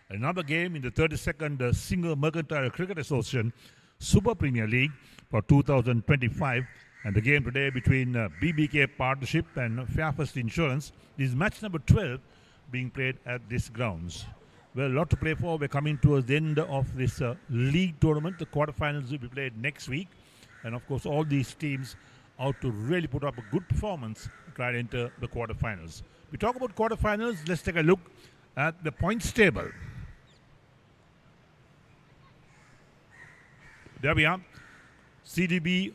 Another game in the 32nd Singer-Mercantile Cricket Association Super Premier League for 2025. And the game today between BBK Partnership and Fairfirst Insurance is match number 12 being played at these grounds. Well, a lot to play for. We're coming towards the end of this league tournament. The quarterfinals will be played next week. And of course, all these teams out to really put up a good performance to try to enter the quarterfinals. We talk about quarterfinals. Let's take a look at the points table. There we are. CDB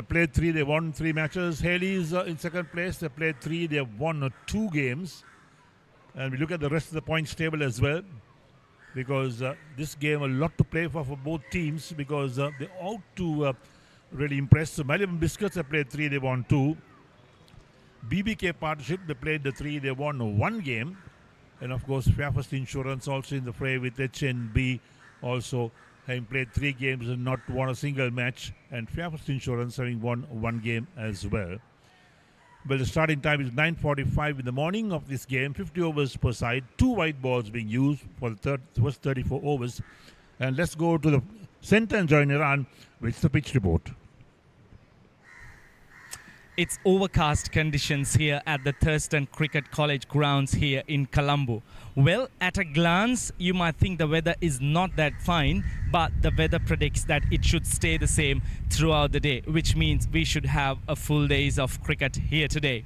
played 3. They won 3 matches. Haley's in second place. They played 3. They have won 2 games. And we look at the rest of the points table as well, because this game a lot to play for both teams, because they ought to really impress. So Malibum Biscuits have played 3, they won 2. BBK Partnership, they played the 3, they won 1 game. And of course, Fairfirst Insurance also in the fray with HNB, also having played 3 games and not won a single match. And Fairfirst Insurance having won 1 game as well. Well, the starting time is 9:45 in the morning of this game, 50 overs per side, 2 white balls being used for the first 34 overs. And let's go to the centre and join Iran with the pitch report. It's overcast conditions here at the Thurston Cricket College grounds here in Colombo. Well, at a glance, you might think the weather is not that fine, but the weather predicts that it should stay the same throughout the day, which means we should have a full days of cricket here today.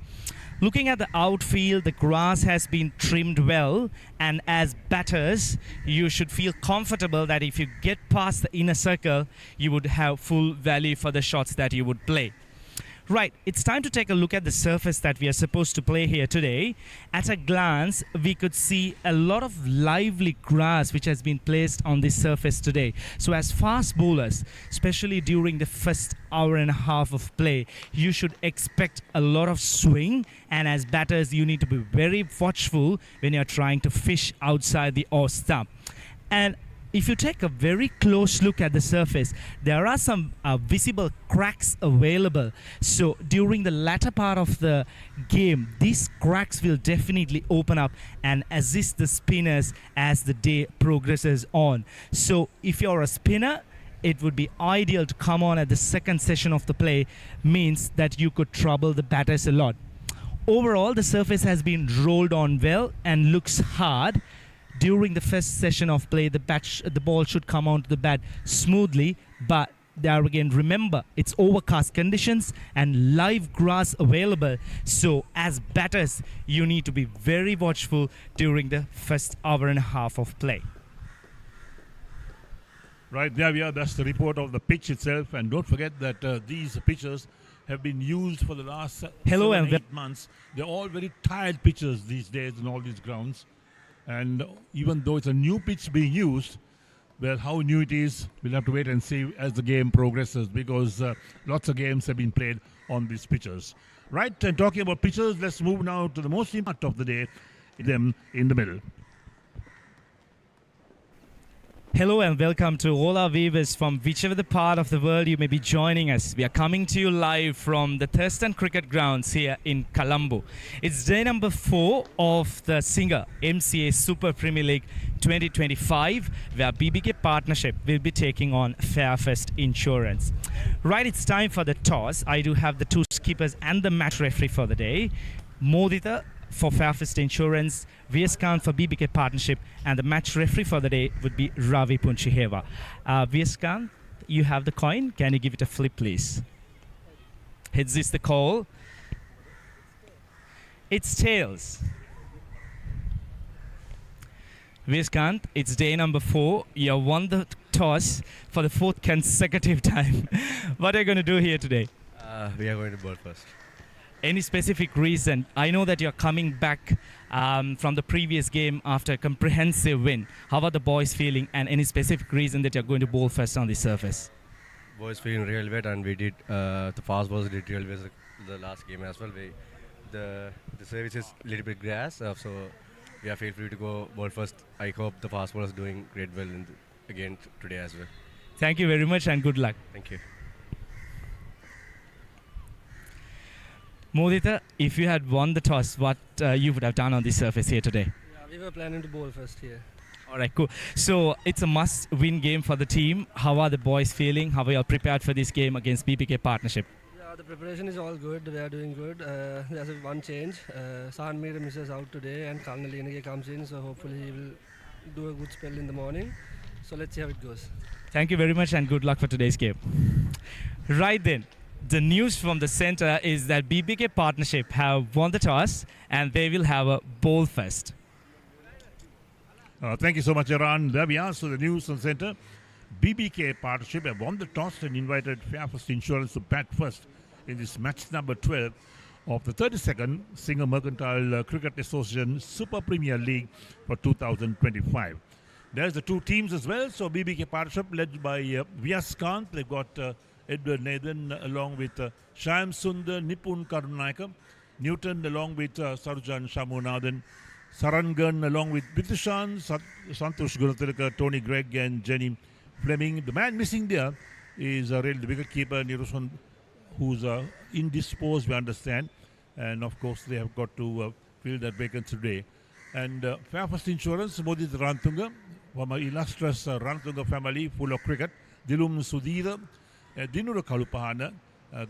Looking at the outfield, the grass has been trimmed well, and as batters, you should feel comfortable that if you get past the inner circle, you would have full value for the shots that you would play. Right, it's time to take a look at the surface that we are supposed to play here today. At a glance, we could see a lot of lively grass which has been placed on this surface today. So as fast bowlers, especially during the first hour and a half of play, you should expect a lot of swing, and as batters, you need to be very watchful when you're trying to fish outside the off stump. And if you take a very close look at the surface, there are some visible cracks available. So during the latter part of the game, these cracks will definitely open up and assist the spinners as the day progresses on. So if you're a spinner, it would be ideal to come on at the second session of the play, means that you could trouble the batters a lot. Overall, the surface has been rolled on well and looks hard. During the first session of play, the ball should come onto the bat smoothly, but there again, remember, it's overcast conditions and live grass available. So as batters, you need to be very watchful during the first hour and a half of play. Right, there we are. That's the report of the pitch itself. And don't forget that these pitches have been used for the last 8 months. They're all very tired pitches these days in all these grounds. And even though it's a new pitch being used, well, how new it is, we'll have to wait and see as the game progresses, because lots of games have been played on these pitches. Right, and talking about pitches, let's move now to the most important of the day, them in the middle. Hello and welcome to all our viewers from whichever the part of the world you may be joining us. We are coming to you live from the Thurston Cricket Grounds here in Colombo. It's day number 4 of the Singer-MCA Super Premier League 2025, where BBK Partnership will be taking on Fairfirst Insurance. Right, it's time for the toss. I do have the 2 skippers and the match referee for the day. Modita for Fairfirst Insurance, Vieskant for BBK Partnership, and the match referee for the day would be Ravi Punchiheva. Vieskant, you have the coin. Can you give it a flip, please? Is this the call? It's tails. Vieskant, it's day number 4. You won the toss for the 4th consecutive time. What are you going to do here today? We are going to bowl first. Any specific reason? I know that you're coming back from the previous game after a comprehensive win. How are the boys feeling, and any specific reason that you're going to bowl first on the surface? Boys feeling real wet, and we did the fast balls did real well the last game as well. The service is a little bit grass, so we are feel free to go bowl first. I hope the fast ball is doing great well again today as well. Thank you very much and good luck. Thank you. Modita, if you had won the toss, what you would have done on the surface here today? Yeah, We were planning to bowl first here. All right, cool. So it's a must-win game for the team. How are the boys feeling? How are you prepared for this game against BBK partnership? Yeah, the preparation is all good. We are doing good. There's one change. Sahan Meera misses out today and Karnal Yenage comes in. So hopefully he will do a good spell in the morning. So let's see how it goes. Thank you very much and good luck for today's game. Right then, the news from the center is that BBK partnership have won the toss and they will have a bowl fest. Thank you so much, Iran. There we are. So the news from center. BBK partnership have won the toss and invited Fairfirst Insurance to bat first in this match number 12 of the 32nd Singer-MCA Cricket Association Super Premier League for 2025. There's the two teams as well. So BBK partnership led by Vyas Kant. They've got Edward Nathan along with Shyam Sundar, Nipun Karunayaka, Newton along with Sarjan Shamunathan, Sarangan along with Bitushan, Santosh Gunatilaka, Tony Gregg and Jenny Fleming. The man missing there is really the wicketkeeper Nirusan, who's indisposed, we understand. And of course, they have got to fill that vacancy today. And Fairfirst Insurance, Modit Rantunga, from an illustrious Rantunga family full of cricket, Dilum Sudhira, Dinura Kalupahana,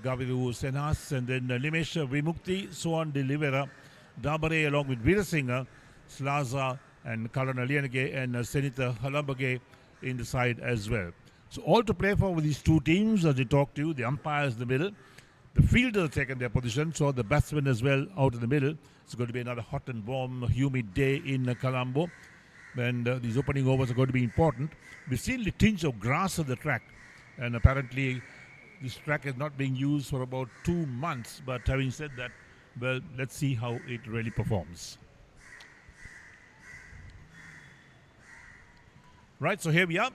Gaviru Senhas, and then Nimesh Vimukti, Swan de Livera, Dabare along with Veerasinghe, Slaza and Karan Aliyanage and Senita Halambage in the side as well. So all to play for with these two teams as they talk to you. The umpires in the middle. The fielders have taken their position, so the batsmen as well out in the middle. It's going to be another hot and warm, humid day in Colombo. And these opening overs are going to be important. We've seen the tinge of grass on the track. And apparently this track is not being used for about 2 months. But having said that, well, let's see how it really performs. Right, so here we are.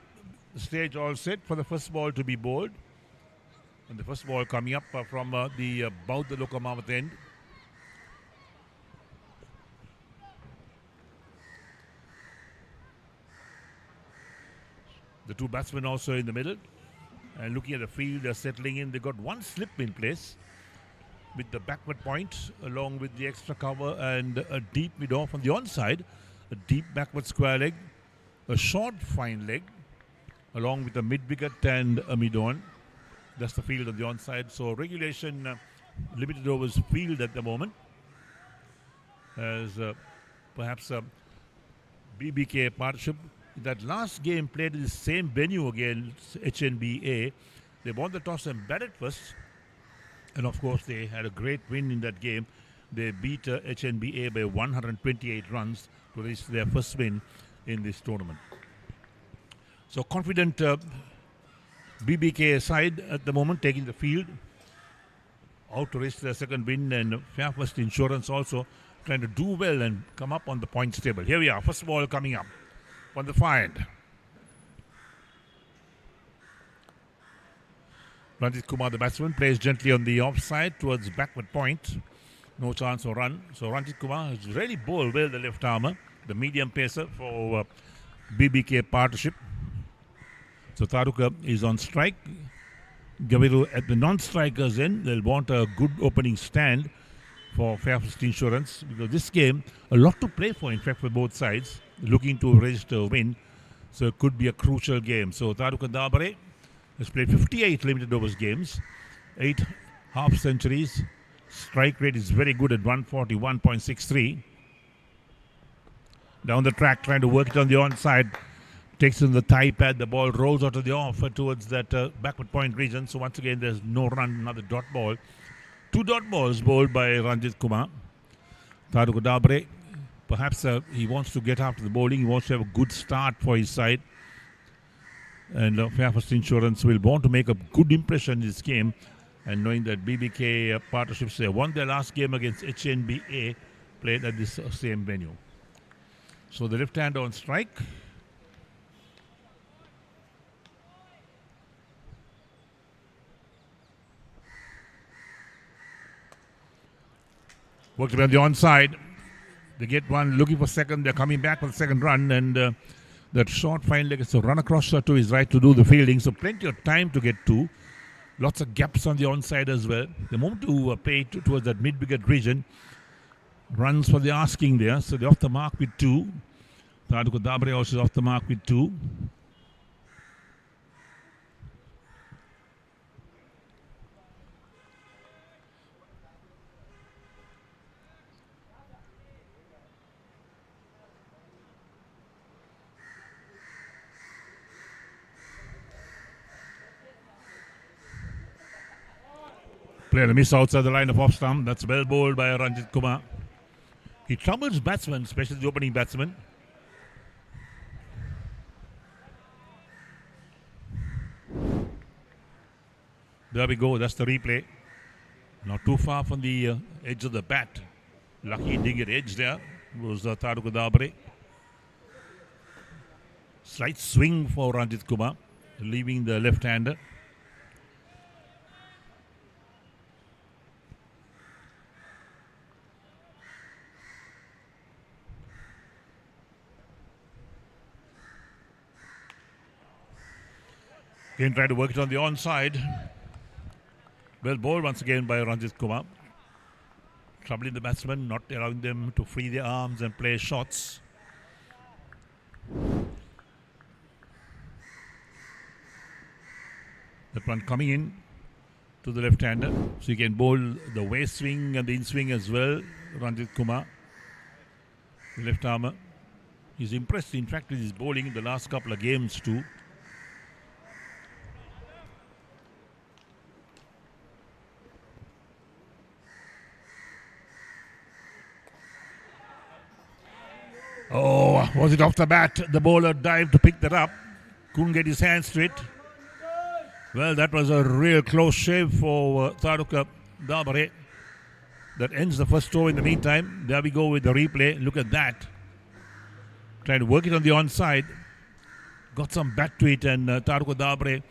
The stage all set for the first ball to be bowled. And the first ball coming up from the Bauddha Lokamamath end. The two batsmen also in the middle. And looking at the field, they're settling in. They got one slip in place with the backward point along with the extra cover and a deep mid-off on the onside. A deep backward square leg, a short fine leg along with a mid-wicket and a mid-on. That's the field on the onside. So regulation limited overs field at the moment. As perhaps BBK partnership. That last game played in the same venue against HNBA. They won the toss and batted first. And of course, they had a great win in that game. They beat HNBA by 128 runs to reach their first win in this tournament. So confident BBK side at the moment taking the field out to reach their second win, and Fairfirst Insurance also trying to do well and come up on the points table. Here we are, first ball coming up on the find. Ranjit Kumar, the batsman, plays gently on the offside towards backward point. No chance for run. So Ranjit Kumar has really bowled well the left armour, the medium pacer for BBK partnership. So Taruka is on strike. Gaviru at the non-strikers end. They'll want a good opening stand for Fairfirst Insurance because this game, a lot to play for, in fact, for both sides. Looking to register a win. So it could be a crucial game. So Taruka Dabare has played 58 limited overs games, 8 half centuries. Strike rate is very good at 141.63. Down the track, trying to work it on the onside. Takes in the thigh pad, the ball rolls out of the off towards that backward point region. So once again, there's no run, another dot ball. 2 dot balls bowled by Ranjit Kumar. Taruka Dabare, perhaps he wants to get after the bowling. He wants to have a good start for his side. And Fairfirst Insurance will want to make a good impression in this game. And knowing that BBK partnerships won their last game against HNBA, played at this same venue. So the left hand on strike. Worked on the onside. They get one, looking for second. They're coming back for the second run. And that short fine leg is to run across to his right to do the fielding. So plenty of time to get to. Lots of gaps on the onside as well. The moment to play towards that mid-wicket region. runs for the asking there. So they're off the mark with 2. Taduk Dabre also off the mark with 2. Player miss outside the line of off stump. That's well bowled by Ranjit Kumar. He troubles batsmen, especially the opening batsman. There we go. That's the replay. Not too far from the edge of the bat. Lucky he didn't get edge there. It was Taduk Dabre. Slight swing for Ranjit Kumar, leaving the left-hander. Again, trying to work it on the onside. Well bowled once again by Ranjit Kumar. Troubling the batsmen, not allowing them to free their arms and play shots. That one coming in to the left-hander. So he can bowl the waist swing and the in-swing as well, Ranjit Kumar. The left armour. He's impressed, in fact, with his bowling in the last couple of games too. Oh, was it off the bat? The bowler dived to pick that up. Couldn't get his hands to it. Well, that was a real close shave for Taduk Dabre. That ends the first over in the meantime. There we go with the replay. Look at that. Trying to work it on the onside. Got some bat to it, and Taduk Dabre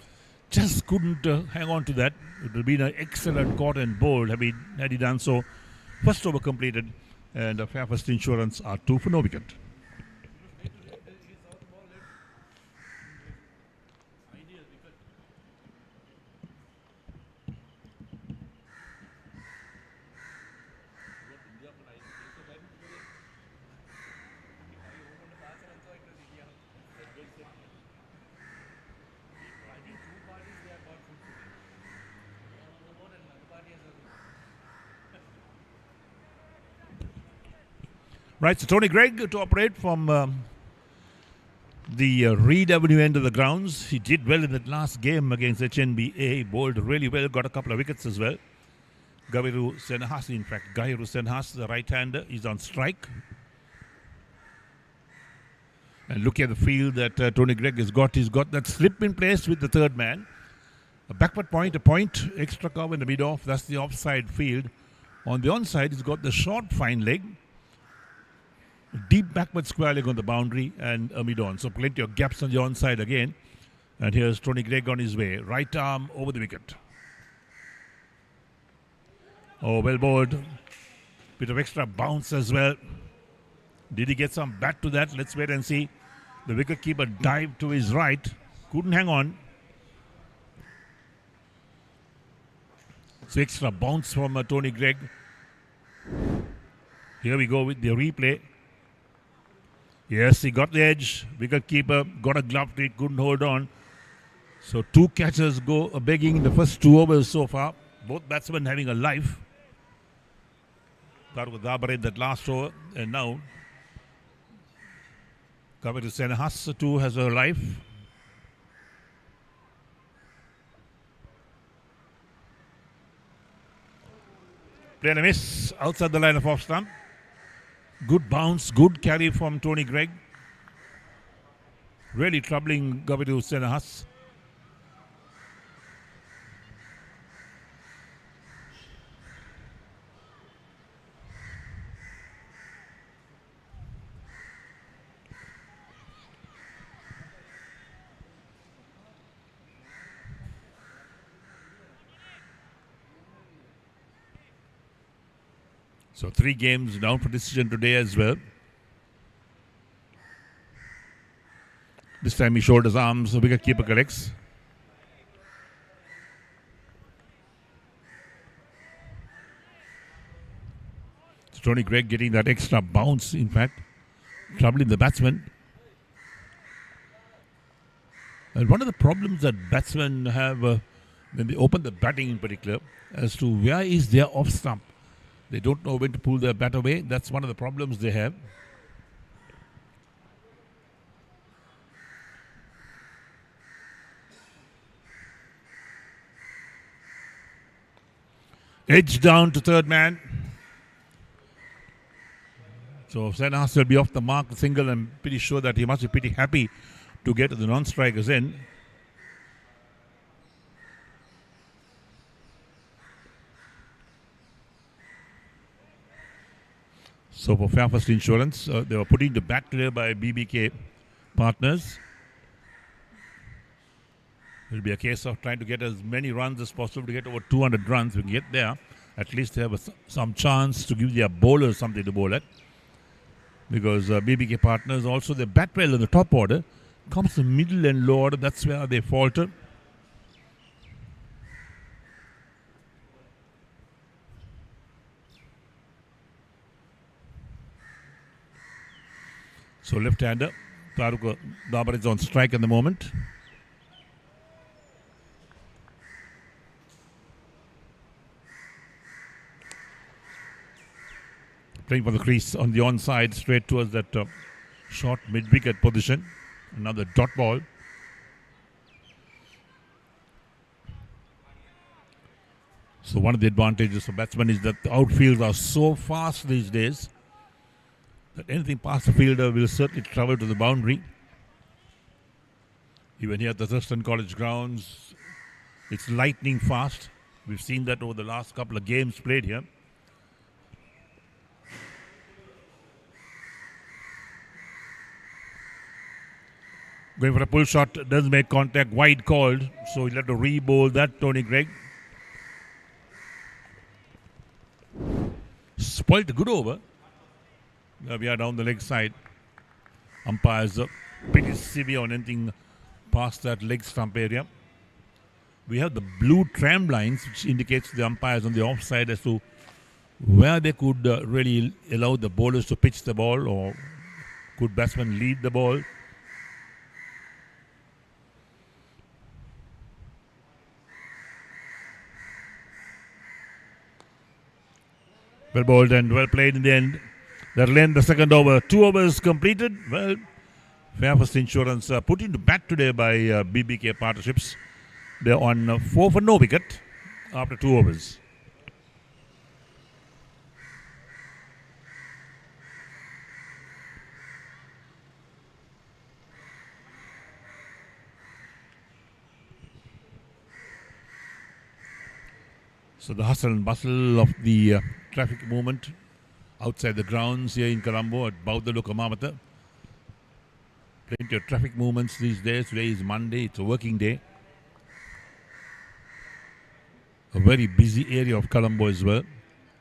just couldn't hang on to that. It would have been an excellent caught and bowled had he done so. First over completed, and Fairfirst Insurance are 2 for no wicket. Right, so Tony Greig to operate from the Reed Avenue end of the grounds. He did well in that last game against HNBA. He bowled really well, got a couple of wickets as well. Gaviru Senhas, in fact, Gahiru Senhas, the right-hander, is on strike. And look at the field that Tony Greig has got. He's got that slip in place with the third man. A backward point, a point, extra cover in the mid-off. That's the offside field. On the onside, he's got the short fine leg. Deep backward square leg on the boundary and a mid-on. So plenty of gaps on the onside again. And here's Tony Greig on his way. Right arm over the wicket. Oh, well bowled. Bit of extra bounce as well. Did he get some bat to that? Let's wait and see. The wicketkeeper dived to his right. Couldn't hang on. So extra bounce from Tony Greig. Here we go with the replay. Yes, he got the edge. Wicketkeeper got a glove to it, couldn't hold on. So 2 catchers go begging in the first 2 overs so far. Both batsmen having a life. Taduk Dabre that last over, and now Gaviru Senhas too has a life. Played a miss outside the line of off stump. Good bounce, good carry from Tony Greig. Really troubling Gaviru Senhas. So 3 games down for decision today as well. This time he showed his arms, the wicketkeeper corrects. Tony Greig getting that extra bounce, in fact, troubling the batsman. And one of the problems that batsmen have when they open the batting in particular, as to where is their off stump. They don't know when to pull their bat away. That's one of the problems they have. Edge down to third man. So Senhas will be off the mark single. I'm pretty sure that he must be pretty happy to get the non-strikers in. So for Fairfirst Insurance, they were putting the bat today by BBK partners. It will be a case of trying to get as many runs as possible to get over 200 runs. We can get there. At least they have some chance to give their bowlers something to bowl at. Because BBK partners also, they bat well in the top order. Comes the middle and low order, that's where they falter. So left-hander, Farooq Dabar is on strike at the moment. Playing for the crease on the onside, straight towards that short mid-wicket position. Another dot ball. So one of the advantages for batsmen is that the outfields are so fast these days that anything past the fielder will certainly travel to the boundary. Even here at the Thurston College grounds, it's lightning fast. We've seen that over the last couple of games played here. Going for a pull shot, doesn't make contact, wide called, so he'll have to re-bowl that, Tony Greig. Spoilt a good over. We are down the leg side. Umpires are pretty severe on anything past that leg stump area. We have the blue tram lines, which indicates the umpires on the offside as to where they could really allow the bowlers to pitch the ball, or could batsmen lead the ball. Well bowled and well played in the end. That'll end the second over. 2 overs completed. Well, Fairfirst Insurance put into bat today by BBK partnerships. They're on 4 for no wicket after 2 overs. So the hustle and bustle of the traffic movement outside the grounds here in Colombo at Baudalukamamatha. Plenty of traffic movements these days. Today is Monday. It's a working day. A very busy area of Colombo as well.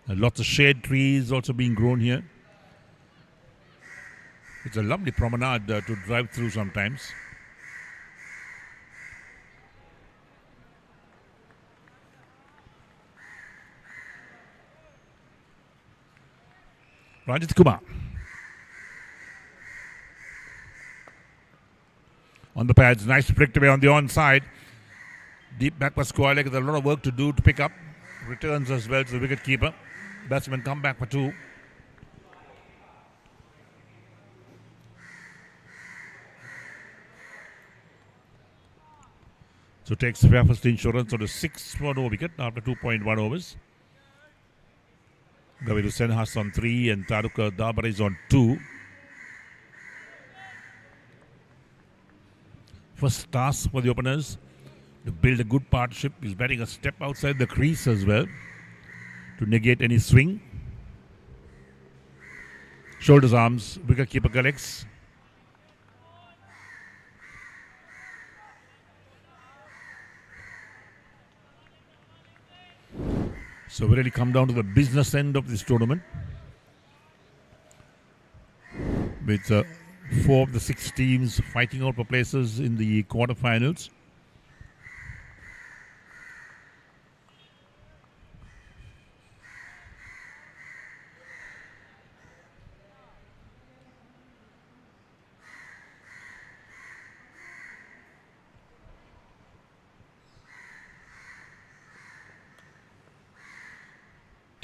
And lots of shade trees also being grown here. It's a lovely promenade to drive through sometimes. Rajat Kumar. On the pads, nice flicked away on the onside. Deep back for Sportylk. There's a lot of work to do to pick up. Returns as well to the wicket keeper. Batsmen come back for 2. So takes Fairfirst Insurance on the 6 for no wicket after 2.1 overs. Gaviru Senhas on 3 and Farooq Dabar is on 2. First task for the openers to build a good partnership. He's batting a step outside the crease as well to negate any swing. Shoulders, arms, wicket keeper collects. So we really come down to the business end of this tournament with 4 of the 6 teams fighting out for places in the quarterfinals.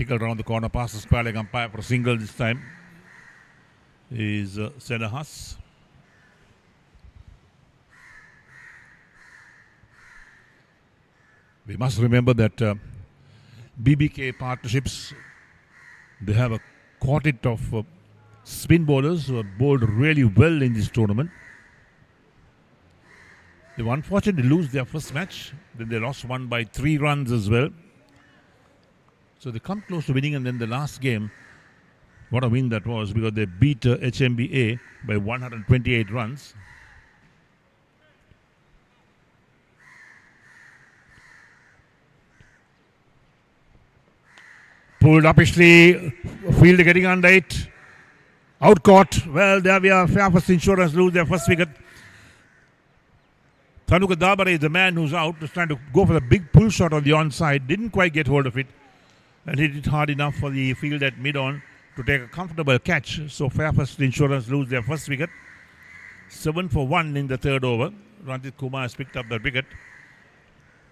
tickled around the corner past the square leg umpire for a single this time is Senahas. We must remember that BBK partnerships, they have a quartet of spin bowlers who have bowled really well in this tournament. They were unfortunate to lose their first match. Then they lost one by 3 runs as well. So they come close to winning, and then the last game, what a win that was, because they beat HMBA by 128 runs. Pulled uppishly, field getting under it. Out caught. Well, there we are. Fairfirst Insurance lose their first wicket. Thanuka Dabare is the man who's out, was trying to go for the big pull shot on the onside, didn't quite get hold of it, and hit it hard enough for the field at mid-on to take a comfortable catch. So Fairfirst Insurance lose their first wicket. 7 for 1 in the third over. Ranjit Kumar has picked up that wicket.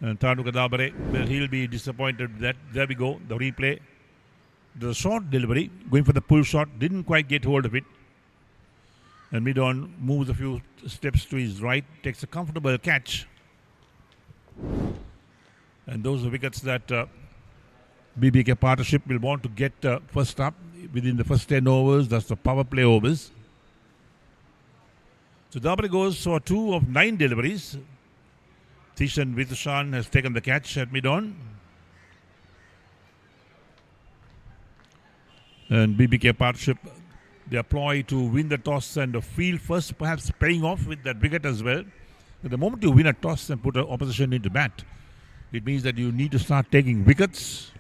And Thanuka Dabare, well, he'll be disappointed with that. There we go, the replay. The short delivery, going for the pull shot, didn't quite get hold of it. And mid-on moves a few steps to his right, takes a comfortable catch. And those are wickets that BBK partnership will want to get first up within the first 10 overs. That's the power play overs. So Dabare goes for 2 of 9 deliveries. Tishan Vitushan has taken the catch at mid-on. And BBK partnership, they ploy to win the toss and field first, perhaps paying off with that wicket as well. But the moment you win a toss and put an opposition into bat, it means that you need to start taking wickets.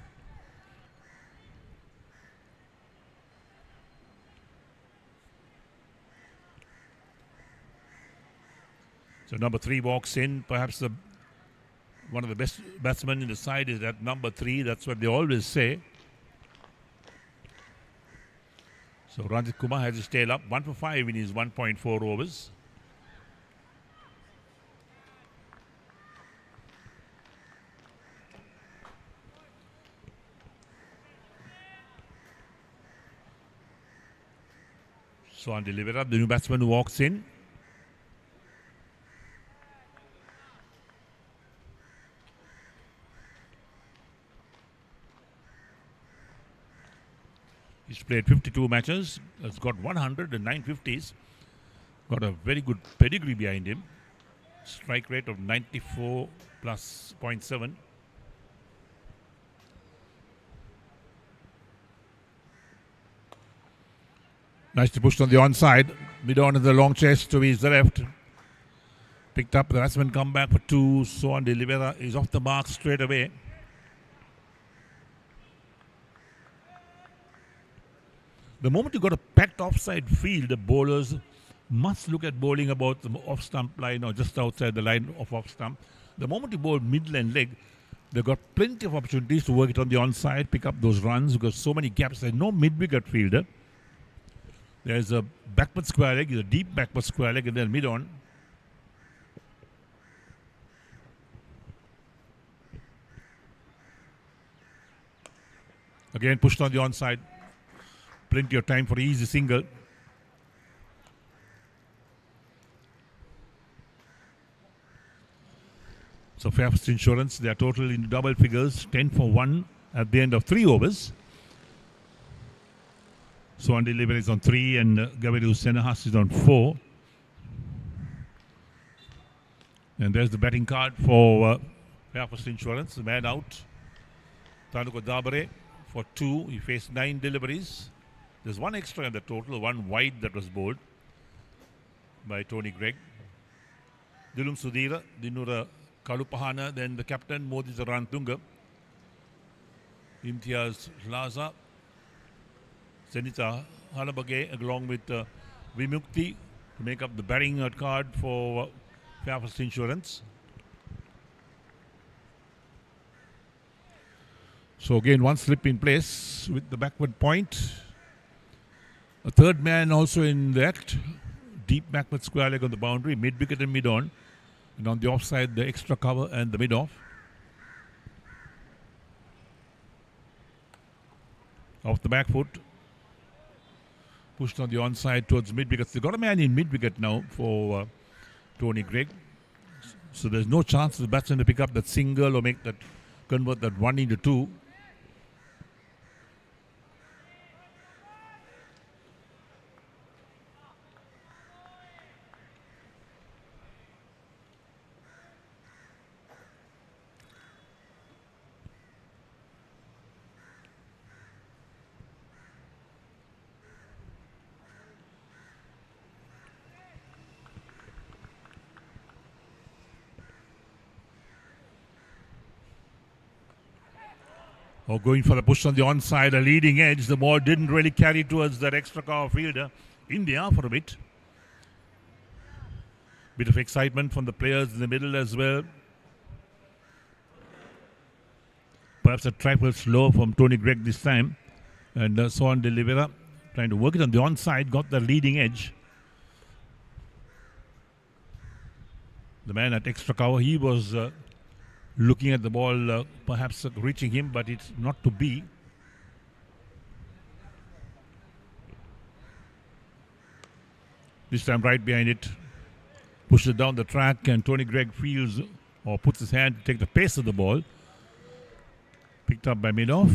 So number 3 walks in. Perhaps one of the best batsmen in the side is that number 3. That's what they always say. So Ranjit Kumar has his tail up, 1 for 5 in his 1.4 overs. So on Delivera, the new batsman who walks in. He's played 52 matches, has got 109 50s, got a very good pedigree behind him. Strike rate of 94 plus 0.7. Nicely pushed on the onside, mid-on in the long chest to his left. Picked up, the batsman come back for 2, so on Delivera is off the mark straight away. The moment you got a packed offside field, the bowlers must look at bowling about the off-stump line or just outside the line of off-stump. The moment you bowl mid-line leg, they've got plenty of opportunities to work it on the onside, pick up those runs because so many gaps. There's no mid-wicket fielder. There's a backward square leg, a deep backward square leg, and then mid-on. Again, pushed on the onside. Plenty of time for easy single. So Fairfirst Insurance, they are total in double figures, 10 for 1 at the end of 3 overs. So on delivery is on 3 and Gaviru Senahas is on 4. And there's the batting card for Fairfirst Insurance. The man out, Thanuka Dabare for 2. He faced 9 deliveries. There's 1 extra in the total, 1 wide that was bowled by Tony Gregg. Dilum Sudhira, Dinura Kalupahana, then the captain Modi Zarantunga. Imtiaz Laza, Senita Halabage, along with Vimukti to make up the batting card for Fairfirst Insurance. So again, 1 slip in place with the backward point. A third man also in the act. Deep backward square leg on the boundary, mid-wicket and mid-on. And on the offside, the extra cover and the mid-off. Off the back foot. Pushed on the onside towards mid-wicket. They've got a man in mid-wicket now for Tony Greig. So there's no chance for the batsman to pick up that single or convert that 1 into 2. Or going for the push on the onside, a leading edge. The ball didn't really carry towards that extra cover fielder. India for a bit. Bit of excitement from the players in the middle as well. Perhaps a trifle slow from Tony Greig this time. And Sohan De Oliveira trying to work it on the onside, got the leading edge. The man at extra cover, he was looking at the ball, perhaps reaching him, but it's not to be. This time right behind it, pushes it down the track, and Tony Greig feels or puts his hand to take the pace of the ball. Picked up by mid-off.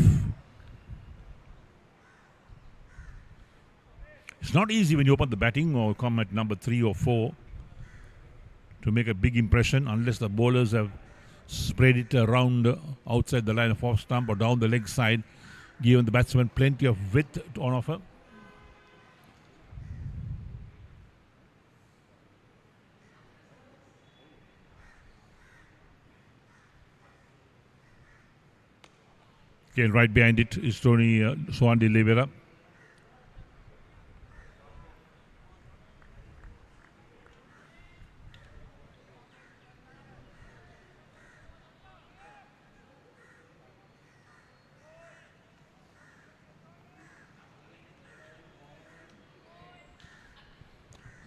It's not easy when you open the batting or come at number 3 or 4 to make a big impression unless the bowlers have spread it around outside the line of off stump or down the leg side, giving the batsman plenty of width on offer. Again, right behind it is Sohan De Oliveira.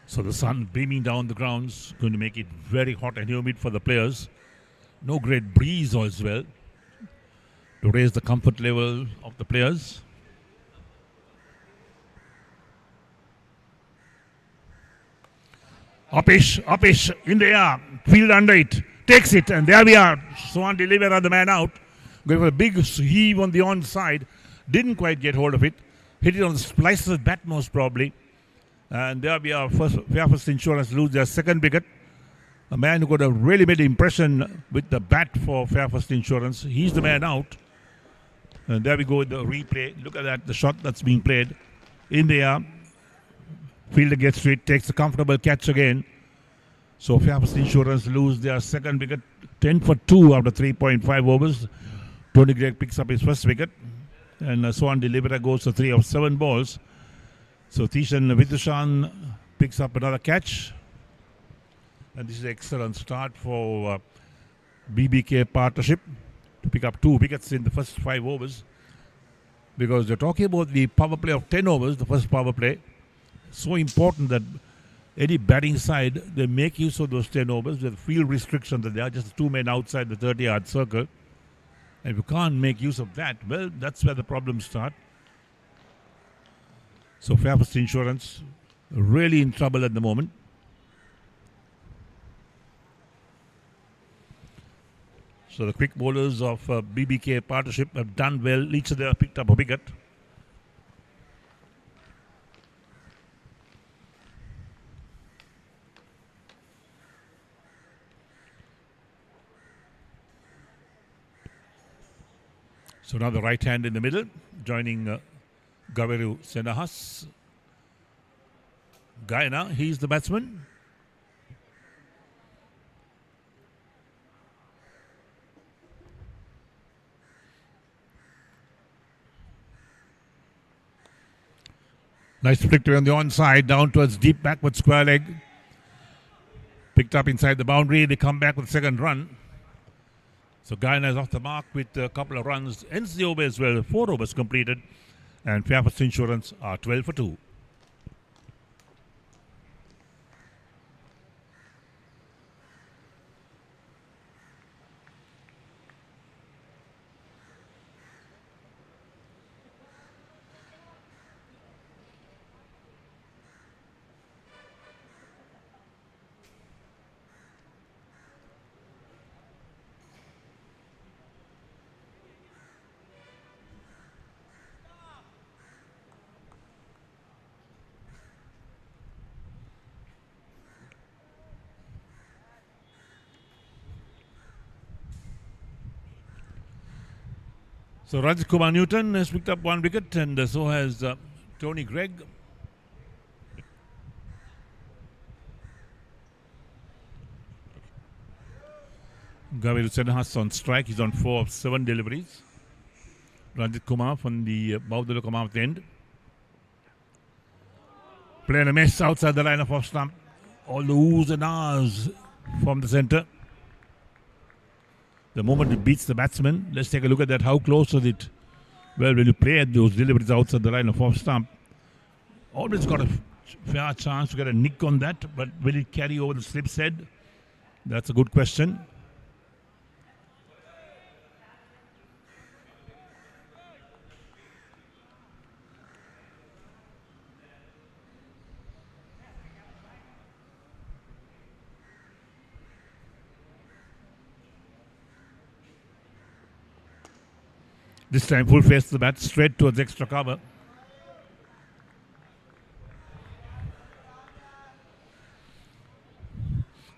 So the sun beaming down the grounds, going to make it very hot and humid for the players. No great breeze as well to raise the comfort level of the players. Upish, in the air, field under it, takes it, and there we are. Sohan De Oliveira, the man out. Going for a big heave on the onside, didn't quite get hold of it. Hit it on the splice of the bat most probably. And there we are, Fairfirst Insurance lose their second wicket. A man who could have really made an impression with the bat for Fairfirst Insurance. He's the man out. And there we go with the replay. Look at that, the shot that's being played in the air. Fielder gets to it, takes a comfortable catch again. So Fairfirst Insurance lose their second wicket, 10 for 2 after 3.5 overs. Tony Greig picks up his first wicket. And Sohan De Oliveira goes to 3 of 7 balls. So Tishan Vidushan picks up another catch. And this is an excellent start for BBK partnership to pick up 2 wickets in the first 5 overs. Because they're talking about the power play of 10 overs, the first power play. So important that any batting side, they make use of those 10 overs. There's field restriction that there are just 2 men outside the 30-yard circle. And if you can't make use of that, well, that's where the problems start. So Fairfirst Insurance really in trouble at the moment. So the quick bowlers of BBK partnership have done well. Each of them have picked up a wicket. So now the right hand in the middle, joining Gaveru Senahas. Guyana, he's the batsman. Nice flick on the onside, down towards deep backward square leg. Picked up inside the boundary, they come back with second run. So Guyana is off the mark with a couple of runs. Ends the over as well, 4 overs completed. And Fairfirst Insurance are 12 for 2. So Rajat Kumar Newton has picked up 1 wicket, and so has Tony Gregg. Gavil Senhas on strike. He's on 4 of 7 deliveries. Rajat Kumar from the Baudula Kumar end. Playing a mess outside the line of off stump. All the oohs and ahs from the centre. The moment it beats the batsman, let's take a look at that. How close was it? Well, when you play at those deliveries outside the line of off stump, always got a fair chance to get a nick on that, but will it carry over the slip's head? That's a good question. This time full face to the bat, straight towards extra cover.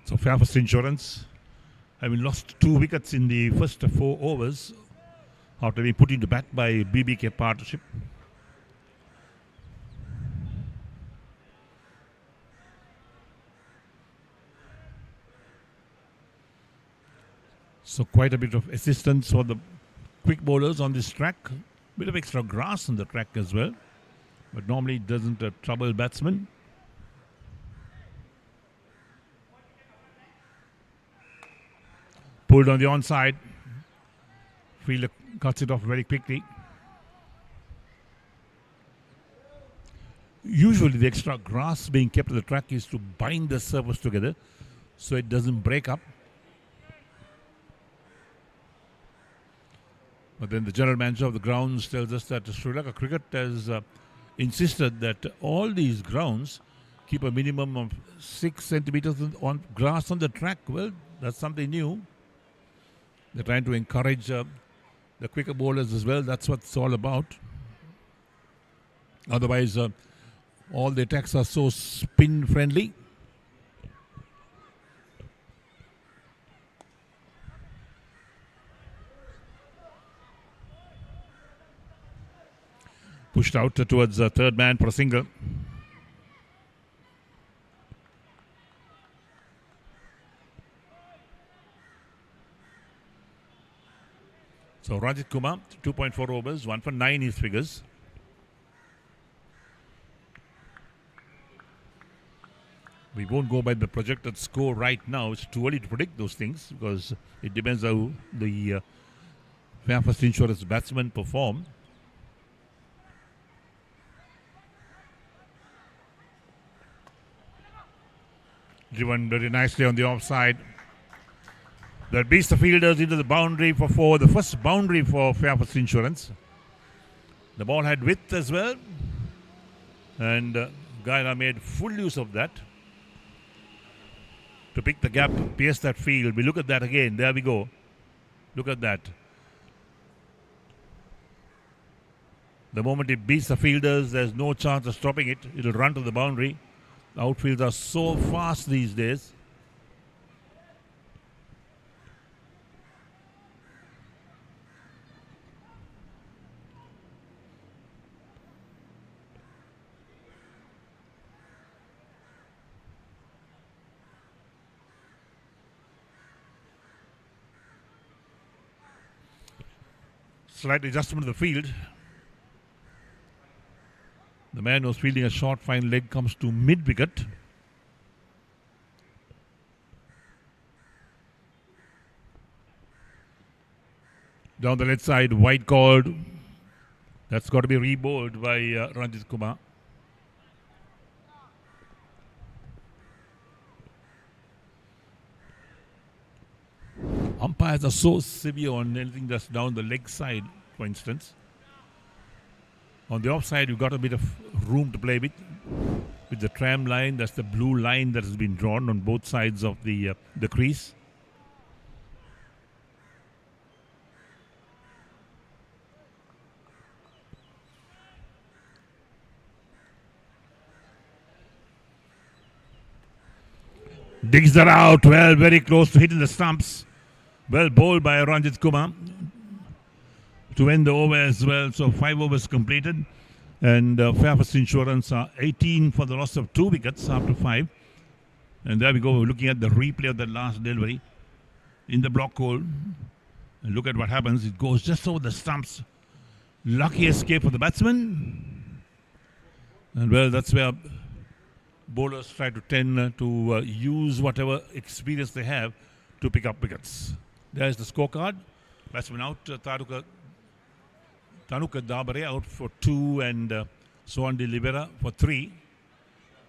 So Fairfirst Insurance, having lost 2 wickets in the first 4 overs after being put into bat by BBK partnership. So quite a bit of assistance for the quick bowlers on this track. Bit of extra grass on the track as well, but normally it doesn't trouble batsmen. Pulled on the onside. Fielder cuts it off very quickly. Usually the extra grass being kept on the track is to bind the surface together so it doesn't break up. But then the general manager of the grounds tells us that Sri Lanka Cricket has insisted that all these grounds keep a minimum of 6 centimeters on grass on the track. Well, that's something new. They're trying to encourage the quicker bowlers as well. That's what it's all about. Otherwise, all the attacks are so spin friendly. Pushed out towards the third man for a single. So Rajat Kumar, 2.4 overs, 1 for 9 his figures. We won't go by the projected score right now. It's too early to predict those things because it depends how the Fairfirst Insurance batsmen perform. Driven very nicely on the offside. That beats the fielders into the boundary for 4. The first boundary for Fairfirst Insurance. The ball had width as well. And Guyana made full use of that to pick the gap, pierce that field. We look at that again. There we go. Look at that. The moment it beats the fielders, there's no chance of stopping it. It'll run to the boundary. The outfields are so fast these days. Slight adjustment of the field. The man who's fielding a short fine leg comes to mid-wicket. Down the left side, wide called. That's got to be re-bowled by Ranjit Kumar. Umpires are so severe on anything that's down the leg side, for instance. On the offside, you've got a bit of room to play with the tram line. That's the blue line that has been drawn on both sides of the crease. Digs that out. Well, very close to hitting the stumps. Well bowled by Ranjit Kumar. to end the over as well. So 5 overs completed. And Fairfirst Insurance are 18 for the loss of 2 wickets after 5. And there we go, looking at the replay of that last delivery in the block hole. And look at what happens. It goes just over the stumps. Lucky escape for the batsman. And well, that's where bowlers try to tend to use whatever experience they have to pick up wickets. There's the scorecard. Batsman out, Tanuka Dabare out for 2 and Swan de Libera for 3.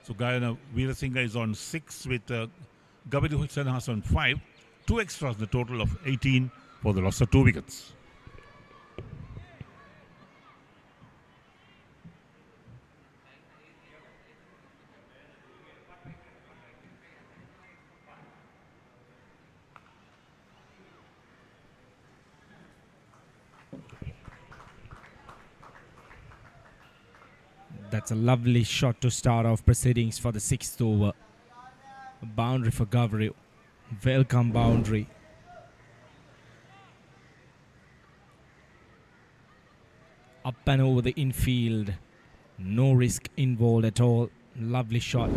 So Guyana Veerasinghe is on 6 with Gavidu Senhas on 5. 2 extras, the total of 18 for the loss of 2 wickets. That's a lovely shot to start off proceedings for the 6th over. A boundary for Gaviru. Welcome boundary. Up and over the infield. No risk involved at all. Lovely shot.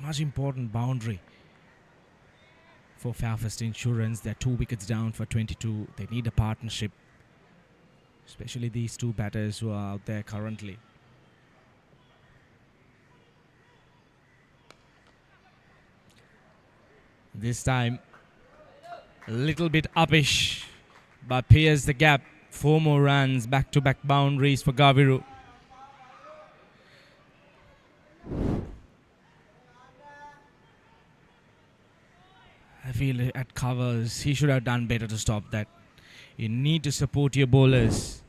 Much important boundary for Fairfirst Insurance. They're 2 wickets down for 22. They need a partnership. Especially these 2 batters who are out there currently. This time, a little bit uppish, but pierce the gap. 4 more runs, back-to-back boundaries for Gaviru. I feel at covers, he should have done better to stop that. You need to support your bowlers.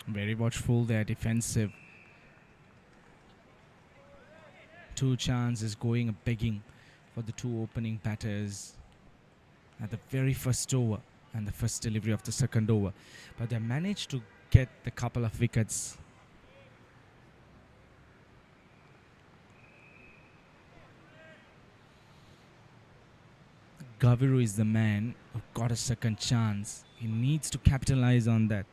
Very watchful there, defensive. 2 chances going a begging for the 2 opening batters at the very first over and the first delivery of the second over. But they managed to get the couple of wickets. Gaviru is the man who got a second chance. He needs to capitalize on that.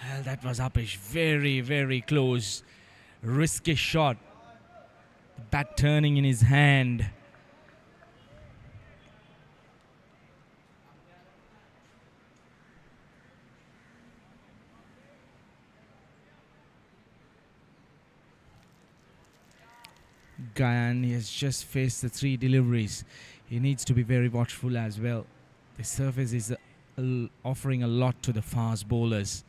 Well, that was uppish. Very, very close. Risky shot. The bat turning in his hand. Gayan has just faced the 3 deliveries. He needs to be very watchful as well. The surface is offering a lot to the fast bowlers.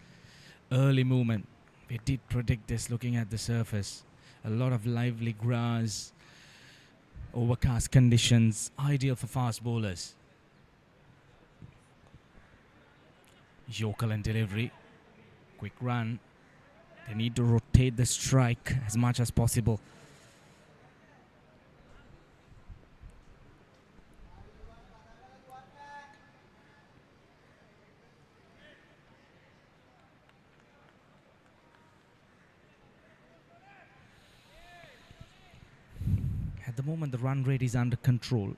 Early movement. We did predict this looking at the surface. A lot of lively grass, overcast conditions, ideal for fast bowlers. Yokel and delivery. Quick run. They need to rotate the strike as much as possible. At the moment, the run rate is under control.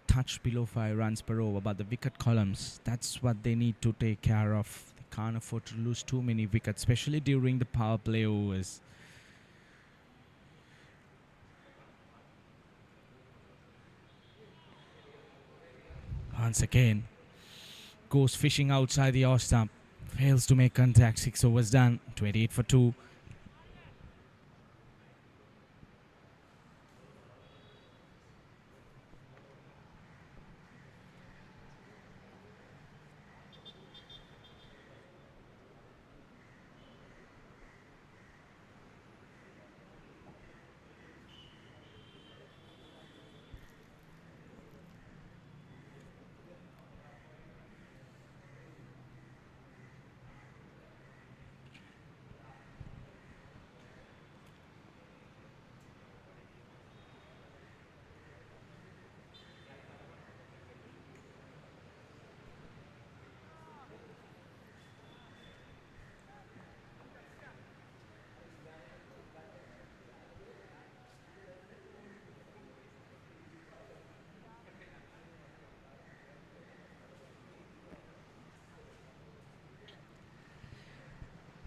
Touch below 5 runs per over, but the wicket columns, that's what they need to take care of. They can't afford to lose too many wickets, especially during the power play overs. Once again, goes fishing outside the off stump. Fails to make contact. 6 overs done. 28 for 2.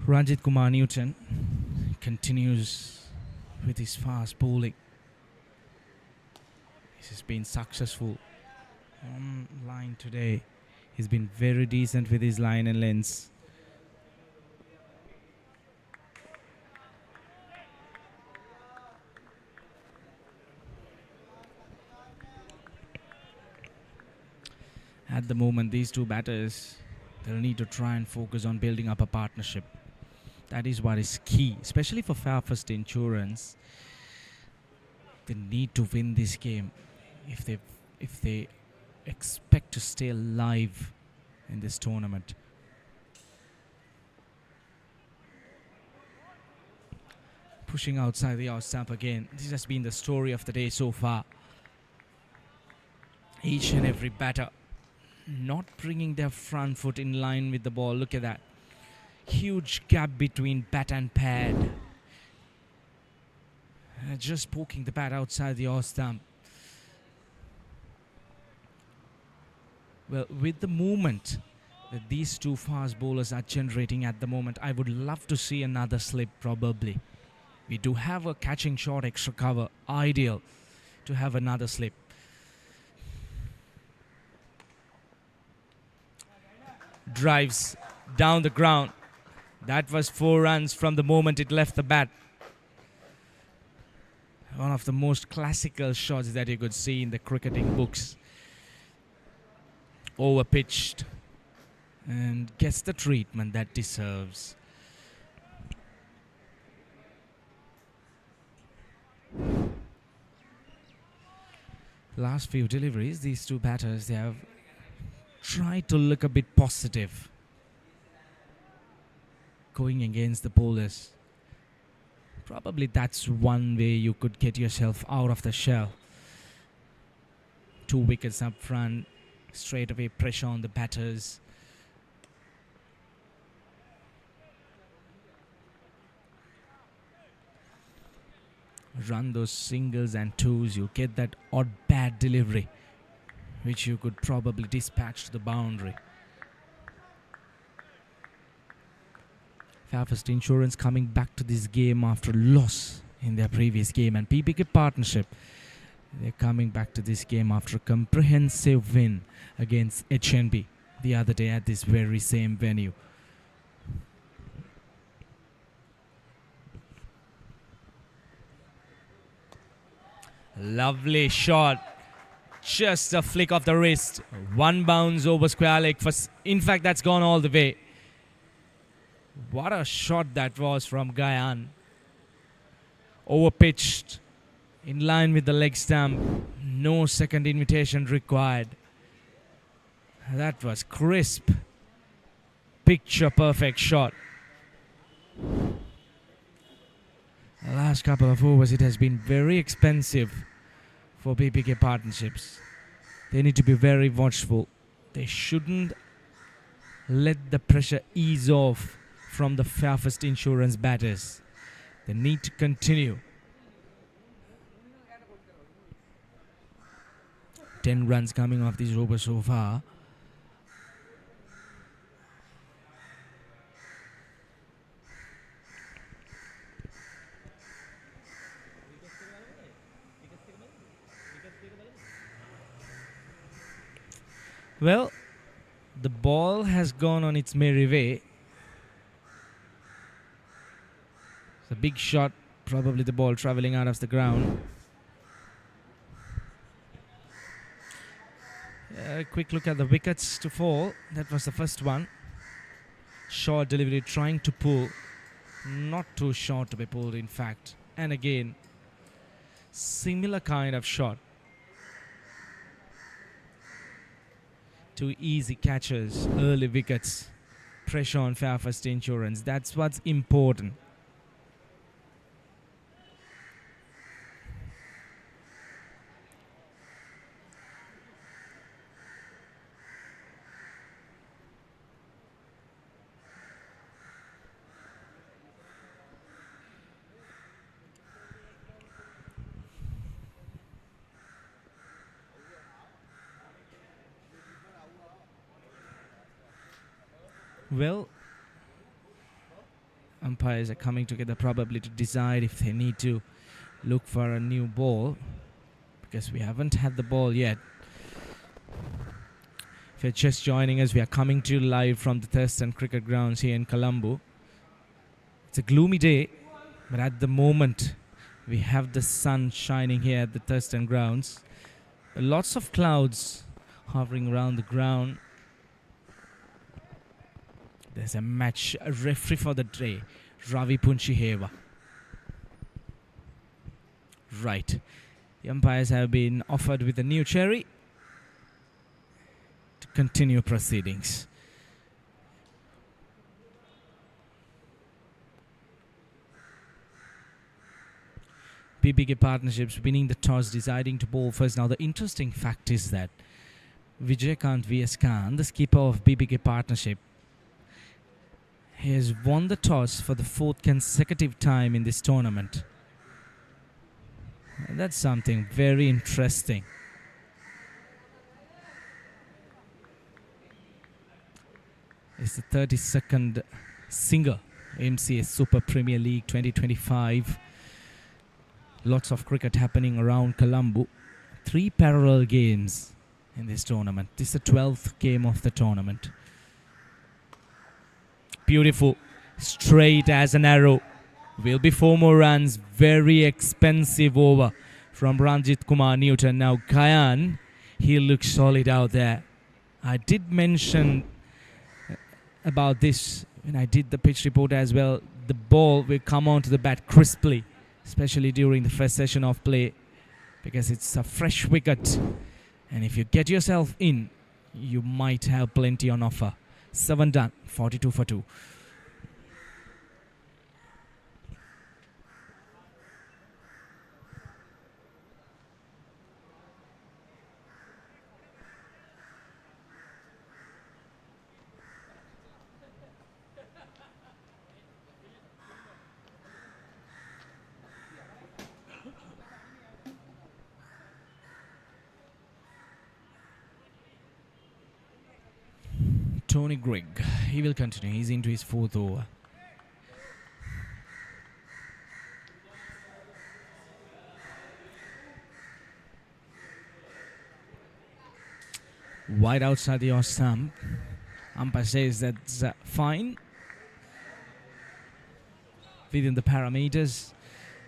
Ranjit Kumar Newton continues with his fast bowling. This has been successful on line today. He's been very decent with his line and lengths. At the moment, these two batters, they'll need to try and focus on building up a partnership. That is what is key, especially for Fairfirst Insurance. They need to win this game if they expect to stay alive in this tournament. Pushing outside the out stump again. This has been the story of the day so far. Each and every batter not bringing their front foot in line with the ball. Look at that. Huge gap between bat and pad. Just poking the bat outside the off stump. Well, with the movement that these two fast bowlers are generating at the moment, I would love to see another slip probably. We do have a catching shot extra cover. Ideal to have another slip. Drives down the ground. That was 4 runs from the moment it left the bat. One of the most classical shots that you could see in the cricketing books. Overpitched and gets the treatment that deserves. Last few deliveries, these two batters, they have tried to look a bit positive going against the bowlers. Probably that's one way you could get yourself out of the shell. 2 wickets up front, straight away pressure on the batters. Run those singles and twos, you get that odd bad delivery which you could probably dispatch to the boundary. Fairfirst Insurance coming back to this game after a loss in their previous game, and BBK partnership, they're coming back to this game after a comprehensive win against HNB the other day at this very same venue. Lovely shot. Just a flick of the wrist. One bounce over square leg. In fact, that's gone all the way. What a shot that was from Gayan. Overpitched. In line with the leg stump. No second invitation required. That was crisp. Picture perfect shot. The last couple of overs, it has been very expensive for BBK partnerships. They need to be very watchful. They shouldn't let the pressure ease off from the Fairfirst Insurance batters. They need to continue. 10 runs coming off this over so far. Well, the ball has gone on its merry way. It's a big shot, probably the ball travelling out of the ground. A quick look at the wickets to fall. That was the first one. Short delivery, trying to pull. Not too short to be pulled, in fact. And again, similar kind of shot. 2 easy catches, early wickets, pressure on Fairfirst Insurance. That's what's important. Well, umpires are coming together probably to decide if they need to look for a new ball, because we haven't had the ball yet. If you're just joining us, we are coming to you live from the Thurston Cricket Grounds here in Colombo. It's a gloomy day, but at the moment we have the sun shining here at the Thurston Grounds. Lots of clouds hovering around the ground. There's a match referee for the day, Ravi Punchiheva. Right. The umpires have been offered with a new cherry to continue proceedings. BBK Partnerships winning the toss, deciding to bowl first. Now the interesting fact is that Vijayakant V.S. Khan, the skipper of BBK Partnership, he has won the toss for the 4th consecutive time in this tournament. And that's something very interesting. It's the 32nd SINGER-MCA Super Premier League 2025. Lots of cricket happening around Colombo. 3 parallel games in this tournament. This is the 12th game of the tournament. Beautiful, straight as an arrow. Will be 4 more runs. Very expensive over from Ranjit Kumar Newton. Now Gayan, he looks solid out there. I did mention about this when I did the pitch report as well. The ball will come onto the bat crisply, especially during the first session of play, because it's a fresh wicket. And if you get yourself in, you might have plenty on offer. 7 done, 42 for 2. Tony Grigg, he will continue. He's into his 4th over. Wide outside the off stump. Umpire says that's fine. Within the parameters,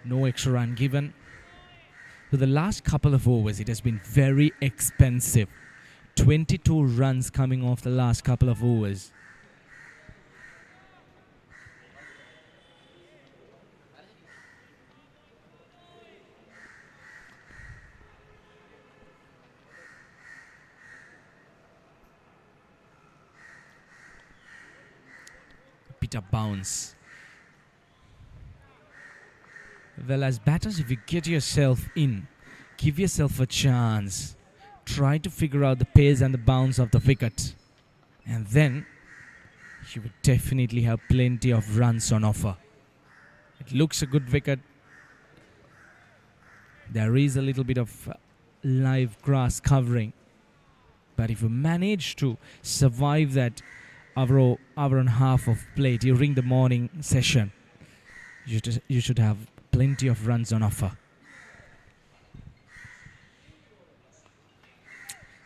no extra run given. For the last couple of overs, it has been very expensive. 22 runs coming off the last couple of overs. Bit of bounce. Well, as batters, if you get yourself in, give yourself a chance. Try to figure out the pace and the bounce of the wicket, and then you would definitely have plenty of runs on offer. It looks a good wicket. There is a little bit of live grass covering, but if you manage to survive that hour and a half of play during the morning session, you should have plenty of runs on offer.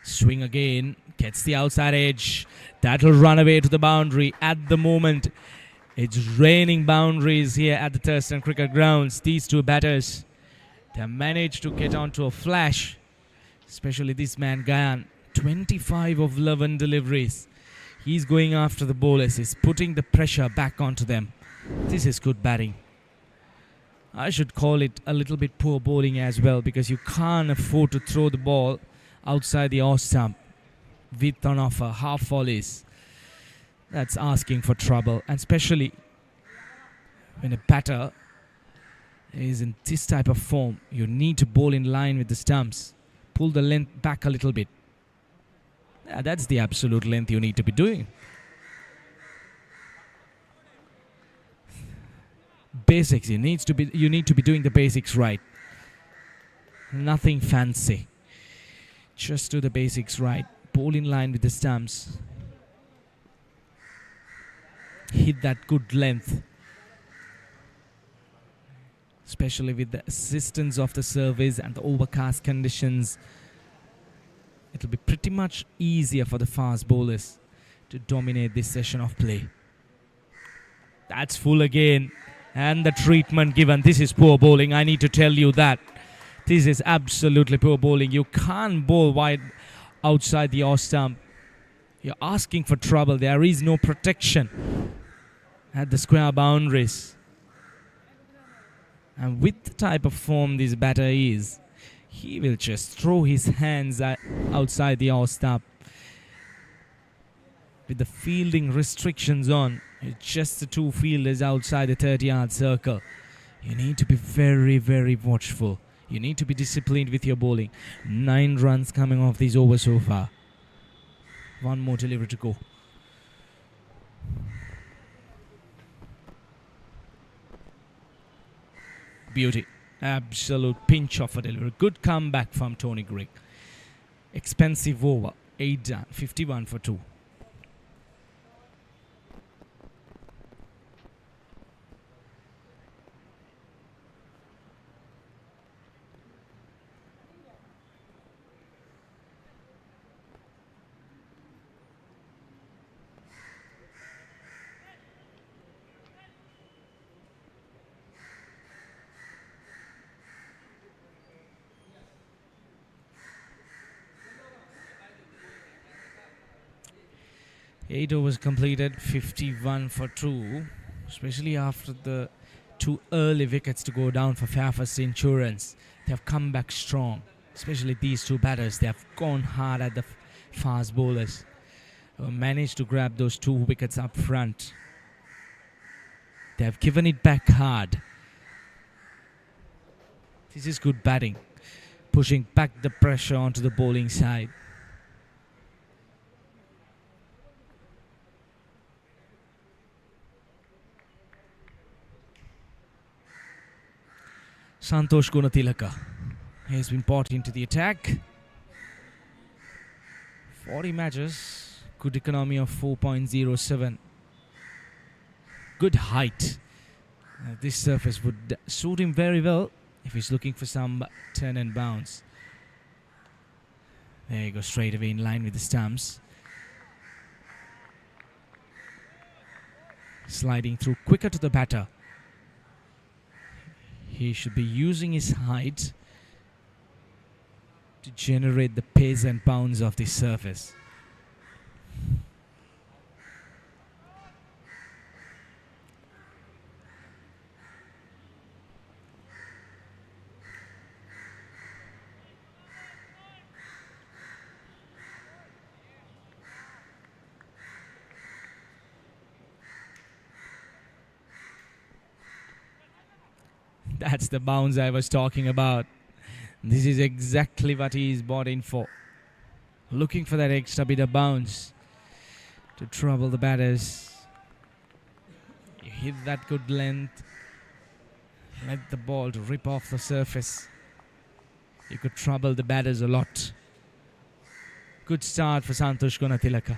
Swing again, gets the outside edge. That'll run away to the boundary. At the moment, it's raining boundaries here at the Thurston Cricket Grounds. These 2 batters, they managed to get onto a flash, especially this man, Gayan. 25 of 11 deliveries. He's going after the bowlers. He's putting the pressure back onto them. This is good batting. I should call it a little bit poor bowling as well, because you can't afford to throw the ball outside the off stump with on offer, half volleys. That's asking for trouble, and especially when a batter is in this type of form, you need to bowl in line with the stumps. Pull the length back a little bit. That's the absolute length you need to be doing. Basics, you need to be doing the basics right. Nothing fancy. Just do the basics right. Bowl in line with the stumps. Hit that good length. especially with the assistance of the service and the overcast conditions. It'll be pretty much easier for the fast bowlers to dominate this session of play. That's full again. And the treatment given. This is poor bowling. I need to tell you that. This is absolutely poor bowling. You can't bowl wide outside the off stump. You're asking for trouble. There is no protection at the square boundaries. And with the type of form this batter is, he will just throw his hands outside the off stump. With the fielding restrictions on, it's just the two fielders outside the 30-yard circle. You need to be very, very watchful. You need to be disciplined with your bowling. 9 runs coming off these overs so far. One more delivery to go. Beauty. Absolute pinch of a delivery. Good comeback from Tony Greig. Expensive over. 8 done. 51 for 2. Eight overs completed, 51 for 2, especially after the 2 early wickets to go down for Fairfirst Insurance. They have come back strong, especially these 2 batters. They have gone hard at the fast bowlers. Managed to grab those 2 wickets up front. They have given it back hard. This is good batting, pushing back the pressure onto the bowling side. Santosh Gunatilaka has been brought into the attack. 40 matches, good economy of 4.07. Good height. This surface would suit him very well if he's looking for some turn and bounce. There you go, straight away in line with the stumps. Sliding through quicker to the batter. He should be using his height to generate the pace and bounce of the surface. That's the bounce I was talking about. This is exactly what he is bought in for. Looking for that extra bit of bounce to trouble the batters. You hit that good length. Let the ball to rip off the surface. You could trouble the batters a lot. Good start for Santosh Gunatilaka.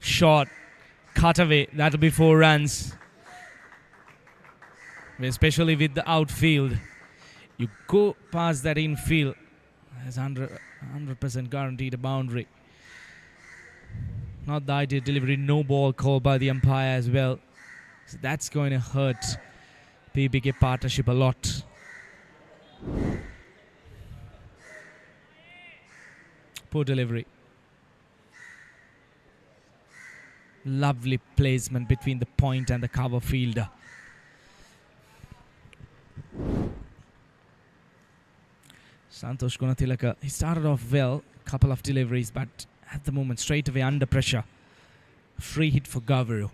Shot, cut away, that'll be 4 runs. Especially with the outfield. You go past that infield, there's 100% guaranteed a boundary. Not the ideal delivery, no ball called by the umpire as well. So that's going to hurt BBK partnership a lot. Poor delivery. Lovely placement between the point and the cover fielder. Santosh Gunatilaka, he started off well, couple of deliveries, but at the moment straight away under pressure. Free hit for Gavaru.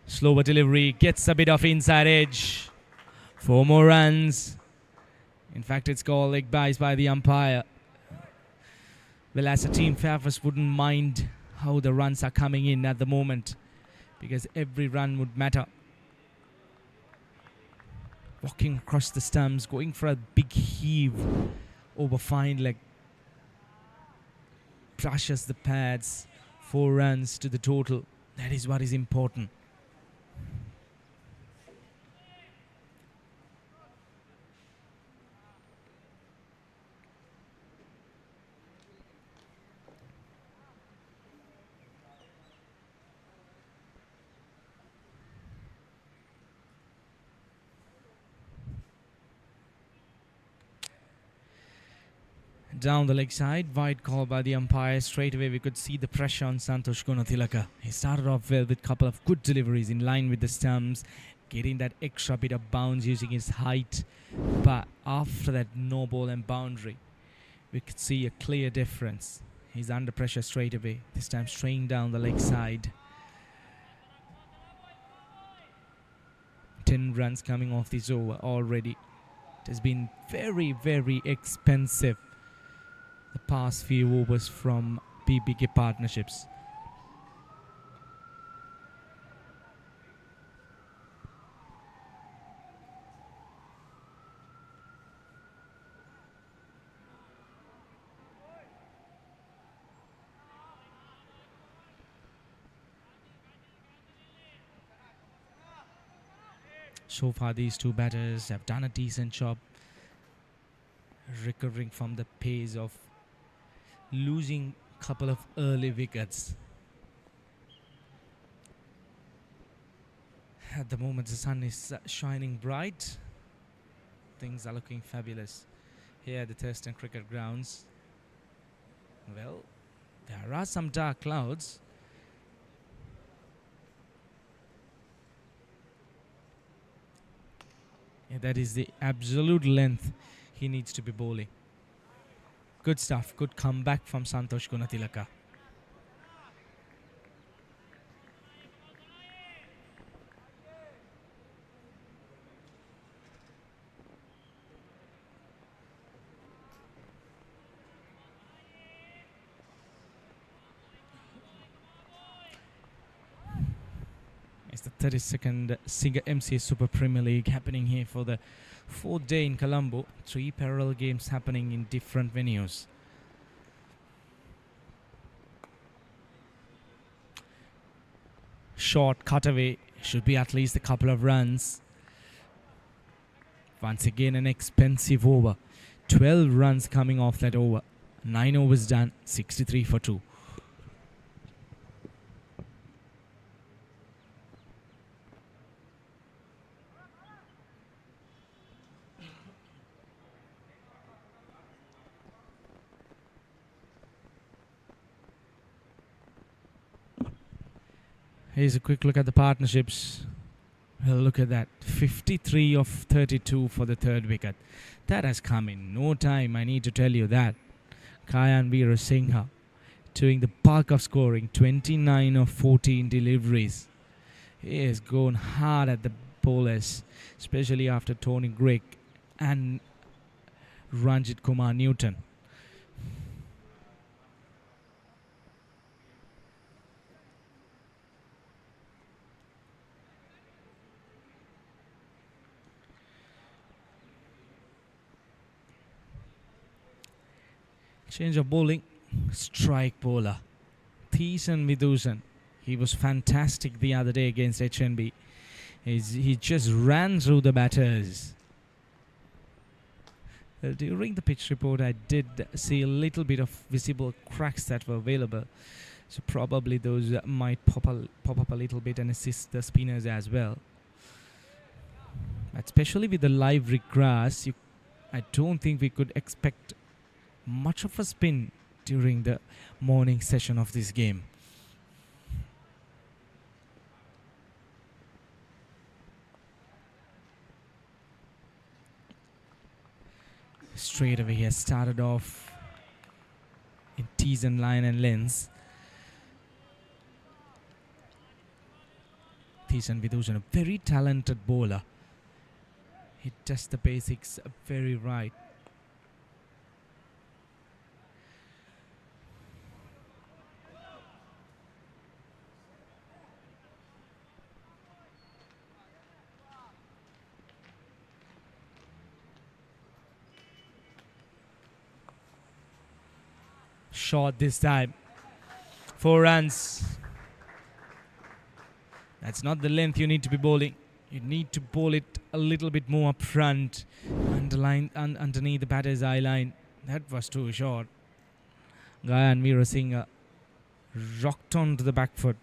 Slower delivery, gets a bit of inside edge. 4 more runs. In fact, it's called leg byes by the umpire. Well, as a team, Fairfirst wouldn't mind how the runs are coming in at the moment, because every run would matter. Walking across the stumps, going for a big heave over fine leg. Brushes the pads. 4 runs to the total. That is what is important. Down the leg side, wide call by the umpire. Straight away we could see the pressure on Santosh Gunathilaka. He started off well with a couple of good deliveries in line with the stumps, getting that extra bit of bounce using his height. But after that no ball and boundary, we could see a clear difference. He's under pressure straight away, this time straying down the leg side. 10 runs coming off this over already. It has been very, very expensive the past few overs from BBK partnerships. So far these two batters have done a decent job recovering from the pace of losing a couple of early wickets. At the moment the sun is shining bright. Things are looking fabulous here at the Thurston Cricket Grounds. Well, there are some dark clouds. Yeah, that is the absolute length he needs to be bowling. Good stuff, good comeback from Santosh Gunathilaka. It's the 32nd SINGER-MCA Super Premier League happening here for the 4th day in Colombo. 3 parallel games happening in different venues. Short cutaway, should be at least a couple of runs. Once again an expensive over. 12 runs coming off that over. 9 overs done, 63 for 2. Here's a quick look at the partnerships. Well, look at that. 53 of 32 for the 3rd wicket. That has come in no time, I need to tell you that. Kayan Veerasinghe doing the bulk of scoring. 29 of 14 deliveries. He has gone hard at the bowlers, especially after Tony Greig and Ranjit Kumar Newton. Change of bowling, strike bowler Thiessen Vidhusan. He was fantastic the other day against HNB. He just ran through the batters. During the pitch report I did see a little bit of visible cracks that were available, so probably those might pop up a little bit and assist the spinners as well. But especially with the live grass, I don't think we could expect much of a spin during the morning session of this game. Straight away he has started off in tees and line and lengths. Thiessen Vidhusan, a very talented bowler. He does the basics very right. short this time. 4 runs. That's not the length you need to be bowling. You need to bowl it a little bit more up front, underneath the batter's eye line. That was too short. Gayan Veerasinghe rocked onto the back foot.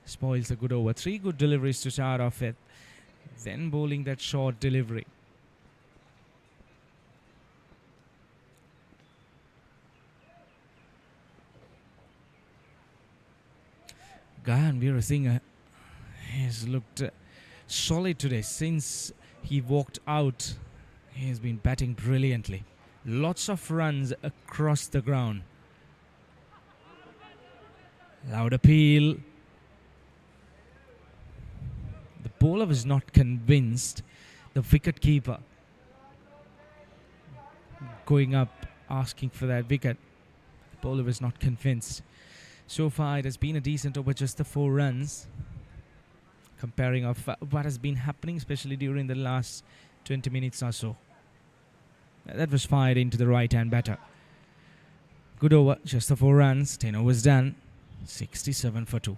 Spoils a good over. 3 good deliveries to start off with. Then bowling that short delivery. Gayan Veerasinghe has looked solid today since he walked out. He has been batting brilliantly. Lots of runs across the ground. Loud appeal. The bowler was not convinced. The wicket keeper going up asking for that wicket. The bowler was not convinced. So far it has been a decent over, just the 4 runs. Comparing of what has been happening, especially during the last 20 minutes or so. That was fired into the right-hand batter. Good over, just the 4 runs. 10 overs done. 67 for 2.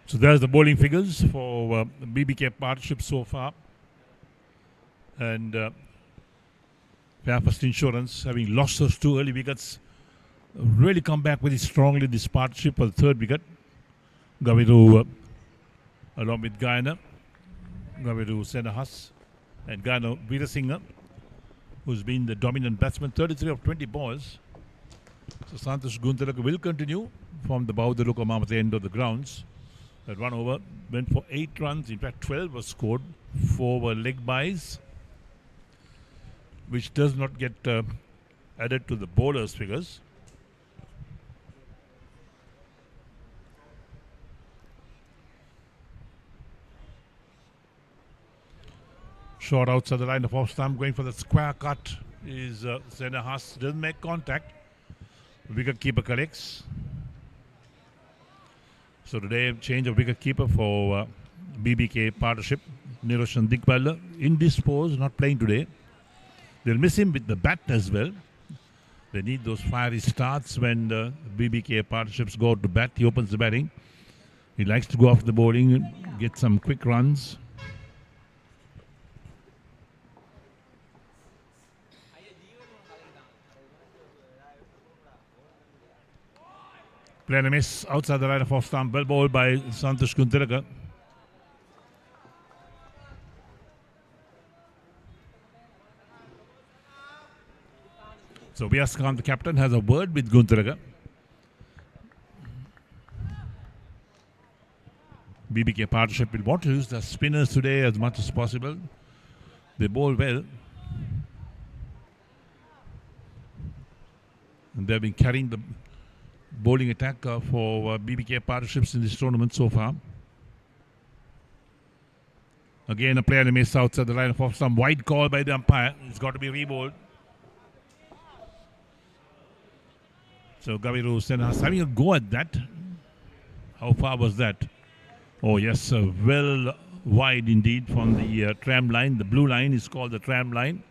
So there's the bowling figures for BBK partnership so far. And Fairfirst Insurance, having lost those 2 early wickets, really come back very strongly this partnership for the 3rd wicket. Gaviru along with Gayan Veerasinghe and Gayan Veerasinghe, who's been the dominant batsman, 33 of 20 balls. So Santosh Guntilaka will continue from the Baudaluka Mam at the end of the grounds. That 1 over went for 8 runs. In fact, 12 was scored. 4 were leg byes, which does not get added to the bowlers' figures. Short outside the line of off stump, going for the square cut is Senahas. Doesn't make contact. Wicket keeper collects. So today, change of wicket keeper for BBK partnership. Niroshan Dikwala indisposed, not playing today. They'll miss him with the bat as well. They need those fiery starts when the BBK partnerships go to bat. He opens the batting. He likes to go off the bowling, get some quick runs. Playing a miss outside the line of off stump. Well bowled by Santosh Guntilaka. So Vyas Khan, the captain, has a word with Guntilaka. BBK partnership will want to use the spinners today as much as possible. They bowl well. And they've been carrying the bowling attack for BBK partnerships in this tournament so far. Again, a player miss outside the line of off stump. Wide call by the umpire. It's got to be rebowled. So Gaviru Senahas having a go at that. How far was that? Oh yes, well wide indeed from the tram line. The blue line is called the tram line.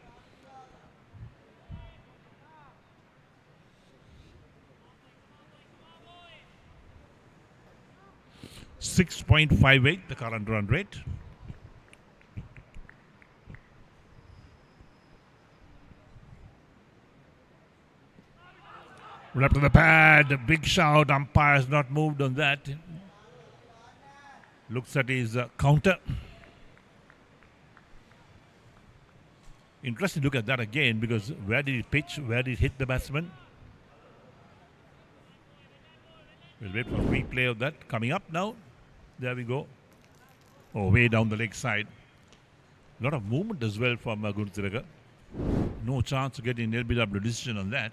.58 the current run rate. Well, up to the pad, a big shout. Umpire has not moved on that. Looks at his counter. Interesting to look at that again, because where did it pitch? Where did it hit the batsman? We'll wait for a replay of that. Coming up now. There we go. Oh, way down the leg side. A lot of movement as well from Guntilaka. No chance to get an LBW decision on that.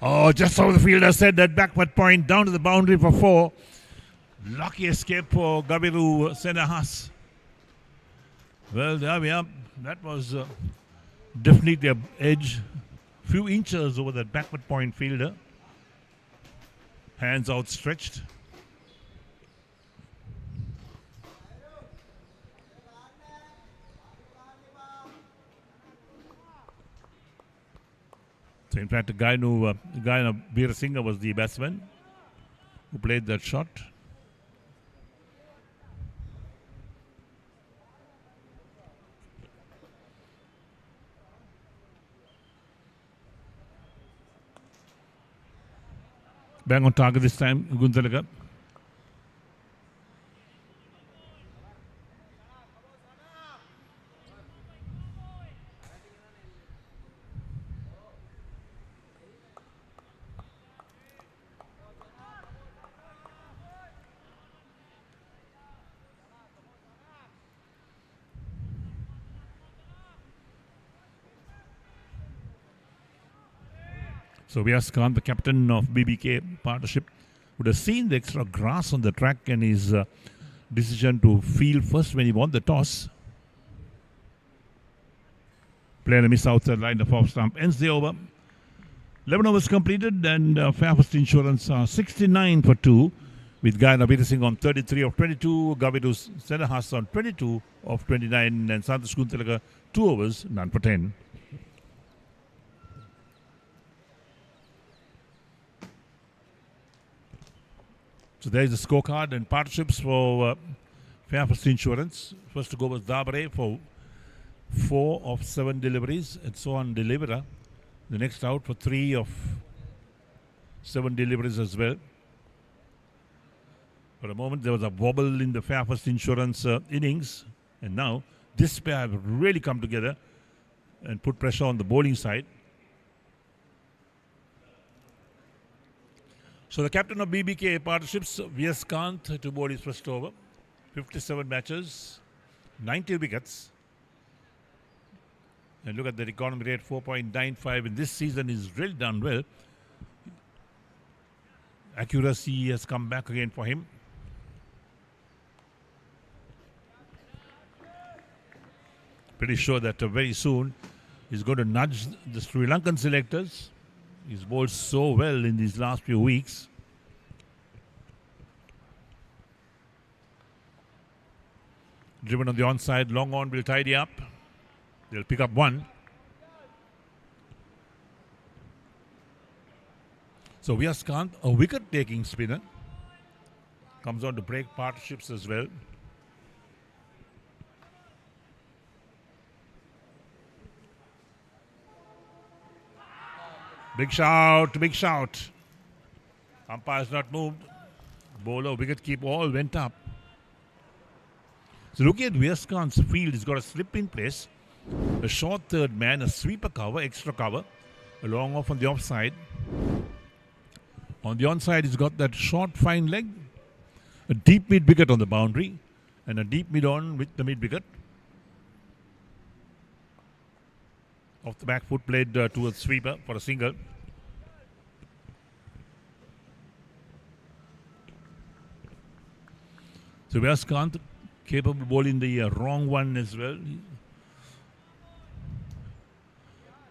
Oh, just how the fielder said that backward point down to the boundary for 4. Lucky escape for Gabiru Senahas. Well, there we are. That was definitely an edge. Few inches over that backward point fielder. Hands outstretched. So in fact, the guy Veer Singh was the batsman who played that shot. Bang on target this time, Guntalaga. So Vyas Khan, the captain of BBK partnership, would have seen the extra grass on the track and his decision to field first when he won the toss. Player a miss outside line, the off stump ends the over. 11 overs completed and Fairfirst Insurance 69 for 2 with Guyana Veer Singh on 33 of 22, Gavidu Senahas on 22 of 29 and Santosh Guntalaga 2 overs, none for 10. So there is the scorecard and partnerships for Fairfirst Insurance. First to go was Dabre for 4 of 7 deliveries and so on Deliverer. The next out for 3 of 7 deliveries as well. For a moment there was a wobble in the Fairfirst Insurance innings, and now this pair have really come together and put pressure on the bowling side. So the captain of BBK partnerships, Vyas Khan, to bowl his first over. 57 matches, 90 wickets. And look at the economy rate, 4.95 in this season. He's really done well. Accuracy has come back again for him. Pretty sure that very soon he's going to nudge the Sri Lankan selectors. He's bowled so well in these last few weeks. Driven on the onside, long on will tidy up. They'll pick up 1. So Vyas Khan, a wicket-taking spinner, comes on to break partnerships as well. Big shout, big shout. Umpire's not moved. Bowler, wicket keep all went up. So looking at Vyas Khan's field, he's got a slip in place. A short third man, a sweeper cover, extra cover. A long off on the offside. On the onside, he's got that short fine leg. A deep mid wicket on the boundary. And a deep mid on with the mid wicket. Off the back foot played towards sweeper for a single. So Vyas Khan capable of bowling the wrong one as well.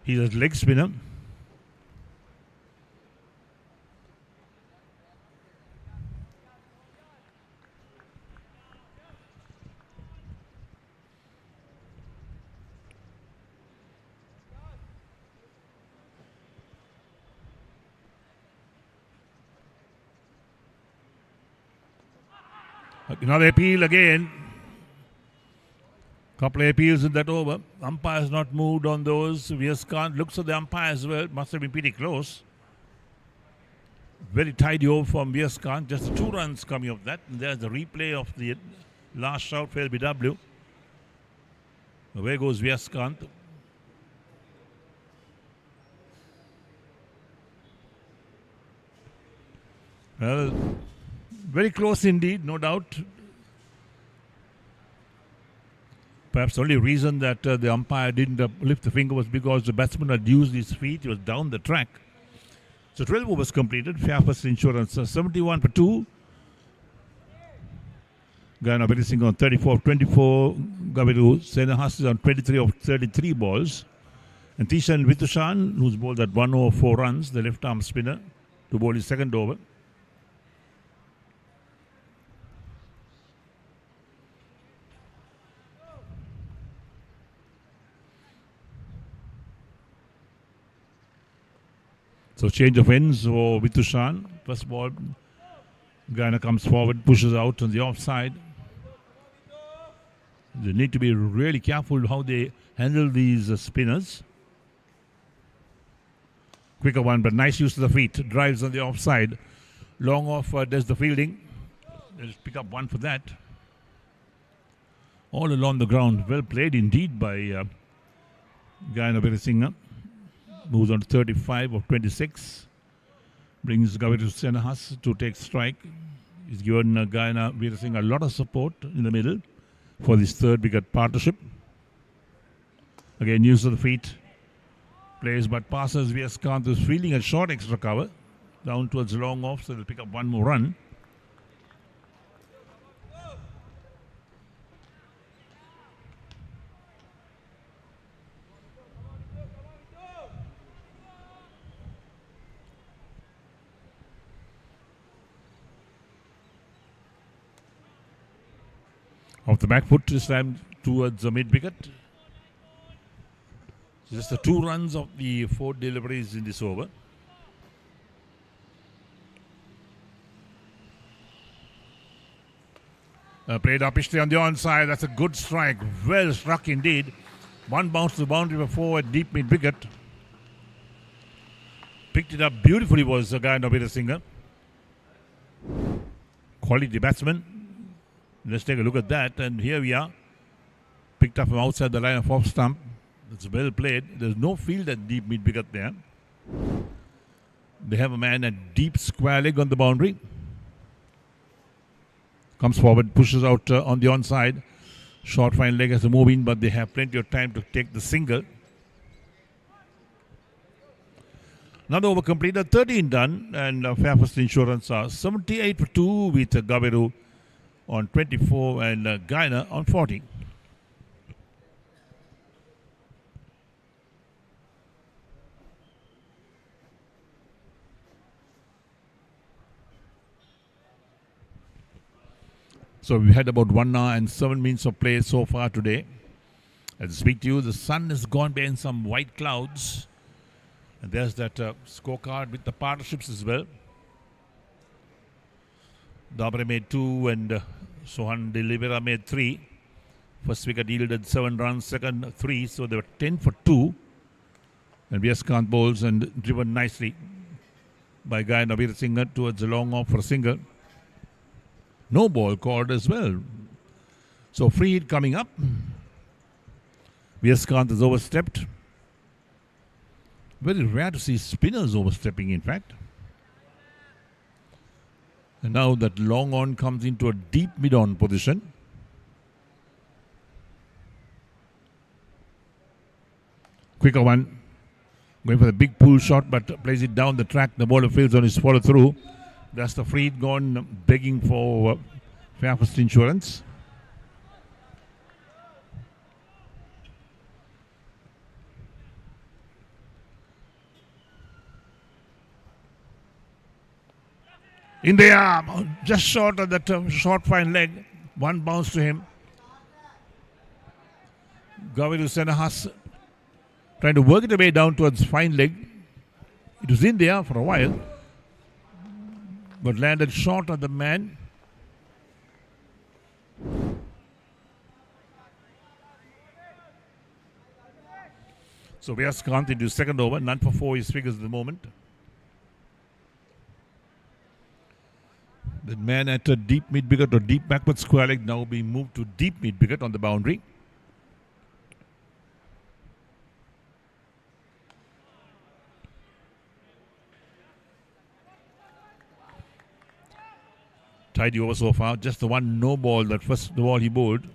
He's a leg spinner. Another appeal again. Couple of appeals in that over. Umpire's not moved on those. Vyas Khan looks at the umpire as well. Must have been pretty close. Very tidy over from Vyas Khan. Just 2 runs coming off that. And there's the replay of the last shot for LBW. Away goes Vyas Khan. Well, very close indeed, no doubt. Perhaps the only reason that the umpire didn't lift the finger was because the batsman had used his feet. He was down the track. So 12 overs completed. Fairfirst Insurance 71 for 2. Guyana Singh on 34 of 24. Gaviru Senahas is on 23 of 33 balls. And Tishan Vitushan, who's bowled at 1 over 4 runs, the left arm spinner, to bowl his second over. So change of ends for Vitushan. First ball, Guyana comes forward, pushes out on the offside. They need to be really careful how they handle these spinners. Quicker one, but nice use of the feet. Drives on the offside. Long off does the fielding. They'll pick up one for that. All along the ground. Well played indeed by Guyana Singh. Moves on to 35 of 26. Brings Gaviru Senahas to take strike. He's given Guyana Singh a lot of support in the middle for this third wicket partnership. Again, use of the feet. Plays but passes. Viaskanth is fielding a short extra cover. Down towards long off, so they'll pick up one more run. Off the back foot this time towards the mid wicket. Just the 2 runs of the 4 deliveries in this over. Played upishly on the onside. That's a good strike. Well struck indeed. One bounce to the boundary before a deep mid wicket. Picked it up beautifully was the guy Navira Singh. Quality batsman. Let's take a look at that. And here we are. Picked up from outside the line of off stump. It's well played. There's no field at deep mid wicket there. They have a man at deep square leg on the boundary. Comes forward, pushes out on the onside. Short fine leg has to move in, but they have plenty of time to take the single. Another over completed, 13 done, and Fairfirst Insurance are 78 for 2 with Gaviru on 24 and Guyana on 40. So we had about 1 hour and 7 minutes of play so far today. As I speak to you, the sun has gone behind some white clouds. And there's that scorecard with the partnerships as well. Dabre made 2 and Sohan De Oliveira made 3. First wicket yielded 7 runs, second 3. So they were 10 for 2. And Viaskanth bowls and driven nicely by Guy Navir Singh towards the long off for a single. No ball called as well. So free hit coming up. Viaskanth is overstepped. Very rare to see spinners overstepping, in fact. And now that long on comes into a deep mid-on position. Quicker one. Going for the big pull shot, but plays it down the track. The bowler fields on his follow through. That's the free hit gone, begging for Fairfirst Insurance. In the arm, just short of that short fine leg. One bounce to him. Gaviru Senahas trying to work it away down towards fine leg. It was in there for a while, but landed short on the man. So Viaskanth into second over, none for 4 his figures at the moment. The man at a deep mid wicket or deep backward square leg now being moved to deep mid wicket on the boundary. Tidy over so far. Just the one no ball, that first ball he bowled.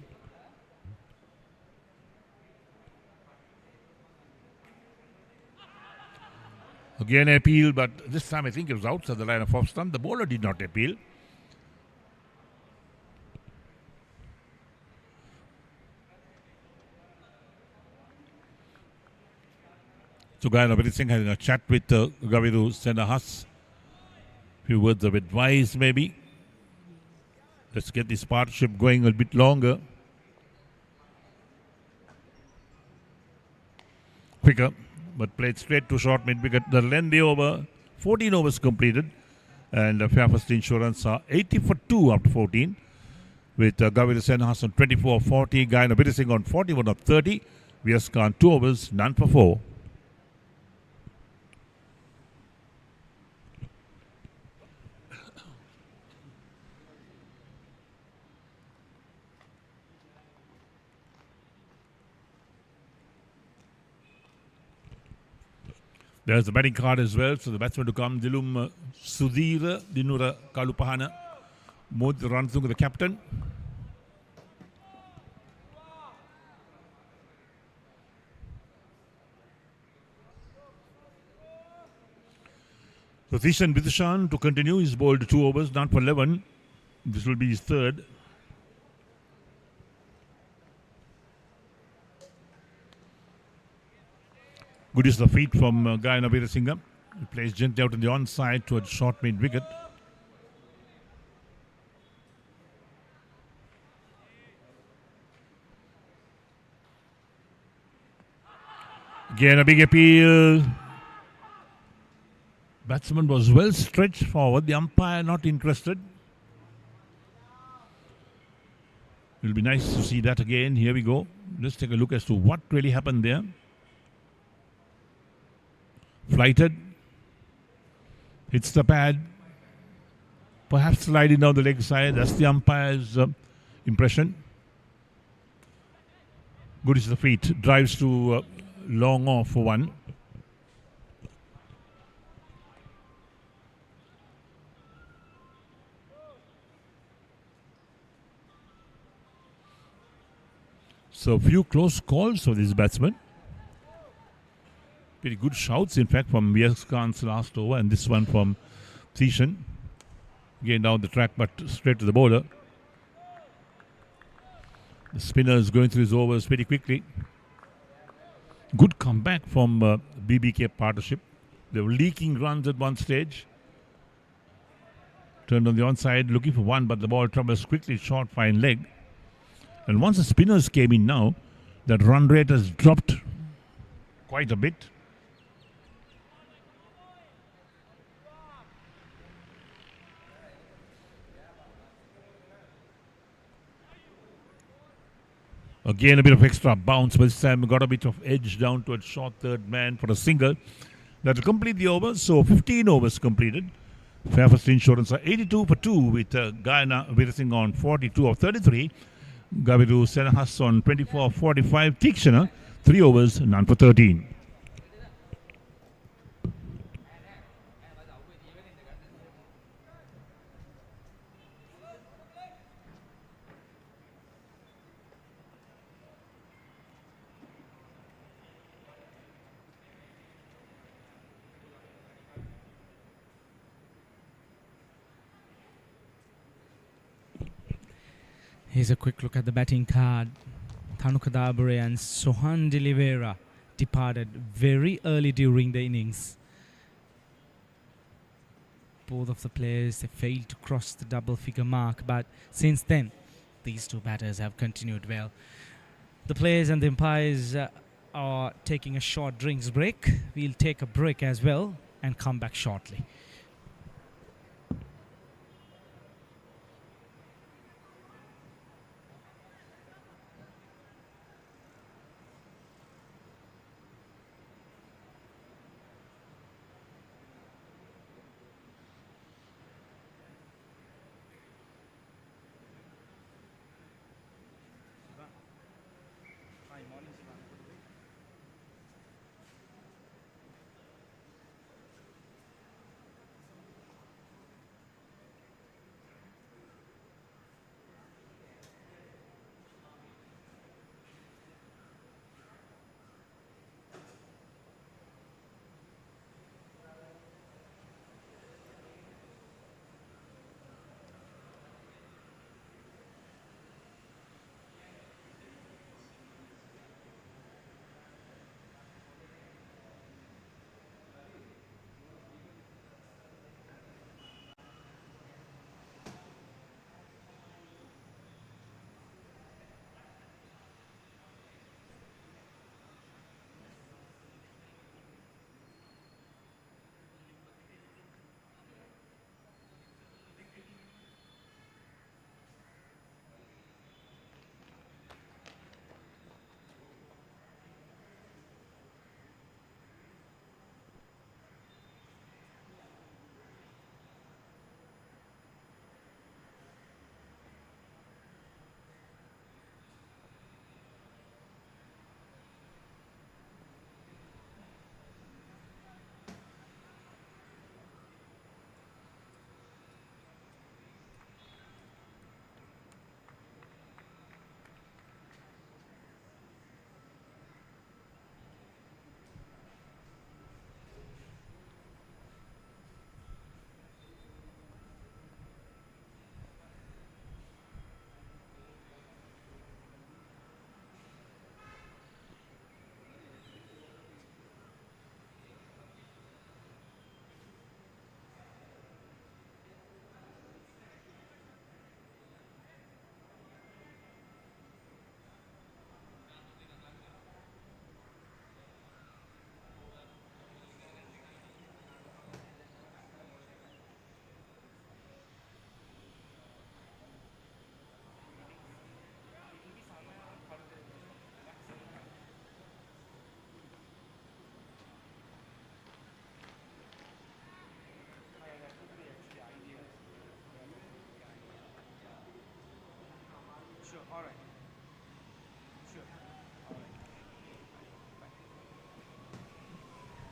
Again appeal, but this time I think it was outside the line of off stump. The bowler did not appeal. So Gayana Singh having a chat with Gaviru Senahas. Few words of advice maybe. Let's get this partnership going a bit longer. Quicker, but played straight to short mid-wicket. The lengthy over, 14 overs completed. And Fairfirst Insurance are 80 for 2 after 14. With Gaviru Senahas on 24 of 40. Gayana Singh on 41 of 30. VS Khan 2 overs, none for 4. There's the batting card as well. So the batsman to come, Dilum Sudhira, Dinura Kalupahana. Mod runs to the captain. So Thishan Vidushan to continue. He's bowled 2 overs, not for 11. This will be his third. Good is the feet from Gayana Veerasinghe. He plays gently out on the onside towards short mid-wicket. Again a big appeal. Batsman was well stretched forward. The umpire not interested. It will be nice to see that again. Here we go. Let's take a look as to what really happened there. Flighted, hits the pad, perhaps sliding down the leg side. That's the umpire's impression. Good is the feet, drives to long off for 1. So a few close calls for this batsman. Pretty good shouts, in fact, from VS Khan's last over, and this one from Thishan. Again down the track, but straight to the bowler. The spinner is going through his overs pretty quickly. Good comeback from BBK partnership. They were leaking runs at one stage. Turned on the onside, looking for 1, but the ball travels quickly, short, fine leg. And once the spinners came in now, that run rate has dropped quite a bit. Again, a bit of extra bounce, but this time got a bit of edge down to a short third man for a single. That will complete the overs. So 15 overs completed. Fairfirst Insurance are 82 for 2 with Gayana Veerasinghe on 42 of 33. Gaviru Senahas on 24 of 45. Tikshana, 3 overs, none for 13. Here's a quick look at the batting card. Thanuka Dabure and Sohan de Oliveira departed very early during the innings. Both of the players, they failed to cross the double figure mark, but since then, these two batters have continued well. The players and the umpires are taking a short drinks break. We'll take a break as well and come back shortly.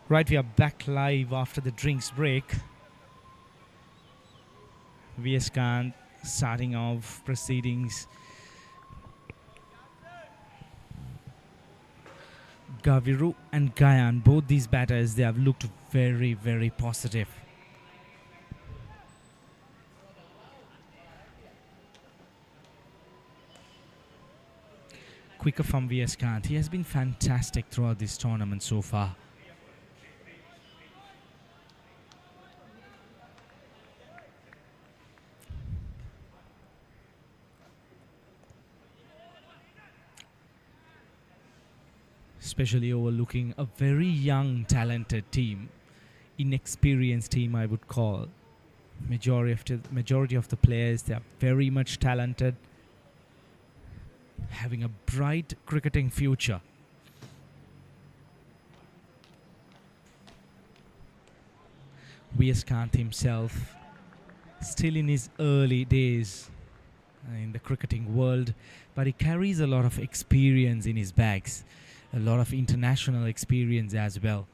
Right, we are back live after the drinks break. VS Kant starting off proceedings. Gaviru and Gayan, both these batters, they have looked very, very positive. Quicker from VS Kant. He has been fantastic throughout this tournament so far. Especially overlooking a very young, talented team. Inexperienced team, I would call. Majority of the players, they are very much talented. Having a bright cricketing future. VS Kant himself, still in his early days in the cricketing world, but he carries a lot of experience in his bags. A lot of international experience as well.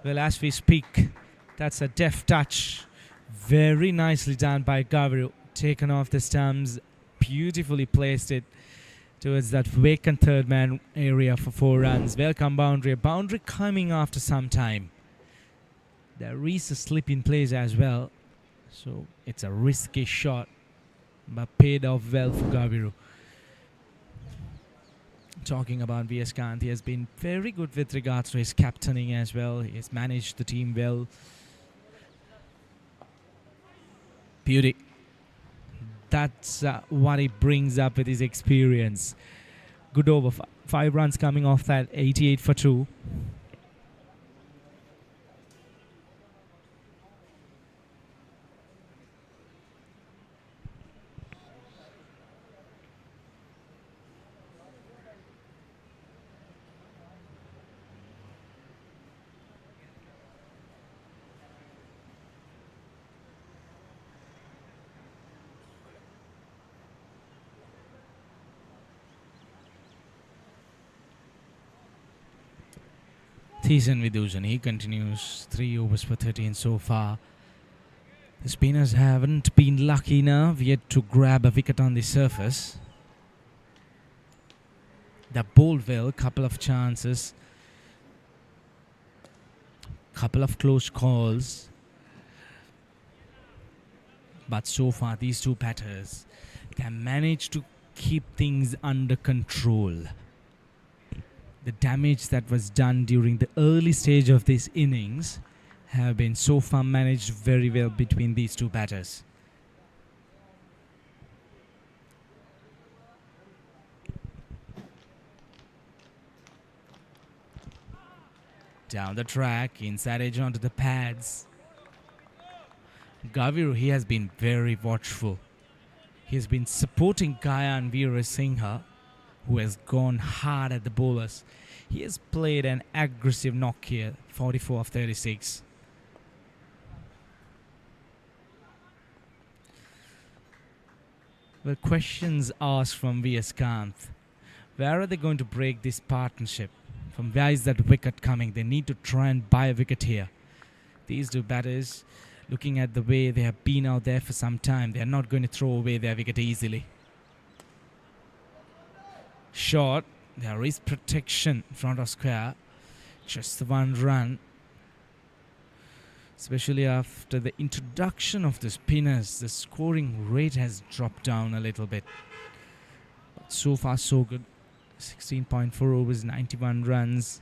Well, as we speak, that's a deft touch. Very nicely done by Gaviru. Taken off the stumps, beautifully placed it towards that vacant third man area for 4 runs. Welcome boundary. A boundary coming after some time. There is a slip in place as well. So it's a risky shot, but paid off well for Gaviru. Talking about VS Kant, he has been very good with regards to his captaining as well. He has managed the team well. Beauty. That's what he brings up with his experience. Good over. 5 runs coming off that, 88 for 2. Thiessen Vidushan, he continues 3 overs for 13 so far. The spinners haven't been lucky enough yet to grab a wicket on the surface. They bowled well, couple of chances, couple of close calls. But so far these two batters, they have managed to keep things under control. The damage that was done during the early stage of this innings have been so far managed very well between these two batters. Down the track, inside edge onto the pads. Gaviru, he has been very watchful. He has been supporting Gayan Veerasinghe, who has gone hard at the bowlers. He has played an aggressive knock here, 44 of 36. Well, questions asked from VS Kant. Where are they going to break this partnership? From where is that wicket coming? They need to try and buy a wicket here. These two batters, looking at the way they have been out there for some time, they are not going to throw away their wicket easily. Short, there is protection in front of square. Just the 1 run. Especially after the introduction of the spinners, the scoring rate has dropped down a little bit. But so far so good. 16.4 overs, 91 runs.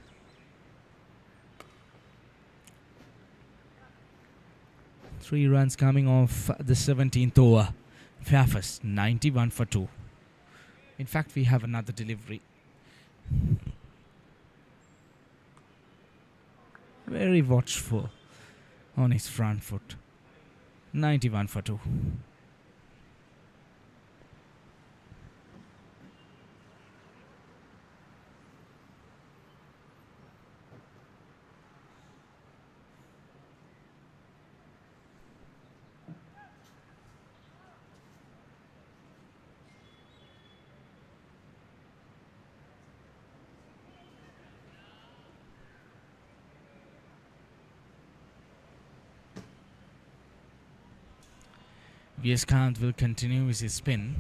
Three runs coming off the 17th over. Fairfirst, 91 for 2. In fact, we have another delivery. Very watchful on his front foot. 91 for 2. Vieskant will continue with his spin.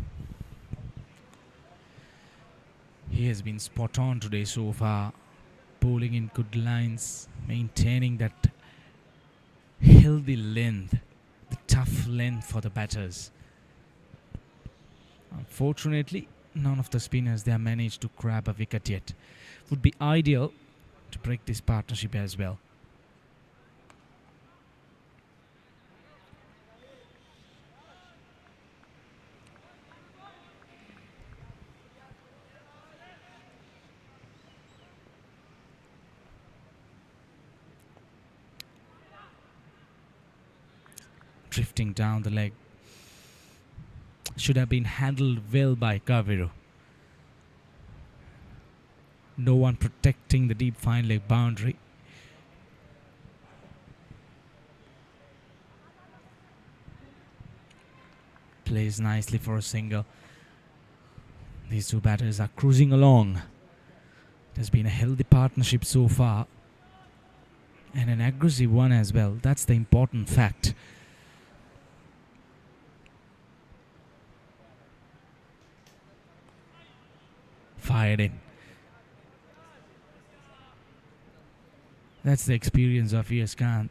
He has been spot on today so far, bowling in good lines, maintaining that healthy length, the tough length for the batters. Unfortunately, none of the spinners they have managed to grab a wicket yet. Would be ideal to break this partnership as well. Drifting down the leg. Should have been handled well by Kaviru. No one protecting the deep fine leg boundary. Plays nicely for a single. These two batters are cruising along. It has been a healthy partnership so far. And an aggressive one as well. That's the important fact. Fired in. That's the experience of Vieskant.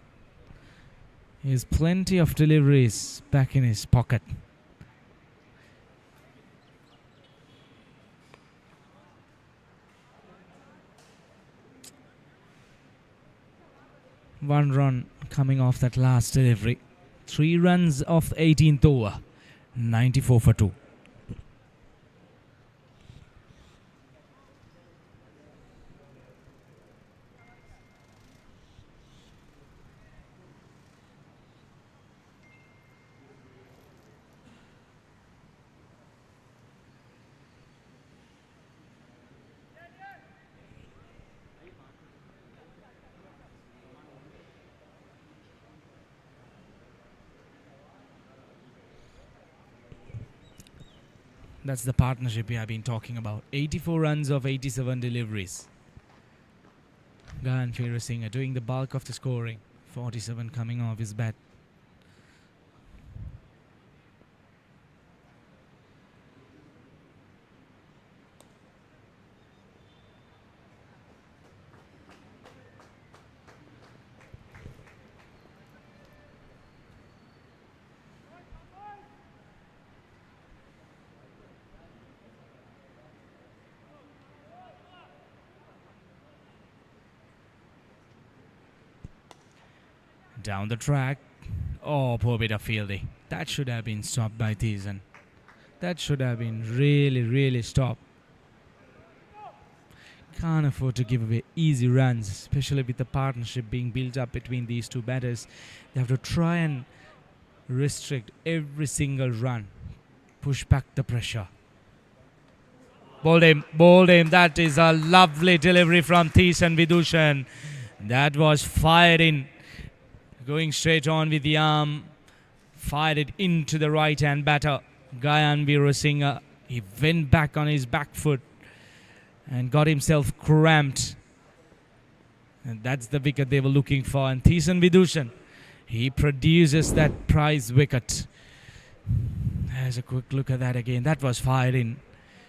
He has plenty of deliveries back in his pocket. One run coming off that last delivery. 3 runs off the 18th over. 94 for 2. That's the partnership we have been talking about. 84 runs of 87 deliveries. Guy and Fairfirst are doing the bulk of the scoring. 47 coming off his bat. Down the track. Oh, poor bit of fielding. That should have been stopped by Thiessen. That should have been really stopped. Can't afford to give away easy runs, especially with the partnership being built up between these two batters. They have to try and restrict every single run. Push back the pressure. Bowled him. That is a lovely delivery from Thiessen Vidushan. That was fired in. Going straight on with the arm. Fired it into the right-hand batter. Gayan Veerasinghe. He went back on his back foot and got himself cramped. And that's the wicket they were looking for. And Thiessen Vidushan, he produces that prize wicket. There's a quick look at that again. That was fired in.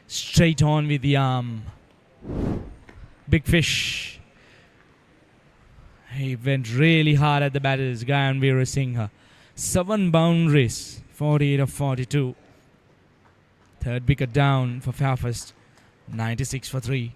Straight on with the arm. Big fish. He went really hard at the batters, Gayan Veerasinghe. 7 boundaries, 48 of 42. Third wicket down for Fairfirst, 96 for 3.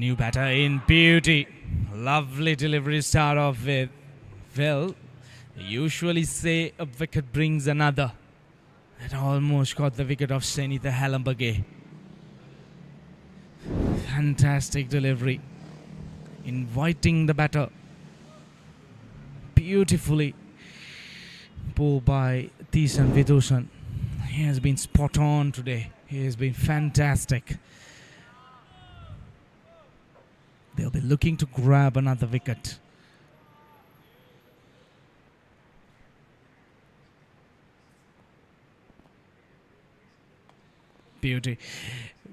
New batter in beauty. Lovely delivery start off with. Well, they usually say a wicket brings another. It almost got the wicket of Senitha Halambage. Fantastic delivery. Inviting the batter. Beautifully pulled by Teesan Vidushan. He has been spot on today. He has been fantastic. They'll be looking to grab another wicket. Beauty.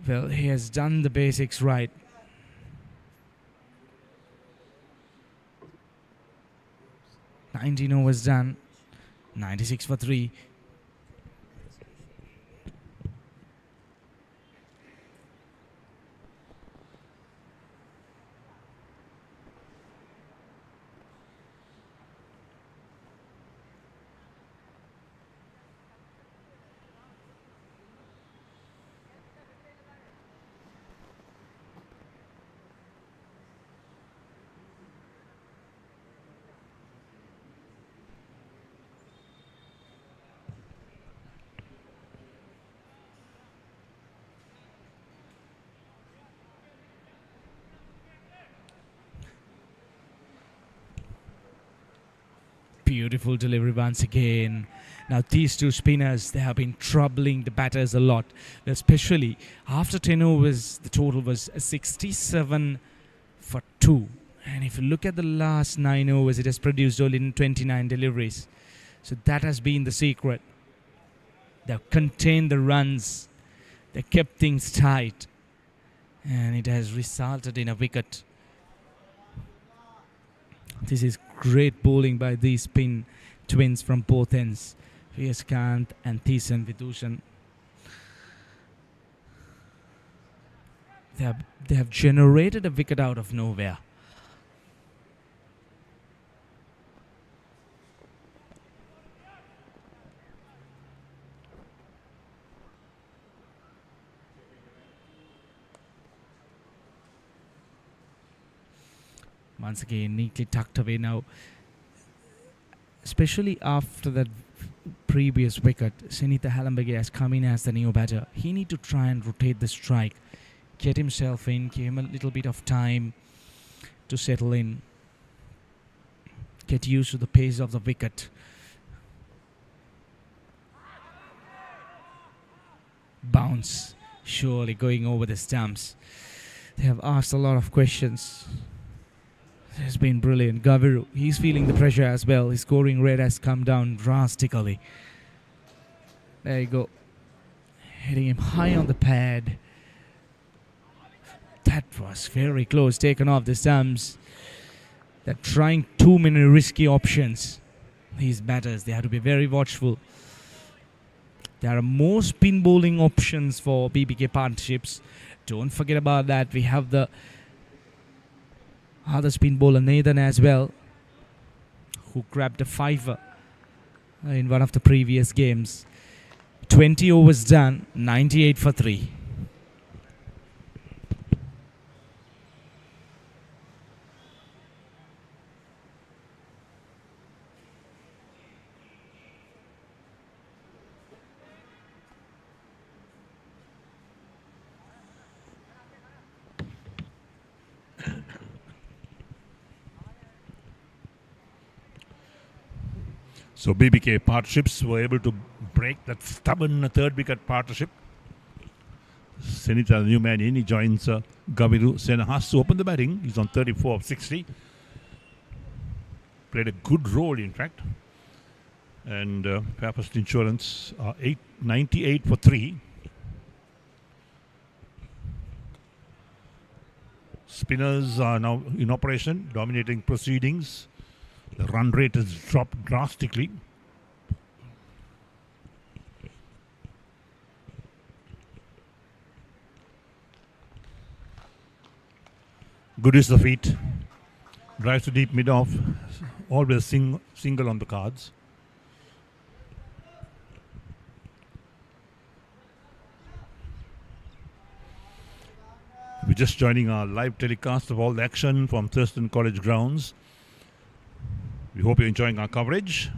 Well, he has done the basics right. $19 overs done. 96 for 3. Beautiful delivery once again. Now these two spinners, they have been troubling the batters a lot, especially after 10 overs the total was 67 for 2, and if you look at the last 9 overs it has produced only 29 deliveries. So that has been the secret. They've contained the runs, they kept things tight, and it has resulted in a wicket. This is great bowling by these spin twins from both ends, Viyaskant and Teesan Vidushan. They have generated a wicket out of nowhere. Once again, neatly tucked away now. Especially after that previous wicket, Senitha Halambage has come in as the new batter. He need to try and rotate the strike, get himself in, give him a little bit of time to settle in, get used to the pace of the wicket. Bounce, surely going over the stumps. They have asked a lot of questions. It has been brilliant. Gaviru, he's feeling the pressure as well. His scoring rate has come down drastically. There you go. Hitting him high on the pad. That was very close. Taken off the stumps. They're trying too many risky options. These batters, they have to be very watchful. There are more spin bowling options for BBK partnerships. Don't forget about that. We have the other spin bowler Nathan as well, who grabbed a fiver in one of the previous games. 20 overs done, 98 for 3. So BBK partnerships were able to break that stubborn third wicket partnership. Senitha, the new man in, he joins Gaviru Senahas to open the batting. He's on 34 of 60. Played a good role, in fact. And Fairfirst Insurance 98 for 3. Spinners are now in operation, dominating proceedings. The run rate has dropped drastically. Good is the feet. Drives to deep mid-off. Always single on the cards. We're just joining our live telecast of all the action from Thurston College grounds. We hope you're enjoying our coverage.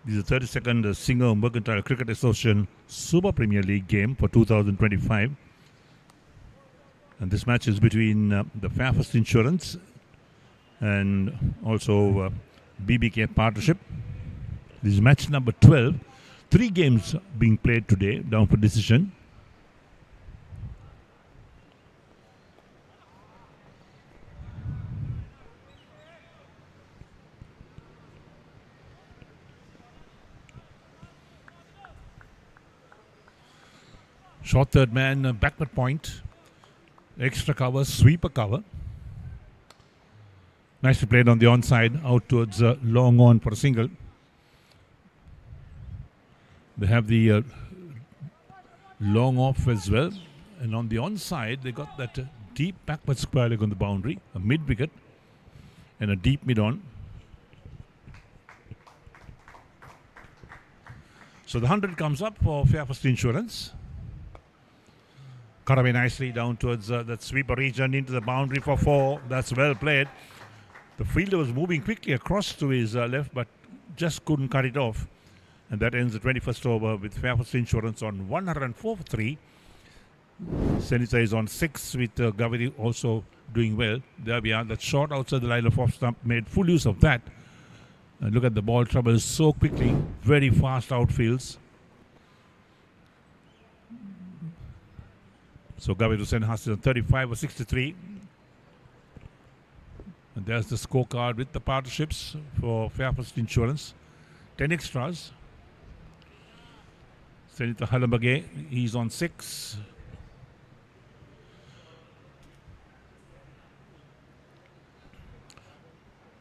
This is the 32nd Singer-Mercantile Cricket Association Super Premier League game for 2025. And this match is between the Fairfirst Insurance and also BBK partnership. This is match number 12. 3 games being played today, down for decision. Short third man, backward point, extra cover, sweeper cover. Nicely played on the onside, out towards long on for a single. They have the long off as well. And on the onside, they got that deep backward square leg on the boundary, a mid wicket, and a deep mid on. So the 100 comes up for Fairfirst Insurance. Cut away nicely down towards that sweeper region into the boundary for 4. That's well played. The fielder was moving quickly across to his left, but just couldn't cut it off. And that ends the 21st over with Fairfirst Insurance on 104 for 3. Senator is on 6 with Gaviri also doing well. There we are. That shot outside the line of off stump made full use of that. And look at the ball troubles so quickly. Very fast outfields. So Gaviri Senhas is on 35 for 63. And there's the scorecard with the partnerships for Fairfirst Insurance. 10 extras. Senator Halambage, he's on 6.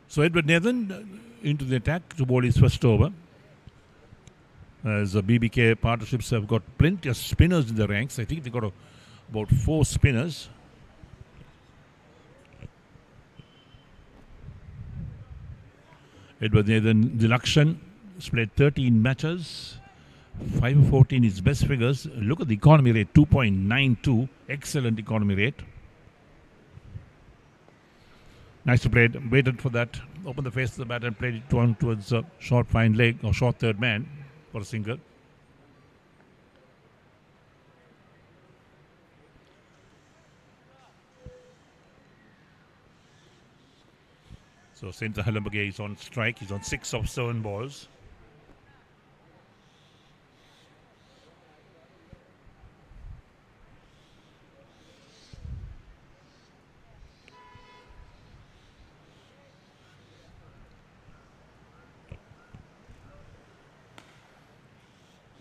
So Edward Nathan into the attack to bowl his first over. As the BBK partnerships have got plenty of spinners in the ranks. I think they got about 4 spinners. Edward Nathan Dilakshan has played 13 matches. 5 of 14 is best figures. Look at the economy rate, 2.92. Excellent economy rate. Nicely played. Waited for that. Opened the face of the bat and played it towards a short fine leg or short third man for a single. So Senator Halambage is on strike. He's on 6 of 7 balls.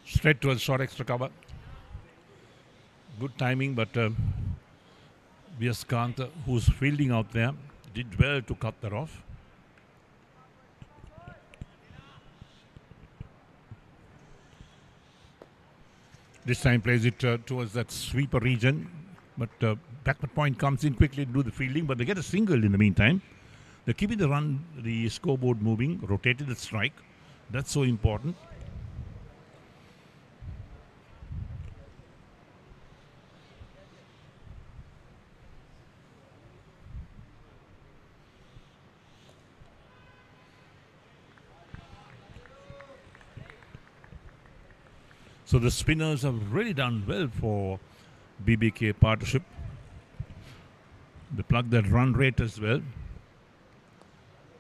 Straight towards short extra cover. Good timing, but Vyaskant, who's fielding out there, did well to cut that off. This time plays it towards that sweeper region, but backward point comes in quickly to do the fielding, but they get a single in the meantime. They're keeping the scoreboard moving, rotated the strike. That's so important. So the spinners have really done well for BBK partnership. They plug that run rate as well.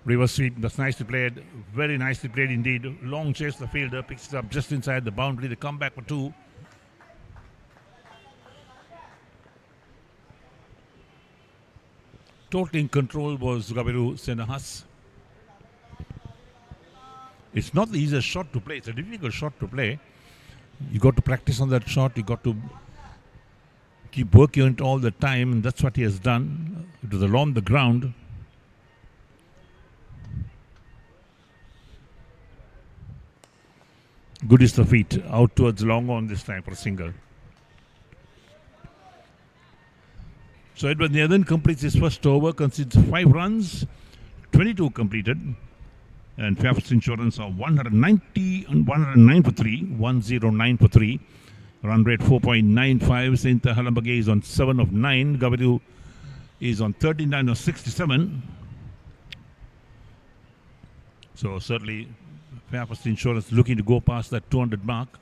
Reverse sweep, that's nicely played. Very nicely played indeed. Long chase, the fielder picks it up just inside the boundary. They come back for 2. Totally in control was Gabiru Senahas. It's not the easiest shot to play. It's a difficult shot to play. You got to practice on that shot. You got to keep working on it all the time, and that's what he has done. It was along the ground. Good is the feet. Out towards long on this time for a single. So Edward Nathan completes his first over, concedes 5 runs, 22 completed. And Fairfirst Insurance are 190 and 109 for 3, 109 for 3. Run rate 4.95. Saint Halambage is on 7 of 9. Gavidu is on 39 or 67. So certainly Fairfirst Insurance looking to go past that 200 mark.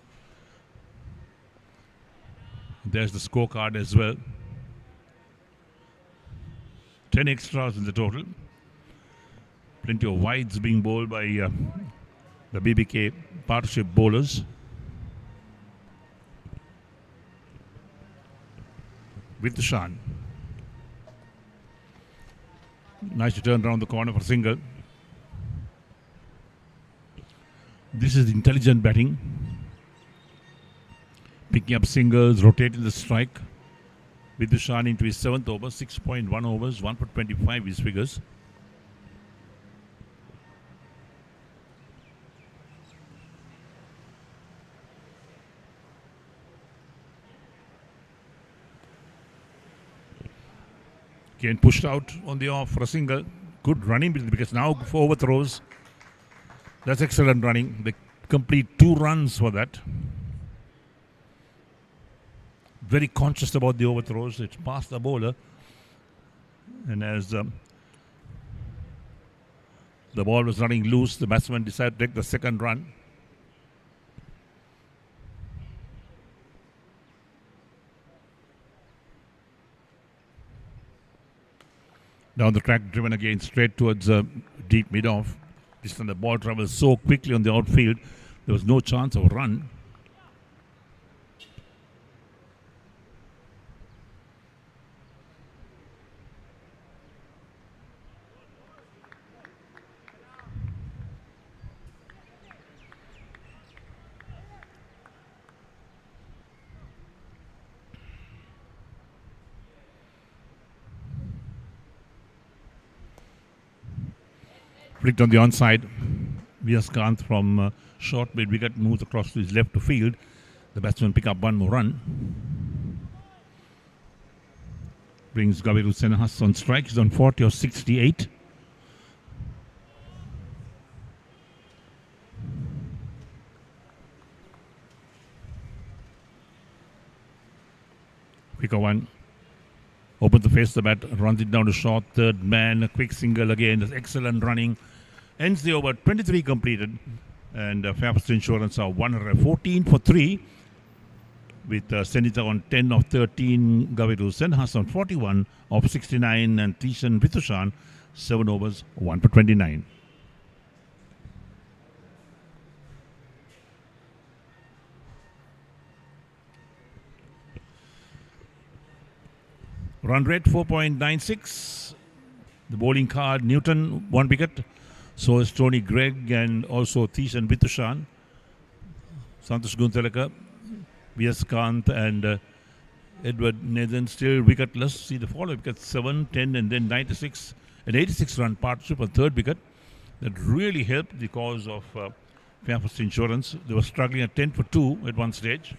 There's the scorecard as well. 10 extras in the total. Plenty of wides being bowled by the BBK partnership bowlers. With the Shan. Nice to turn around the corner for a single. This is intelligent batting. Picking up singles, rotating the strike. With the Shan into his 7th over, 6.1 overs, 1 for 25 his figures. Again pushed out on the off for a single. Good running because now for overthrows. That's excellent running. They complete 2 runs for that. Very conscious about the overthrows. It's past the bowler. And as the ball was running loose, the batsman decided to take the second run. Down the track, driven again straight towards deep mid-off. This time the ball travels so quickly on the outfield, there was no chance of a run. Flicked on the onside. Viaskant from short mid wicket moves across to his left to field. The batsman pick up one more run. Brings Gaviru Senhas on strike. He's on 40 or 68. Quicker one. Opens the face of the bat, runs it down to short, third man, a quick single again. That's excellent running. Ends the over, 23 completed. And Fairfirst Insurance are 114 for 3. With Senita on 10 of 13, Gaviru Senhas on 41 of 69, and Tishan Vitushan 7 overs, 1 for 29. Run rate 4.96. The bowling card, Newton, 1 wicket. So is Tony Gregg and also Tishan Vitushan. Santosh Guntalaka, Viaskant and Edward Nathan still wicketless. See the follow wicket 7, 10 and then 96. An 86 run partnership on third wicket. That really helped the cause of Fairfirst Insurance. They were struggling at 10 for 2 at one stage.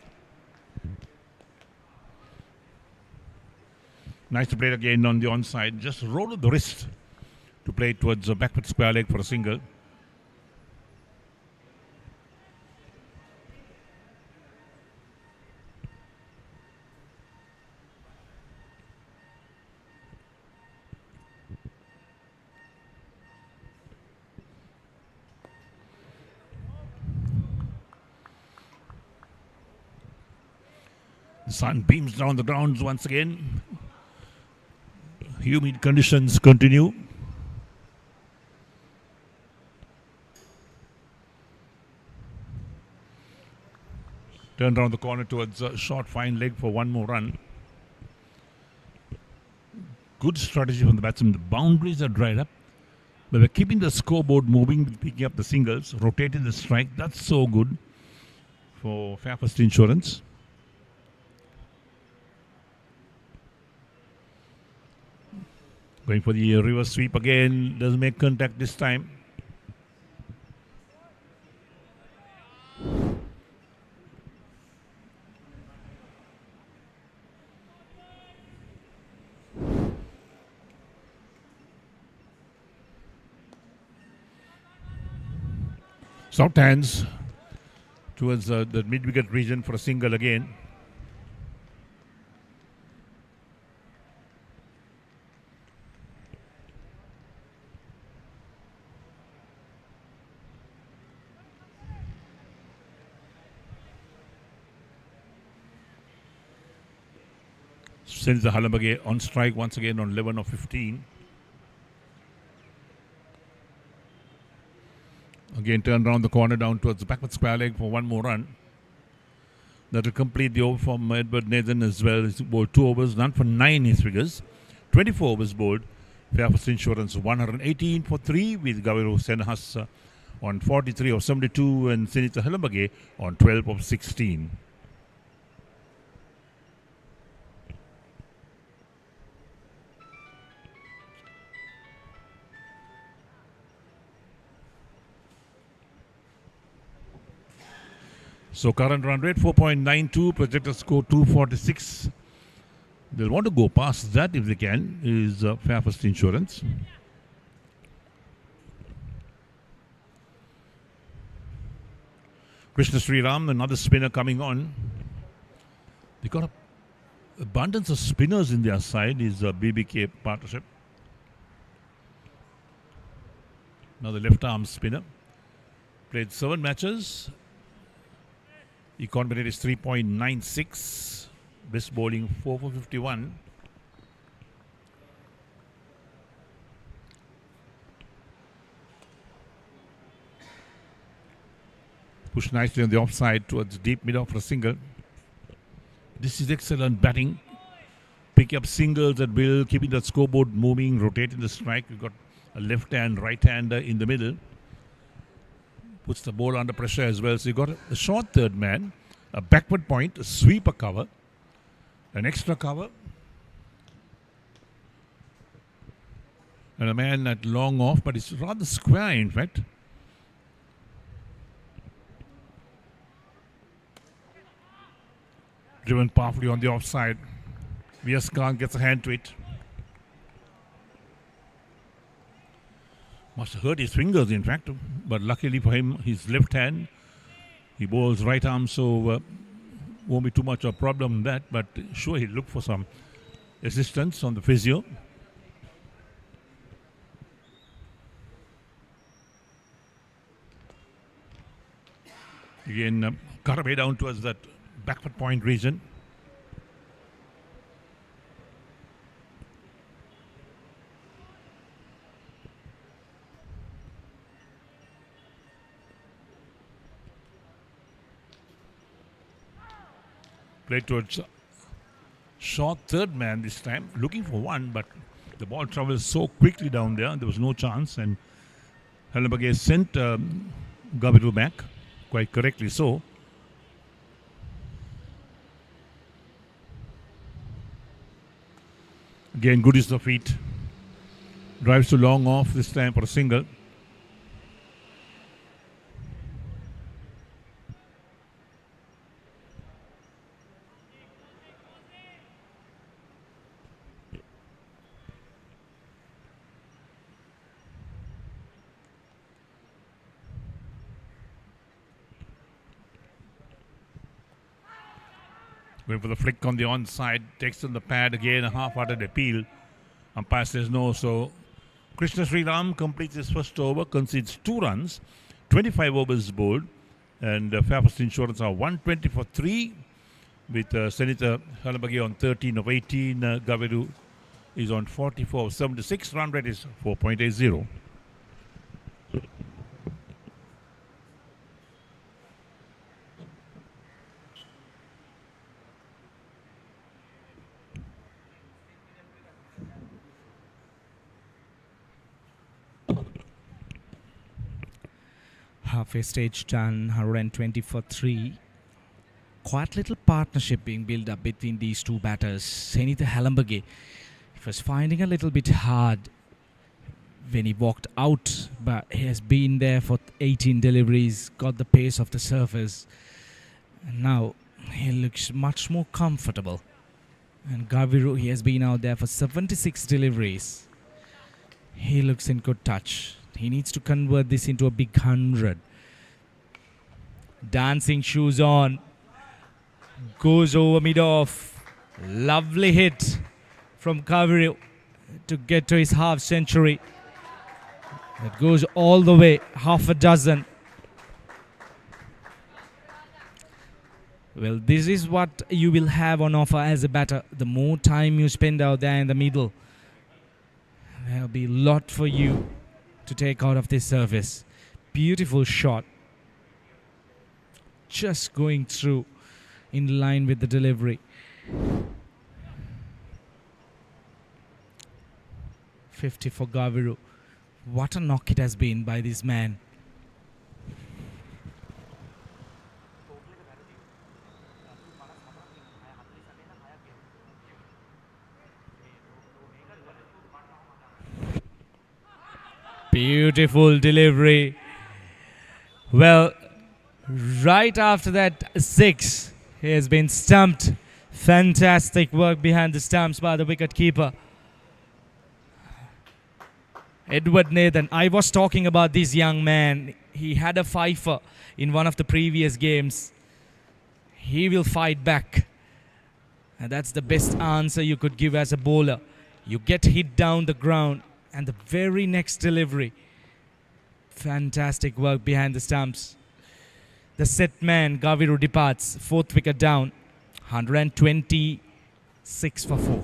Nice to play it again on the onside. Just rolled the wrist to play towards a backward square leg for a single. The sun beams down the grounds once again. Humid conditions continue. Turned around the corner towards a short fine leg for one more run. Good strategy from the batsman. The boundaries are dried up. But we're keeping the scoreboard moving, picking up the singles, rotating the strike. That's so good for Fairfirst Insurance. Going for the reverse sweep again. Doesn't make contact this time. Soft hands towards the mid-wicket region for a single again. Senitha Halambage on strike once again on 11 of 15. Again, turn around the corner down towards the backward square leg for one more run. That will complete the over from Edward Nathan as well. He's bowled 2 overs, none for 9 his figures. 24 overs bowled. Fairfirst Insurance 118 for 3 with Gaviru Senhas on 43 of 72 and Senitha Halambage on 12 of 16. So current run rate 4.92, projected score 246. They'll want to go past that if they can, is Fairfirst Insurance. Krishna Sriram, another spinner coming on. They got an abundance of spinners in their side, is BBK partnership. Another left arm spinner. Played 7 matches. Economy rate is 3.96. Best bowling 4 for 51. Push nicely on the offside towards deep mid off for a single. This is excellent batting. Pick up singles at will, keeping the scoreboard moving, rotating the strike. We've got a left hand, right hander in the middle. Puts the ball under pressure as well. So you've got a short third man, a backward point, a sweeper cover, an extra cover, and a man at long off, but it's rather square in fact. Driven powerfully on the offside. V.S. Khan gets a hand to it. Must have hurt his fingers, in fact, but luckily for him, his left hand, he bowls right arm, so won't be too much of a problem in that, but sure he'll look for some assistance on the physio. Again, cut away down towards that backward point region. Played towards short third man this time, looking for one, but the ball travels so quickly down there was no chance, and Halambage sent Gaviru back, quite correctly so. Again, good is the feet. Drives to long off this time for a single. Going for the flick on the onside, takes on the pad again, a half-hearted appeal. Umpire says no, so Krishna Sriram completes his first over, concedes 2 runs, 25 overs bowled, and Fairfirst Insurance are 120 for 3 with Senitha Halambage on 13 of 18. Gaviru is on 44 of 76. Run rate is 4.80. Halfway stage done, 120 for 3. Quite little partnership being built up between these two batters. Senitha Halambage was finding a little bit hard when he walked out, but he has been there for 18 deliveries, got the pace of the surface. And now he looks much more comfortable. And Gaviru, he has been out there for 76 deliveries. He looks in good touch. He needs to convert this into a big 100. Dancing shoes on. Goes over mid-off. Lovely hit from Gaviru to get to his half century. That goes all the way, half a dozen. Well, this is what you will have on offer as a batter. The more time you spend out there in the middle, there'll be a lot for you to take out of this service. Beautiful shot. Just going through in line with the delivery. 50 for Gaviru. What a knock it has been by this man. Beautiful delivery. Well, right after that 6, he has been stumped. Fantastic work behind the stumps by the wicket keeper. Edward Nathan, I was talking about this young man. He had a fifer in one of the previous games. He will fight back. And that's the best answer you could give as a bowler. You get hit down the ground and the very next delivery. Fantastic work behind the stumps. The set man, Gaviru, departs. 4th wicket down. 126 for 4.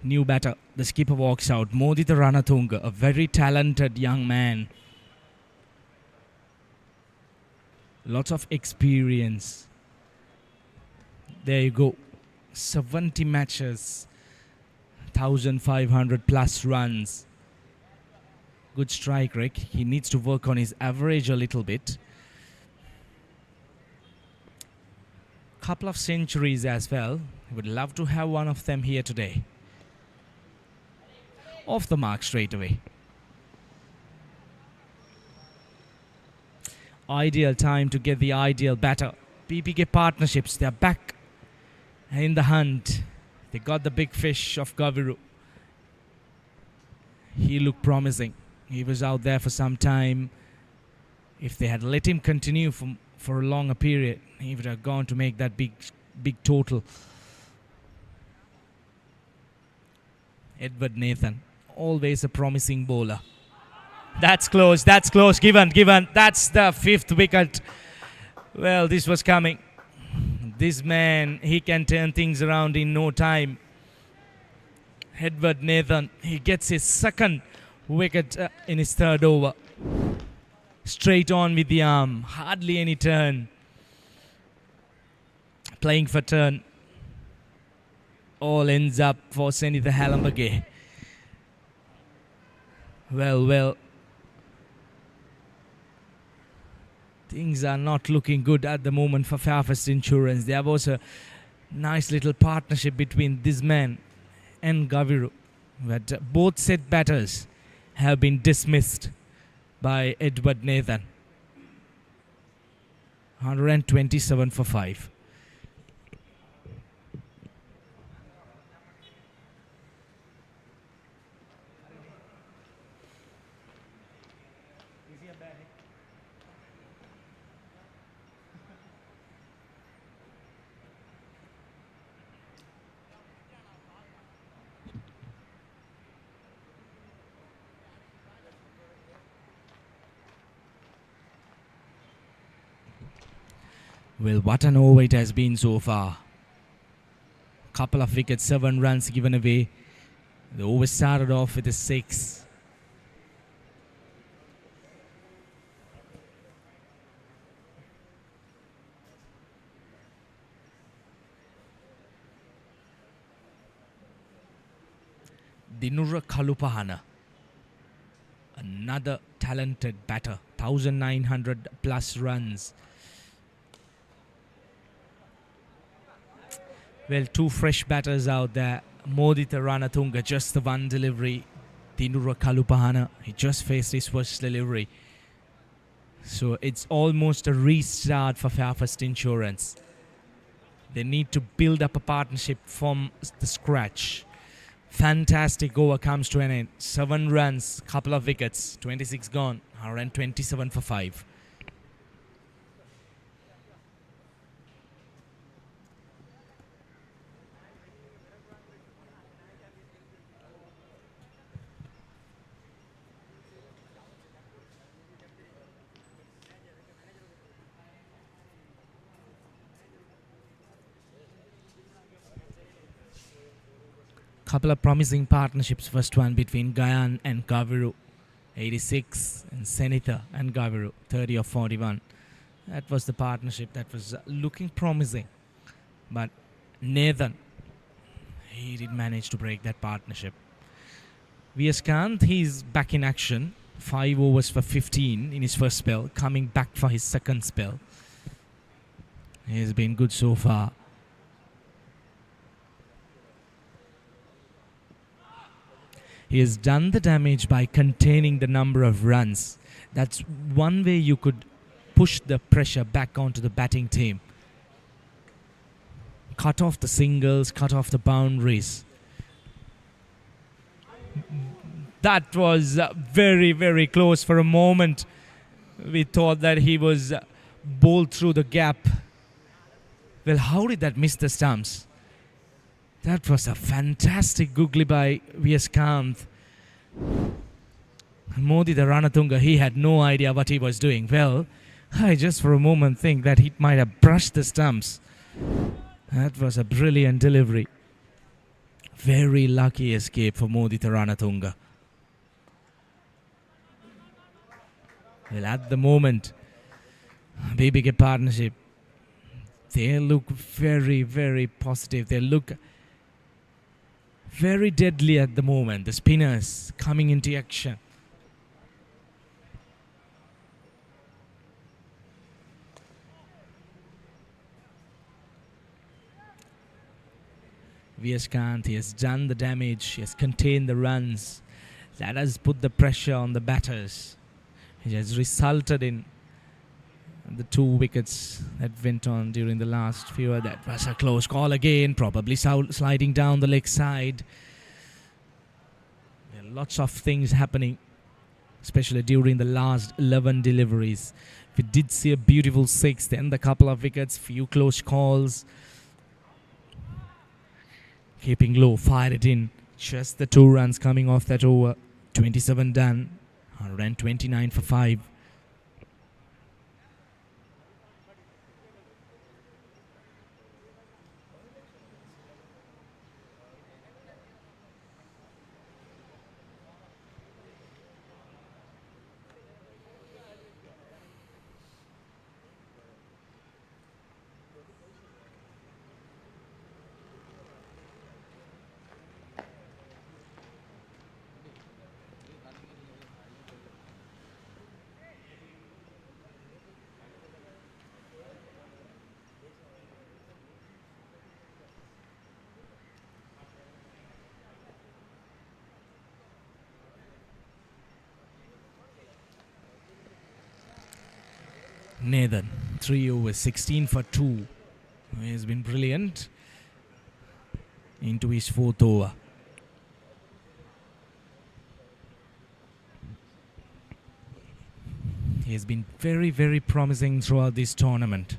New batter, the skipper walks out. Modita Ranatunga, a very talented young man. Lots of experience. There you go. 70 matches, 1,500 plus runs. Good strike rate. He needs to work on his average a little bit. Couple of centuries as well. Would love to have one of them here today. Off the mark straight away. Ideal time to get the ideal batter. BBK partnerships, they're back in the hunt. They got the big fish of Gaviru. He looked promising. He was out there for some time. If they had let him continue for a longer period, he would have gone to make that big total. Edward Nathan, always a promising bowler. That's close, given. That's the 5th wicket. Well, this was coming. This man, he can turn things around in no time. Edward Nathan, he gets his 2nd wicket in his 3rd over. Straight on with the arm, hardly any turn. Playing for turn. All ends up for Senitha Halambage. Well. Things are not looking good at the moment for Fairfirst Insurance. There was a nice little partnership between this man and Gaviru. But both set batters have been dismissed by Edward Nathan. 127 for 5. Well, what an over it has been so far. Couple of wickets, 7 runs given away. The over started off with a 6. Dinura Kalupahana, another talented batter, 1,900 plus runs. Well, two fresh batters out there. Modita Ranatunga, just the one delivery. Dinura Kalupahana, he just faced his first delivery. So it's almost a restart for Fairfirst Insurance. They need to build up a partnership from the scratch. Fantastic over comes to an end. 7 runs, couple of wickets, 26 gone, 127 for 5. Couple of promising partnerships. First one between Gayan and Gaviru, 86, and Senitha and Gaviru, 30 of 41. That was the partnership that was looking promising. But Nathan, he did manage to break that partnership. VS Kant, he's back in action. 5 overs for 15 in his first spell, coming back for his second spell. He's been good so far. He has done the damage by containing the number of runs. That's one way you could push the pressure back onto the batting team. Cut off the singles, cut off the boundaries. That was very, very close. For a moment, we thought that he was bowled through the gap. Well, how did that miss the stumps? That was a fantastic googly by VS Kant. Modi the Ranatunga, he had no idea what he was doing. Well, I just for a moment think that he might have brushed the stumps. That was a brilliant delivery. Very lucky escape for Modi the Ranatunga. Well, at the moment, BBK partnership, they look very, very positive. They look very deadly at the moment. The spinners coming into action. VS Kant, he has done the damage. He has contained the runs. That has put the pressure on the batters. It has resulted in the 2 wickets that went on during the last few. That was a close call again, probably sliding down the leg side. There are lots of things happening, especially during the last 11 deliveries. We did see a beautiful 6, then the couple of wickets, few close calls. Keeping low, fired it in. Just the 2 runs coming off that over. 27 done, 129 for 5. Nathan, 3 overs, 16 for 2. He has been brilliant into his 4th over. He has been very, very promising throughout this tournament.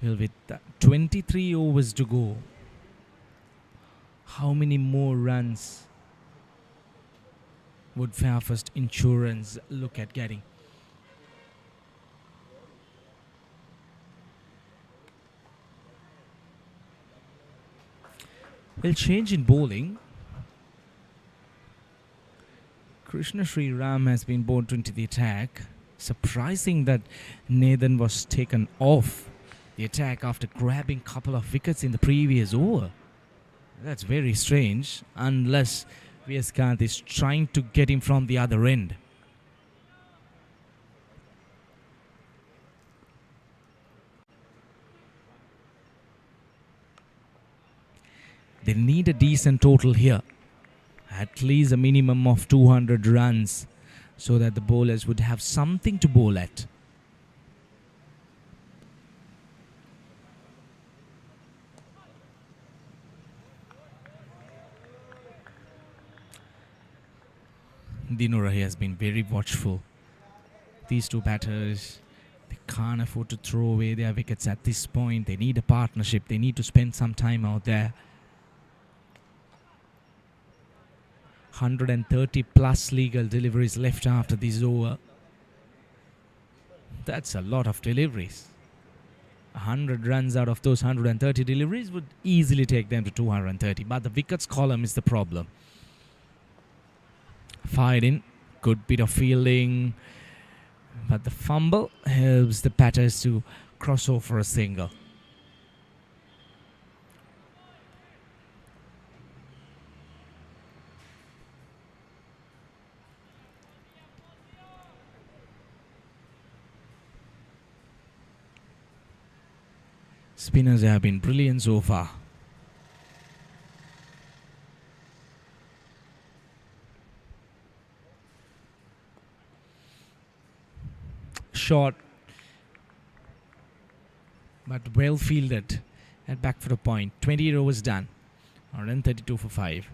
Well, with 23 overs to go, how many more runs would Fairfirst Insurance look at getting? Well, change in bowling. Krishna Sri Ram has been brought into the attack. Surprising that Nathan was taken off the attack after grabbing a couple of wickets in the previous over. That's very strange, unless Viaskanth is trying to get him from the other end. They need a decent total here, at least a minimum of 200 runs, so that the bowlers would have something to bowl at. Dinurahi has been very watchful. These two batters, they can't afford to throw away their wickets at this point. They need a partnership. They need to spend some time out there. 130 plus legal deliveries left after this over. That's a lot of deliveries. 100 runs out of those 130 deliveries would easily take them to 230. But the wickets column is the problem. Fired in. Good bit of fielding. But the fumble helps the batters to cross over a single. Spinners have been brilliant so far. Short, but well fielded at back for a point. 28 overs done. 132 for 5.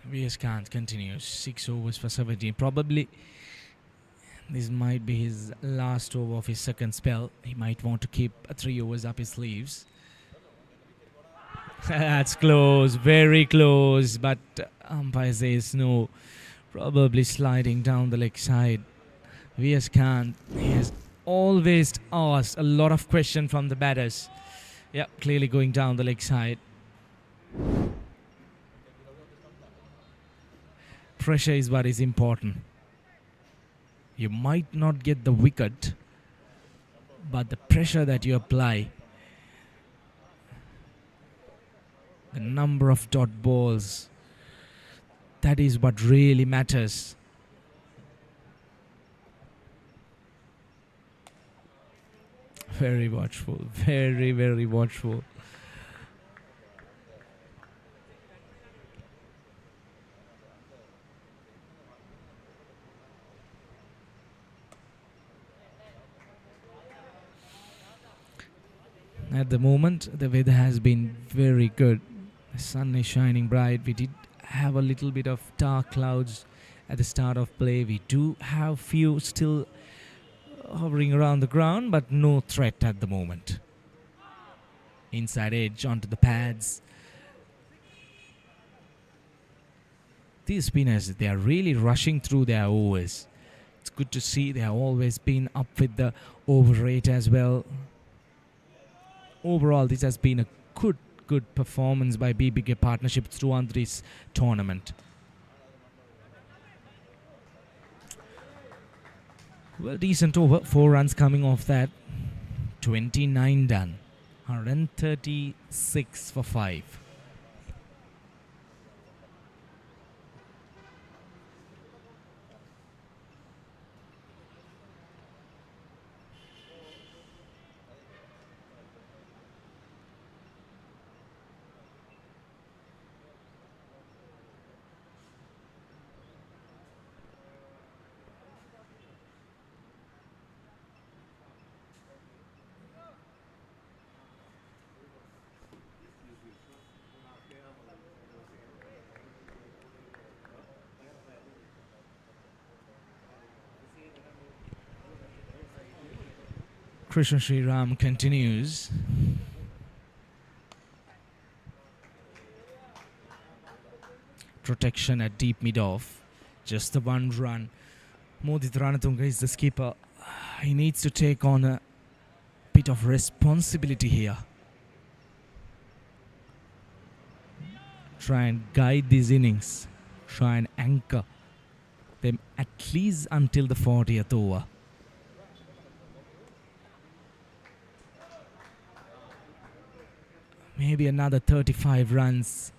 Viaskanth continues. 6 overs for 17. Probably this might be his last over of his second spell. He might want to keep 3 overs up his sleeves. That's close. Very close. But umpire says no. Probably sliding down the leg side. Viaskanth has always asked a lot of questions from the batters. Yeah, clearly going down the leg side. Pressure is what is important. You might not get the wicket, but the pressure that you apply, the number of dot balls, that is what really matters. Very watchful, very, very watchful. At the moment, the weather has been very good. The sun is shining bright. We did have a little bit of dark clouds at the start of play. We do have few still hovering around the ground, but no threat at the moment. Inside edge onto the pads. These spinners, they are really rushing through their overs. It's good to see they have always been up with the over rate as well. Overall, this has been a good performance by BBK partnership throughout this tournament. Well, decent over. 4 runs coming off that. 29 done. 136 for 5. Krishna Sriram continues. Protection at deep mid-off. Just the one run. Mudita Ranatunga is the skipper. He needs to take on a bit of responsibility here. Try and guide these innings. Try and anchor them at least until the 40th over. Maybe another 35 runs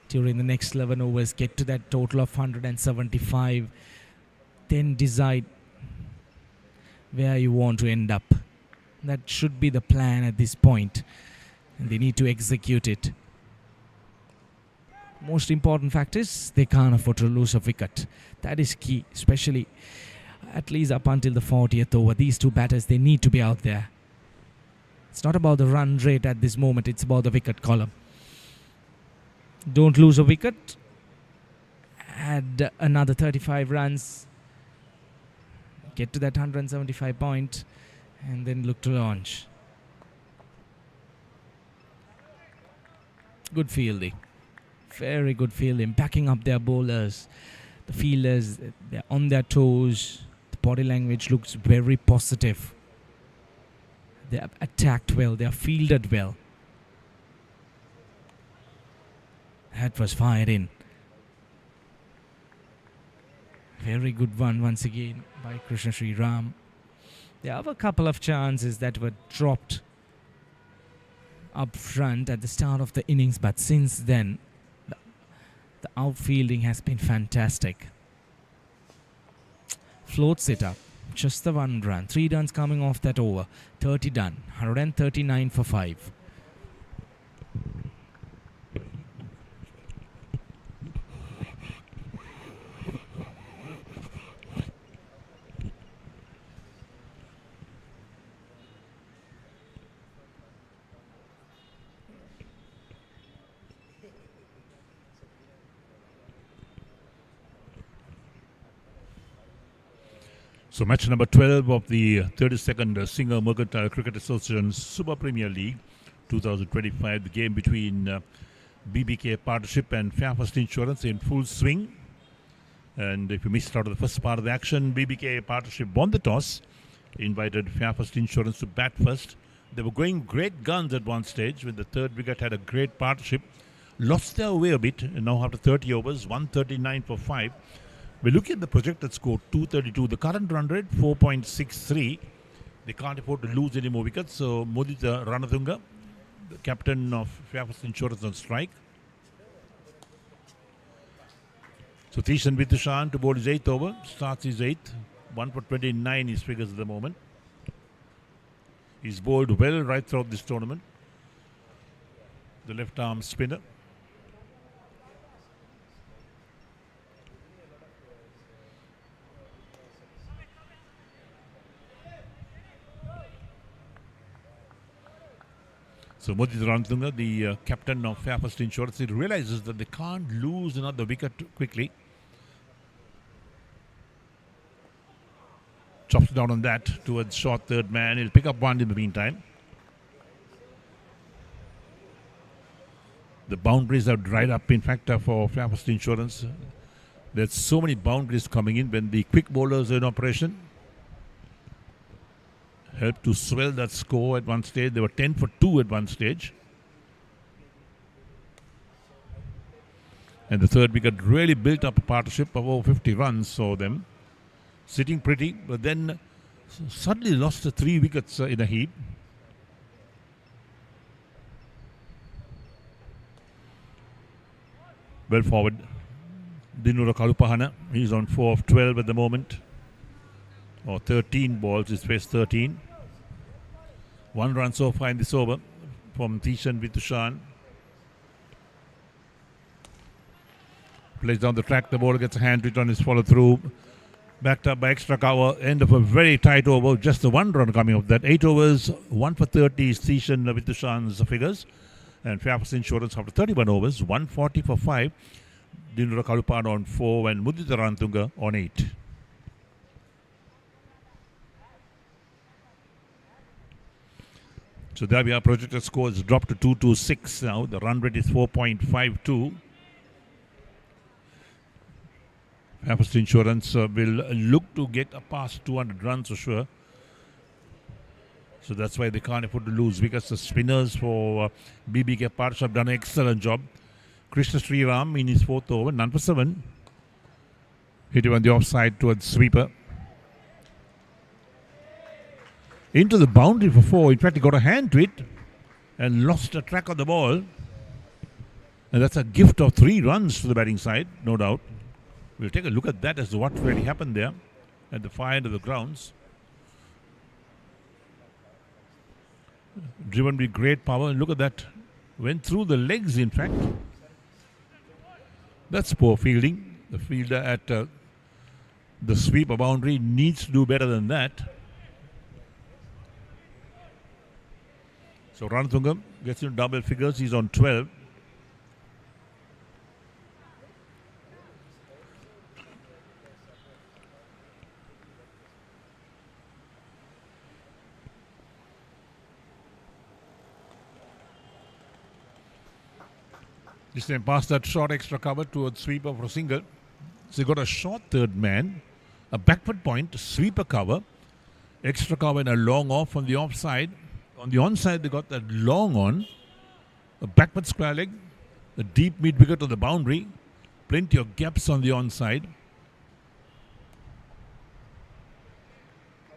during the next 11 overs. Get to that total of 175. Then decide where you want to end up. That should be the plan at this point. And they need to execute it. Most important fact is they can't afford to lose a wicket. That is key, especially at least up until the 40th over. These two batters, they need to be out there. It's not about the run rate at this moment. It's about the wicket column. Don't lose a wicket. Add another 35 runs. Get to that 175 point. And then look to launch. Good fielding. Very good fielding. Backing up their bowlers. The fielders, they're on their toes. The body language looks very positive. They have attacked well. They have fielded well. That was fired in. Very good one once again by Krishna Sriram. There are a couple of chances that were dropped up front at the start of the innings, but since then, the outfielding has been fantastic. Floats it up. Just the one run. 3 runs coming off that over. 30 done. 139 for 5. So match number 12 of the 32nd Singer-Mercantile Cricket Association Super Premier League 2025. The game between BBK Partnership and Fairfirst Insurance in full swing. And if you missed out of the first part of the action, BBK Partnership won the toss, invited Fairfirst Insurance to bat first. They were going great guns at one stage when the third wicket had a great partnership. Lost their way a bit, and now after 30 overs, 139 for 5. We're looking at the projected score, 232. The current run rate, 4.63. They can't afford to lose any more wickets. So, Mudita Ranatunga, the captain of Fairfirst Insurance, on strike. So, Tishan Vitushan to bowl his 8th over. Starts his 8th. 1 for 29 his figures at the moment. He's bowled well right throughout this tournament. The left arm spinner. So Mudita Ranatunga, the captain of Fairfirst Insurance, he realizes that they can't lose another wicket quickly. Chops down on that towards short third man. He'll pick up one in the meantime. The boundaries have dried up, in fact, for Fairfirst Insurance. There's so many boundaries coming in when the quick bowlers are in operation. Helped to swell that score at one stage. They were 10 for 2 at one stage. And the third wicket really built up a partnership of over 50 runs for them. Sitting pretty, but then suddenly lost the 3 wickets in a heap. Well forward. Dinura Kalupahana, he's on 4 of 12 at the moment. Or 13 balls, he's faced 13. 1 run so far in this over from Tishan Vitushan. Plays down the track, the bowler gets a hand hit on his follow through. Backed up by extra cover, end of a very tight over, just the 1 run coming off that. 8 overs, 1 for 30 is Tishan Vitushan's figures. And Fairfirst Insurance after 31 overs, 140 for 5. Dinura Kalupana on 4 and Mudita Ranatunga on 8. So there we are. Projected score has dropped to 226 now. The run rate is 4.52. Fairfirst Insurance will look to get past 200 runs for sure. So that's why they can't afford to lose, because the spinners for BBK Parts have done an excellent job. Krishna Sriram in his fourth over, none for 7. Hit him on the offside towards sweeper. Into the boundary for 4. In fact, he got a hand to it and lost a track of the ball. And that's a gift of 3 runs to the batting side, no doubt. We'll take a look at that as to what really happened there at the far end of the grounds. Driven with great power. Look at that. Went through the legs, in fact. That's poor fielding. The fielder at the sweeper boundary needs to do better than that. So Ranatunga gets into double figures. He's on 12. This time past that short extra cover towards sweeper for a single. So you got a short third man, a backward point, sweeper cover, extra cover and a long off on the offside. On the onside they got that long on, a backward square leg, a deep mid wicket to the boundary, plenty of gaps on the onside.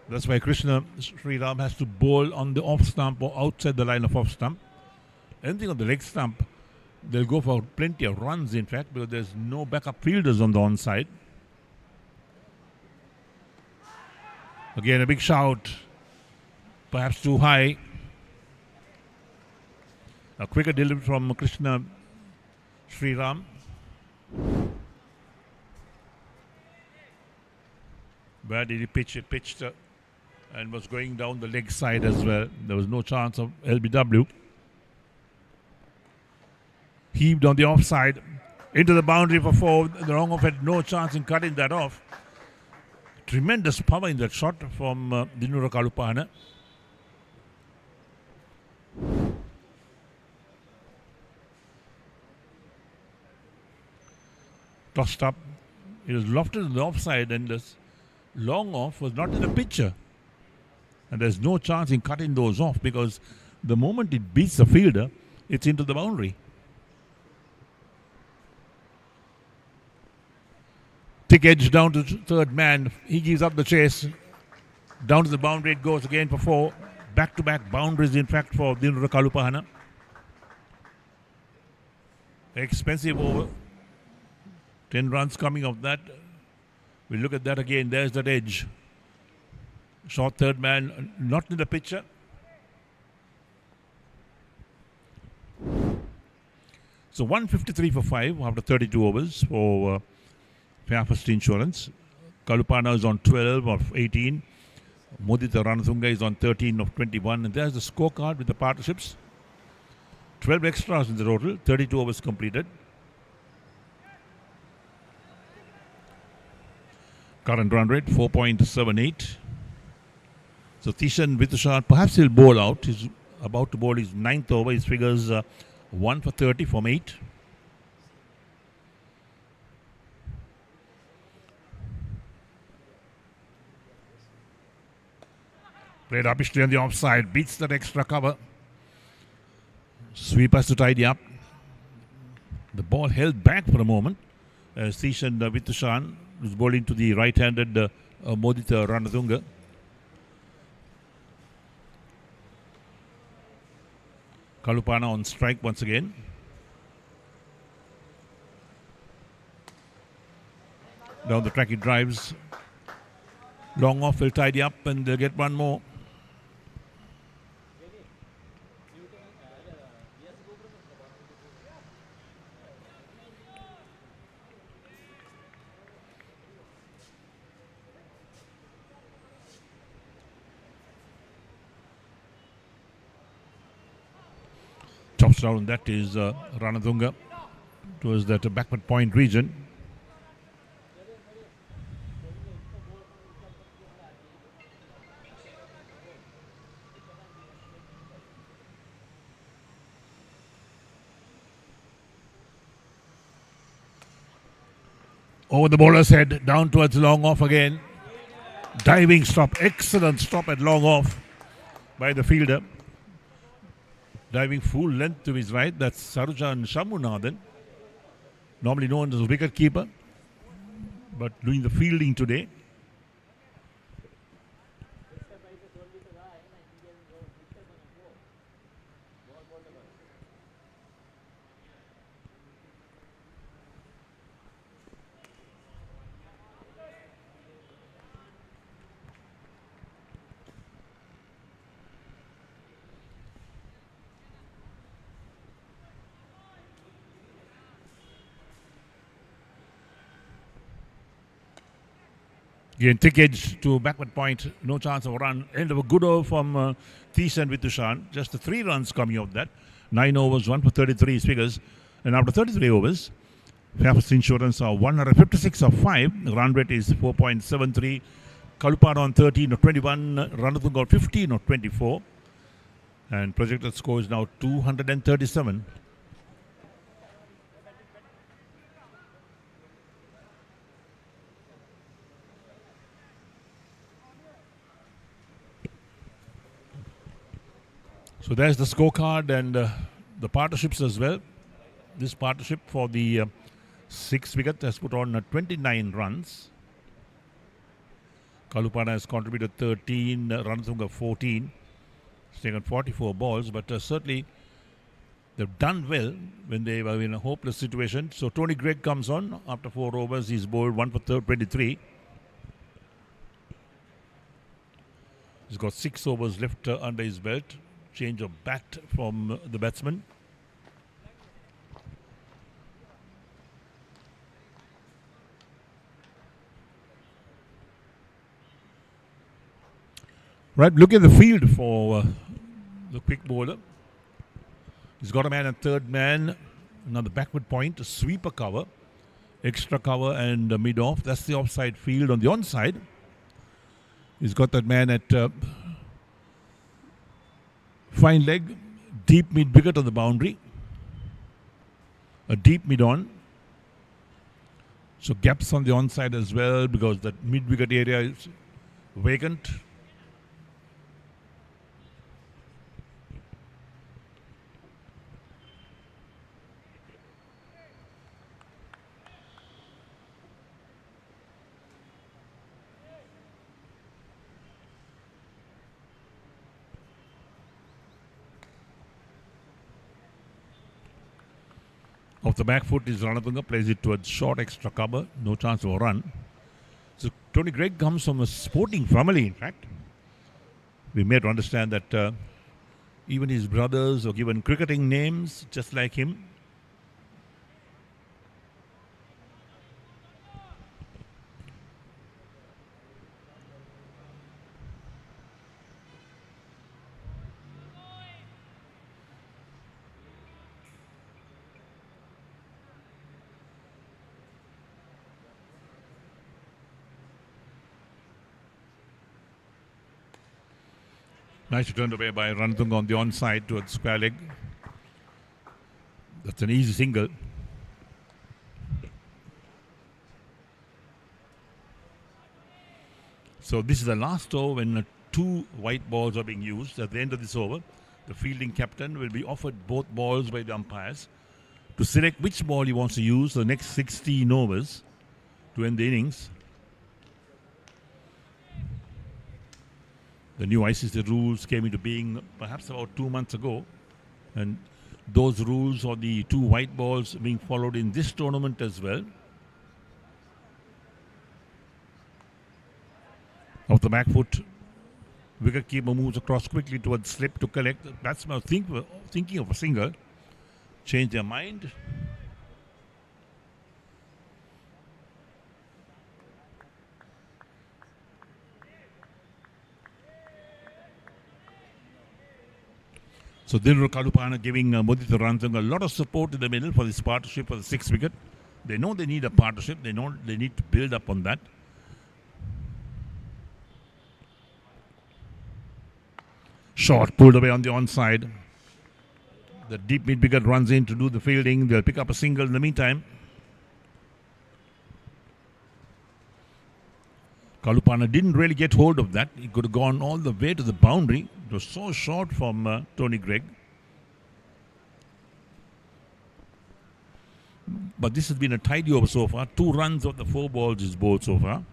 That's why Krishna Sriram has to bowl on the off stump or outside the line of off stump. Anything on the leg stump, they'll go for plenty of runs, in fact, because there's no backup fielders on the onside. Again, a big shout, perhaps too high. A quicker delivery from Krishna Sriram. Where did he pitch? It pitched and was going down the leg side as well. There was no chance of LBW. Heaved on the offside, into the boundary for 4. The wrong off had no chance in cutting that off. Tremendous power in that shot from Dinura Kalupana. Tossed up. It was lofted on the offside, and this long off was not in the picture. And there's no chance in cutting those off, because the moment it beats the fielder, it's into the boundary. Thick edge down to third man. He gives up the chase. Down to the boundary it goes again for 4. Back-to-back boundaries, in fact, for Dinura Kalupahana. Expensive over. 10 runs coming off that. We'll look at that again. There's that edge. Short third man, not in the picture. So 153 for 5 after 32 overs for Fairfirst Insurance. Kalupana is on 12 of 18. Mudita Ranatunga is on 13 of 21. And there's the scorecard with the partnerships. 12 extras in the total. 32 overs completed. Current run rate 4.78. So Tishan Vitushan, perhaps he'll bowl out. He's about to bowl his 9th over. His figures 1 for 30 from 8. Played upishly on the offside. Beats that extra cover. Sweep has to tidy up. The ball held back for a moment. Tishan Vitushan was bowling to the right-handed Modita Ranatunga. Kalupana on strike once again. Down the track he drives. Long off will tidy up and they'll get one more. Chops down, that is Ranatunga towards that backward point region. Over the bowler's head, down towards long off again. Diving stop, excellent stop at long off by the fielder. Diving full length to his right, that's Sarujan Shamunathan, normally known as a wicket keeper, but doing the fielding today. Again, thick edge to backward point, no chance of a run. End of a good over from Thies and Vitushan. Just the 3 runs coming out of that. 9 overs, 1 for 33 is figures. And after 33 overs, Fairfirst Insurance are 156 of 5. The run rate is 4.73. Kalupara on 13 of 21. Ranathung got 15 of 24. And projected score is now 237. So there's the scorecard and the partnerships as well. This partnership for the 6th wicket has put on 29 runs. Kalupana has contributed 13, Ranathunga 14. He's taken 44 balls, but certainly they've done well when they were in a hopeless situation. So Tony Gregg comes on after 4 overs. He's bowled 1 for 23. He's got 6 overs left under his belt. Change of bat from the batsman. Right, look at the field for the quick bowler. He's got a man at third man, another backward point, a sweeper cover, extra cover and mid off. That's the offside field. On the onside, he's got that man at fine leg, deep mid wicket on the boundary, a deep mid on. So gaps on the onside as well because that mid wicket area is vacant. Off the back foot is Ranathunga, plays it towards short extra cover, no chance of a run. So Tony Gregg comes from a sporting family, in fact. We made to understand that even his brothers are given cricketing names just like him. Nice turned away by Ranathunga on the onside towards square leg. That's an easy single. So this is the last over when 2 white balls are being used. At the end of this over, the fielding captain will be offered both balls by the umpires to select which ball he wants to use for the next 16 overs to end the innings. The new ICC rules came into being perhaps about 2 months ago, and those rules are the 2 white balls being followed in this tournament as well. Off the back foot, wicketkeeper moves across quickly towards slip to collect. Batsmen thinking of a single, change their mind. So Dilru Kalupana giving Mudita Ranathunga a lot of support in the middle for this partnership for the 6th wicket. They know they need a partnership. They know they need to build up on that. Short pulled away on the onside. The deep mid wicket runs in to do the fielding. They'll pick up a single in the meantime. Kalupana didn't really get hold of that. He could have gone all the way to the boundary. It was so short from Tony Greig. But this has been a tidy over so far. 2 runs of the 4 balls is bowled so far.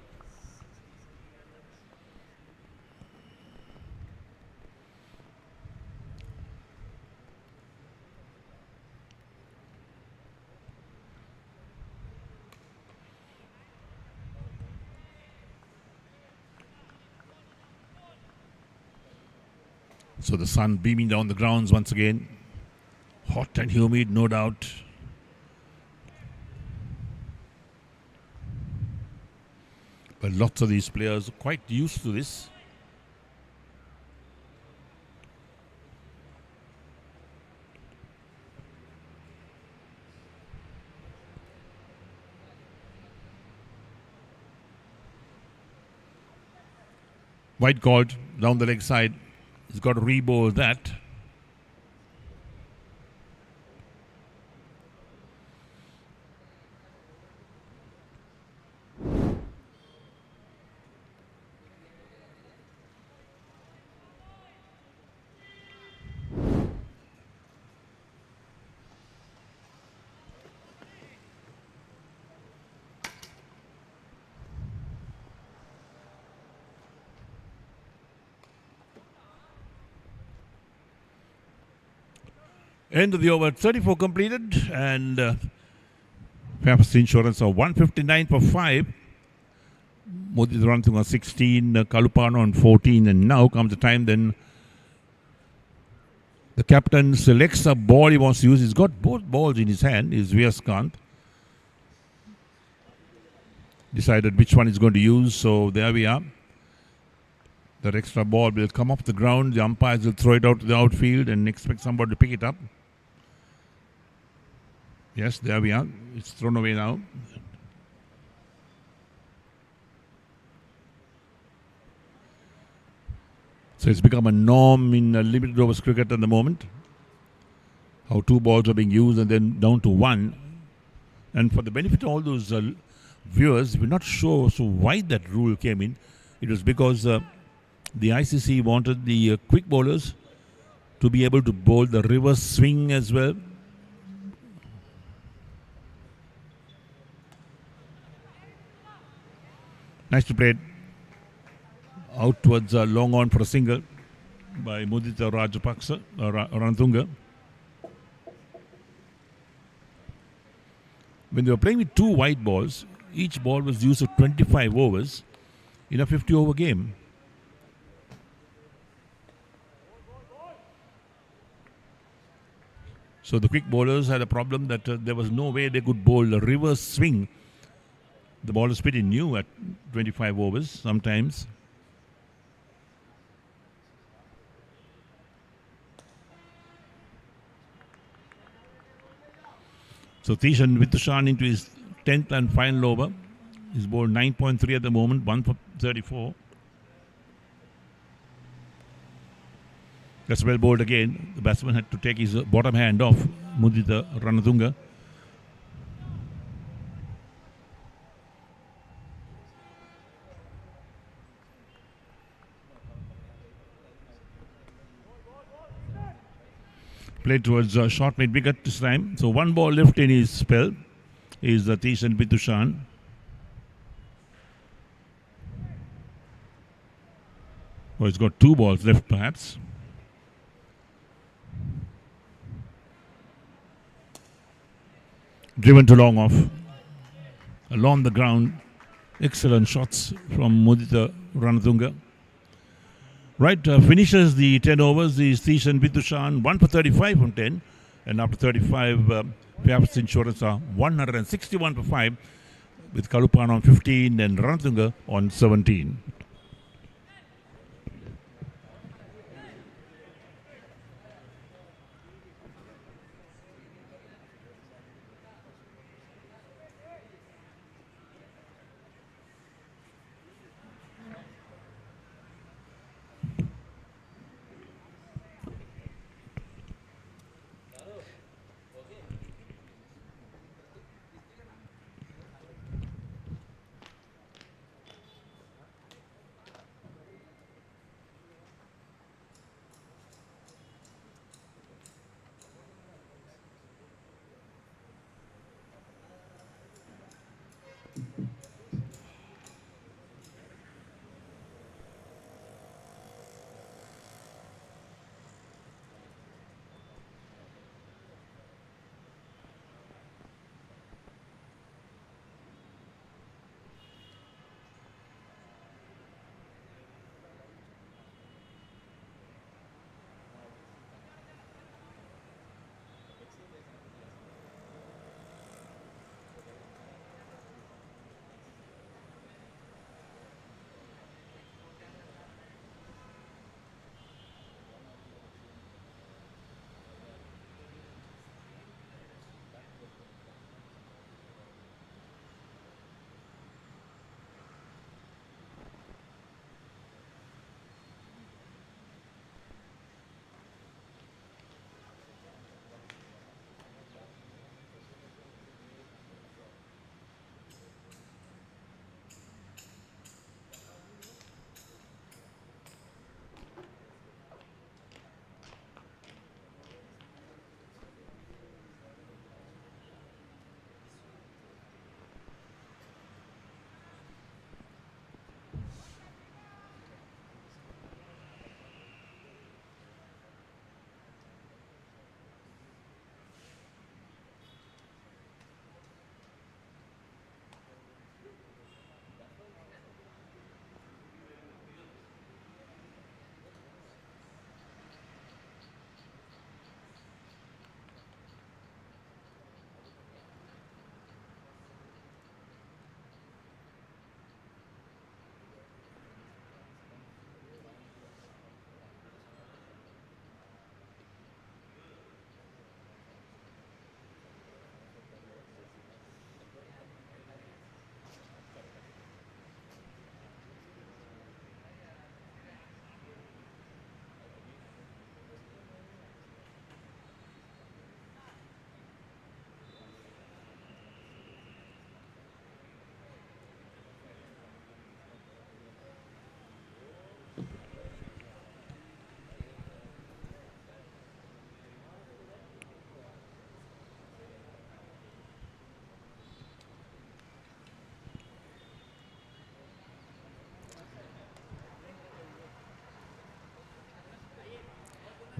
So the sun beaming down the grounds once again. Hot and humid, no doubt. But lots of these players are quite used to this. White called down the leg side. He's got to re-bowl that. End of the over, 34 completed, and Fairfirst Insurance are 159 for 5. Modi Rantung on 16, Kalupana on 14, and now comes the time then the captain selects a ball he wants to use. He's got both balls in his hand, is Viyaskant. Decided which one he's going to use, so there we are. That extra ball will come off the ground, the umpires will throw it out to the outfield and expect somebody to pick it up. Yes, there we are. It's thrown away now. So it's become a norm in limited overs cricket at the moment. How 2 balls are being used and then down to 1. And for the benefit of all those viewers, we're not sure why that rule came in. It was because the ICC wanted the quick bowlers to be able to bowl the reverse swing as well. Nice to play out towards long on for a single by Mudita Rajapaksa Rantunga. When they were playing with 2 white balls, each ball was used for 25 overs in a 50-over game. So the quick bowlers had a problem that there was no way they could bowl a reverse swing. The ball is pretty new at 25 overs sometimes. So Tishan Vitushan into his 10th and final over. He's bowled 9.3 at the moment, 1 for 34. That's well bowled again. The batsman had to take his bottom hand off, Mudita Ranatunga. Played towards short mid wicket this time. So 1 ball left in his spell is Tishan Vitushan. Oh, he's got 2 balls left perhaps. Driven to long off. Along the ground. Excellent shots from Mudita Ranatunga. Right, finishes the 10 overs is Tishan Vitushan, 1 for 35 from 10. And after 35, Fairfirst Insurance are 161 for 5 with Kalupana on 15 and Ranatunga on 17.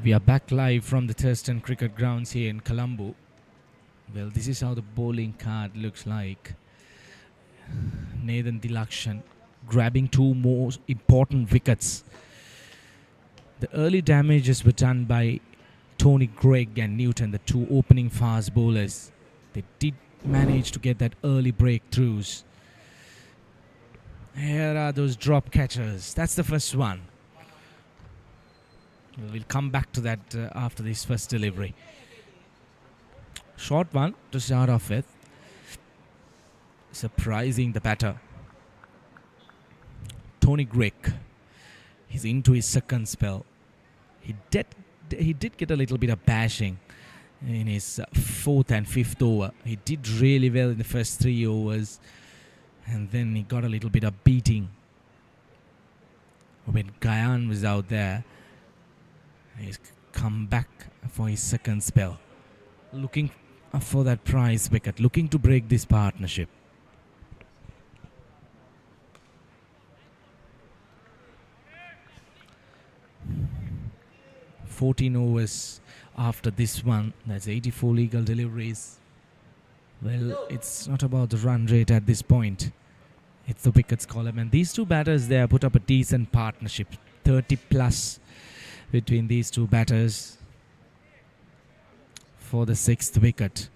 We are back live from the Thurston Cricket Grounds here in Colombo. Well, this is how the bowling card looks like. Nathan Dilakshan grabbing two most important wickets. The early damages were done by Tony Greig and Newton, the two opening fast bowlers. They did manage to get that early breakthroughs. Here are those drop catchers. That's the first one. We'll come back to that after this first delivery. Short one to start off with. Surprising the batter. Tony Greig. He's into his second spell. He did get a little bit of bashing in his fourth and fifth over. He did really well in the first 3 overs, and then he got a little bit of beating when Gayan was out there. He's come back for his second spell, looking for that prize wicket, looking to break this partnership. "14 overs after this one. That's 84 legal deliveries. Well, it's not about the run rate at this point. It's the wickets column. And these two batters there put up a decent partnership. 30 plus between these two batters for the sixth wicket.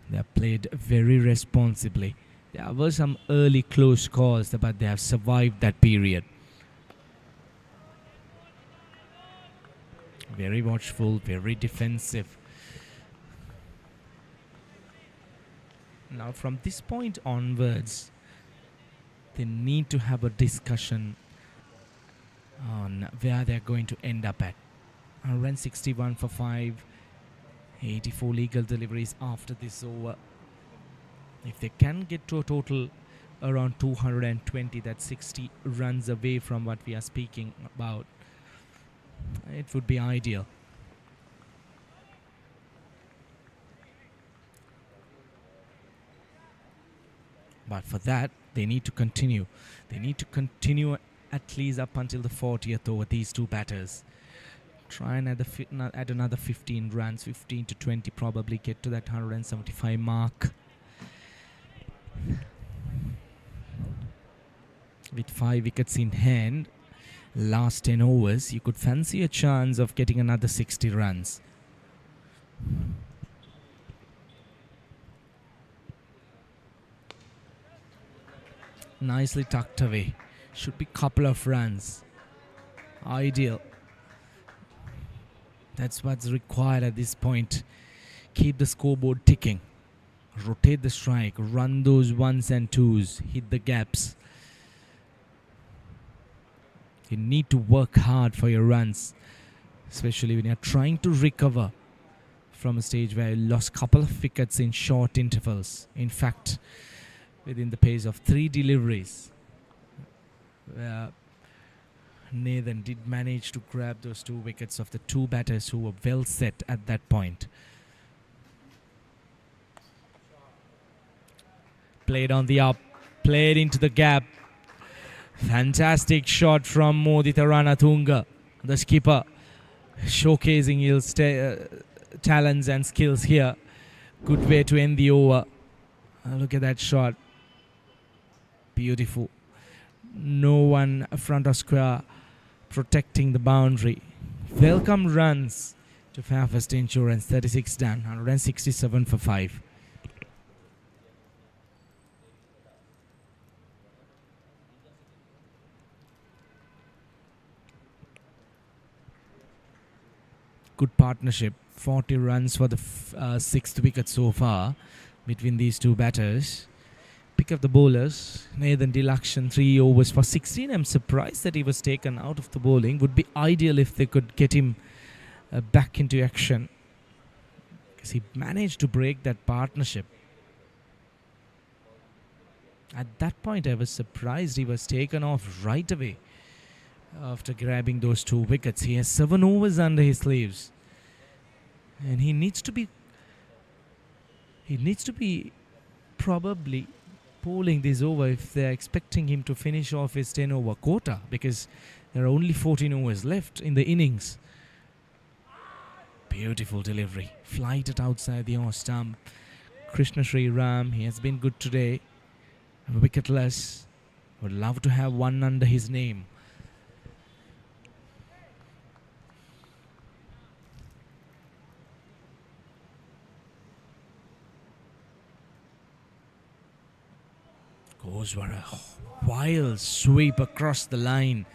They have played very responsibly. There were some early close calls, but they have survived that period. Very watchful, very defensive. Now from this point onwards, they need to have a discussion on where they're going to end up at. 161 for 5, 84 legal deliveries after this over. If they can get to a total around 220, that's 60 runs away from what we are speaking about, it would be ideal. But for that, they need to continue. They need to continue at least up until the 40th over, these two batters. Try and add another 15 runs, 15 to 20, probably get to that 175 mark. With 5 wickets in hand, last 10 overs, you could fancy a chance of getting another 60 runs. Nicely tucked away. Should be couple of runs. Ideal. That's what's required at this point. Keep the scoreboard ticking. Rotate the strike. Run those ones and twos. Hit the gaps. You need to work hard for your runs, especially when you're trying to recover from a stage where you lost a couple of wickets in short intervals. In fact, within the pace of 3 deliveries, Nathan did manage to grab those 2 wickets of the 2 batters who were well set at that point. Played on the up, played into the gap. Fantastic shot from Modita Ranatunga, the skipper, showcasing his talents and skills here. Good way to end the over. Look at that shot. Beautiful. No one front of square protecting the boundary. Welcome runs to Fairfirst Insurance. 36 done. 167 for 5. Good partnership. 40 runs for the 6th wicket so far between these two batters. Pick up the bowlers. Nathan Dilakshan, 3 overs for 16. I'm surprised that he was taken out of the bowling. Would be ideal if they could get him back into action, because he managed to break that partnership. At that point, I was surprised he was taken off right away after grabbing those 2 wickets. He has 7 overs under his sleeves, and he needs to be probably pulling this over if they're expecting him to finish off his 10 over quota, because There are only 14 overs left in the innings. Beautiful delivery. Flighted outside the off stump. Krishna Sri Ram, he has been good today. Wicketless. Would love to have one under his name. Goes for a wild sweep across the line.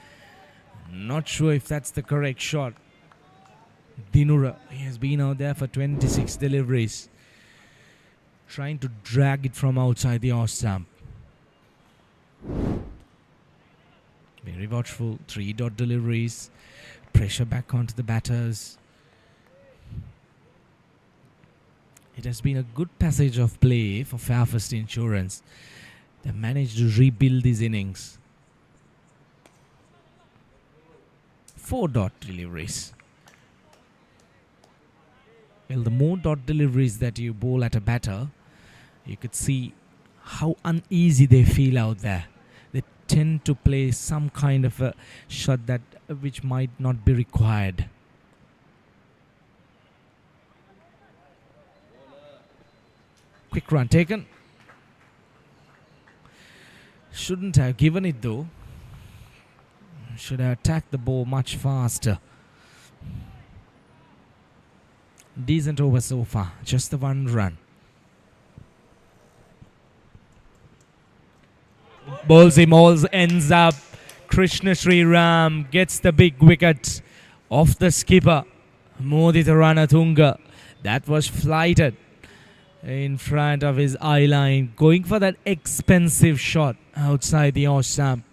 Not sure if that's the correct shot. Dinura, he has been out there for 26 deliveries. Trying to drag it from outside the off stump. Very watchful. 3-dot deliveries. Pressure back onto the batters. It has been a good passage of play for Fairfirst Insurance. They managed to rebuild these innings. 4-dot deliveries. Well, the more dot deliveries that you bowl at a batter, you could see how uneasy they feel out there. They tend to play some kind of a shot that which might not be required. Quick run taken. Shouldn't have given it though. Should have attacked the ball much faster. Decent over so far. Just the 1 run. Ballsy Malls ends up. Krishna Sri Ram gets the big wicket off the skipper. Modita Ranatunga. That was flighted in front of his eye line. Going for that expensive shot outside the off stump.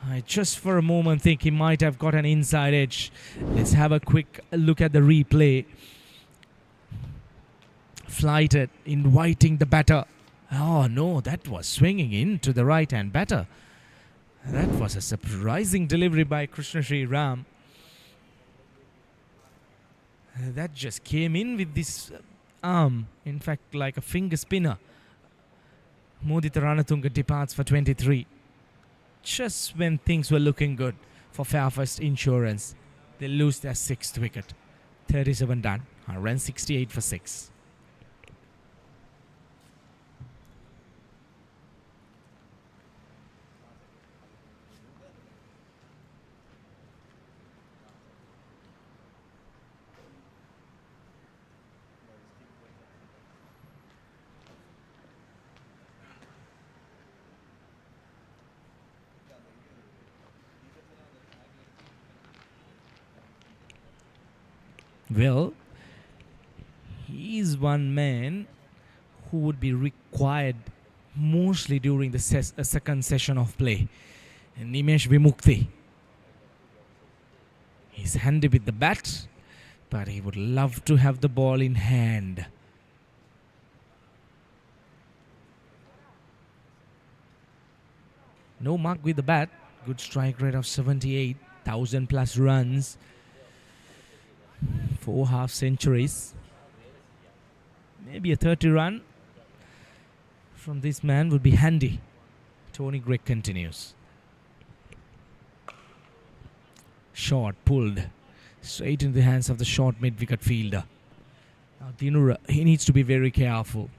I just for a moment think he might have got an inside edge. Let's have a quick look at the replay. Flighted, inviting the batter. Oh no, that was swinging into the right hand batter. That was a surprising delivery by Krishna Sri Ram. That just came in with this arm, in fact like a finger spinner. Modita Ranatunga departs for 23. Just when things were looking good for Fairfirst Insurance, they lose their 6th wicket. 37 done. Run 68 for 6. Well, he's one man who would be required mostly during the second session of play. Nimesh Vimukti. He's handy with the bat, but he would love to have the ball in hand. No mark with the bat. Good strike rate of 78, 1,000 plus runs. 4 half centuries. Maybe a 30 run from this man would be handy. Tony Gregg continues. Shot pulled straight into the hands of the short mid-wicket fielder. Now Dinura, he needs to be very careful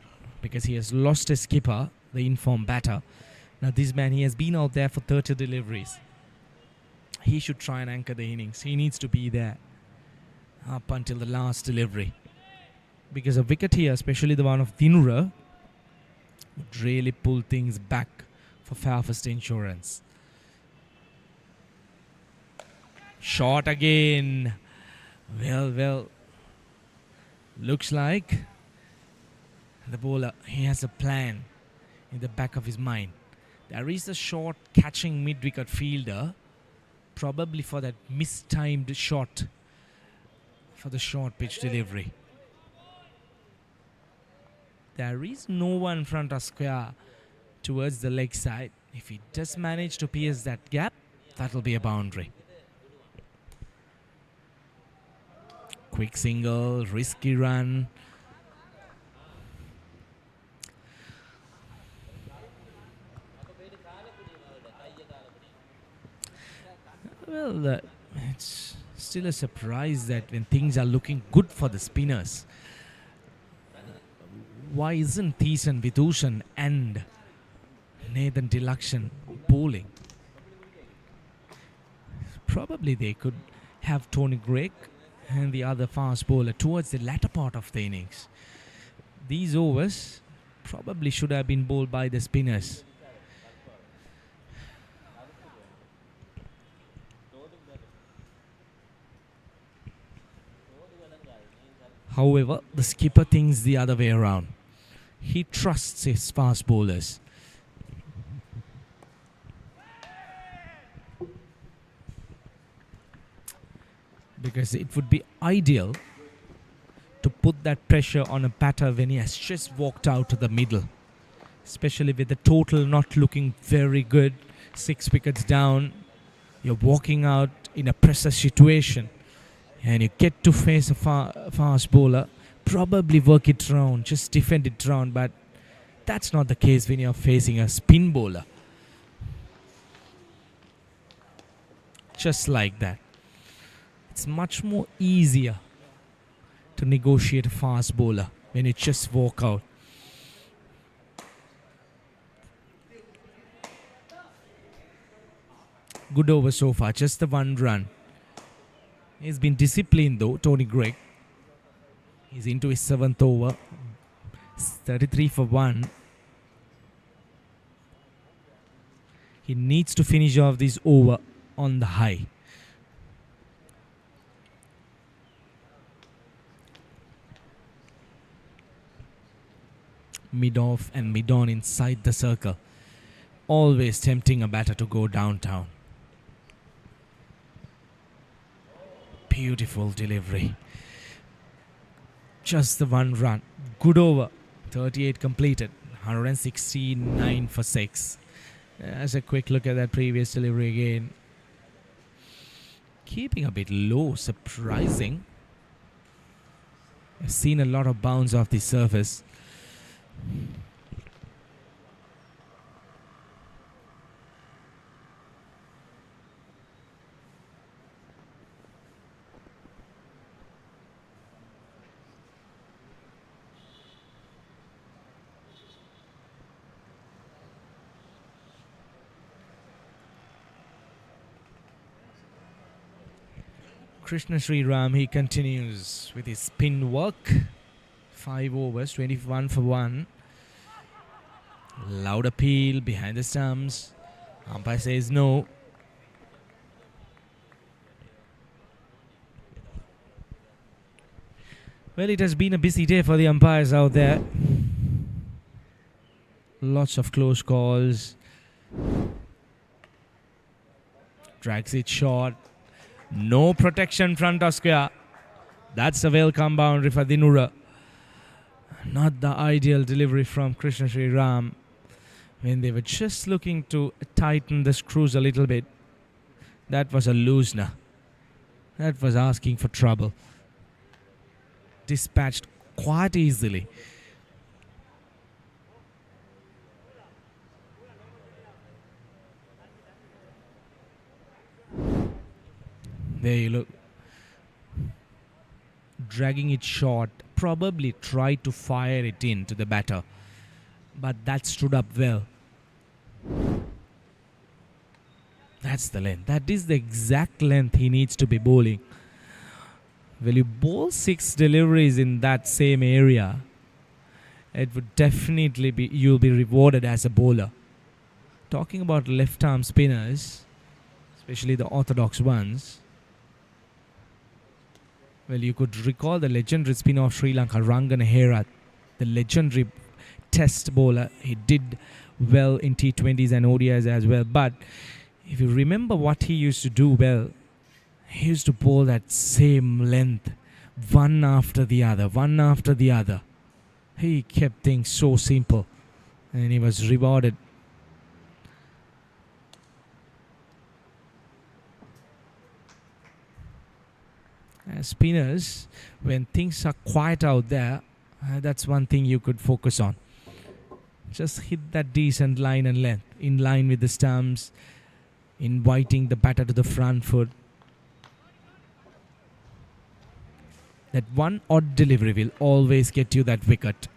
because he has lost his skipper, the informed batter. Now this man, he has been out there for 30 deliveries. He should try and anchor the innings. He needs to be there up until the last delivery, because a wicket here, especially the one of Dinura, would really pull things back for Fairfirst Insurance. Shot again. Well, looks like the bowler, he has a plan in the back of his mind. There is a short catching mid-wicket fielder, probably for that mistimed shot for the short pitch delivery. There is no one front of square towards the leg side. If he does manage to pierce that gap, that'll be a boundary. Quick single, risky run. Well, it's still a surprise that when things are looking good for the spinners, why isn't Thiesan Vidushan and Nathan Tilakshan bowling? Probably they could have Tony Gregg and the other fast bowler towards the latter part of the innings. These overs probably should have been bowled by the spinners. However, the skipper thinks the other way around. He trusts his fast bowlers. Because it would be ideal to put that pressure on a batter when he has just walked out to the middle. Especially with the total not looking very good. 6 wickets down. You're walking out in a pressure situation. And you get to face a fast bowler. Probably work it round. Just defend it round. But that's not the case when you're facing a spin bowler. Just like that. It's much more easier to negotiate a fast bowler when you just walk out. Good over so far, just the 1 run. He's been disciplined though, Tony Gregg. He's into his 7th over. 33 for 1. He needs to finish off this over on the high. Mid-off and mid-on inside the circle. Always tempting a batter to go downtown. Beautiful delivery. Just the 1 run. Good over. 38 completed. 169 for 6. As a quick look at that previous delivery again. Keeping a bit low. Surprising. I've seen a lot of bounce off the surface. Krishna Sriram, he continues with his spin work. 5 overs, 21 for 1. Loud appeal behind the stumps. Umpire says no. Well, it has been a busy day for the umpires out there. Lots of close calls. Drags it short. No protection front of square. That's a welcome boundary for Dinura. Not the ideal delivery from Krishna Sri Ram when they were just looking to tighten the screws a little bit. That was a loosener. That was asking for trouble. Dispatched quite easily. There you look. Dragging it short. Probably tried to fire it in to the batter. But that stood up well. That's the length. That is the exact length he needs to be bowling. Will you bowl 6 deliveries in that same area, it would definitely be, you'll be rewarded as a bowler. Talking about left arm spinners, especially the orthodox ones, well, you could recall the legendary spin of Sri Lanka, Rangana Herath, the legendary test bowler. He did well in T20s and ODIs as well. But if you remember what he used to do well, he used to bowl that same length, one after the other, one after the other. He kept things so simple and he was rewarded. As spinners, when things are quiet out there, that's one thing you could focus on. Just hit that decent line and length, in line with the stumps. inviting the batter to the front foot. That one odd delivery will always get you that wicket.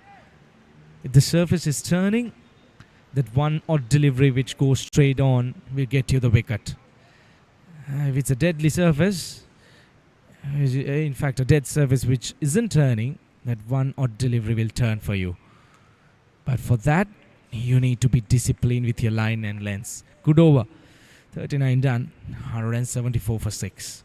If the surface is turning, that one odd delivery which goes straight on will get you the wicket. If it's a deadly surface, in fact a dead surface which isn't turning, that one odd delivery will turn for you. But for that, you need to be disciplined with your line and lengths. Good over. 39 done. 174 for 6.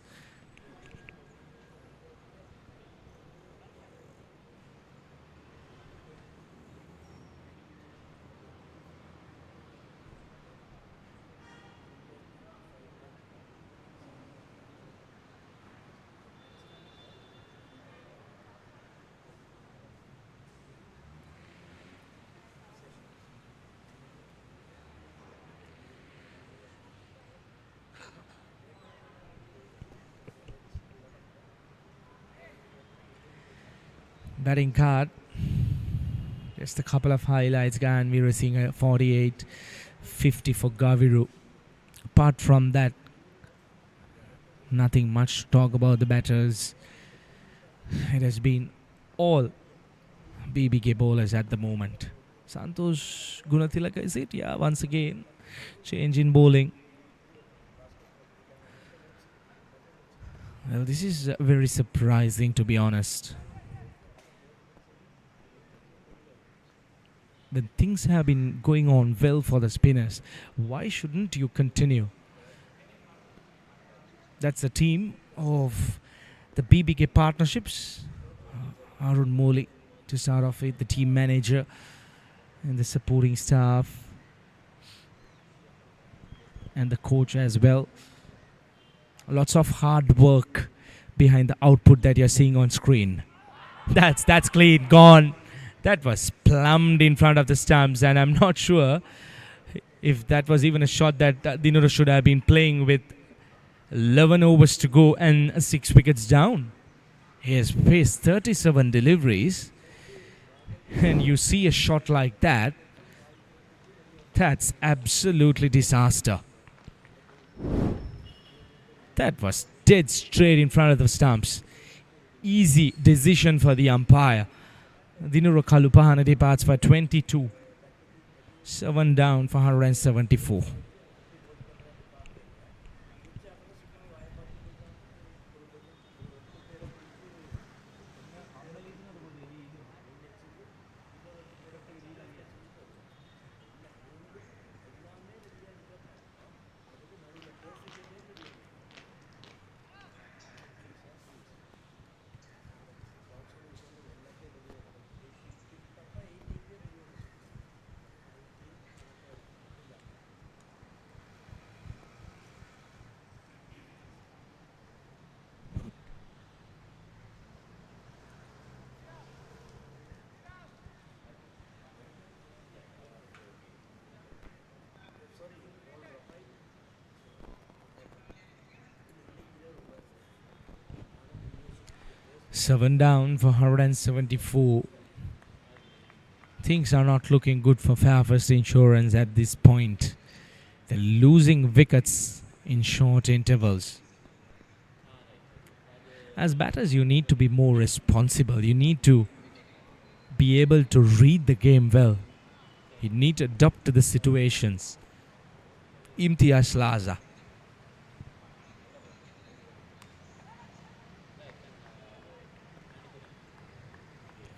Batting card. Just a couple of highlights. Gan Weerasinghe a 48, 50 for Gaviru. Apart from that, nothing much to talk about the batters. It has been all BBK bowlers at the moment. Santosh Gunathilaka, is it? Yeah, once again, change in bowling. Well, this is very surprising, to be honest. When things have been going on well for the spinners, why shouldn't you continue? That's the team of the BBK partnerships. Arun Moli to start off with, the team manager and the supporting staff and the coach as well. Lots of hard work behind the output that you're seeing on screen. That's clean, gone. That was plumbed in front of the stumps, and I'm not sure if that was even a shot that Dinura should have been playing with 11 overs to go and 6 wickets down. He has faced 37 deliveries, and you see a shot like that, that's absolutely disaster. That was dead straight in front of the stumps. Easy decision for the umpire. Dinura Kalupahana departs for 22. 7 down for 174. Seven down for 174. Things are not looking good for Fairfirst Insurance at this point. They're losing wickets in short intervals. As batters, you need to be more responsible. You need to be able to read the game well. You need to adapt to the situations. Imtiaz Laza.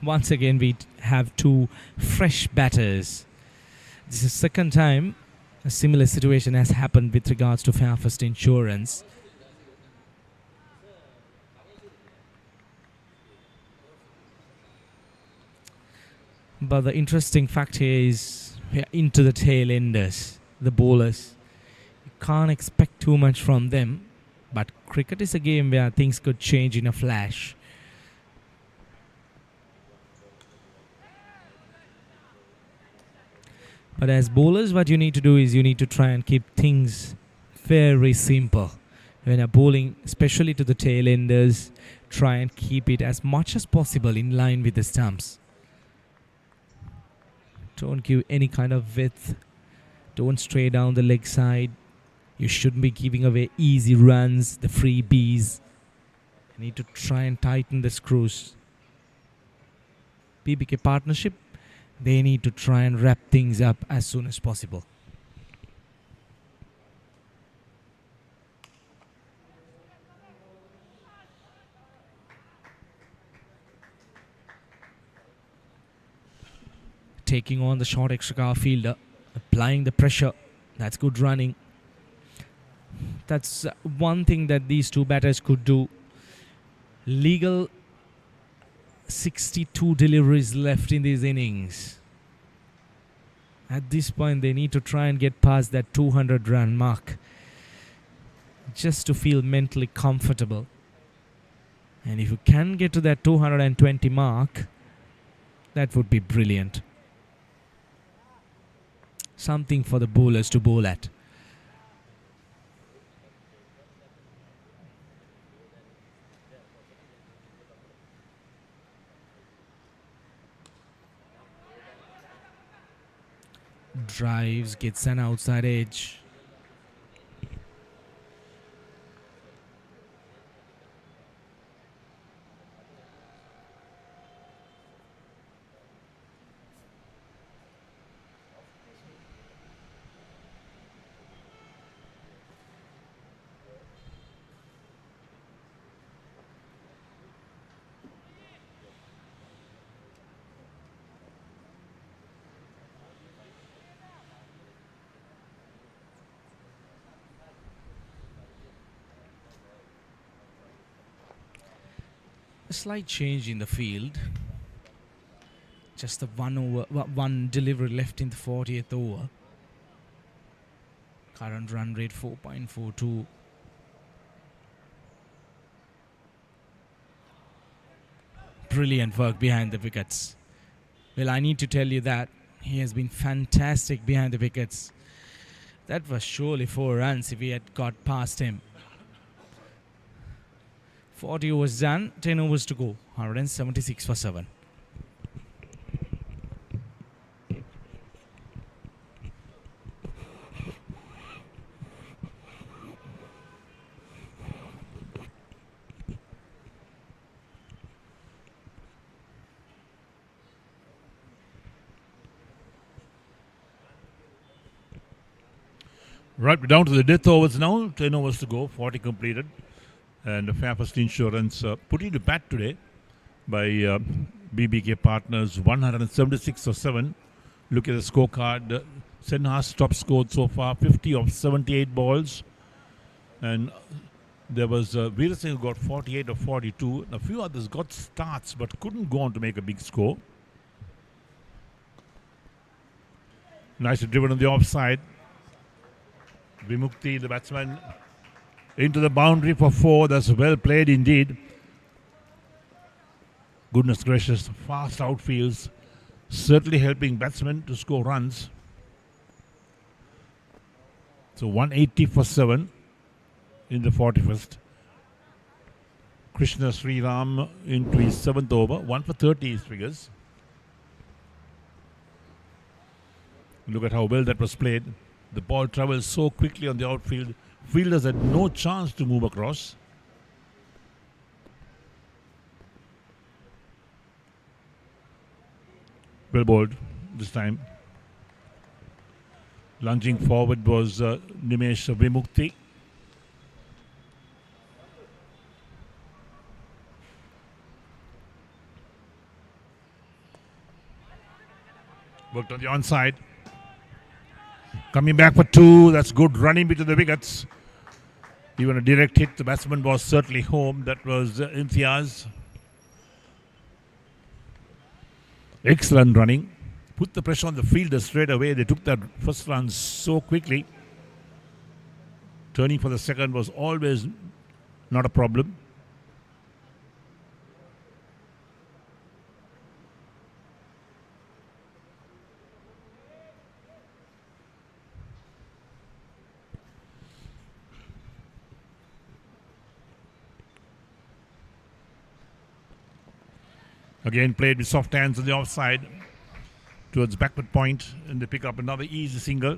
Once again, we have two fresh batters. This is the second time a similar situation has happened with regards to Fairfirst Insurance. But the interesting fact here is we are into the tail enders, the bowlers. You can't expect too much from them. But cricket is a game where things could change in a flash. But as bowlers, what you need to do is you need to try and keep things very simple. When you're bowling, especially to the tail enders, try and keep it as much as possible in line with the stumps. Don't give any kind of width. Don't stray down the leg side. You shouldn't be giving away easy runs, the freebies. You need to try and tighten the screws. BBK partnership, they need to try and wrap things up as soon as possible. Taking on the short extra car fielder, applying the pressure. That's good running. That's one thing that these two batters could do. Legal 62 deliveries left in these innings. At this point, they need to try and get past that 200 run mark just to feel mentally comfortable. And if you can get to that 220 mark, that would be brilliant. Something for the bowlers to bowl at. Drives, gets an outside edge. A slight change in the field. Just the one delivery left in the 40th over. Current run rate 4.42. Brilliant work behind the wickets. Well, I need to tell you that he has been fantastic behind the wickets. That was surely 4 runs if he had got past him. 40 overs done, 10 overs to go. 176 for 7. Right, we're down to the death overs now. 10 overs to go, 40 completed. And the Fairfirst Insurance put into bat today by BBK partners, 176 for 7. Look at the scorecard. Senha's top scored so far, 50 of 78 balls. And there was Veer Singh who got 48 of 42. A few others got starts but couldn't go on to make a big score. Nicely driven on the offside. Vimukti, the batsman, into the boundary for 4. That's well played indeed. Goodness gracious, fast outfields, certainly helping batsmen to score runs. So 180 for 7 in the 41st. Krishna Sriram into his 7th over, 1 for 30 his figures. Look at how well that was played. The ball travels so quickly on the outfield. Fielders had no chance to move across. Well bowled this time. Lunging forward was Nimesh Vimukti. Worked on the onside. Coming back for 2. That's good running between the wickets. Even a direct hit. The batsman was certainly home. That was Imtiaz. Excellent running. Put the pressure on the fielder straight away. They took that first run so quickly. Turning for the second was always not a problem. Again played with soft hands on the offside towards backward point, and they pick up another easy single.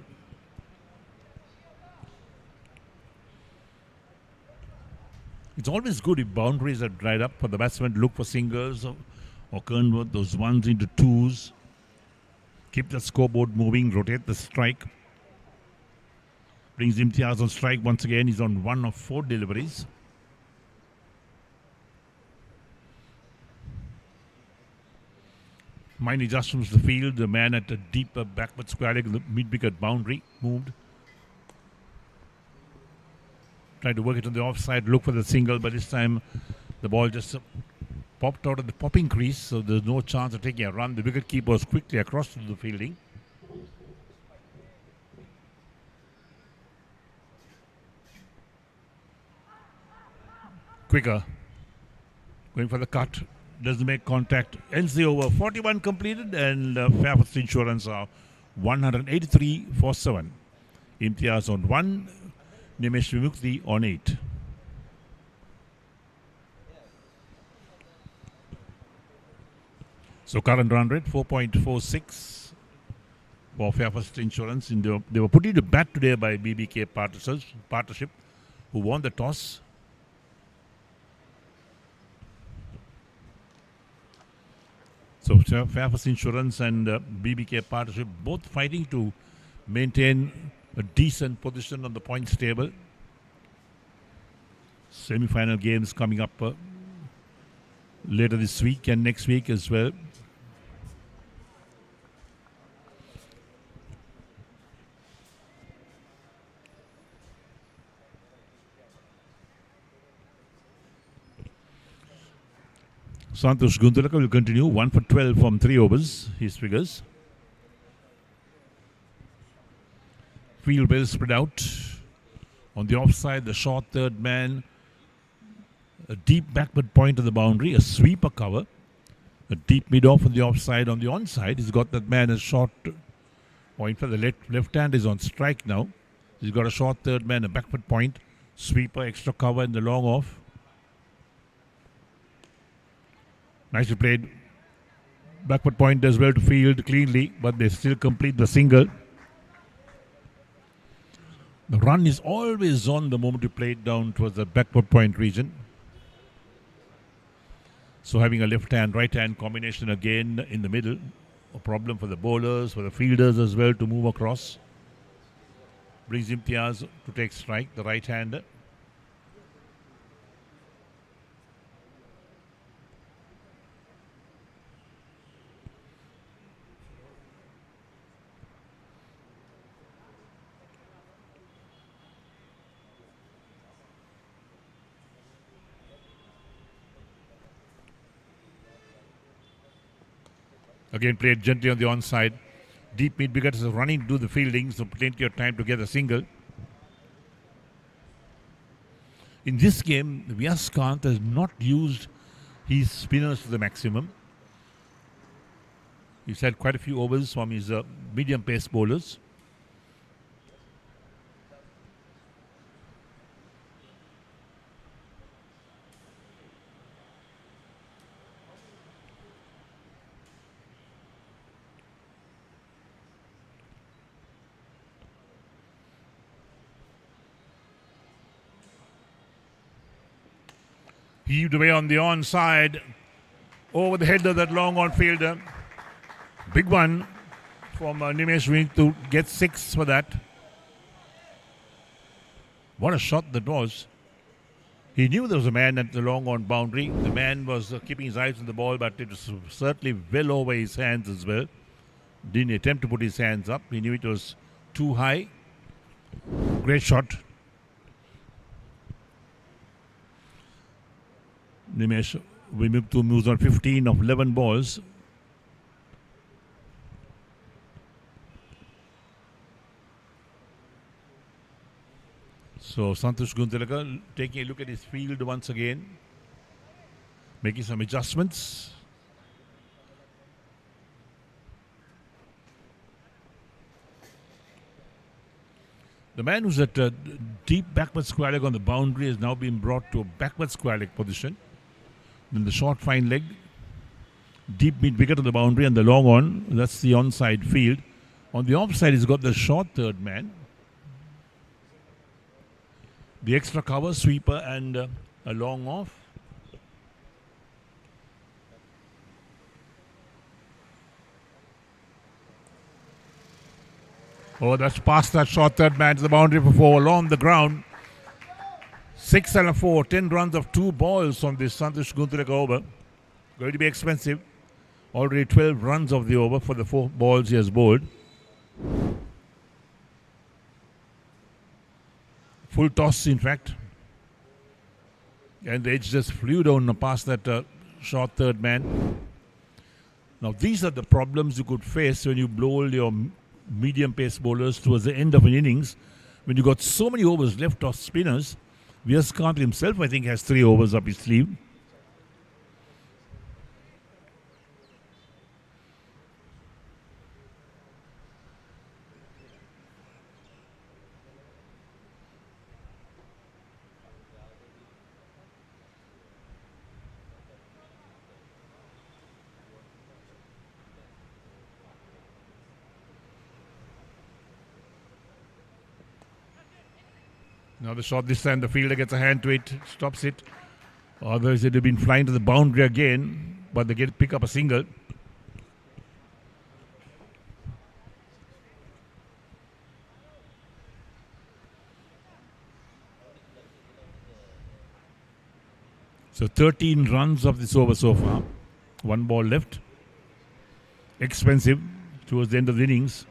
It's always good if boundaries are dried up for the batsman to look for singles or convert those ones into twos. Keep the scoreboard moving, rotate the strike. Brings Imtiaz on strike once again. He's on 1 of 4 deliveries. Minor adjustments to the field. The man at a deeper backward square leg, the mid-wicket boundary moved. Tried to work it on the offside, look for the single, but this time the ball just popped out of the popping crease, so there's no chance of taking a run. The wicket keeper was quickly across to the fielding. Quicker. Going for the cut. Doesn't make contact. Ends the over. 41 completed, and Fairfirst Insurance are 183 for 7. Imtiaz on 1. Nimesh Vimukti on 8. So current run rate 4.46 for Fairfirst Insurance. They were put into bat today by BBK partnership, who won the toss. So Fairfirst Insurance and BBK partnership both fighting to maintain a decent position on the points table. Semi-final games coming up later this week and next week as well. Santosh Guntalaka will continue 1 for 12 from 3 overs, his figures. Field well spread out. On the offside, the short third man, a deep backward point of the boundary, a sweeper cover, a deep mid-off on the offside. On the onside, he's got that man a short, or in fact the left hand is on strike now. He's got a short third man, a backward point, sweeper, extra cover in the long off. Nicely played. Backward point as well to field cleanly, but they still complete the single. The run is always on the moment you play it down towards the backward point region. So having a left hand, right hand combination again in the middle, a problem for the bowlers, for the fielders as well to move across. Brings Imtiaz to take strike, the right hander. Again played gently on the onside. Deep mid wicket is running to do the fielding, so plenty of time to get a single. In this game, Vyas Kant has not used his spinners to the maximum. He's had quite a few overs from his medium pace bowlers. Heaved away on the onside, over the head of that long on fielder. Big one from Nimesh Ving to get 6 for that. What a shot that was. He knew there was a man at the long on boundary. The man was keeping his eyes on the ball, but it was certainly well over his hands as well. Didn't attempt to put his hands up. He knew it was too high. Great shot. Nimesh Vimuktu moves on 15 of 11 balls. So Santosh Guntalaka taking a look at his field once again, making some adjustments. The man who's at a deep backward square leg on the boundary has now been brought to a backward square leg position. Then the short fine leg, deep mid wicket on the boundary and the long on, that's the onside field. On the offside, he's got the short third man. The extra cover, sweeper and A long off. Oh, that's past that short third man to the boundary for 4 along the ground. 6 and a 4, 10 runs of 2 balls from this Santosh Guntureka over. Going to be expensive. Already 12 runs of the over for the 4 balls he has bowled. Full toss, in fact. And the edge just flew down past that short third man. Now, these are the problems you could face when you bowl your medium pace bowlers towards the end of an innings. When you got so many overs left of spinners, Viaskant himself, I think, has 3 overs up his sleeve. Now the shot this time, the fielder gets a hand to it, stops it. Otherwise it would have been flying to the boundary again, but they pick up a single. So 13 runs of this over so far. 1 ball left. Expensive towards the end of the innings.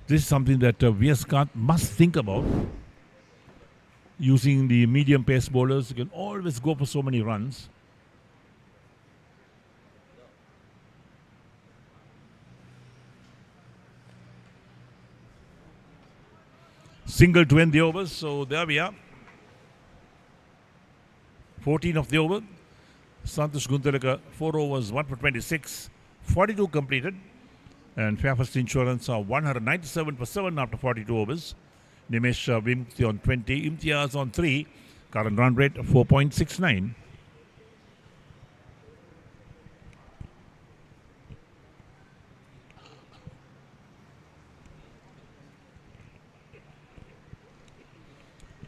This is something that Viaskant must think about. Using the medium pace bowlers, you can always go for so many runs. Single to end the overs, so there we are. 14 of the over. Santosh Guntureka, 4 overs, 1 for 26. 42 completed. And Fairfirst Insurance are 197 for 7 after 42 overs. Nimesh Vimti on 20, Imtiaz on 3. Current run rate 4.69.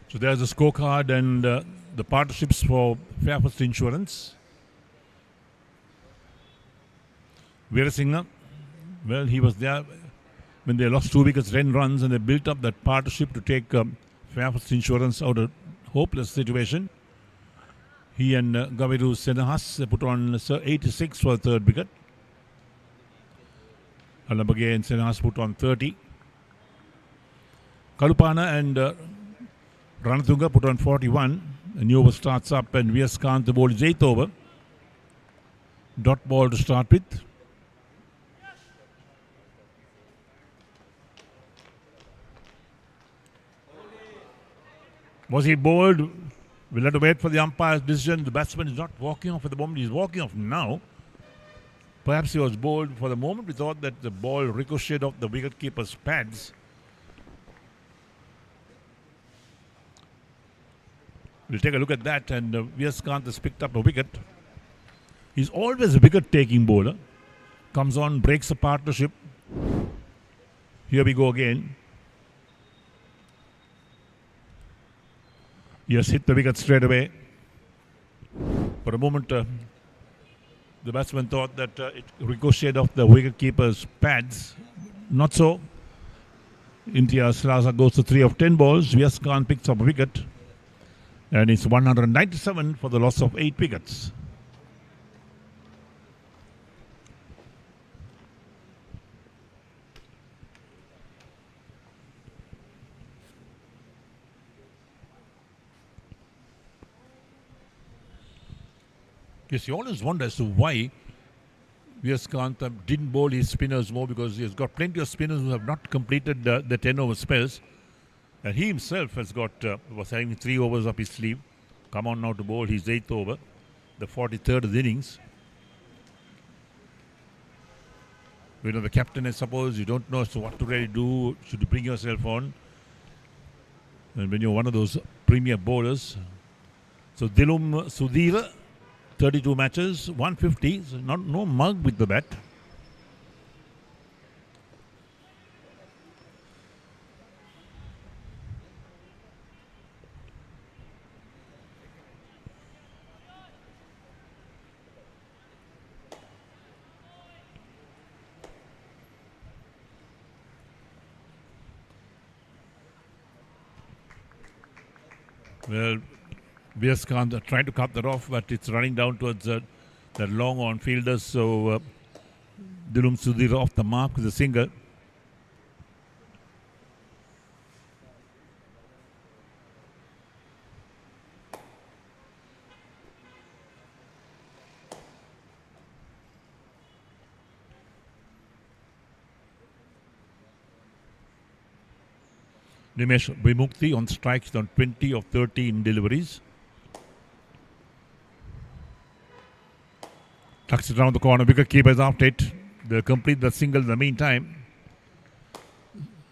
So there's a scorecard and the partnerships for Fairfirst Insurance. Veerasinghe, well, he was there when they lost 2 wickets, 10 runs, and they built up that partnership to take Fairfirst Insurance out of a hopeless situation. He and Gaviru Senahas put on 86 for the 3rd wicket. Alabage and Senahas put on 30. Kalupana and Ranatunga put on 41. A new over starts up and Viaskant, the ball is 8th over. Dot ball to start with. Was he bowled? We'll have to wait for the umpire's decision. The batsman is not walking off at the moment. He's walking off now. Perhaps he was bowled for the moment. We thought that the ball ricocheted off the wicketkeeper's pads. We'll take a look at that. And Viaskant has picked up a wicket. He's always a wicket-taking bowler. Comes on, breaks a partnership. Here we go again. He has hit the wicket straight away. For a moment, the batsman thought that it ricocheted off the wicketkeeper's pads. Not so. Imtiaz Raza goes to 3 of 10 balls. Viaskant picks up a wicket. And it's 197 for the loss of 8 wickets. Yes, you always wonder as to why Viaskant didn't bowl his spinners more, because he has got plenty of spinners who have not completed the 10 over spells. And he himself has got, was having 3 overs up his sleeve. Come on now to bowl his 8th over, the 43rd of the innings. You know, the captain, I suppose, you don't know as to what to really do. Should you bring yourself on? And when you're one of those premier bowlers. So Dilum Sudhir, 32 matches, 150. So no mug with the bat. Well, Viaskan trying to cut that off, but it's running down towards that long on fielder. So Dilum Sudhir off the mark with a single. Nimesh Vimukti on strikes on 20 of 13 deliveries. Tucks it around the corner. Wicket keepers after it. They'll complete the single in the meantime.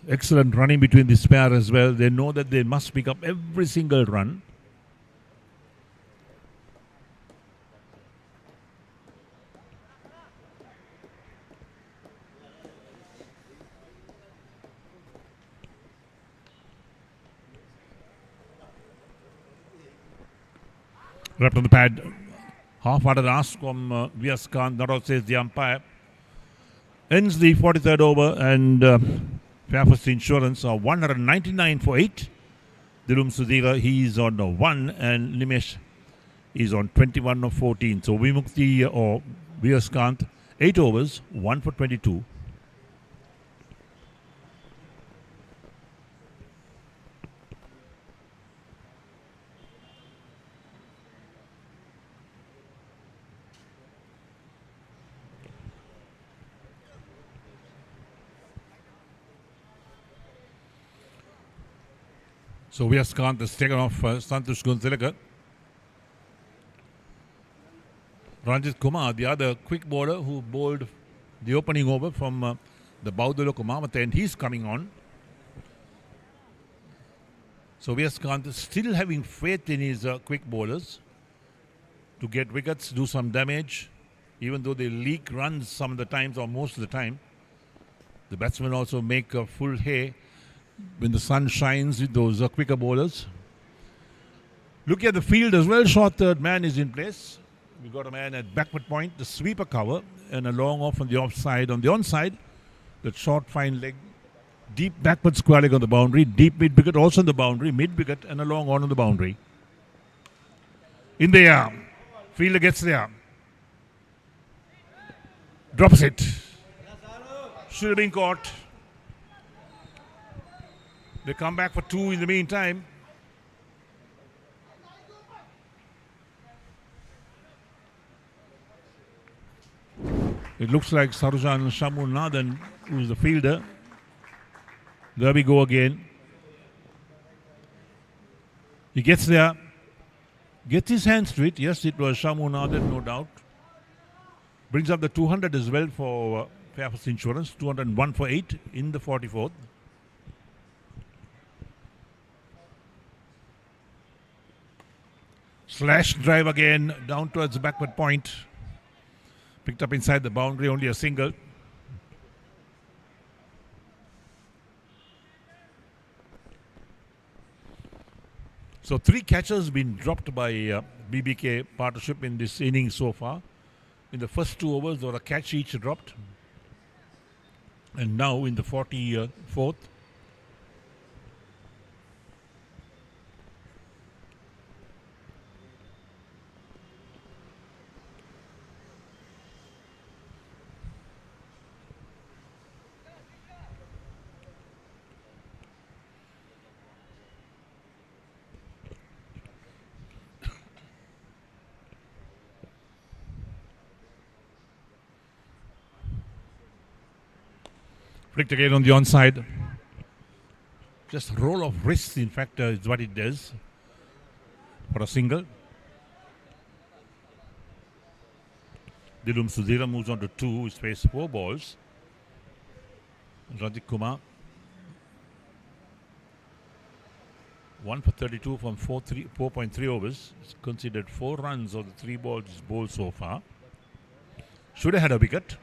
Excellent running between this pair as well. They know that they must pick up every single run. Wrapped on the pad. Half-hearted ask from Viaskan. Not all says the umpire. Ends the 43rd over and Fairfirst Insurance are 199 for 8. Dilum Sudhira, he is on 1 and Nimesh is on 21 of 14. So Vimukti or Viaskant, 8 overs, 1 for 22. So Viaskan has taken off Santosh Guntilaka. Ranjit Kumar, the other quick bowler who bowled the opening over from the Baudula Kumamata, and he's coming on. So Viaskan is still having faith in his quick bowlers to get wickets, do some damage, even though they leak runs some of the times or most of the time. The batsmen also make full hay when the sun shines with those quicker bowlers. Look at the field as well. Short third man is in place. We've got a man at backward point, the sweeper cover, and a long off on the offside. On the onside, that short fine leg, deep backward square leg on the boundary, deep mid wicket also on the boundary, mid wicket and a long on the boundary. In the air, fielder gets there, drops it. Should have been caught. They come back for 2 in the meantime. It looks like Sarujan Shamunathan, who's the fielder. There we go again. He gets there, gets his hands to it. Yes, it was Shamunathan, no doubt. Brings up the 200 as well for Fairfirst Insurance. 201 for 8 in the 44th. Slash drive again down towards the backward point. Picked up inside the boundary, only a single. So 3 catches been dropped by BBK partnership in this inning so far. In the first 2 overs, there were a catch each dropped. And now in the 44th, flicked again on the onside. Just roll of wrists, in fact, is what it does for a single. Dilum Sudhira moves on to 2. He's faced 4 balls. Ranjit Kumar 1 for 32 from 4.3 overs. He's considered 4 runs of the 3 balls he's bowled so far. Should have had a wicket.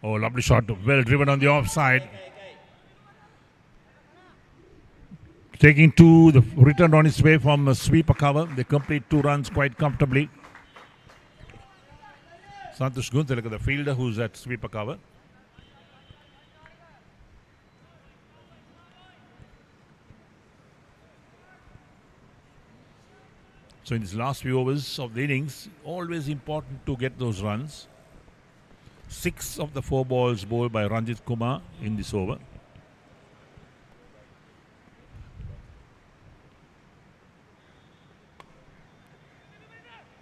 Oh, lovely shot. Well driven on the offside. Taking 2, the return on its way from a sweeper cover. They complete 2 runs quite comfortably. Santosh Guntilaka, the fielder who's at sweeper cover. So in these last few overs of the innings, always important to get those runs. 6 of the 4 balls bowled by Ranjit Kumar in this over.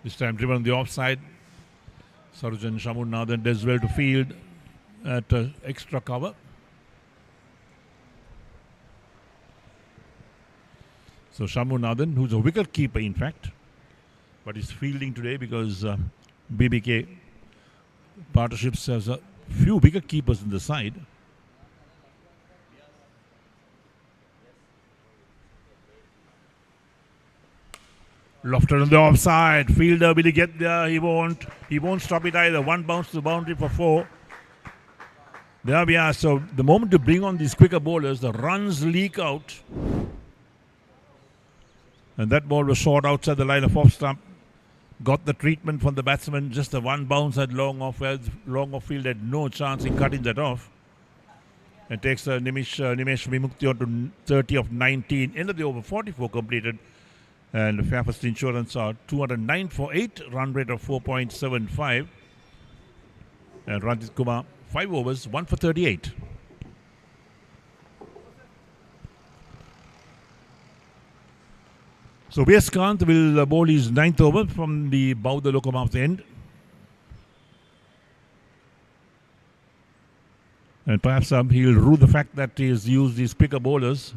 This time driven on the offside. Sarjan Shamunathan does well to field at extra cover. So Shamunathan, who's a wicket keeper in fact, but is fielding today because BBK Partnerships has a few wicket keepers in the side. Lofted on the offside. Fielder, will he get there? He won't. He won't stop it either. One bounce to the boundary for 4. There we are. So the moment to bring on these quicker bowlers, the runs leak out. And that ball was short outside the line of off stump. Got the treatment from the batsman. Just the one bounce at long off. Long off field had no chance in cutting that off. And takes Nimesh Vimukti on to 30 of 19. End of the over, 44 completed. And Fairfirst Insurance are 209 for 8. Run rate of 4.75. And Ranjit Kumar, 5 overs, 1 for 38. So Viaskant will bowl his 9th over from the Bauda Lokamouth end. And perhaps he'll rue the fact that he has used these quicker bowlers.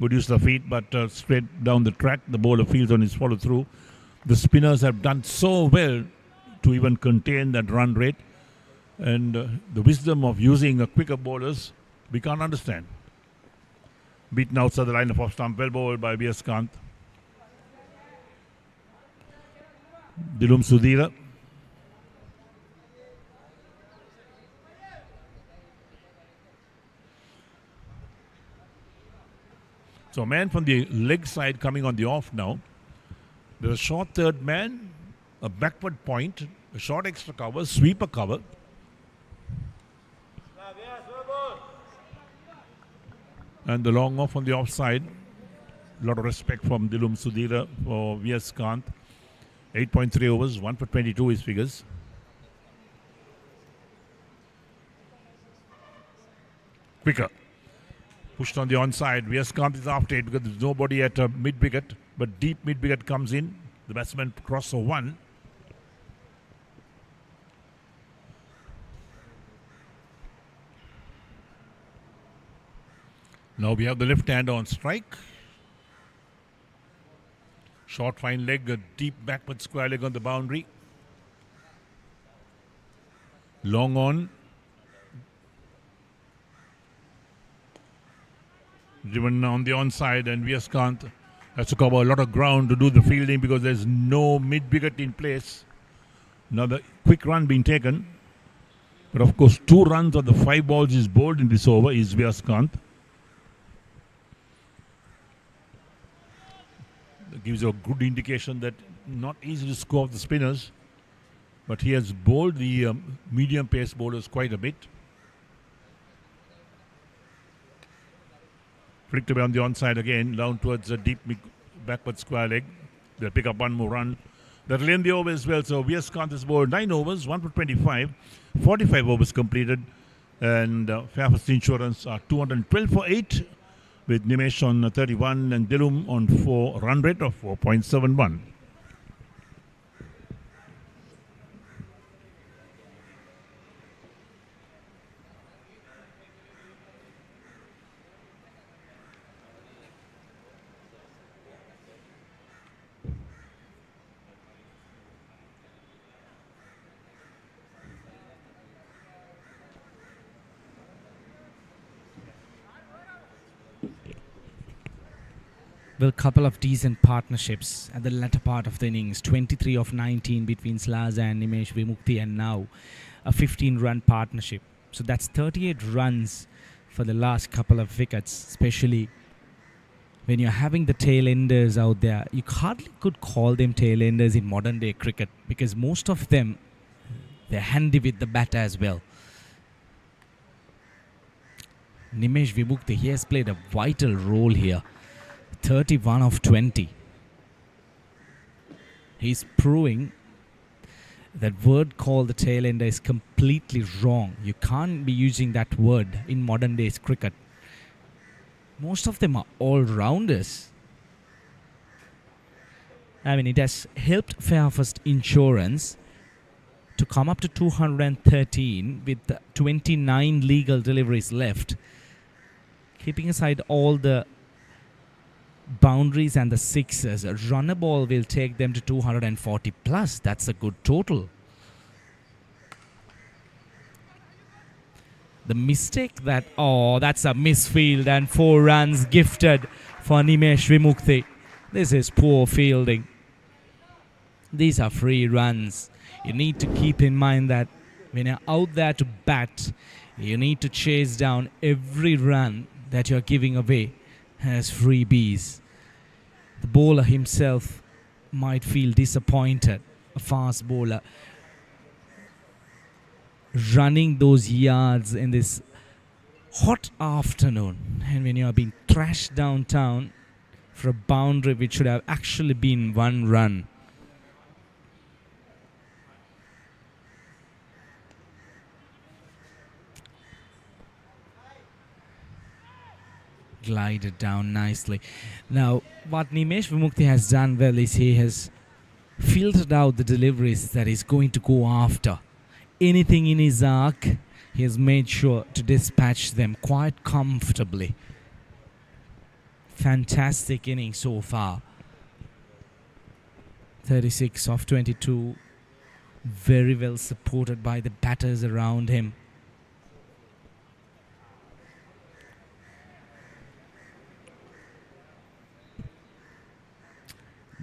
Good use of the feet, but straight down the track, the bowler fields on his follow through. The spinners have done so well to even contain that run rate. And the wisdom of using quicker bowlers, we can't understand. Beaten outside the line of off stump, well bowled by Viaskant. Dilum Sudhira. So a man from the leg side coming on the off now. There's a short third man, a backward point, a short extra cover, sweeper cover. And the long off on the offside. A lot of respect from Dilum Sudhira for Viaskant. 8.3 overs, 1 for 22 his figures. Quicker. Pushed on the onside. Viaskant is after it because there's nobody at mid wicket. But deep mid wicket comes in. The batsman cross for 1. Now we have the left hand on strike. Short fine leg, a deep backward square leg on the boundary. Long on. Driven on the onside, and Viaskant has to cover a lot of ground to do the fielding because there's no mid-wicket in place. Another quick run being taken. But of course, 2 runs of the 5 balls is bowled in this over is Viaskant. That gives you a good indication that not easy to score off the spinners. But he has bowled the medium pace bowlers quite a bit. Flicked away on the onside again, down towards a deep backward square leg. They'll pick up one more run. That'll end the over as well. So Viaskant has bowled 9 overs, 1 for 25. 45 overs completed. And Fairfirst Insurance are 212 for 8. With Nimesh on 31 and Dilum on 4. Run rate of 4.71. Well, couple of decent partnerships at the latter part of the innings. 23 of 19 between Slaza and Nimesh Vimukti, and now a 15-run partnership. So that's 38 runs for the last couple of wickets, especially when you're having the tail-enders out there. You hardly could call them tail-enders in modern-day cricket because most of them, they're handy with the bat as well. Nimesh Vimukti, he has played a vital role here. 31 of 20. He's proving that word called the tail ender is completely wrong. You can't be using that word in modern days cricket. Most of them are all-rounders. I mean, it has helped Fairfirst Insurance to come up to 213 with 29 legal deliveries left. Keeping aside all the boundaries and the sixes, a runner ball will take them to 240 plus. That's a good total. The mistake that's a misfield and 4 runs gifted for Nimesh Vimukthi. This is poor fielding. These are free runs. You need to keep in mind that when you're out there to bat, you need to chase down every run that you're giving away as freebies. The bowler himself might feel disappointed. A fast bowler running those yards in this hot afternoon, and when you are being thrashed downtown for a boundary which should have actually been 1 run. Glided down nicely. Now, what Nimesh Vimukthi has done well is he has filtered out the deliveries that he's going to go after. Anything in his arc, he has made sure to dispatch them quite comfortably. Fantastic inning so far. 36 of 22. Very well supported by the batters around him.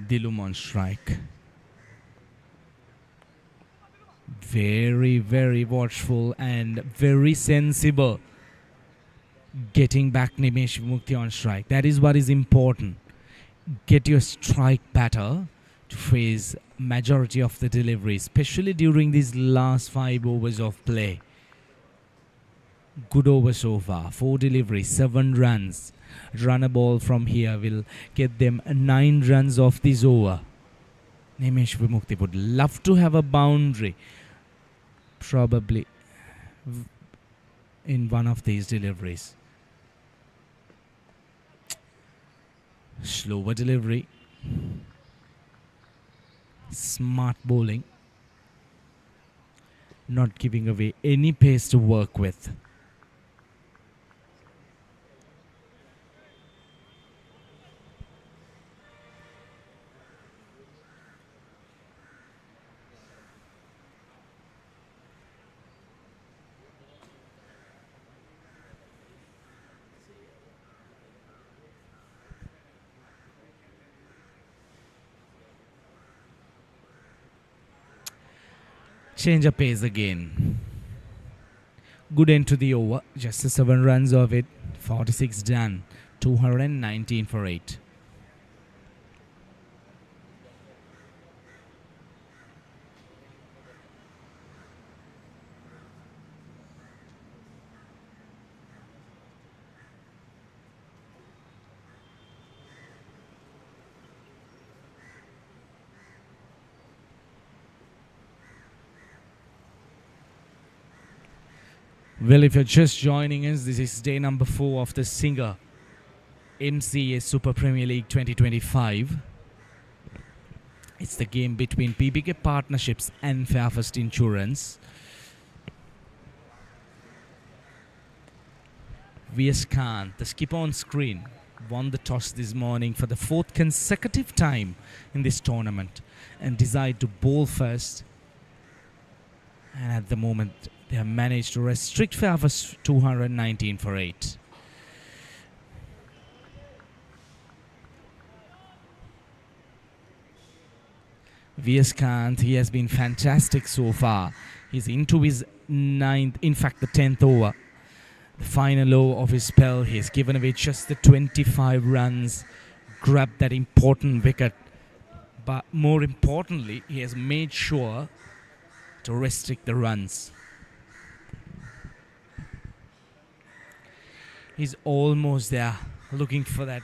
Dilum on strike. Very, very watchful and very sensible. Getting back Nimesh Vimukthi on strike. That is what is important. Get your strike batter to face majority of the deliveries, especially during these last 5 overs of play. Good over so far. 4 deliveries, 7 runs. Run a ball from here will get them 9 runs off this over. Nimesh Vimukthi would love to have a boundary, probably in one of these deliveries. Slower delivery. Smart bowling. Not giving away any pace to work with. Change of pace again. Good end to the over. Just the 7 runs of it. 46 done. 219 for 8. Well, if you're just joining us, this is day number 4 of the Singer-MCA Super Premier League 2025. It's the game between BBK Partnerships and Fairfirst Insurance. VS Khan, the skipper on screen, won the toss this morning for the 4th consecutive time in this tournament and decided to bowl first. And at the moment, they have managed to restrict Fairfirst 219 for 8. VS Kant, he has been fantastic so far. He's into his 9th, in fact the 10th over. The final over of his spell, he's given away just the 25 runs, grabbed that important wicket. But more importantly, he has made sure to restrict the runs. He's almost there, looking for that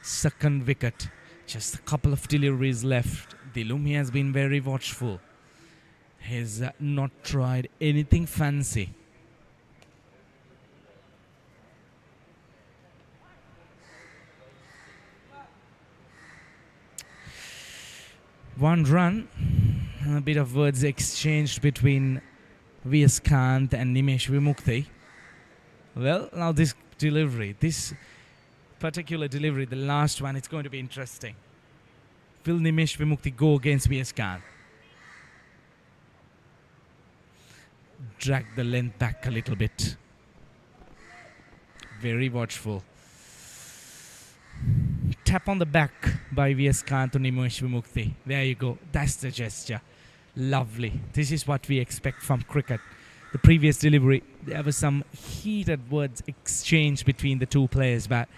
second wicket. Just a couple of deliveries left. Dilum, he has been very watchful. He's not tried anything fancy. One run, a bit of words exchanged between V.S. Kant and Nimesh Vimukthi. Well, now this particular delivery, the last one, it's going to be interesting. Will Nimesh Vimukthi go against V.S. Kant? Drag the length back a little bit. Very watchful. Tap on the back by V.S. Kant to Nimesh Vimukthi. There you go. That's the gesture. Lovely. This is what we expect from cricket. The previous delivery, there was some heated words exchanged between the two players, but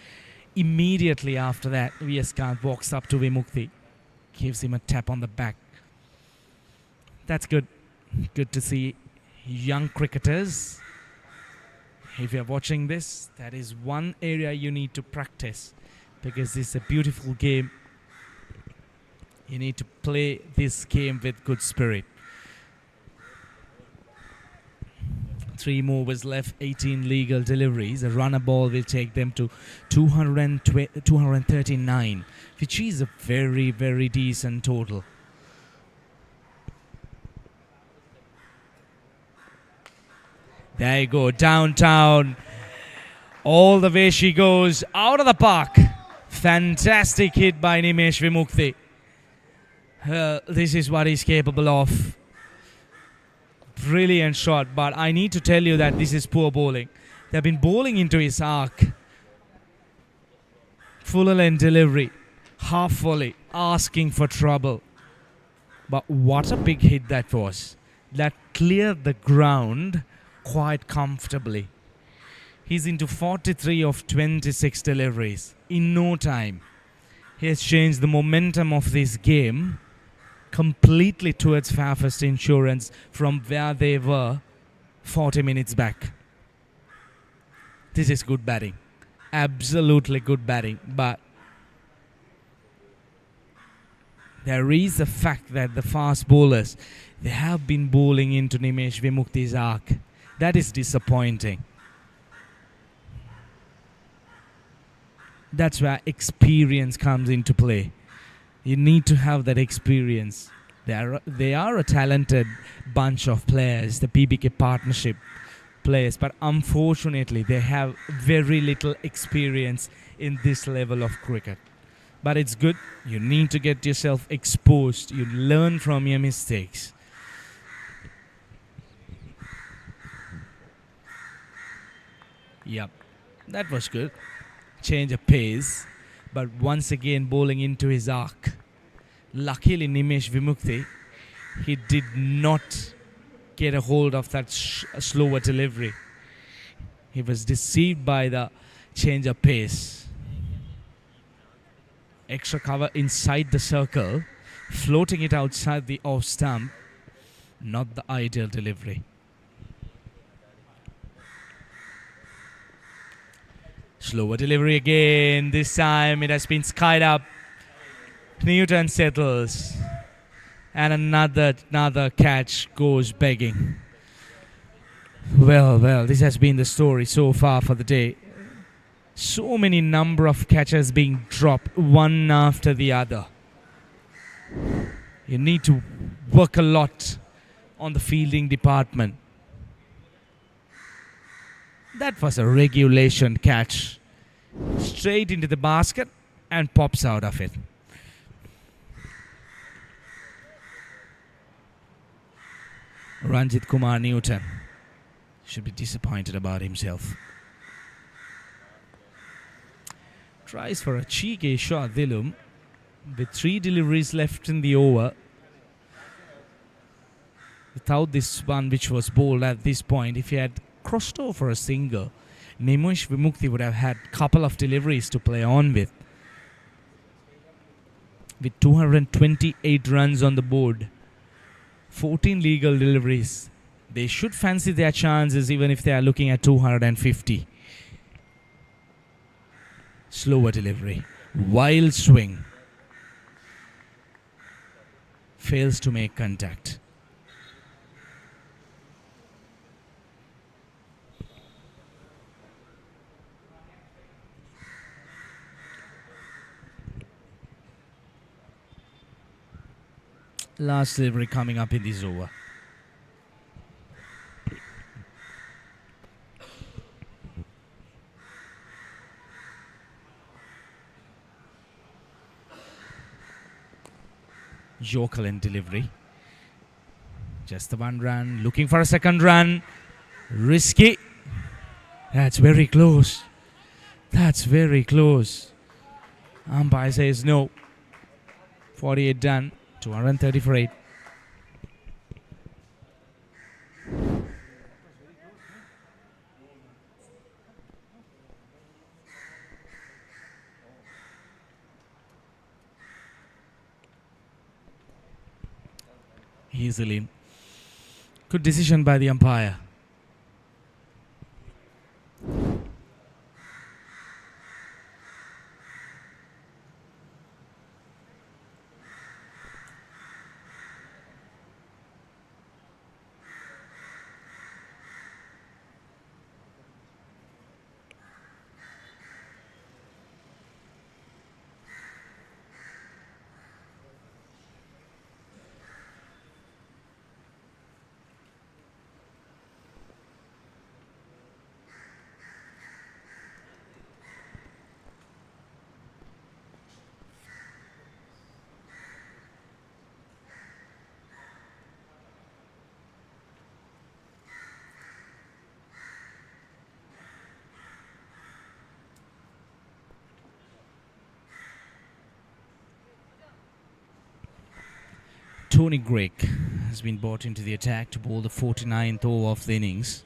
immediately after that, V.S. Kant walks up to Vimukthi, gives him a tap on the back. That's good. Good to see young cricketers. If you're watching this, that is one area you need to practice, because this is a beautiful game. You need to play this game with good spirit. 3 more was left, 18 legal deliveries. A runner ball will take them to 239, which is a very, very decent total. There you go, downtown. All the way she goes, out of the park. Fantastic hit by Nimesh Vimukthi. This is what he's capable of. Brilliant shot, but I need to tell you that this is poor bowling. They've been bowling into his arc. Fuller length delivery, half volley, asking for trouble. But what a big hit that was. That cleared the ground quite comfortably. He's into 43 of 26 deliveries. In no time, he has changed the momentum of this game completely towards Fairfirst Insurance from where they were 40 minutes back. This is good batting. Absolutely good batting. But there is a fact that the fast bowlers, they have been bowling into Nimesh Vimukthi's arc. That is disappointing. That's where experience comes into play. You need to have that experience. They are a talented bunch of players, the BBK partnership players, but unfortunately they have very little experience in this level of cricket. But it's good. You need to get yourself exposed. You learn from your mistakes. Yep, that was good. Change of pace, but once again bowling into his arc. Luckily Nimesh Vimukthi, he did not get a hold of that slower delivery. He was deceived by the change of pace. Extra cover inside the circle, floating it outside the off stump. Not the ideal delivery. Slower delivery again. This time it has been skied up. Newton settles. And another catch goes begging. Well, this has been the story so far for the day. So many number of catches being dropped one after the other. You need to work a lot on the fielding department. That was a regulation catch. Straight into the basket and pops out of it. Ranjit Kumar Newton should be disappointed about himself. Tries for a cheeky shot, Dilum, with 3 deliveries left in the over. Without this one, which was bowled at this point, if he had crossed over a single, Nimesh Vimukthi would have had a couple of deliveries to play on with. With 228 runs on the board, 14 legal deliveries, they should fancy their chances even if they are looking at 250. Slower delivery, wild swing. fails to make contact. Last delivery coming up in this over. Jokelin delivery. Just the one run. Looking for a second run. Risky. That's very close. That's very close. Umpire says no. 48 done. 230 for 8. Easily. Good decision by the umpire. Tony Gregg has been brought into the attack to bowl the 49th over of the innings.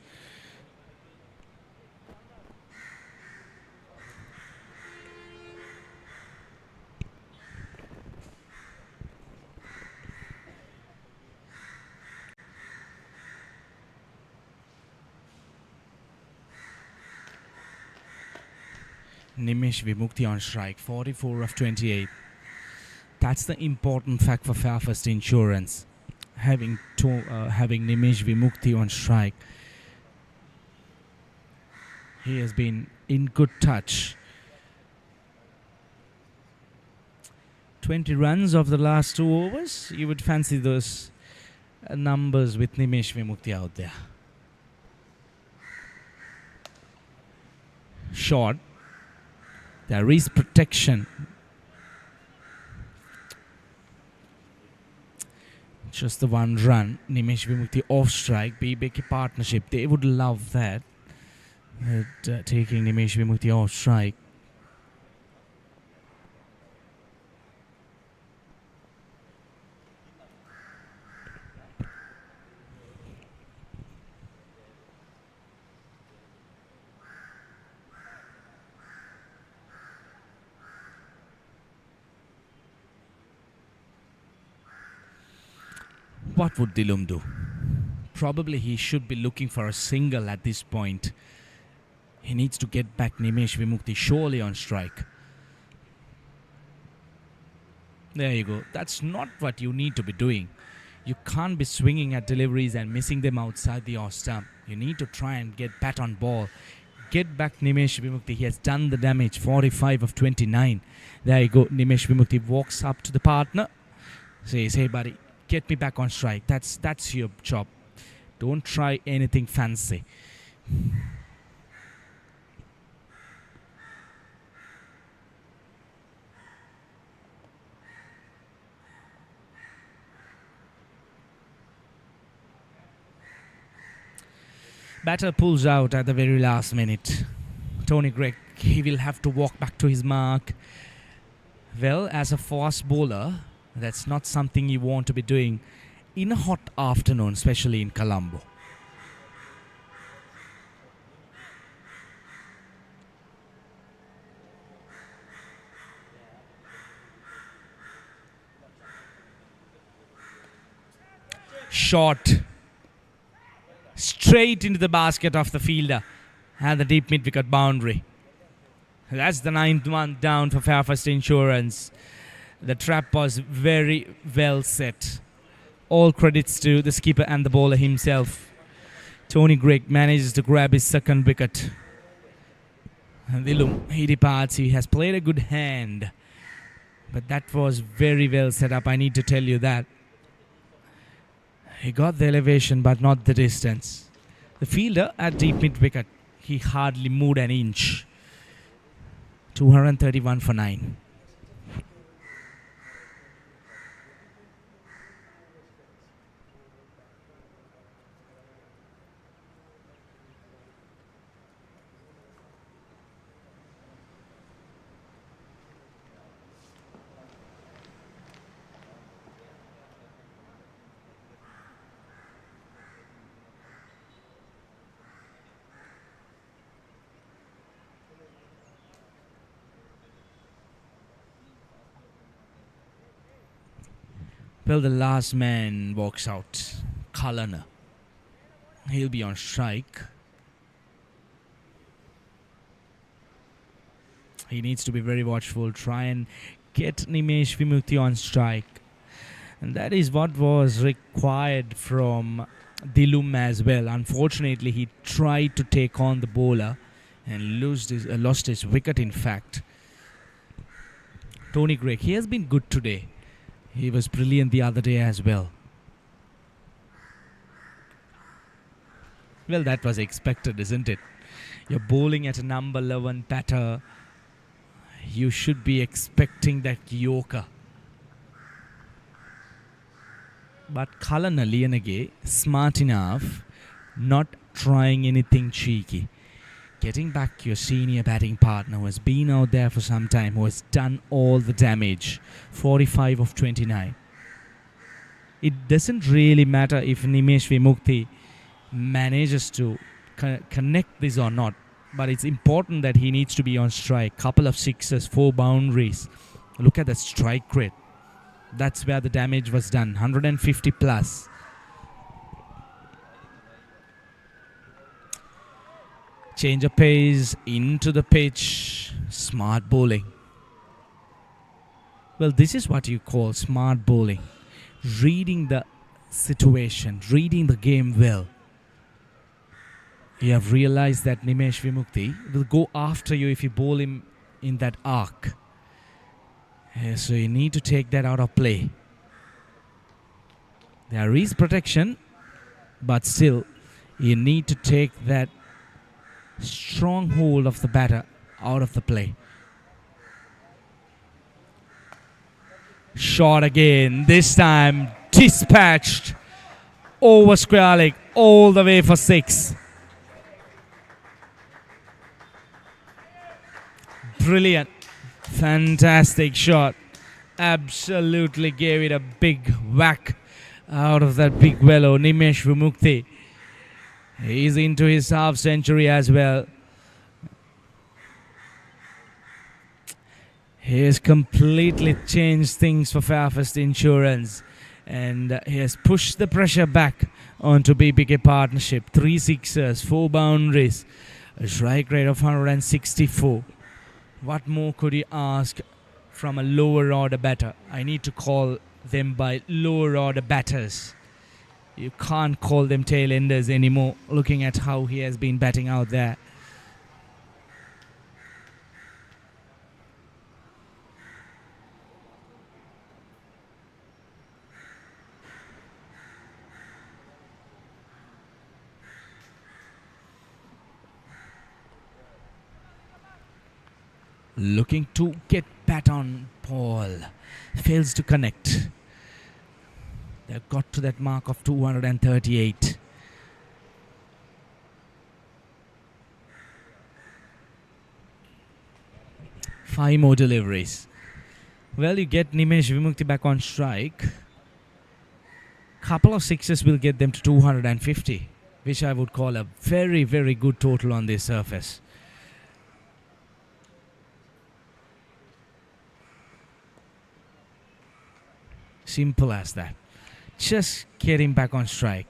Nimish Vimukti on strike, 44 of 28. That's the important fact for Fairfirst Insurance. Having Nimish Vimukti on strike. He has been in good touch. 20 runs of the last 2 overs. You would fancy those numbers with Nimish Vimukti out there. Short. There is protection. Just the one run. Nimish Vimukti off strike. BBK partnership. They would love that. Taking Nimish Vimukti off strike. What would Dilum do? Probably he should be looking for a single at this point. He needs to get back Nimish Vimukti surely on strike. There you go. That's not what you need to be doing. You can't be swinging at deliveries and missing them outside the off stump. You need to try and get bat on ball. Get back Nimish Vimukti. He has done the damage. 45 of 29. There you go. Nimish Vimukti walks up to the partner. Says, hey buddy, get me back on strike. That's your job. Don't try anything fancy. Batter pulls out at the very last minute. Tony Gregg, he will have to walk back to his mark. Well, as a fast bowler, that's not something you want to be doing in a hot afternoon, especially in Colombo. Shot. Straight into the basket of the fielder and the deep mid-wicket boundary. That's the 9th one down for Fairfirst Insurance. The trap was very well set. All credits to the skipper and the bowler himself. Tony Greig manages to grab his second wicket. And Dilum, he departs. He has played a good hand. But that was very well set up, I need to tell you that. He got the elevation but not the distance. The fielder at deep mid-wicket, he hardly moved an inch. 231 for 9. Well, the last man walks out. Kalana. He'll be on strike. He needs to be very watchful. Try and get Nimesh Vimukti on strike. And that is what was required from Dilum as well. Unfortunately, he tried to take on the bowler and lost his wicket, in fact. Tony Greig, he has been good today. He was brilliant the other day as well. Well, that was expected, isn't it? You're bowling at a number 11 batter. You should be expecting that Yorker. But Kalana Liyanage, smart enough, not trying anything cheeky. Getting back your senior batting partner who has been out there for some time, who has done all the damage. 45 of 29. It doesn't really matter if Nimesh Vimukti manages to connect this or not, but it's important that he needs to be on strike. Couple of sixes, 4 boundaries. Look at the strike rate. That's where the damage was done. 150 plus. Change of pace into the pitch. Smart bowling. Well, this is what you call smart bowling. Reading the situation, reading the game well. You have realized that Nimesh Vimukti will go after you if you bowl him in that arc. So you need to take that out of play. There is protection, but still you need to take that strong hold of the batter out of the play. Shot again, this time dispatched over square leg all the way for 6. Brilliant, fantastic shot. Absolutely gave it a big whack out of that big willow. Nimesh Vimukti, he's into his half century as well. He has completely changed things for Fairfirst Insurance, and he has pushed the pressure back onto BBK partnership. 3 sixes, 4 boundaries, a strike rate of 164. What more could you ask from a lower order batter? I need to call them by lower order batters. You can't call them tail enders anymore, looking at how he has been batting out there. Looking to get bat on Paul. Fails to connect. They've got to that mark of 238. Five more deliveries. Well, you get Nimesh Vimukti back on strike. Couple of sixes will get them to 250, which I would call a very, very good total on this surface. Simple as that. Just get him back on strike.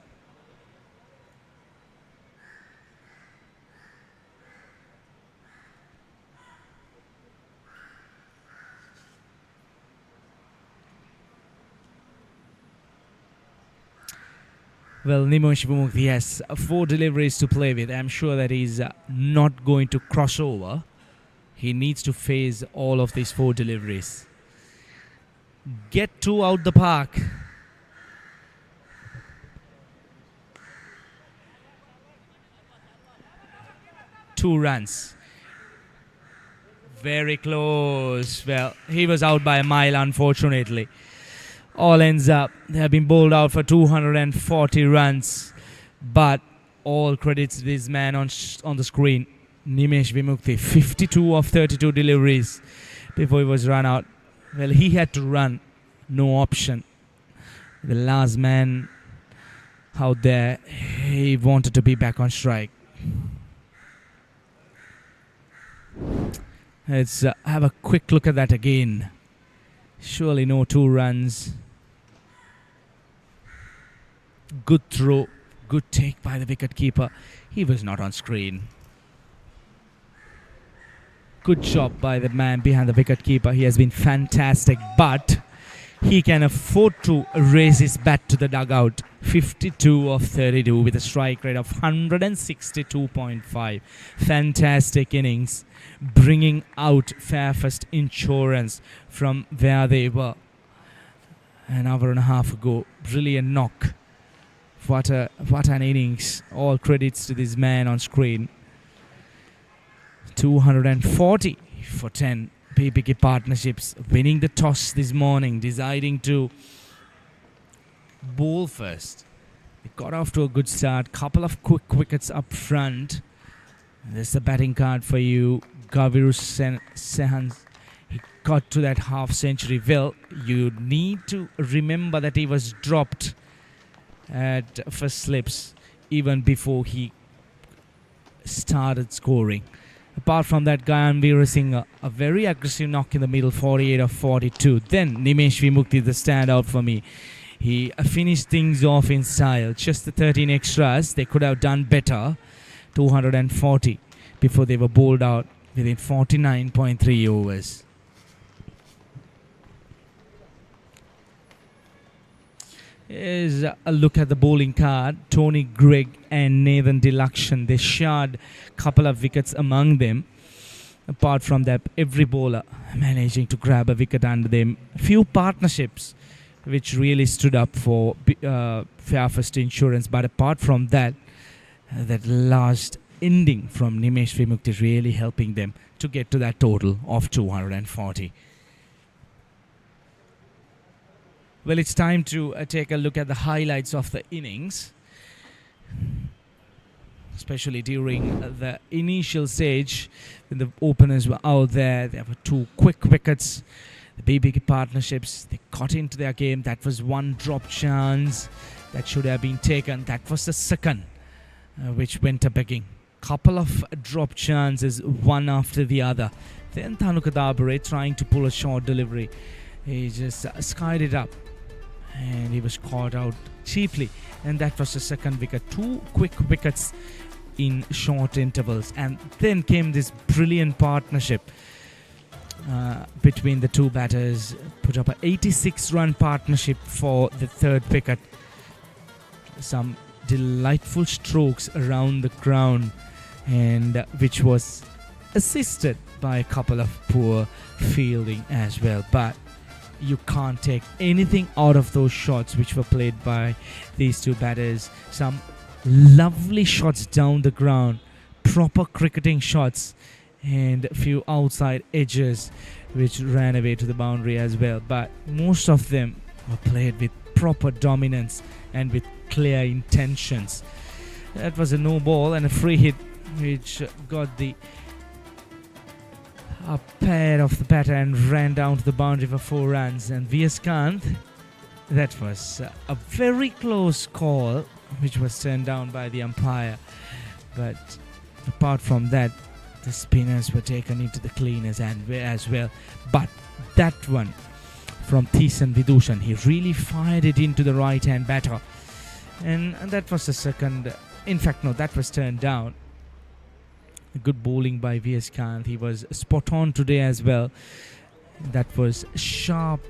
Well, Nimosh Bumukti has 4 deliveries to play with. I'm sure that he's not going to cross over. He needs to face all of these 4 deliveries. Get 2 out the park. Two runs. Very close. Well, he was out by a mile, unfortunately. All ends up, they have been bowled out for 240 runs. But all credits to this man on the screen. Nimesh Vimukti, 52 of 32 deliveries before he was run out. Well, he had to run. No option. The last man out there, he wanted to be back on strike. Let's have a quick look at that again. Surely no 2 runs. Good throw. Good take by the wicketkeeper. He was not on screen. Good job by the man behind the wicketkeeper. He has been fantastic, but he can afford to raise his bat to the dugout. 52 of 32 with a strike rate of 162.5. Fantastic innings, bringing out Fairfirst Insurance from where they were an hour and a half ago. Brilliant knock. What an innings. All credits to this man on screen. 240 for 10. BBK partnerships winning the toss this morning, deciding to bowl first. They got off to a good start. Couple of quick wickets up front. There's the batting card for you, Gaviru Sehans. He got to that half century. Well, you need to remember that he was dropped at first slips even before he started scoring. Apart from that, Gayan Veerasinghe, a very aggressive knock in the middle, 48 of 42. Then Nimesh Vimukti, the standout for me. He finished things off in style. Just the 13 extras, they could have done better. 240 before they were bowled out within 49.3 overs. Here's a look at the bowling card. Tony Greig and Nathan Dilakshan. They shared a couple of wickets among them. Apart from that, every bowler managing to grab a wicket under them. Few partnerships which really stood up for Fairfirst Insurance. But apart from that, that last ending from Nimesh Vimukti is really helping them to get to that total of 240. Well, it's time to take a look at the highlights of the innings, especially during the initial stage when the openers were out there. There were 2 quick wickets. The BBK partnerships, they got into their game. That was 1 drop chance that should have been taken. That was the second, which went a begging. Couple of drop chances, one after the other. Then Thanuka Dabare trying to pull a short delivery. He just skied it up. And he was caught out cheaply, and that was the second wicket. 2 quick wickets in short intervals, and then came this brilliant partnership between the 2 batters. Put up an 86-run partnership for the 3rd wicket. Some delightful strokes around the ground, and which was assisted by a couple of poor fielding as well. But you can't take anything out of those shots which were played by these 2 batters. Some lovely shots down the ground, proper cricketing shots, and a few outside edges which ran away to the boundary as well. But most of them were played with proper dominance and with clear intentions. That was a no ball and a free hit which got the a pair of the batter and ran down to the boundary for 4 runs. And V.S. Kant, that was a very close call which was turned down by the umpire. But apart from that, the spinners were taken into the cleaners and as well. But that one from Thisan Vidushan, he really fired it into the right hand batter, and that was the second. In fact, no, that was turned down. Good bowling by V.S. Kant. He was spot on today as well. That was sharp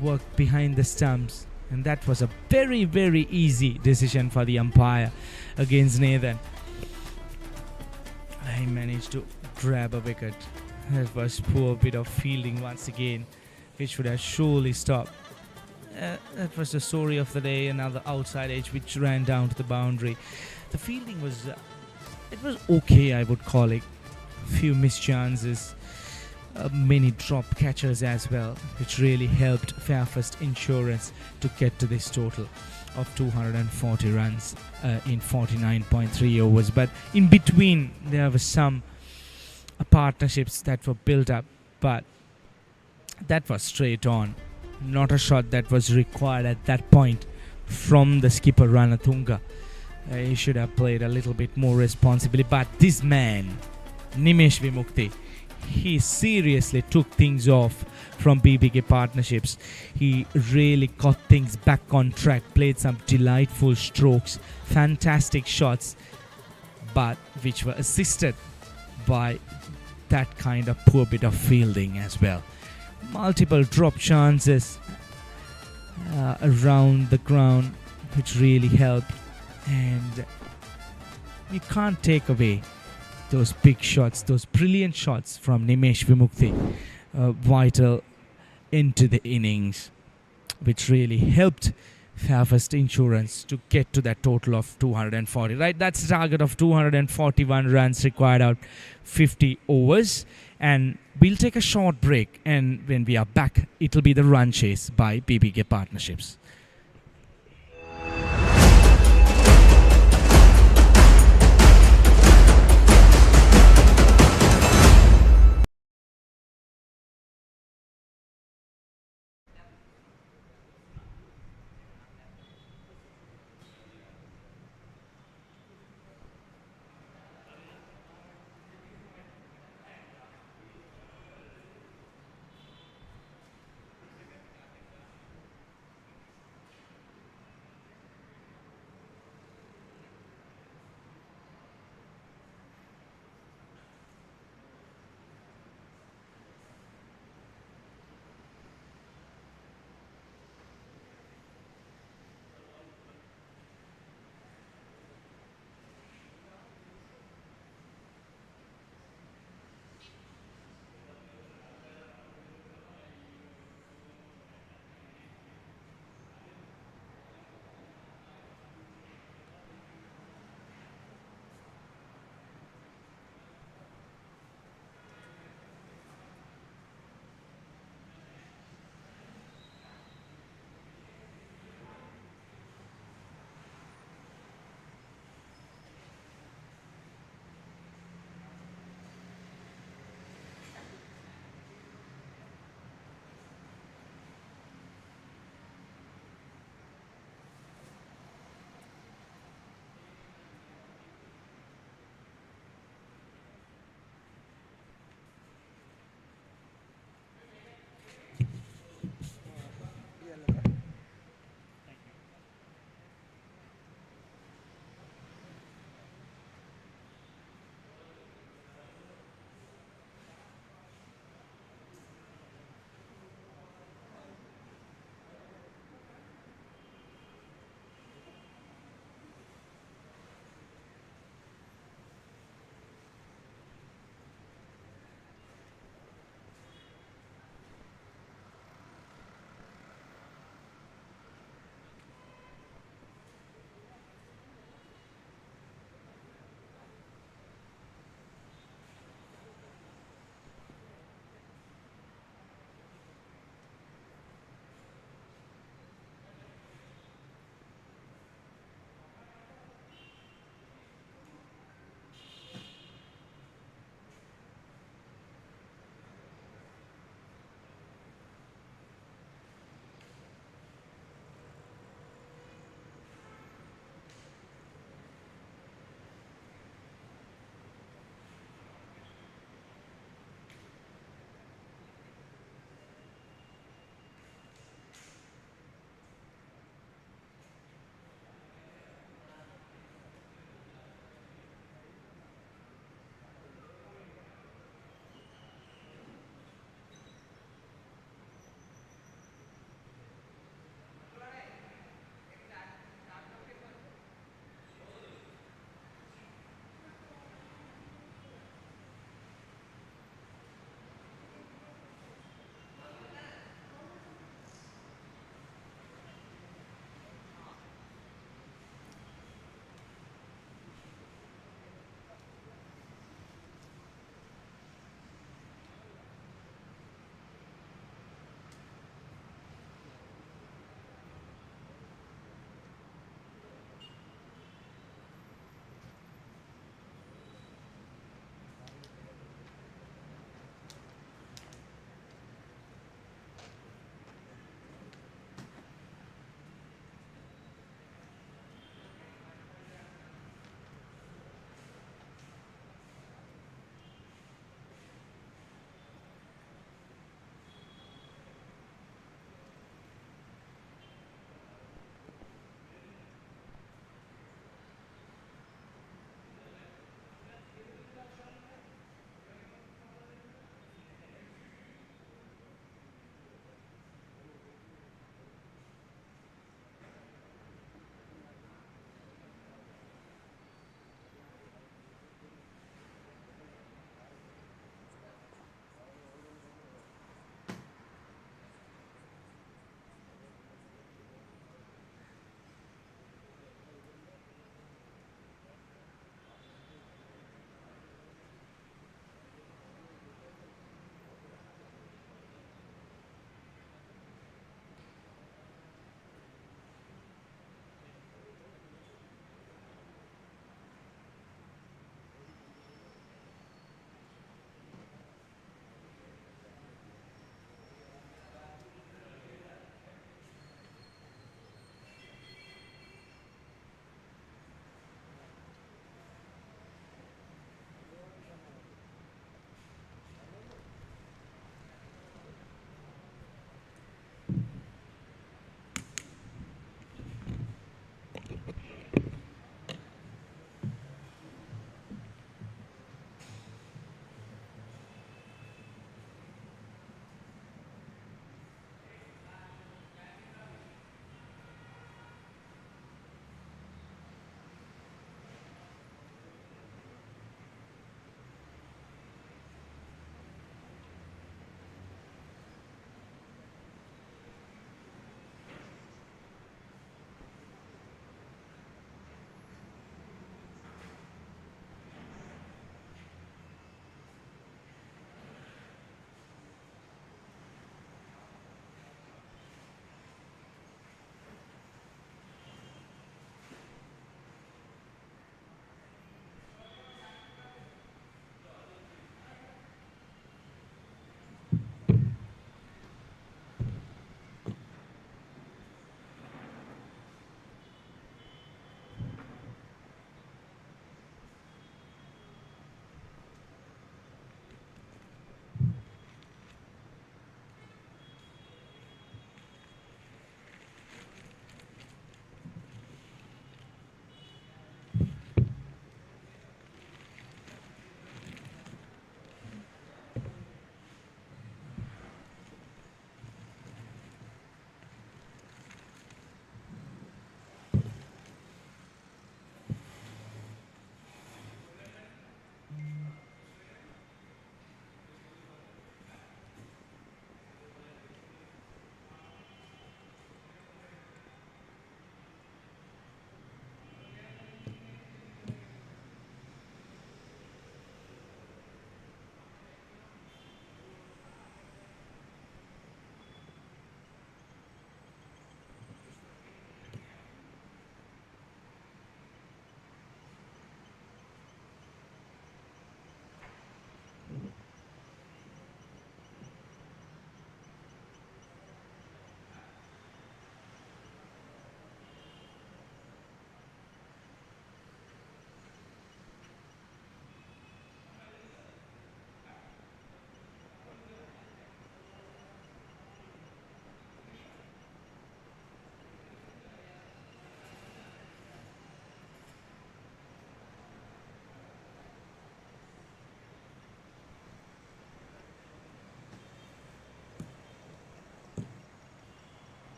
work behind the stumps, And that was a very, very easy decision for the umpire against Nathan. He managed to grab a wicket. That was poor bit of fielding once again, which would have surely stopped. That was the story of the day. Another outside edge which ran down to the boundary. The fielding was it was okay, I would call it. Few missed chances, many drop catchers as well, which really helped Fairfirst Insurance to get to this total of 240 runs in 49.3 overs. But in between there were some partnerships that were built up, but that was straight on. Not a shot that was required at that point from the skipper Ranatunga. He should have played a little bit more responsibly, but this man, Nimesh Vimukti, he seriously took things off from BBK partnerships. He really got things back on track, played some delightful strokes, fantastic shots, but which were assisted by that kind of poor bit of fielding as well. Multiple drop chances around the ground, which really helped, and you can't take away those big shots, those brilliant shots from Nimesh Vimukti, vital into the innings, which really helped Fairfirst Insurance to get to that total of 240. Right, that's the target of 241 runs required out 50 overs. And we'll take a short break, and when we are back, it'll be the run chase by BBK Partnerships.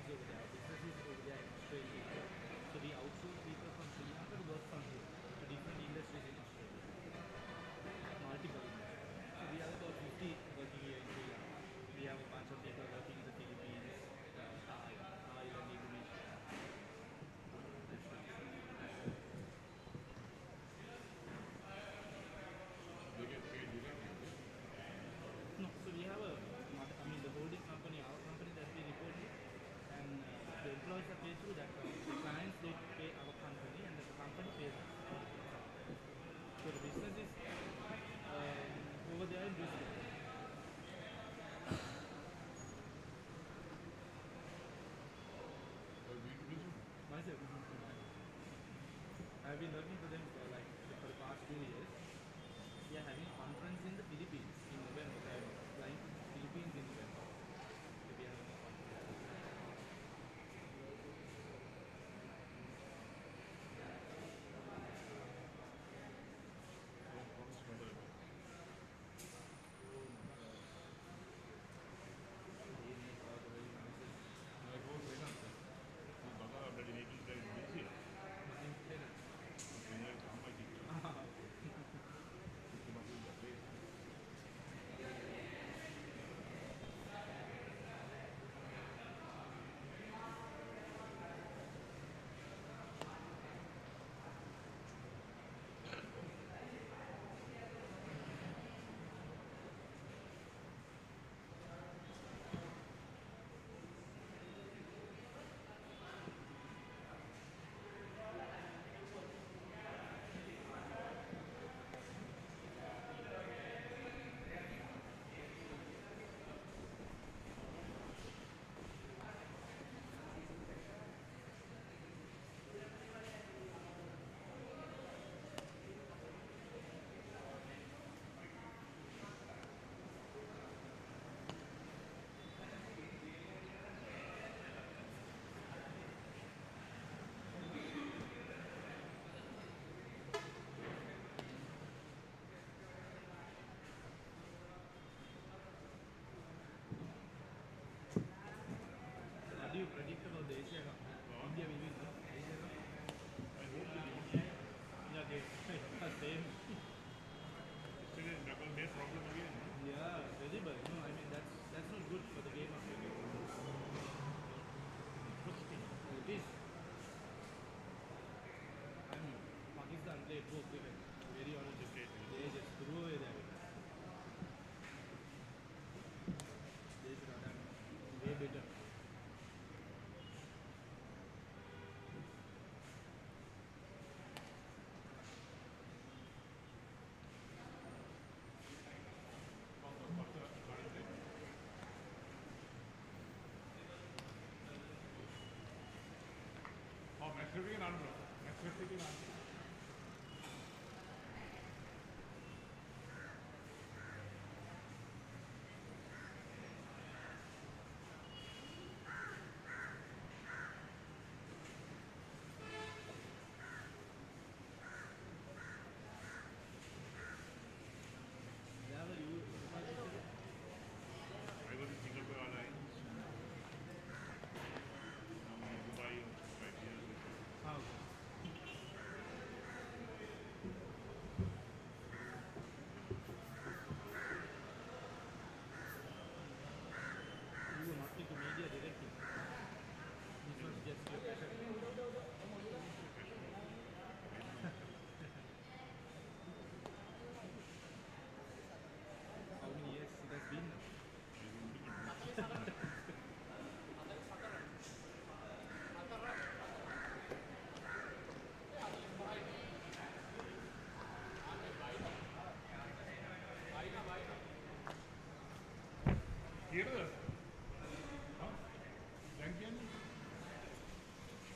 over there. Our business is over there in Australia. So we outsource people from Sri Lanka to work from here to different industries in Australia. Multiple industries. So we have about 50 working here in Sri Lanka. We have a bunch of people working in the Philippines, Thailand, Indonesia. No, so we have the holding company, our company that we report to, and the employees are paid through that company. The clients, they pay our company, and the company pays us. So the business is over there in Brisbane. Myself. I've been working for them for the past 2 years. We are having a conference in the Philippines in November. I'm flying to the Philippines in November. So we are having a conference. What do you predict about the Asia Cup? India will win, no? Asia Cup? I hope they do. Yeah, they same. Still a knuckle base problem again. Yeah, visible. No, I mean that's not good for the game of cricket. It is. I mean, Pakistan played poor cricket. Very honestly, they just threw away their wicket. They should have done way better. Oh, match cricket on, bro. Match cricket on. Yeah, but you. I was in Singapore Airlines. Now in Dubai 5 years ago. How? You were not into media directly. This was just your passion. How many years it has been now? Here, huh? Champion?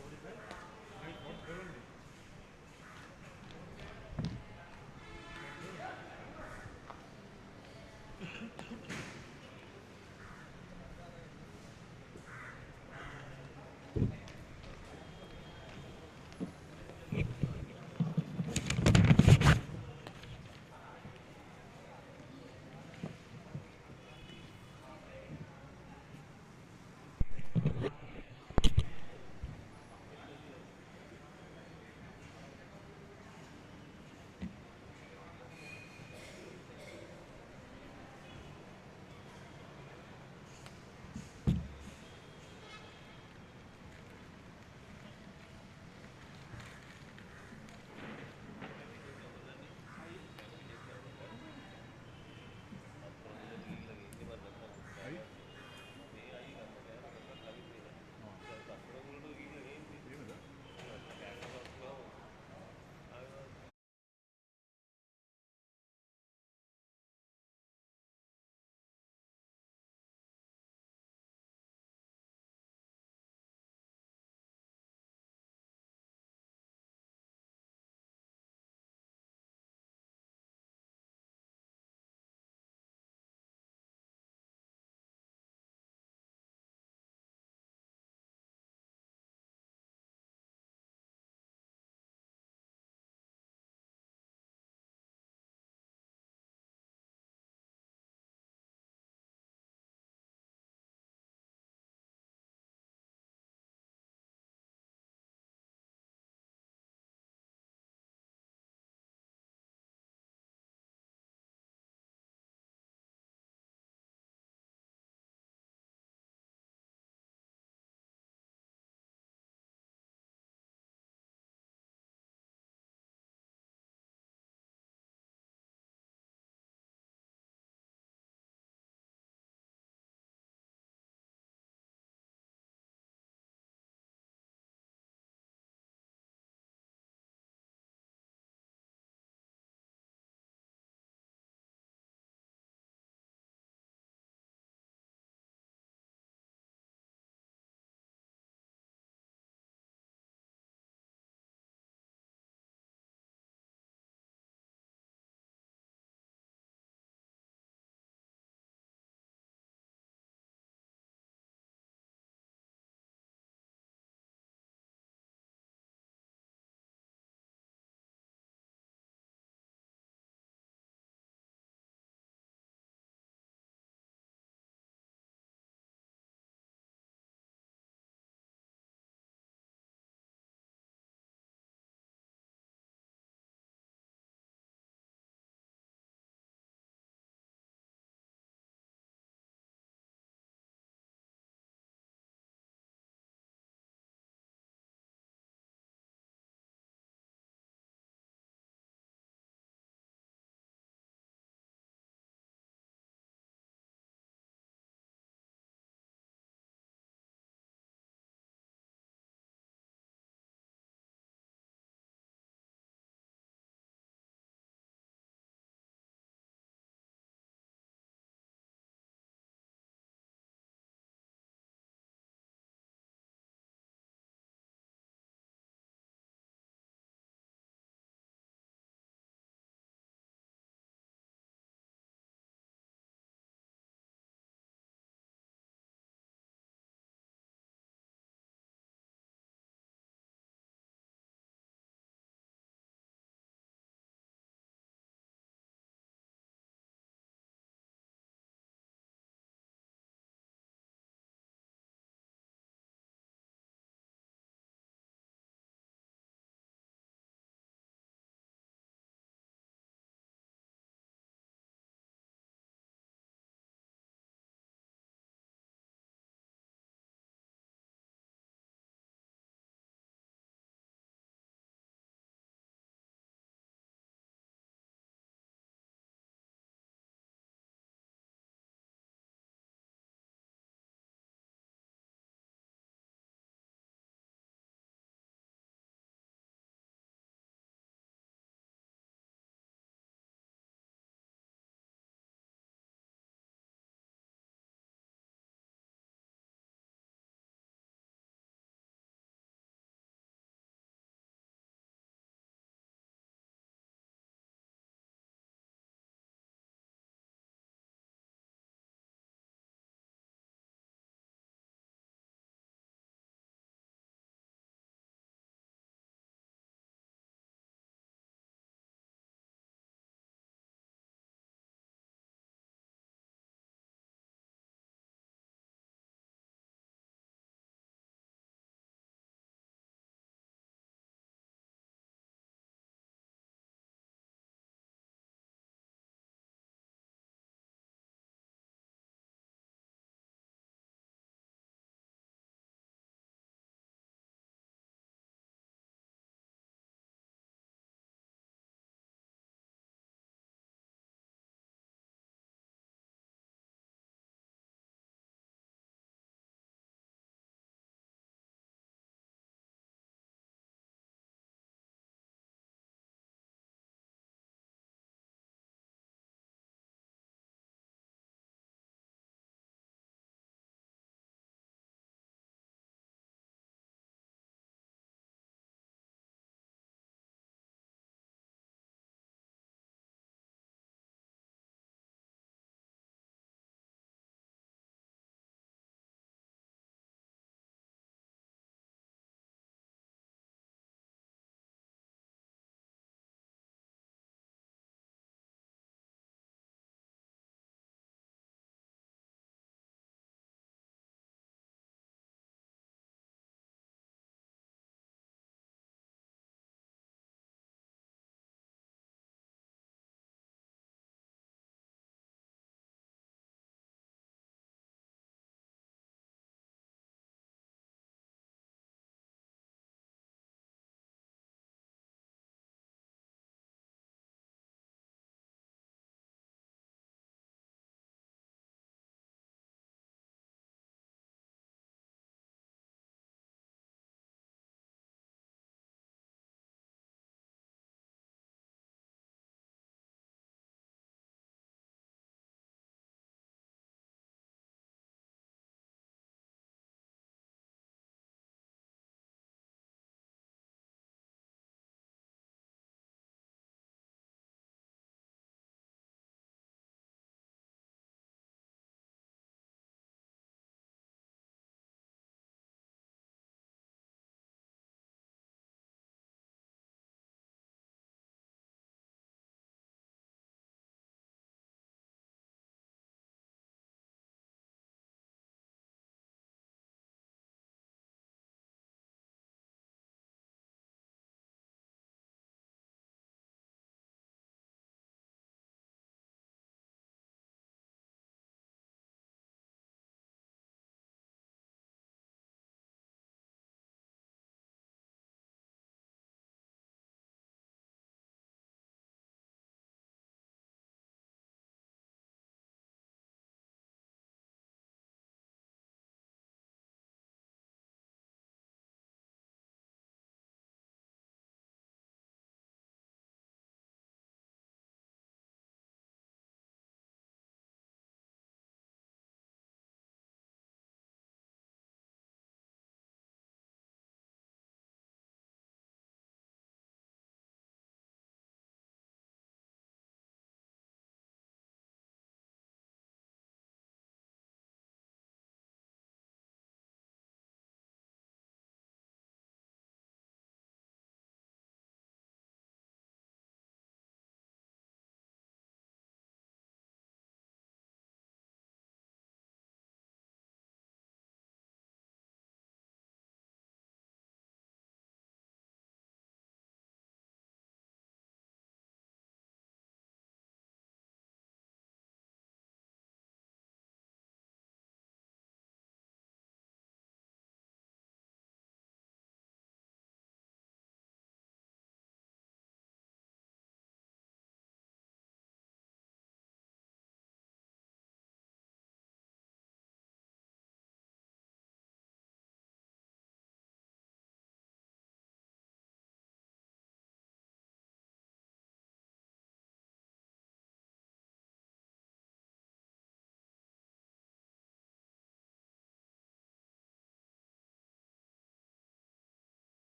45? Right, what currently?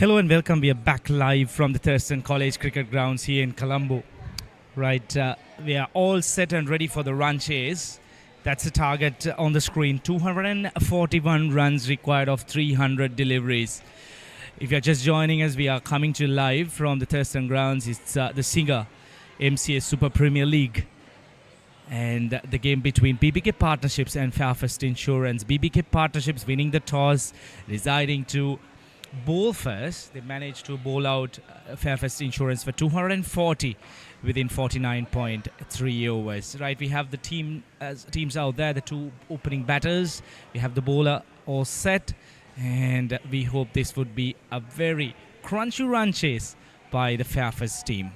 Hello and welcome. We are back live from the Thurston College Cricket Grounds here in Colombo. Right, we are all set and ready for the run chase. That's the target on the screen. 241 runs required of 300 deliveries. If you're just joining us, we are coming to you live from the Thurston Grounds. It's the SINGER-MCA Super Premier League. And the game between BBK Partnerships and Fairfirst Insurance. BBK Partnerships winning the toss, deciding to bowl first. They managed to bowl out Fairfirst Insurance for 240 within 49.3 overs. Right, we have the teams out there, the two opening batters. We have the bowler all set, and we hope this would be a very crunchy run chase by the Fairfirst team.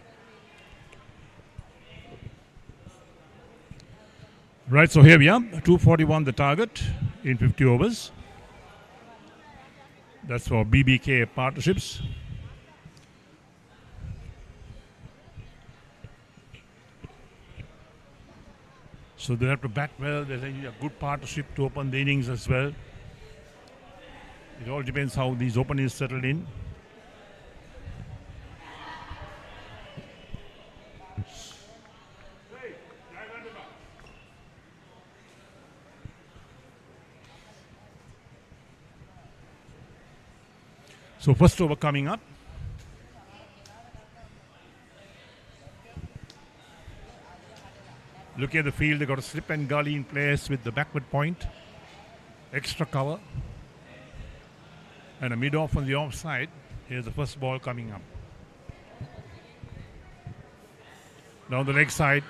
Right, so here we are, 241 the target in 50 overs. That's for BBK Partnerships. So they have to bat well. There's a good partnership to open the innings as well. It all depends how these openings settle in. So first over coming up. Looking at the field, they've got a slip and gully in place with the backward point. Extra cover. And a mid-off on the offside. Here's the first ball coming up. Down the leg side.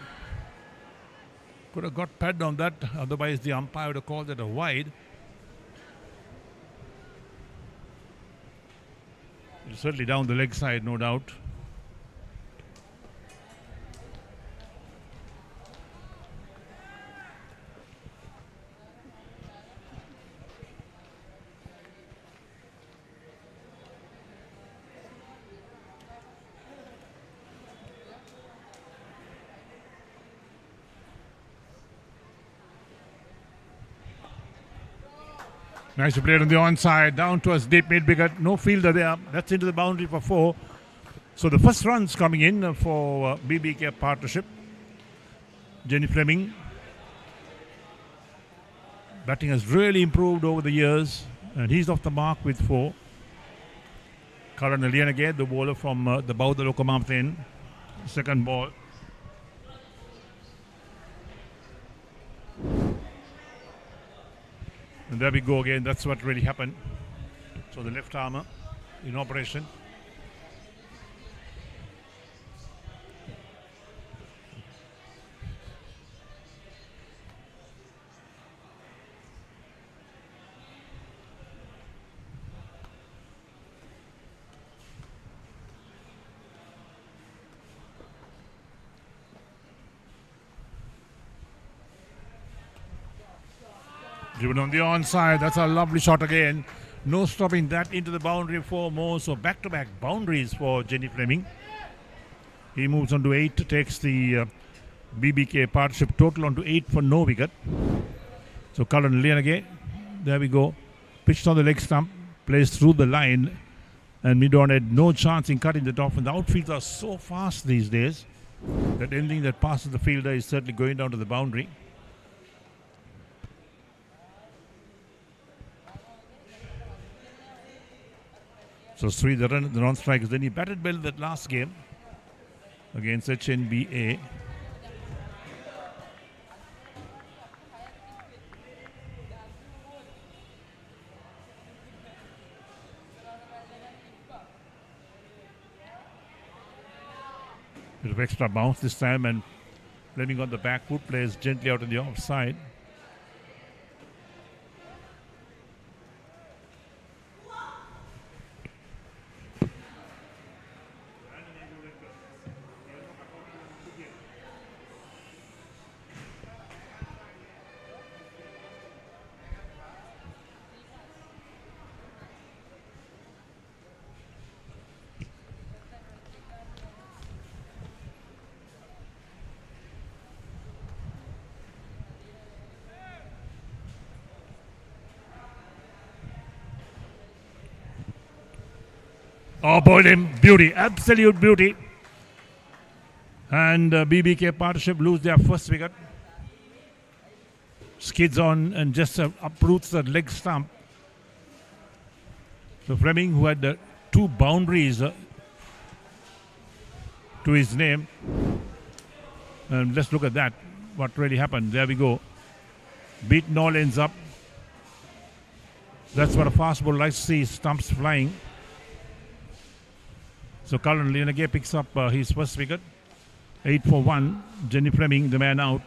Could have got pad on that, otherwise the umpire would have called it a wide. It's certainly down the leg side, no doubt. Nice to play it on the onside, down towards deep mid-wicket. No fielder there. That's into the boundary for 4. So the first run's coming in for BBK Partnership. Jenny Fleming. Batting has really improved over the years, and he's off the mark with 4. Karan Aliyanage, the bowler from the Sportylk Mountain. Second ball. And there we go again. That's what really happened. So the left armour in operation. Driven on the onside. That's a lovely shot again. No stopping that into the boundary 4 more. So back-to-back boundaries for Jenny Fleming. He moves on to 8, takes the BBK Partnership total on to 8 for no wicket. So Karan Aliyanage, there we go. Pitched on the leg stump, plays through the line, and mid-on had no chance in cutting it off. And the outfields are so fast these days that anything that passes the fielder is certainly going down to the boundary. So Sri, the non-strikers. Then he batted well that last game against HNBA. Bit of extra bounce this time, and Fleming on the back foot, plays gently out on the offside. Oh, bowled him. Beauty. Absolute beauty. And BBK partnership lose their first wicket. Skids on and just uproots the leg stump. So Fleming, who had 2 boundaries to his name. And let's look at that. What really happened. There we go. Beaten all ends up. That's what a fast bowler likes to see. Stumps flying. So Cullen Lienage picks up his first wicket. 8 for 1. Jenny Fleming, the man out.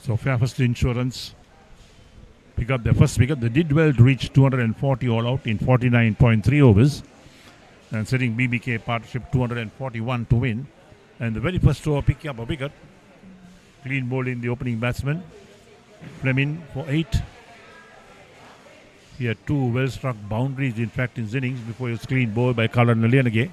So Fairfirst Insurance pick up their first wicket. They did well to reach 240 all out in 49.3 overs. And setting BBK partnership 241 to win. And the very first over picking up a wicket. Clean ball in the opening batsman. Fleming for 8. He had 2 well-struck boundaries in fact in his innings before he was clean bowled by Cullen Lienage.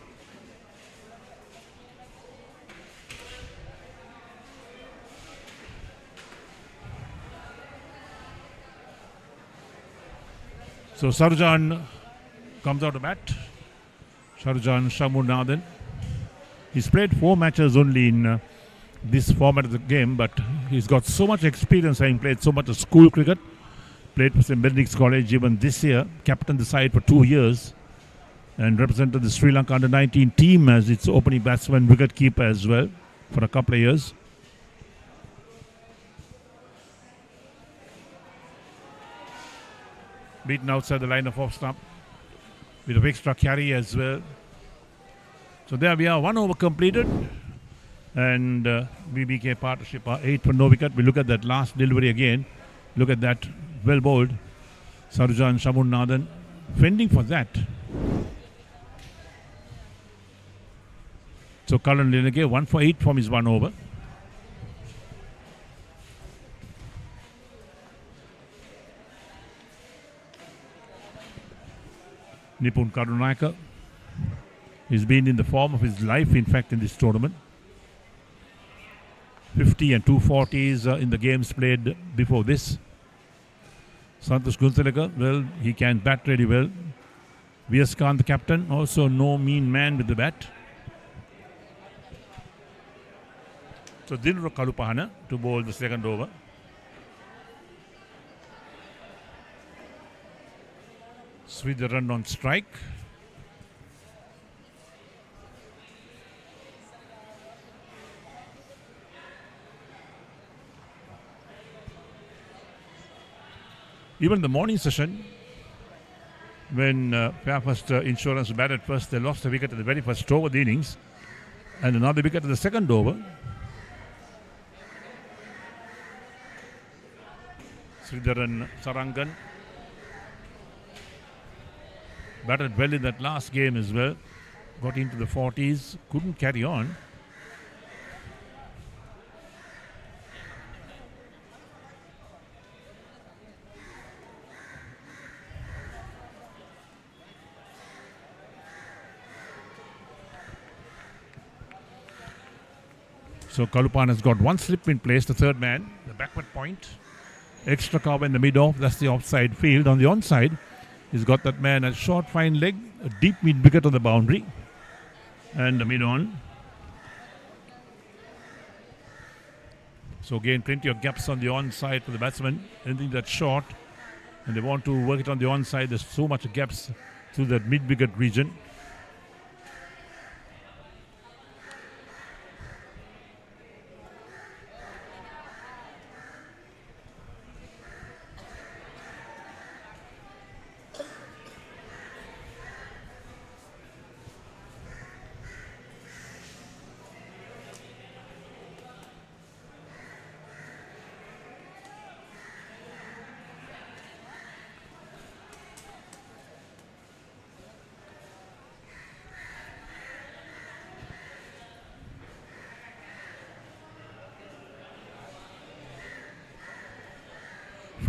So Sarjan comes out to bat. Sarjan Shamunathan. He's played 4 matches only in this format of the game, but he's got so much experience having played so much of school cricket. Played for St. Benedict's College even this year. Captained the side for 2 years. And represented the Sri Lanka under-19 team as its opening batsman, wicket keeper as well for a couple of years. Beaten outside the line of off stump with a extra carry as well. So there we are, 1 over completed. And BBK partnership are 8 for no wicket. We look at that last delivery again. Look at that, well bowled. Sarjan Shamunathan fending for that. So Cullen Lienage 1 for 8 from his 1 over. Nipun Karunaka. He's been in the form of his life, in fact, in this tournament. 50 and 240s in the games played before this. Santosh Gunsalekar, well, he can bat really well. V.S. Khan, the captain, also no mean man with the bat. So Dinro Kalupahana to bowl the second over. Sridharan on strike. Even the morning session, when Fairfirst Insurance batted first, they lost a wicket at the very first over of the innings and another wicket at the second over. Sridharan Sarangan batted well in that last game as well. Got into the 40s, couldn't carry on. So Kalupan has got 1 slip in place, the third man, the backward point. Extra cover in the mid-off, that's the offside field. On the onside, he's got that man a short fine leg, a deep mid wicket on the boundary. And the mid-on. So again, plenty of gaps on the onside for the batsman. Anything that's short, and they want to work it on the onside. There's so much gaps through that mid-wicket region.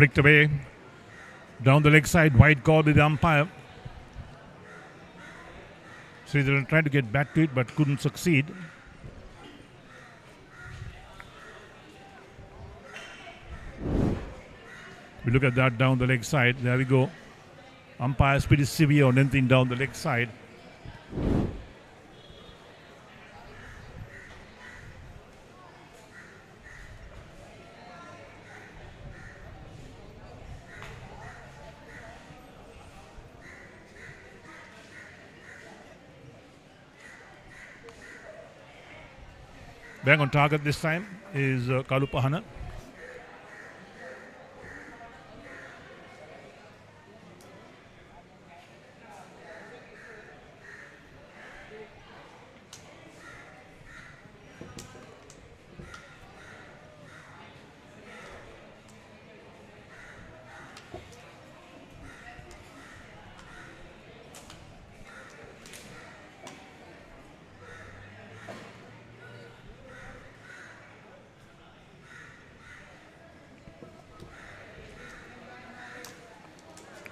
Flicked away. Down the leg side, wide call with the umpire. Sridharan tried to get back to it but couldn't succeed. We look at that down the leg side. There we go. Umpire's pretty severe on anything down the leg side. Bang on target this time is Kalupahana.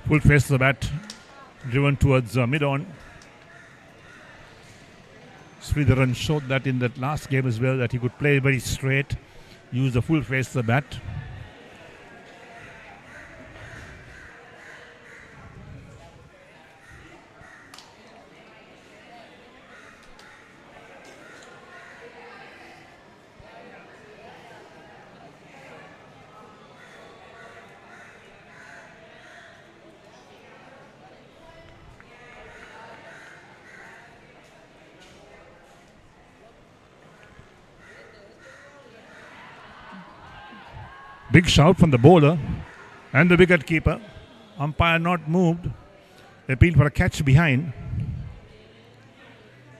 Full face of the bat, driven towards mid-on. Sridharan showed that in that last game as well, that he could play very straight, use the full face of the bat. Big shout from the bowler and the wicket keeper. Umpire not moved. Appeal for a catch behind.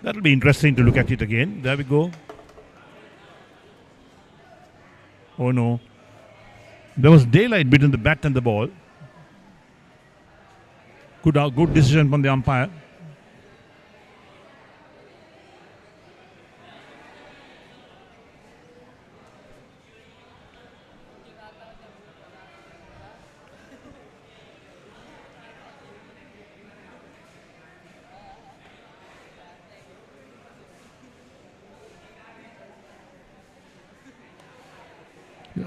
That'll be interesting to look at it again. There we go. Oh no. There was daylight between the bat and the ball. Good decision from the umpire.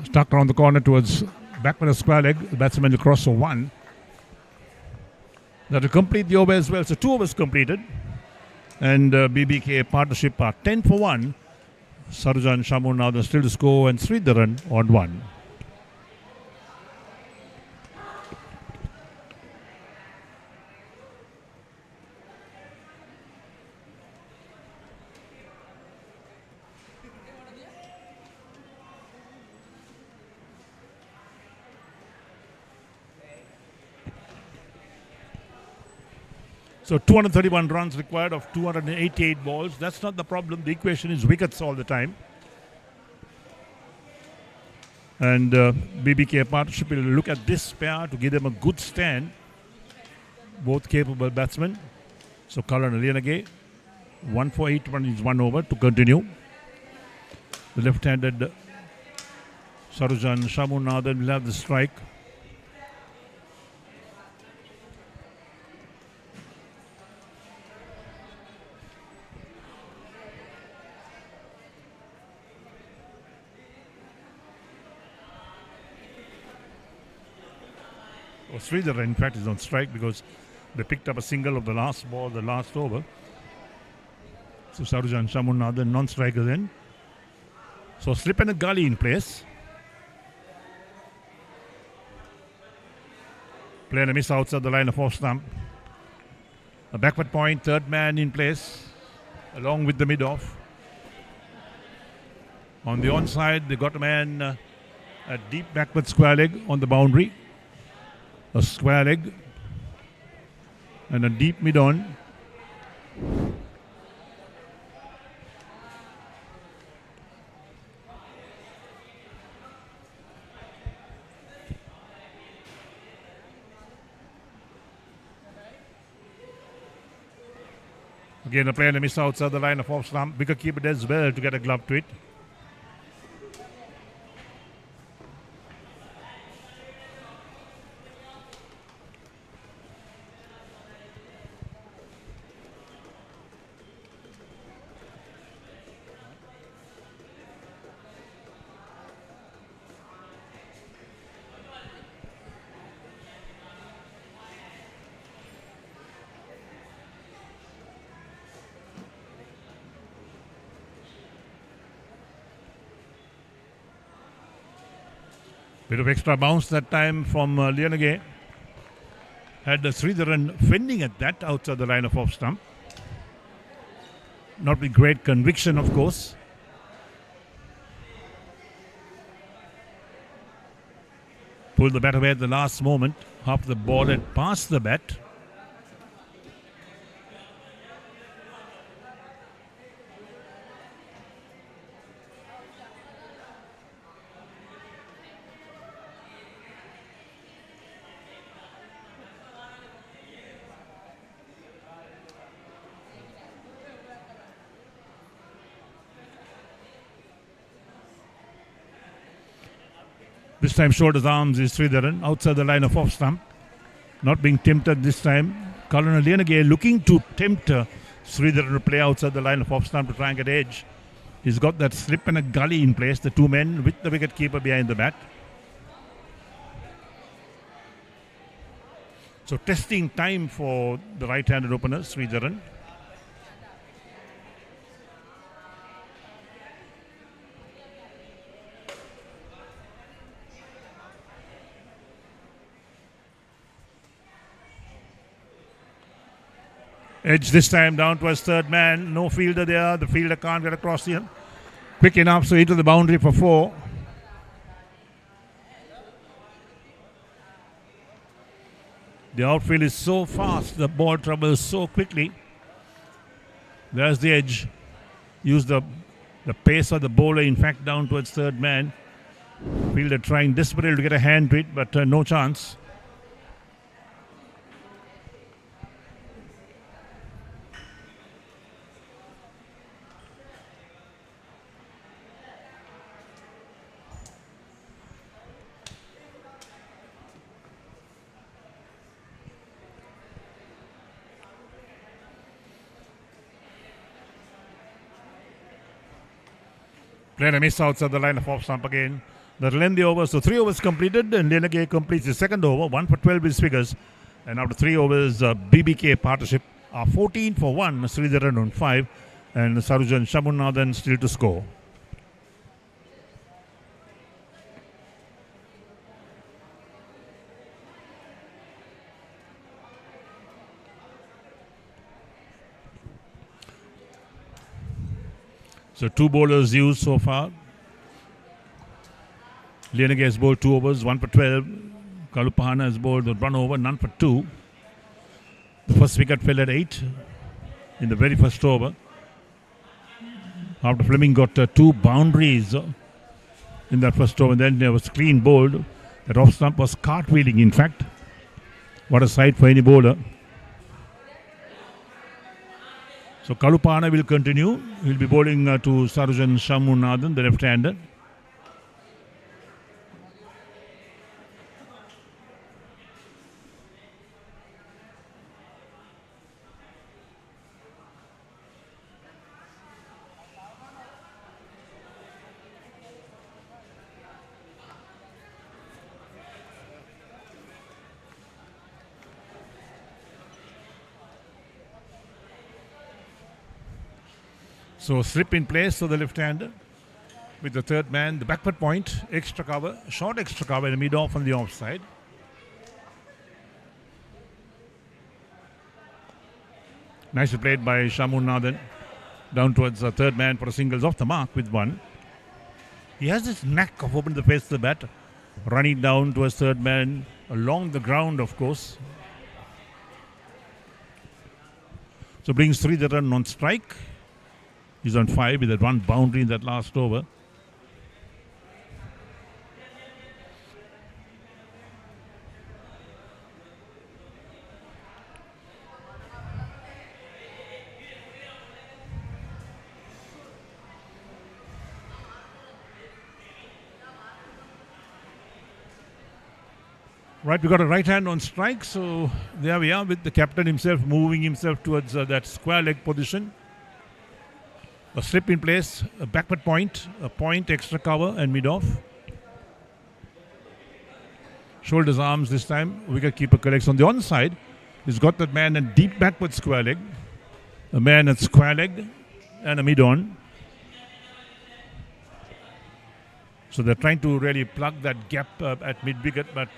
Stuck around the corner towards back with a square leg. The batsman will cross for one. That will complete the over as well. So 2 overs completed. And BBK partnership are 10 for 1. Sarujan Shamunathan still to score and Sridharan on 1. So 231 runs required of 288 balls. That's not the problem. The equation is wickets all the time. And BBK partnership will look at this pair to give them a good stand. Both capable batsmen. So Karan Aliyanage, 1 for 8 runs, 1 over to continue. The left-handed Sarujan Shamunathan will have the strike. Sridhar, in fact, is on strike because they picked up a single of the last ball, the last over. So Sarujan Shamunathan, non-striker then. So slip and a gully in place. Play and a miss outside the line of off stump. A backward point, third man in place, along with the mid-off. On the onside, they got a man a deep backward square leg on the boundary. A square leg and a deep mid-on. Again, a player and a miss outside the line of off stump. Wicket keeper does well to get a glove to it. Bit of extra bounce that time from Lianage. Had Sridharan fending at that outside the line of off stump. Not with great conviction, of course. Pulled the bat away at the last moment after the ball had passed the bat. This time shoulders arms is Sridharan outside the line of off stump. Not being tempted this time. Colonel Lianage looking to tempt Sridharan to play outside the line of off stump to try and get edge. He's got that slip and a gully in place. The two men with the wicket keeper behind the bat. So testing time for the right-handed opener Sridharan. Edge this time down to his third man. No fielder there. The fielder can't get across here. Quick enough, so into the boundary for 4. The outfield is so fast. The ball travels so quickly. There's the edge. Use the pace of the bowler, in fact, down towards third man. Fielder trying desperately to get a hand to it, but no chance. Played a miss outside the line of off stump again. The lengthy overs, so 3 overs completed, and Lianage completes his second over, 1 for 12 his figures. And after 3 overs, BBK partnership are 14 for 1, Sridharan on 5, and Sarujan Shamunathan still to score. So 2 bowlers used so far. Lianage has bowled 2 overs, 1 for 12. Kalupahana has bowled 1 over, none for 2. The first wicket fell at 8 in the very first over. After Fleming got 2 boundaries in that first over, then there was clean bowled. That off stump was cartwheeling, in fact. What a sight for any bowler. So Kalupahana will continue. He'll be bowling to Sarujan Shamunathan, the left-hander. So slip in place for the left-hander with the third man, the backward point, extra cover, short extra cover in the mid-off on the offside. Nicely played by Shamunathan down towards the third man for a singles off the mark with 1. He has this knack of opening the face of the bat, running down towards third man along the ground, of course. So brings Sridharan on strike. He's on 5 with that 1 boundary in that last over. Right, we got a right hand on strike, so there we are with the captain himself moving himself towards that square leg position. A slip in place, a backward point, a point, extra cover and mid-off. Shoulders, arms this time. Wicket-keeper collects on the onside. He's got that man at deep backward square leg. A man at square leg and a mid-on. So they're trying to really plug that gap at mid-wicket, but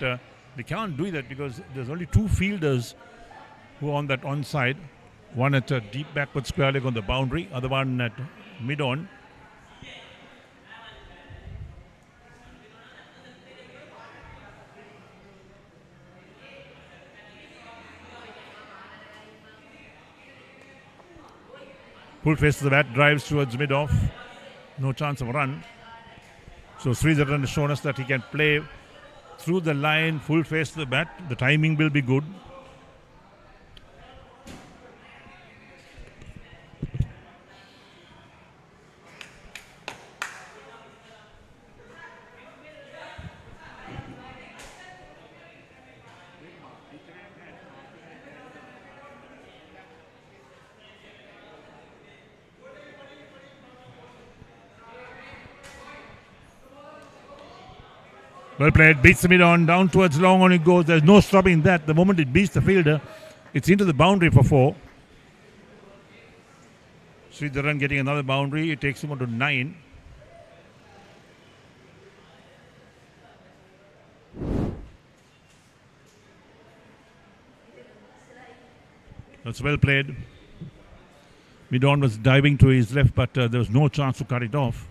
they can't do that because there's only 2 fielders who are on that onside. One at a deep backward square leg on the boundary, other one at mid-on. Full face to the bat, drives towards mid-off. No chance of a run. So Sridharan has shown us that he can play through the line, full face to the bat. The timing will be good. Well played, beats the mid-on, down towards long on it goes. There's no stopping that. The moment it beats the fielder, it's into the boundary for 4. Sridharan getting another boundary. It takes him on to 9. That's well played. Mid-on was diving to his left, but there was no chance to cut it off.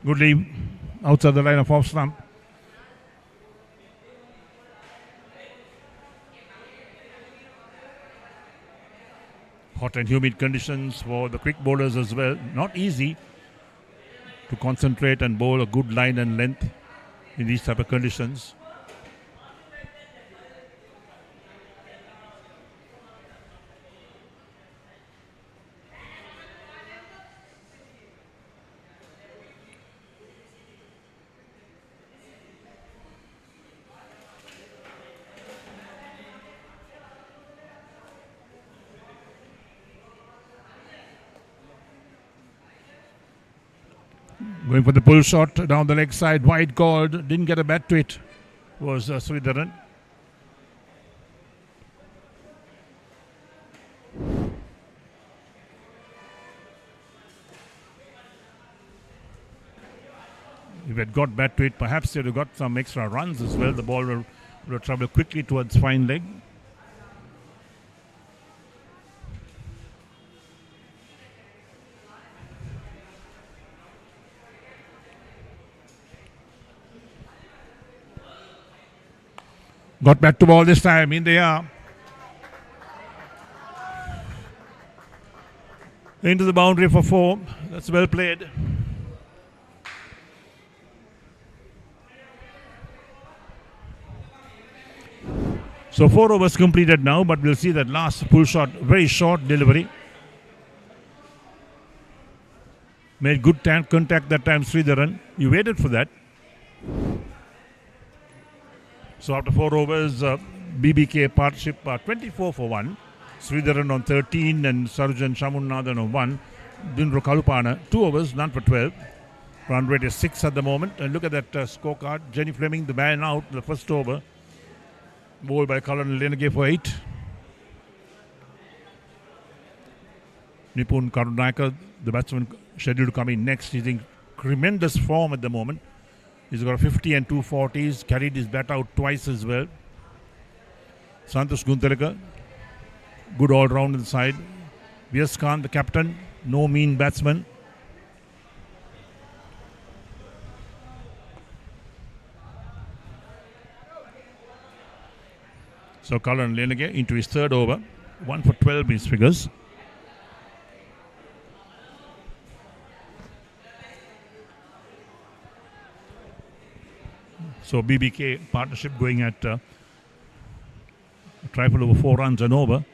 Good leave outside the line of off stump. Hot and humid conditions for the quick bowlers as well. Not easy to concentrate and bowl a good line and length in these type of conditions. Going for the pull shot down the leg side, wide called, didn't get a bat to it, was Sridharan. If it had got bat to it, perhaps they'd have got some extra runs as well. The ball will have travelled quickly towards fine leg. Got back to ball this time. In they are. Into the boundary for 4. That's well played. So 4 overs completed now, but we'll see that last pull shot, very short delivery. Made good contact that time, Sridharan. You waited for that. So after 4 overs, BBK partnership 24 for 1. Sridharan on 13 and Sarjan Shamunathan on 1. Dindro Kalupana 2 overs, none for 12. Run rate is 6 at the moment. And look at that scorecard. Jenny Fleming, the man out, the first over. Bowled by Cullen Lenage for 8. Nipun Karunakar, the batsman scheduled to come in next. He's in tremendous form at the moment. He's got a 50 and 240s, carried his bat out twice as well. Santosh Guntalaka, good all round inside. V.S. Khan, the captain, no mean batsman. So Cullen Lenage into his 3rd over, 1 for 12 his figures. So BBK partnership going at a trifle over 4 runs and over.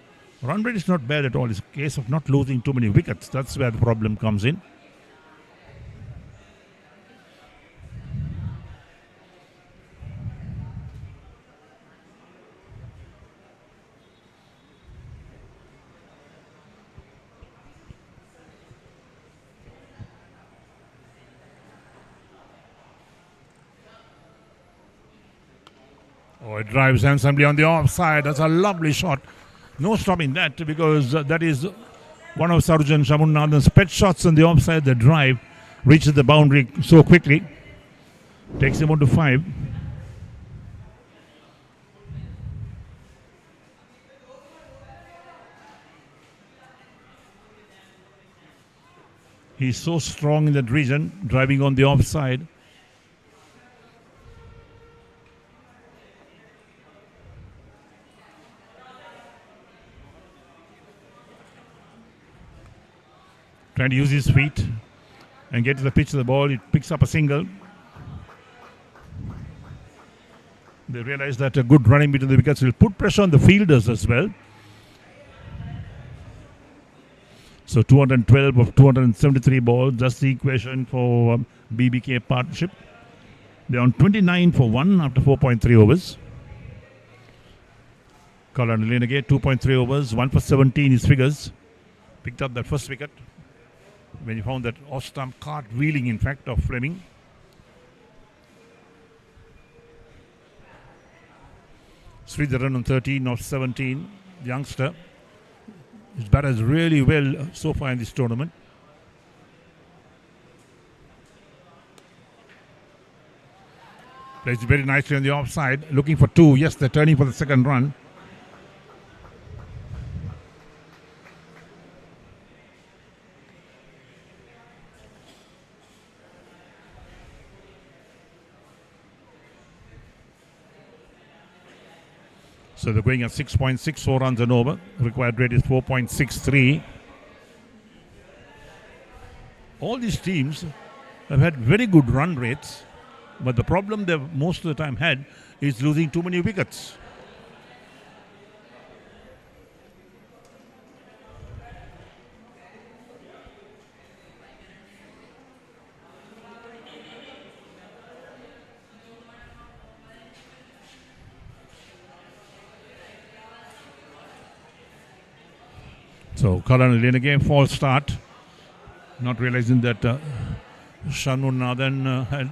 Run rate is not bad at all. It's a case of not losing too many wickets. That's where the problem comes in. Oh, it drives handsomely on the offside. That's a lovely shot. No stopping that because that is one of Sarjan Shamunathan's pet shots on the offside. The drive reaches the boundary so quickly. Takes him on to 5. He's so strong in that region, driving on the offside. Trying to use his feet and get to the pitch of the ball. It picks up a single. They realize that a good running between the wickets will put pressure on the fielders as well. So 212 of 273 balls, that's the equation for BBK partnership. They're on 29 for 1 after 4.3 overs. Colin Lenegate, 2.3 overs, 1 for 17 his figures. Picked up that first wicket when he found that off-stump cart-wheeling, in fact, of Fleming. Sridharan on 13 of 17, youngster. His batters really well so far in this tournament. Plays very nicely on the offside, looking for 2. Yes, they're turning for the second run. So they're going at 6.64 runs and over. Required rate is 4.63. All these teams have had very good run rates, but the problem they've most of the time had is losing too many wickets. So Karan Lenegate, false start, not realizing that Shamunathan had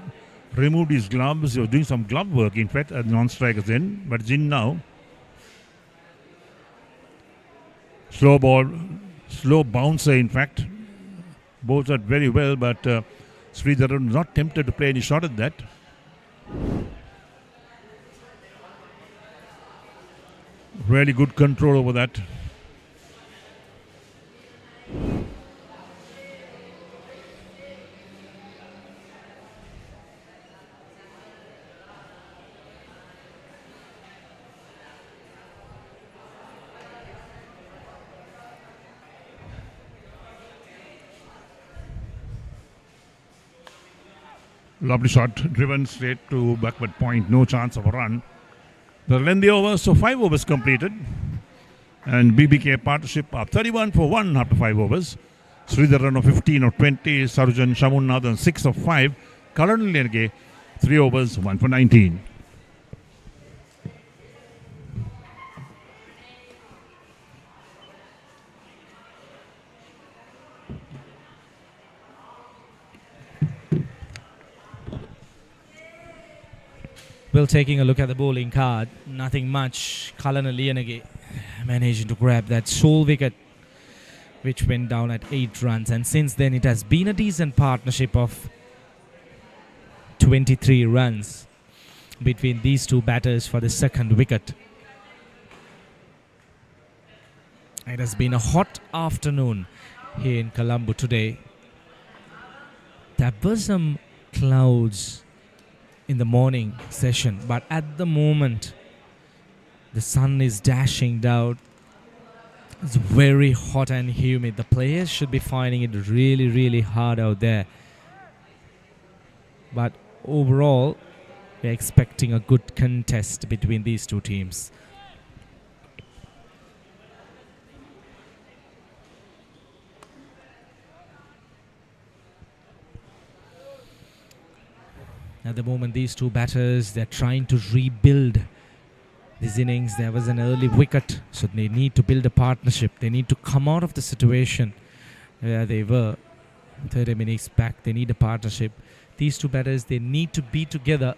removed his gloves. He was doing some glove work, in fact, at non-strikers in, but it's in now. Slow ball, slow bouncer, in fact. Bowls out very well, but Sridharan was not tempted to play any shot at that. Really good control over that. Lovely shot, driven straight to backward point, no chance of a run. The lengthy overs, so 5 overs completed. And BBK partnership are 31 for 1 after 5 overs. Sridharan of 15 of 20, Sarjan Shamunathan 6 of 5. Karan Lenegate 3 overs, 1 for 19. Well, taking a look at the bowling card, nothing much. Karan Lenegate managing to grab that sole wicket, which went down at 8 runs. And since then, it has been a decent partnership of 23 runs between these two batters for the second wicket. It has been a hot afternoon here in Colombo today. There were some clouds in the morning session, but at the moment the sun is dashing down. It's very hot and humid. The players should be finding it really, really hard out there. But overall, we're expecting a good contest between these two teams. At the moment, these two batters, they're trying to rebuild this innings. There was an early wicket, so they need to build a partnership. They need to come out of the situation where they were 30 minutes back. They need a partnership. These two batters, they need to be together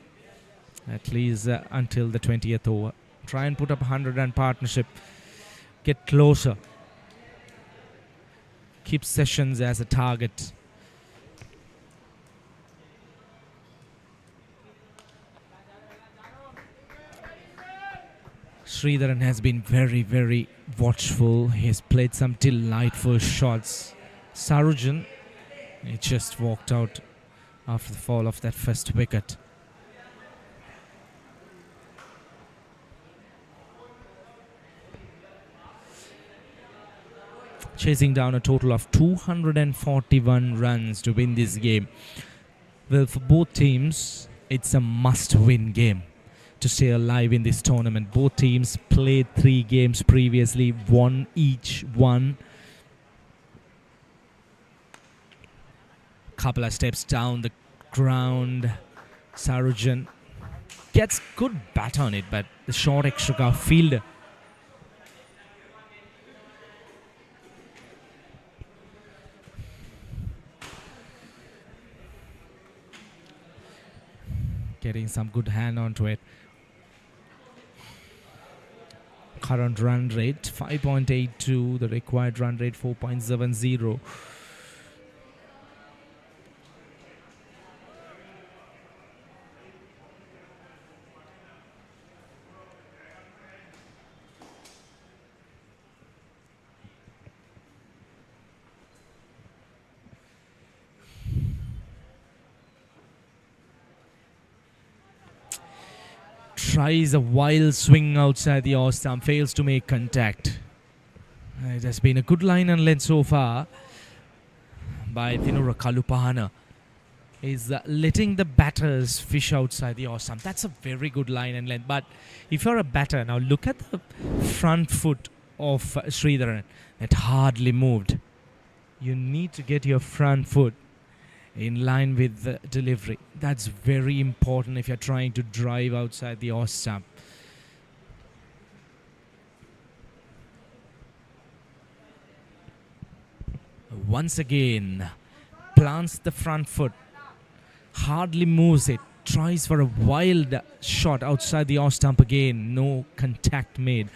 at least until the 20th over. Try and put up 100-run partnership. Get closer. Keep Sessions as a target. Sridharan has been very, very watchful. He has played some delightful shots. Sarujan, he just walked out after the fall of that first wicket. Chasing down a total of 241 runs to win this game. Well, for both teams, it's a must-win game to stay alive in this tournament. Both teams played 3 games previously, won each one. Couple of steps down the ground. Sarujan gets good bat on it, but the short extra fielder getting some good hand onto it. Current run rate 5.82, the required run rate 4.70. Tries a wild swing outside the off stump, fails to make contact. It has been a good line and length so far by Thinura Kalupahana. Is letting the batters fish outside the off stump. That's a very good line and length. But if you're a batter, now look at the front foot of Sridharan. It hardly moved. You need to get your front foot in line with the delivery. That's very important if you're trying to drive outside the off stump. Once again, plants the front foot, hardly moves it, tries for a wild shot outside the off stump again, no contact made.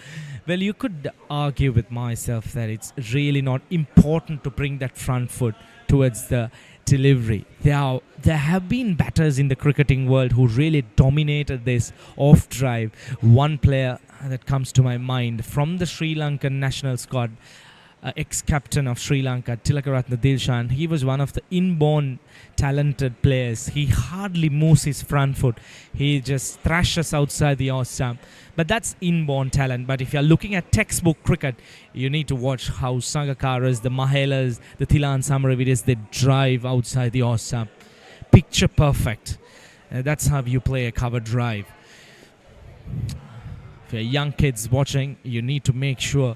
Well, you could argue with myself that it's really not important to bring that front foot towards the delivery. There have been batters in the cricketing world who really dominated this off drive. One player that comes to my mind from the Sri Lankan national squad, ex-captain of Sri Lanka, Tilakaratne Dilshan, he was one of the inborn talented players. He hardly moves his front foot. He just thrashes outside the off stump. But that's inborn talent. But if you're looking at textbook cricket, you need to watch how Sangakaras, the Mahelas, the Thilan Samaravidis, they drive outside the off stump. Picture perfect. That's how you play a cover drive. If you're young kids watching, you need to make sure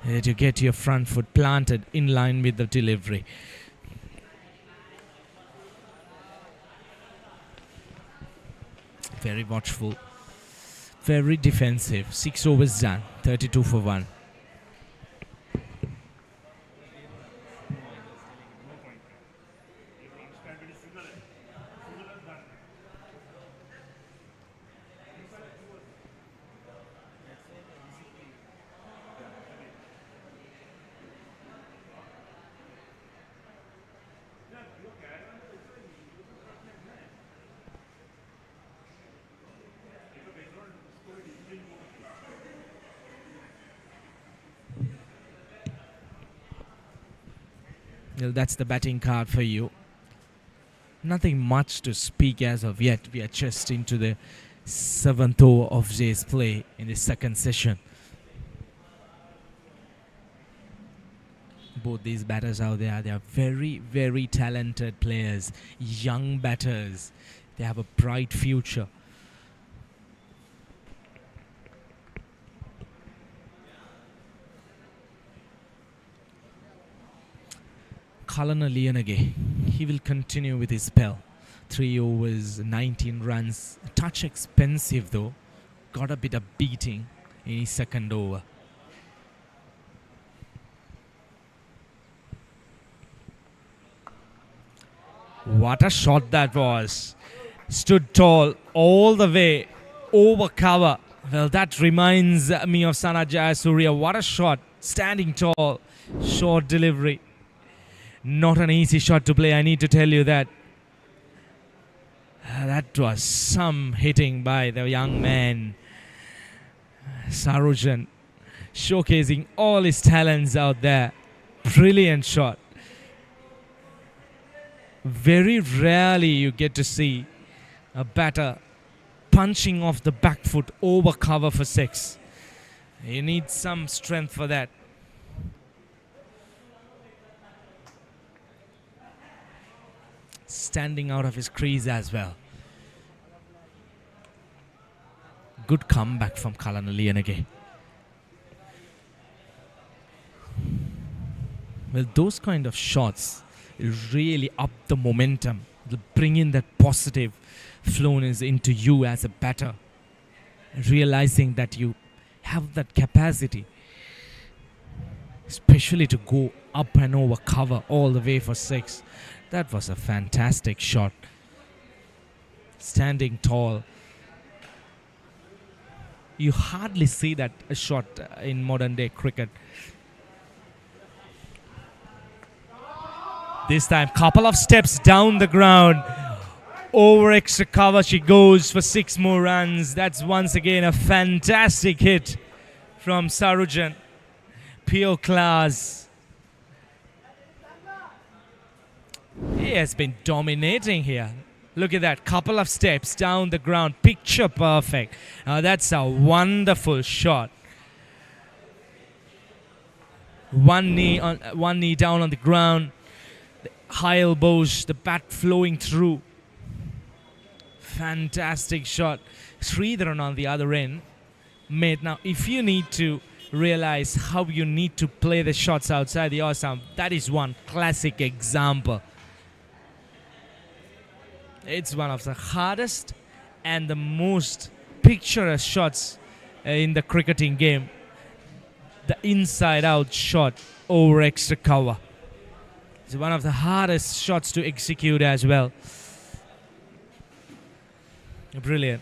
that you get your front foot planted in line with the delivery. Very watchful, very defensive. 6 overs done, 32 for 1. Well, that's the batting card for you. Nothing much to speak as of yet. We are just into the 7th over of Jay's play in the second session. Both these batters out there, they are very, very talented players. Young batters. They have a bright future. Kalana Liyanage, he will continue with his spell. 3 overs, 19 runs. A touch expensive though. Got a bit of beating in his second over. What a shot that was. Stood tall all the way over cover. Well, that reminds me of Sana Jayasuriya. What a shot. Standing tall. Short delivery. Not an easy shot to play, I need to tell you that. That was some hitting by the young man. Sarujan showcasing all his talents out there. Brilliant shot. Very rarely you get to see a batter punching off the back foot over cover for 6. You need some strength for that. Standing out of his crease as well. Good comeback from Kalana. Well, those kind of shots really up the momentum. They'll bring in that positive flowness into you as a batter. Realizing that you have that capacity, especially to go up and over cover all the way for 6. That was a fantastic shot. Standing tall. You hardly see that shot in modern day cricket. This time, couple of steps down the ground. Over extra cover she goes for 6 more runs. That's once again a fantastic hit from Sarujan. Pure class. He has been dominating here. Look at that, couple of steps down the ground, picture perfect. Now that's a wonderful shot. One knee down on the ground, the high elbows, the bat flowing through. Fantastic shot. Sridharan on the other end made. Now, if you need to realize how you need to play the shots outside the off-stump, that is one classic example. It's one of the hardest and the most picturesque shots in the cricketing game. The inside-out shot over extra cover. It's one of the hardest shots to execute as well. Brilliant.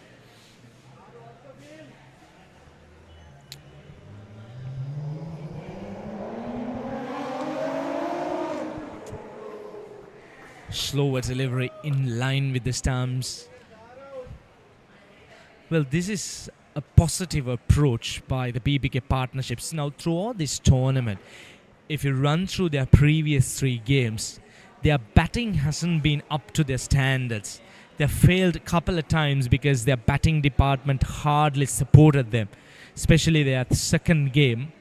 Slower delivery in line with the stumps. Well, this is a positive approach by the BBK partnerships. Now, throughout this tournament, if you run through their previous 3 games, their batting hasn't been up to their standards. They failed a couple of times because their batting department hardly supported them, especially their second game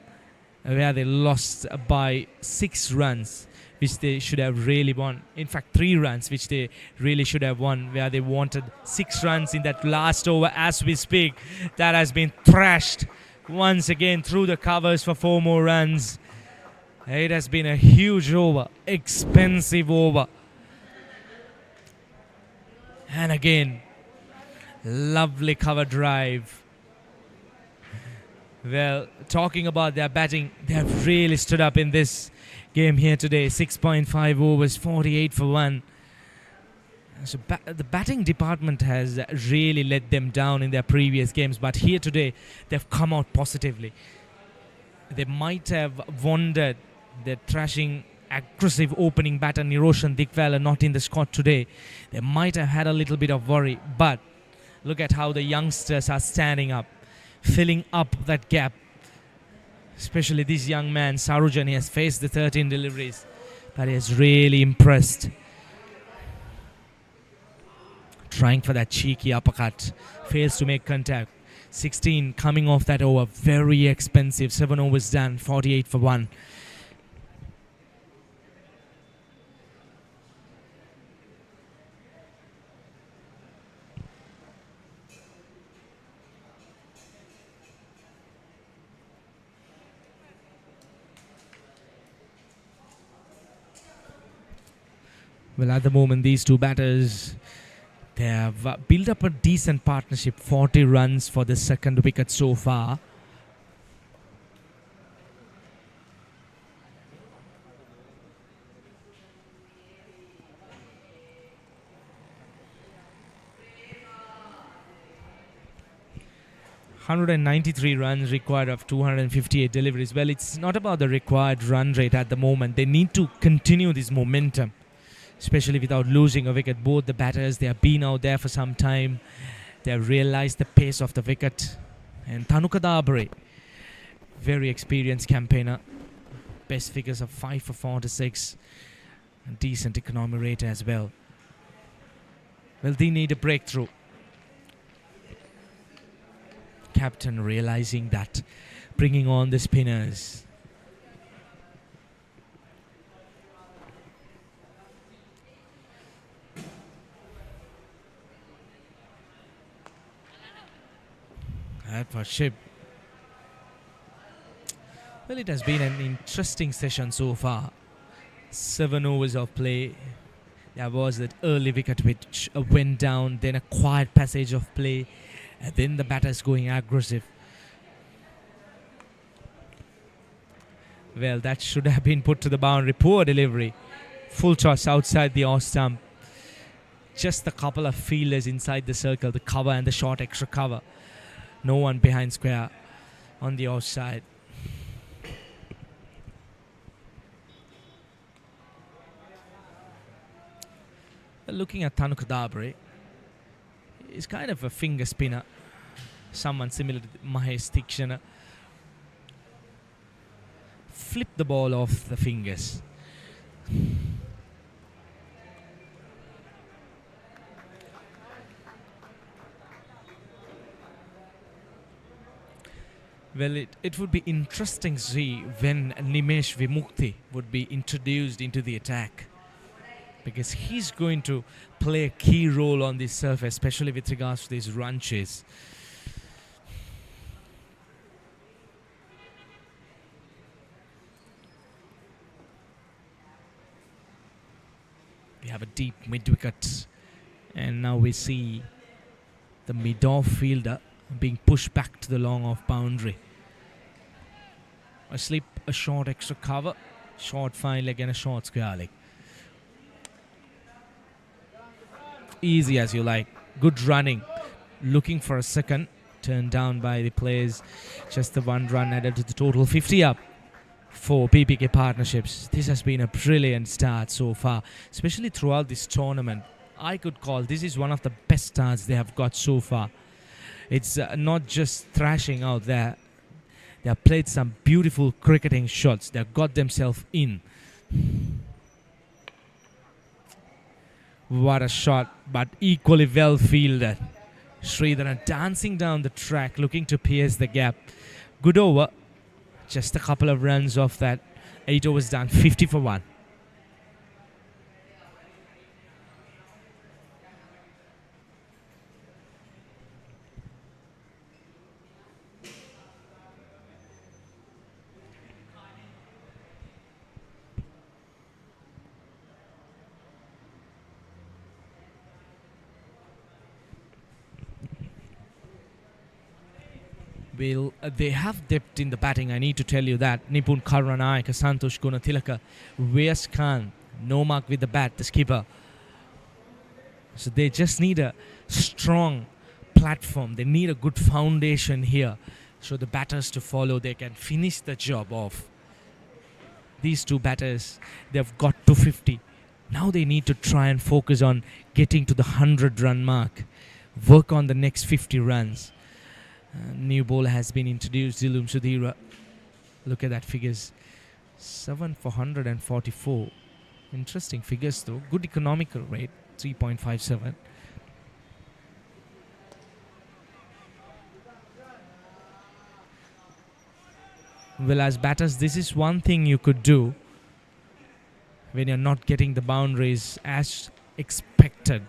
where they lost by 6 runs, which they should have really won. In fact, 3 runs, which they really should have won, where they wanted 6 runs in that last over. As we speak, that has been thrashed once again through the covers for 4 more runs. It has been a huge over, expensive over. And again, lovely cover drive. Well, talking about their batting, they have really stood up in this game here today. 6.5 overs, 48 for 1. So the batting department has really let them down in their previous games, but here today they've come out positively. They might have wondered that thrashing aggressive opening batter Niroshan Dikwala not in the squad today. They might have had a little bit of worry, but look at how the youngsters are standing up, filling up that gap. Especially this young man, Sarujan. He has faced the 13 deliveries, but he has really impressed. Trying for that cheeky uppercut, fails to make contact. 16 coming off that over, very expensive. 7 overs done, 48 for 1. Well, at the moment, these 2 batters, they have built up a decent partnership. 40 runs for the second wicket so far. 193 runs required of 258 deliveries. Well, it's not about the required run rate at the moment. They need to continue this momentum, especially without losing a wicket. Both the batters, they have been out there for some time. They have realized the pace of the wicket. And Tanuka Dabre, very experienced campaigner. Best figures of 5 for 46. Decent economy rate as well. Well, they need a breakthrough. Captain realizing that, bringing on the spinners. That was Shib. Well, it has been an interesting session so far. 7 overs of play. There was that early wicket which went down, then a quiet passage of play, and then the batters going aggressive. Well, that should have been put to the boundary. Poor delivery. Full toss outside the off stump. Just a couple of fielders inside the circle, the cover and the short extra cover. No one behind square on the outside. Looking at Tanuka Dabre, he's kind of a finger spinner. Someone similar to Mahesh Tikshana. Flip the ball off the fingers. Well, it would be interesting to see when Nimesh Vimukti would be introduced into the attack, because he's going to play a key role on this surface, especially with regards to these run chase. We have a deep mid-wicket, and now we see the mid-off fielder being pushed back to the long-off boundary. A slip, a short extra cover, short fine leg and a short square leg. Easy as you like. Good running. Looking for a second. Turned down by the players. Just the 1 run added to the total. 50 up for BBK partnerships. This has been a brilliant start so far, especially throughout this tournament. I could call this is one of the best starts they have got so far. It's not just thrashing out there. They have played some beautiful cricketing shots. They have got themselves in. What a shot, but equally well fielded. Sridharan dancing down the track, looking to pierce the gap. Good over. Just a couple of runs off that. 8 overs done, 50 for 1. Well, they have depth in the batting, I need to tell you that. Nipun Karunanak, Santosh Gunathilaka, Vyas Khan, no mark with the bat, the skipper. So they just need a strong platform. They need a good foundation here. So the batters to follow, they can finish the job off. These two batters, they've got to 50. Now they need to try and focus on getting to the 100-run mark. Work on the next 50 runs. New bowler has been introduced, Dilum Sudhira. Look at that figures. 7 for 144. Interesting figures though. Good economical rate, 3.57. Well, as batters, this is one thing you could do when you're not getting the boundaries as expected.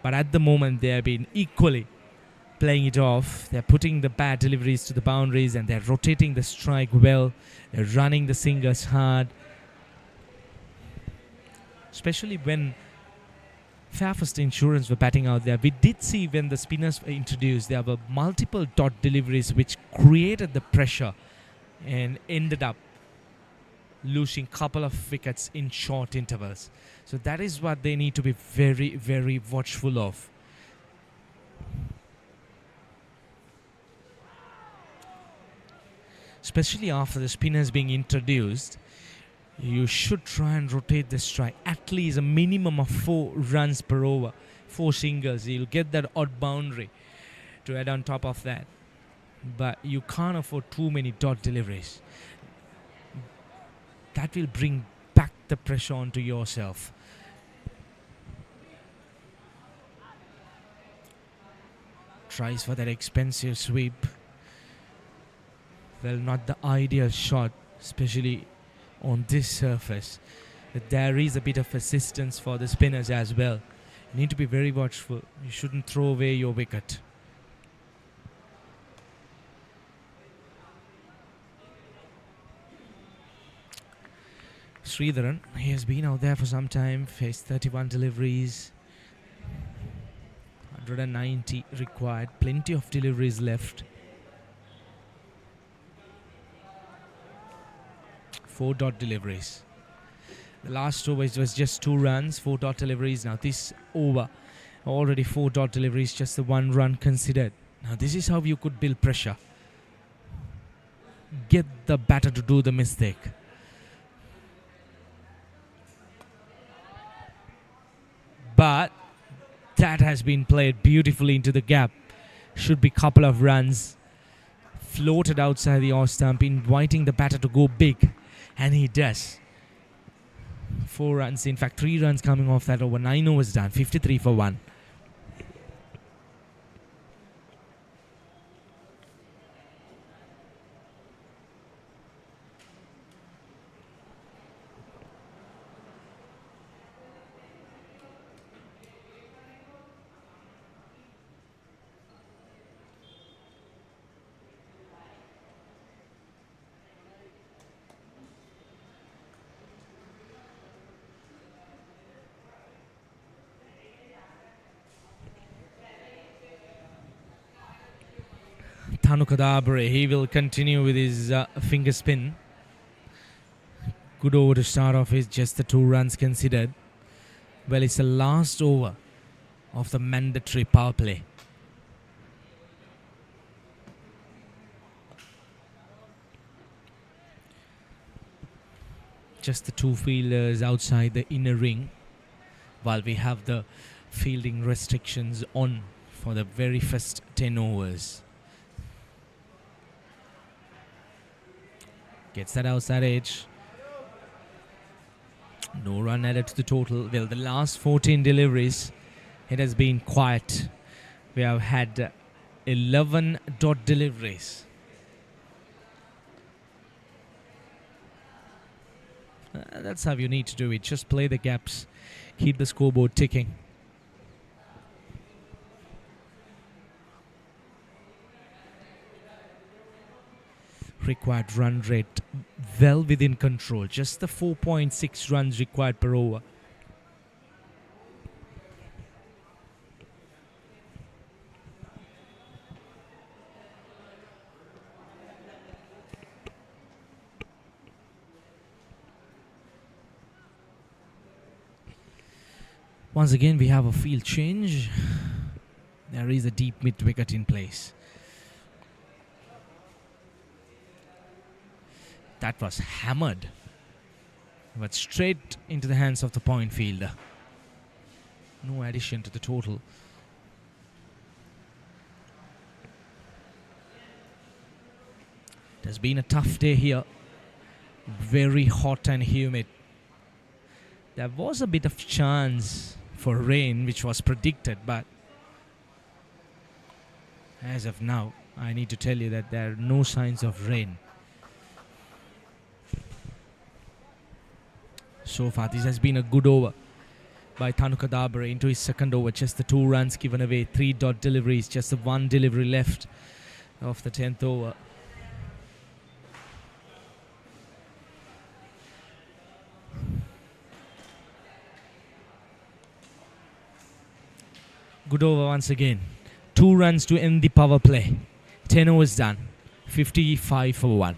But at the moment, they have been equally playing it off. They're putting the bad deliveries to the boundaries and they're rotating the strike well. They're running the singers hard. Especially when Fairfirst Insurance were batting out there. We did see when the spinners were introduced, there were multiple dot deliveries which created the pressure and ended up losing a couple of wickets in short intervals. So that is what they need to be very, very watchful of. especially after the spinners being introduced, you should try and rotate the strike at least a minimum of 4 runs per over, 4 singles. You'll get that odd boundary to add on top of that. But you can't afford too many dot deliveries. That will bring back the pressure onto yourself. Tries for that expensive sweep. Well, not the ideal shot, especially on this surface. But there is a bit of assistance for the spinners as well. You need to be very watchful. You shouldn't throw away your wicket. Sridharan, he has been out there for some time, faced 31 deliveries, 190 required, plenty of deliveries left. 4 dot deliveries. The last over was just 2 runs, 4 dot deliveries. Now this over, already 4 dot deliveries, just the 1 run considered. Now this is how you could build pressure. Get the batter to do the mistake. But that has been played beautifully into the gap. Should be couple of runs. Floated outside the off stump, inviting the batter to go big. And he does. 4 runs, in fact 3 runs coming off that over. 9 overs done, 53 for 1. Thanukadabre, he will continue with his finger spin. Good over to start off with, just the 2 runs considered. Well, it's the last over of the mandatory power play. Just the 2 fielders outside the inner ring, while we have the fielding restrictions on for the very first 10 overs. Gets that outside edge. No run added to the total. Well, the last 14 deliveries, it has been quiet. We have had 11 dot deliveries. That's how you need to do it. Just play the gaps. Keep the scoreboard ticking. Required run rate well within control. Just the 4.6 runs required per over. Once again, we have a field change. There is a deep mid wicket in place. That was hammered, but straight into the hands of the point fielder. No addition to the total. It has been a tough day here. Very hot and humid. There was a bit of chance for rain, which was predicted, but as of now, I need to tell you that there are no signs of rain. So far, this has been a good over by Thanukadabre into his second over. Just the 2 runs given away, 3 dot deliveries, just the 1 delivery left of the 10th over. Good over once again. 2 runs to end the power play. 10 overs done. 55 for 1.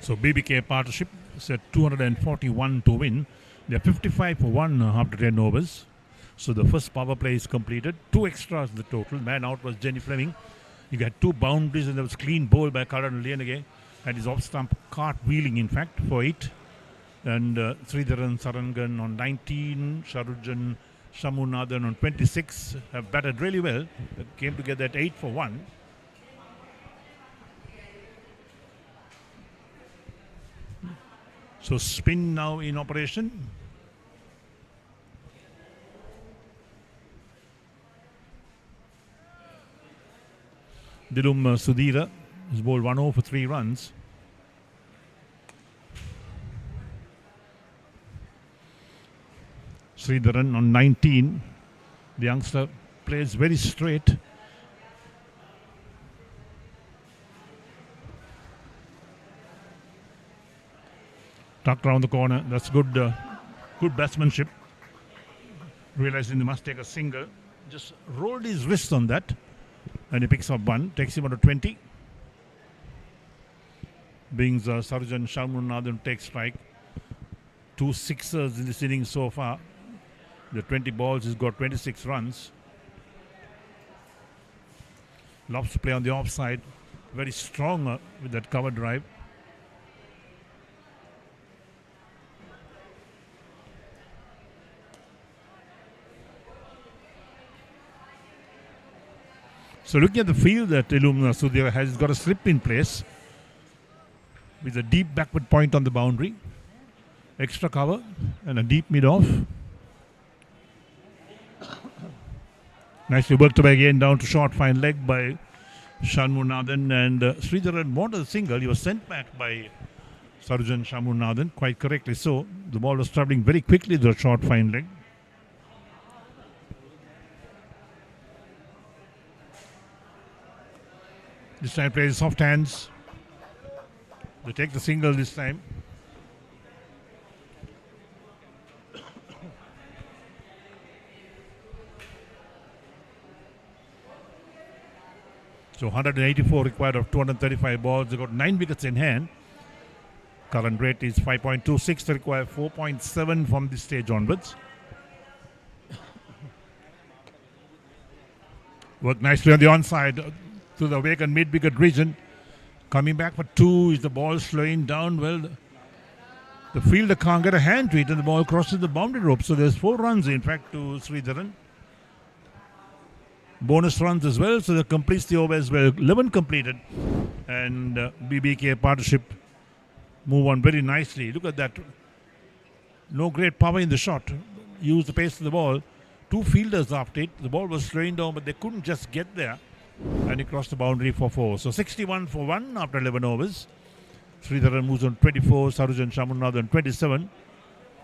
So BBK partnership set 241 to win. They're 55 for 1 after 10 overs. So the first power play is completed. 2 extras in the total. Man out was Jenny Fleming. He got 2 boundaries and there was clean bowl by Karan Lianage. And his off-stump cartwheeling, in fact, for 8. And Sridharan Sarangan on 19. Sharujan Shamunathan on 26 have batted really well. They came together at 8 for 1. So spin now in operation. Dilum Sudhira has bowled 1 over for 3 runs. Sridharan on 19. The youngster plays very straight. Tucked around the corner. That's good batsmanship. Realizing they must take a single. Just rolled his wrist on that. And he picks up 1. Takes him out to 20. Brings Sarjan Shamunathan take strike. 2 sixers in this inning so far. The 20 balls, he's got 26 runs. Loves to play on the offside. Very strong with that cover drive. So looking at the field that Dilum Sudhira has got a slip in place with a deep backward point on the boundary. Extra cover and a deep mid-off. Nicely worked away again down to short fine leg by Shamunathan, and Sridharan wanted a single. He was sent back by Sarjan Shamunathan, quite correctly so. The ball was travelling very quickly to the short fine leg. This time plays soft hands. They take the single this time. So 184 required of 235 balls. They got 9 wickets in hand. Current rate is 5.26. They require 4.7 from this stage onwards. Work nicely on the onside to the vacant mid-wicket region. Coming back for 2 is the ball slowing down. Well, the fielder can't get a hand to it and the ball crosses the boundary rope. So there's 4 runs in fact to Sridharan. Bonus runs as well, so that completes the over as well. 11 completed, and BBK partnership move on very nicely. Look at that. No great power in the shot. Use the pace of the ball. 2 fielders after it. The ball was slowing down, but they couldn't just get there. And he crossed the boundary for 4. So 61 for 1 after 11 overs. Sridharan moves on 24. Sarjan Shamunathan 27.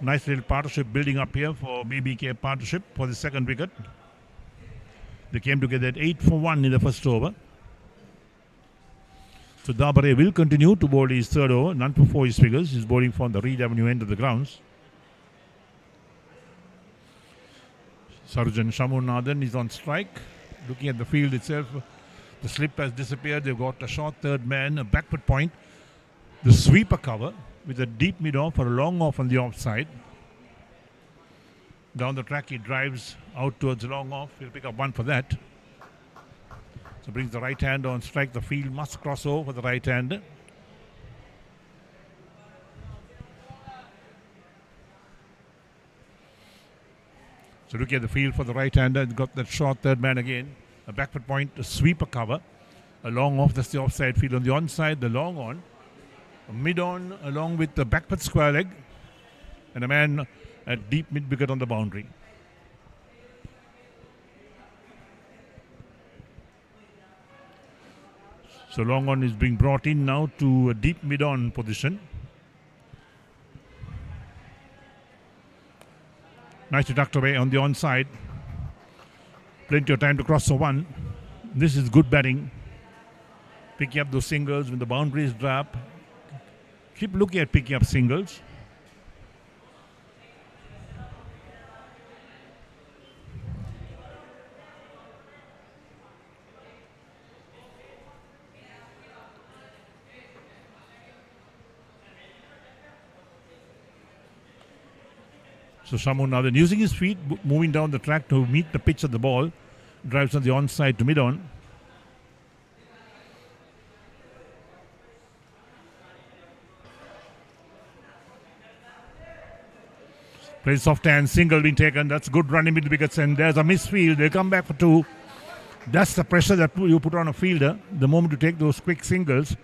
Nice little partnership building up here for BBK partnership for the second wicket. They came together at 8 for 1 in the first over. So Dabare will continue to bowl his third over. None for 4 his figures. He's bowling from the Reed Avenue end of the grounds. Sarjan Shamunathan is on strike. Looking at the field itself, the slip has disappeared. They've got a short third man, a backward point. The sweeper cover with a deep mid-off or a long off on the offside. Down the track he drives out towards the long off. He'll pick up 1 for that. So brings the right hander on strike. The field must cross over for the right hander. So look at the field for the right hander. He's got that short third man again. A backward point, a sweeper cover. A long off, that's the offside field. On the onside, the long on. A mid on along with the backward square leg. And a man at deep mid wicket on the boundary. So long on is being brought in now to a deep mid on position. Nicely tucked away on the onside. Plenty of time to cross the 1. This is good batting. Picking up those singles when the boundaries drop. Keep looking at picking up singles. So Shamunathan using his feet, moving down the track to meet the pitch of the ball. Drives on the onside to mid-on. Plays soft hand, single being taken. That's good running mid wickets, and there's a misfield. They come back for 2. That's the pressure that you put on a fielder. The moment you take those quick singles,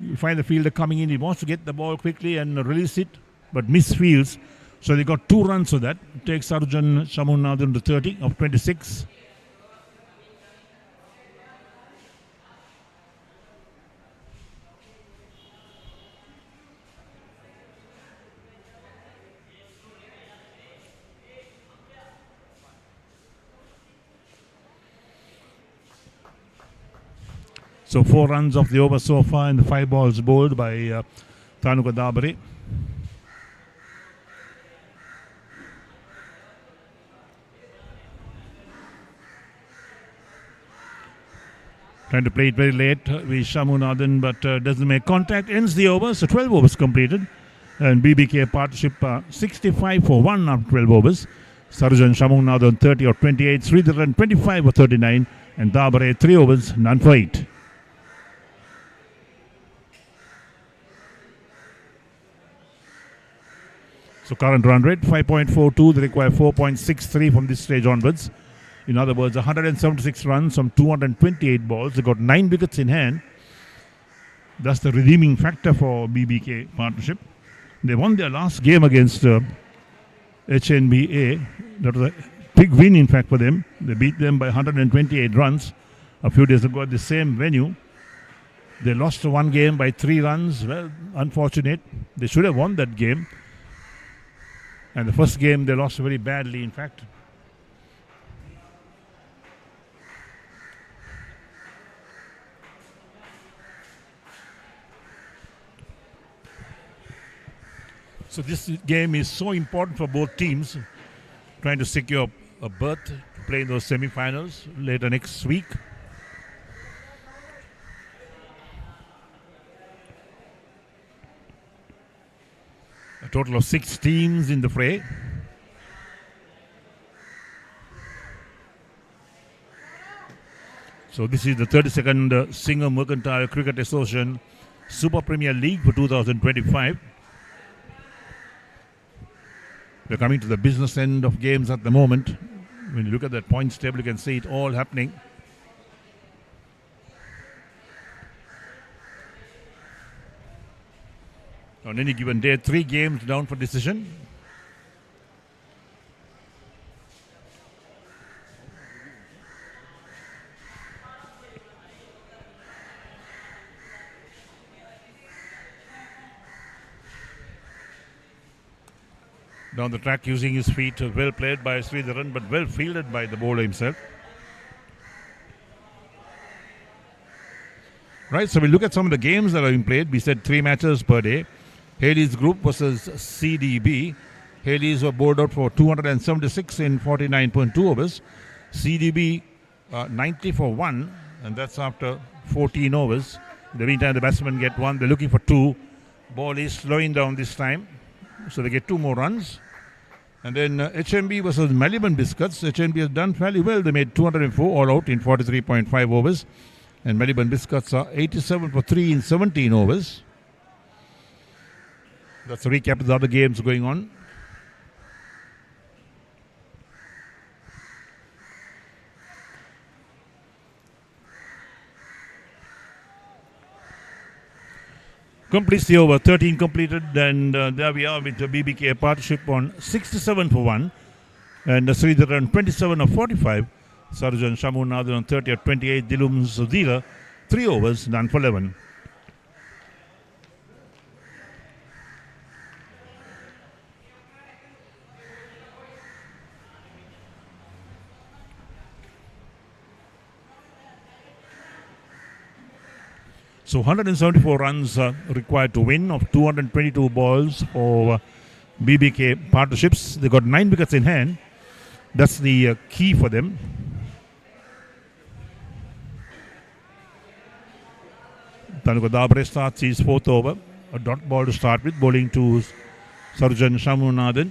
you find the fielder coming in. He wants to get the ball quickly and release it, but misfields. So they got 2 runs for that. It takes Arjun Shamunathan to 30 of 26. So 4 runs off the over so far, and the 5 balls bowled by Tanuka Dabare. Trying to play it very late with Shamunathan, but doesn't make contact. Ends the over, so 12 overs completed. And BBK partnership 65 for 1 after 12 overs. Sarjan Shamunathan 30 or 28, Sridharan 25 or 39, and Dabare 3 overs, none for 8. So current run rate 5.42. They require 4.63 from this stage onwards. In other words, 176 runs from 228 balls. They got 9 wickets in hand. That's the redeeming factor for BBK partnership. They won their last game against HNBA. That was a big win, in fact, for them. They beat them by 128 runs a few days ago at the same venue. They lost 1 game by 3 runs. Well, unfortunate. They should have won that game. And the first game they lost very badly, in fact. So this game is so important for both teams, trying to secure a berth to play in those semi-finals later next week. A total of 6 teams in the fray. So this is the 32nd Singer-Mercantile Cricket Association Super Premier League for 2025. We're coming to the business end of games at the moment. When you look at that points table, you can see it all happening. On any given day, 3 games down for decision. Down the track using his feet, well played by Sridharan, but well fielded by the bowler himself. Right, so we look at some of the games that are being played. We said 3 matches per day. Haley's group versus CDB. Haley's were bowled out for 276 in 49.2 overs. CDB 90 for 1, and that's after 14 overs. In the meantime, the batsmen get 1. They're looking for 2. Ball is slowing down this time, so they get 2 more runs. And then HMB versus Melbourne Biscuits. HMB has done fairly well. They made 204 all out in 43.5 overs. And Melbourne Biscuits are 87 for 3 in 17 overs. That's a recap of the other games going on. Completes the over, 13 completed, and there we are with the BBK partnership on 67 for 1. And Sridharan 27 of 45. Sarjan Shamunathan on 30 of 28. Dilum Sudhira 3 overs, none for 11. So 174 runs required to win of 222 balls for BBK partnerships. They got 9 wickets in hand. That's the key for them. Tanuka Dabare starts his 4th over. A dot ball to start with, bowling to Sarjan Shamunathan.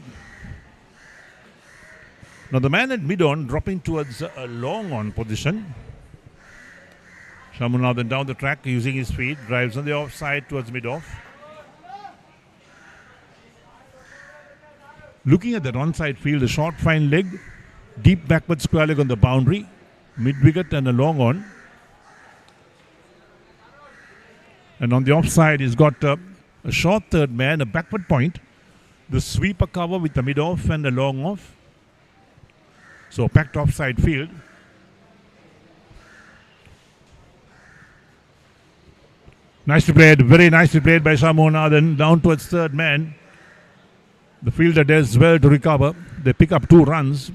Now the man at mid-on dropping towards a long-on position. Shamunathan down the track using his feet, drives on the offside towards mid-off. Looking at that onside field, a short fine leg, deep backward square leg on the boundary, mid-wicket and a long-on. And on the offside, he's got a short third man, a backward point, the sweeper cover with the mid-off and a long-off. So packed offside field. Nicely played, very nicely played by Shamunathan, down towards third man. The fielder does well to recover. They pick up 2 runs,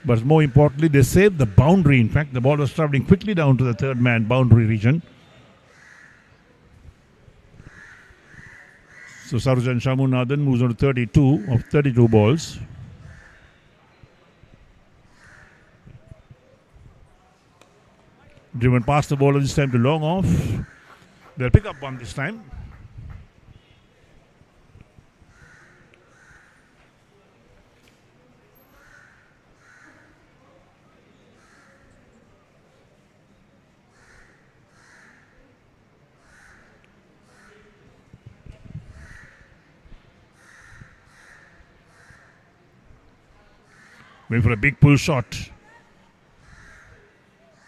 but more importantly, they save the boundary. In fact, the ball was travelling quickly down to the third man boundary region. So Sarjan Shamunathan moves on to 32 of 32 balls. Driven past the bowler this time to long off. They'll pick up one this time. Going for a big pull shot.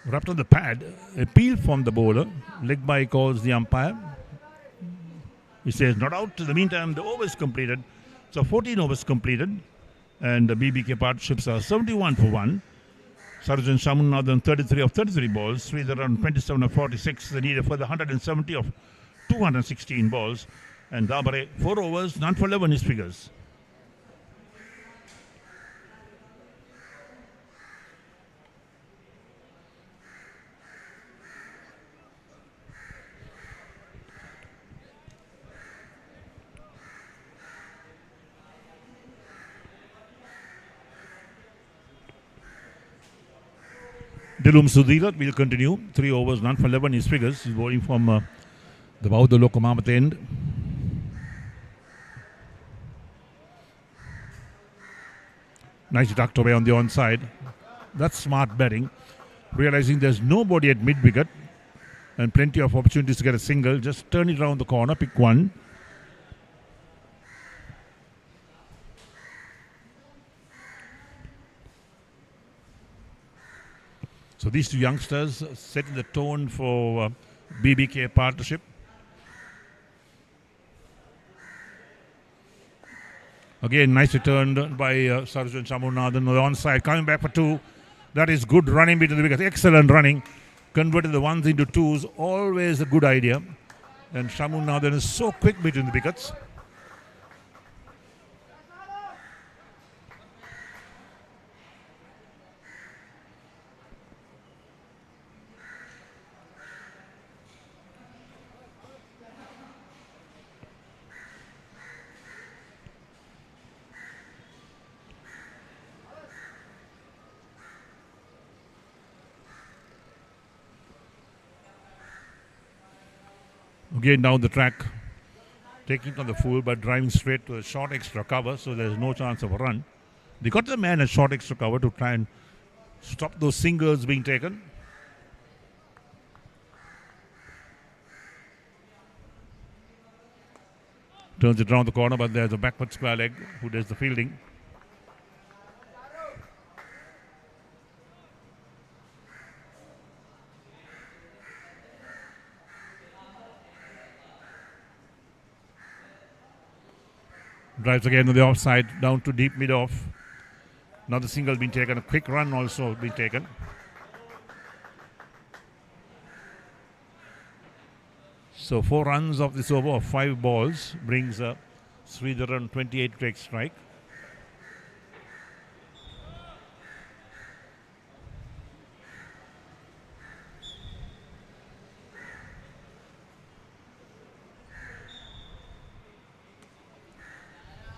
Wrapped on the pad. Appeal from the bowler. Leg by calls the umpire. He says not out. In the meantime, the overs completed. So 14 overs completed. And the BBK partnerships are 71 for 1. Sarjan Shamunathan 33 of 33 balls. Sridharan 27 of 46. They need a further 170 of 216 balls. And Dabare 4 overs, none for 11 his figures. Dilum Sudhira will continue. 3 overs, none for 11 his figures. He's bowling from the Bauda Lokomamat end. Nice ducked away on the onside. That's smart batting. Realizing there's nobody at mid-wicket and plenty of opportunities to get a single. Just turn it around the corner, pick one. So these 2 youngsters setting the tone for BBK partnership. Again, nice return by Sarjan Shamunathan on the onside, coming back for 2. That is good running between the wickets. Excellent running. Converting the ones into twos, always a good idea. And Shamunathan is so quick between the wickets. Again down the track, taking it on the full but driving straight to a short extra cover, so there's no chance of a run. They got the man at short extra cover to try and stop those singles being taken. Turns it around the corner, but there's a backward square leg who does the fielding. Drives again on the offside, down to deep mid-off. Another single being taken, a quick run also being taken. So 4 runs of this over of 5 balls brings Sridharan 28 to take strike.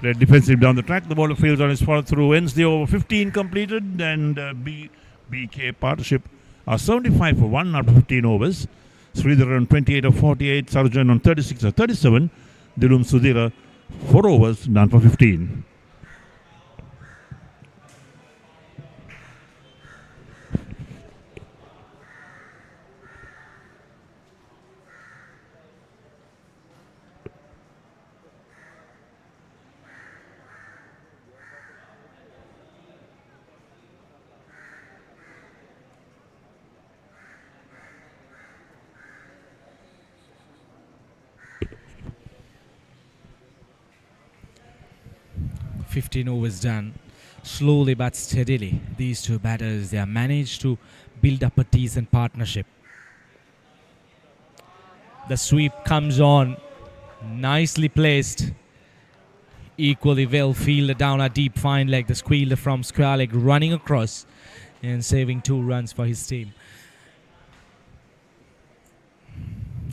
Played defensive down the track. The bowler fields on his follow through. Ends the over. 15 completed, and BBK partnership are 75 for 1 after 15 overs. Sridhar on 28 of 48. Sarjan on 36 of 37. Dilum Sudhira 4 overs, none for 15. 15 overs done. Slowly but steadily, these two batters, they have managed to build up a decent partnership. The sweep comes on, nicely placed, equally well fielded down a deep fine leg. The squealer from Sportylk running across and saving 2 runs for his team.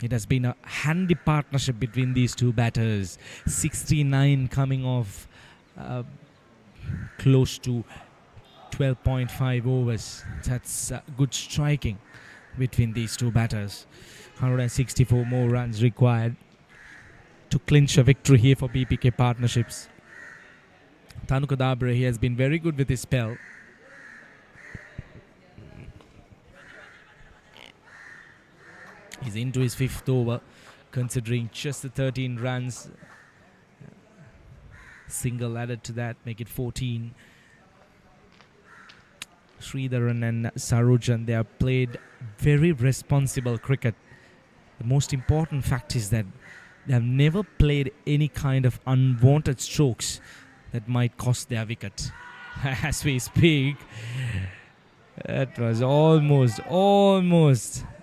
It has been a handy partnership between these two batters. 69 coming off close to 12.5 overs. That's good striking between these two batters. 164 more runs required to clinch a victory here for BBK partnerships. Thanuka Dabre, he has been very good with his spell. He's into his 5th over, considering just the 13 runs. Single added to that, make it 14. Sridharan and Sarujan, they have played very responsible cricket. The most important fact is that they have never played any kind of unwanted strokes that might cost their wicket. As we speak, that was almost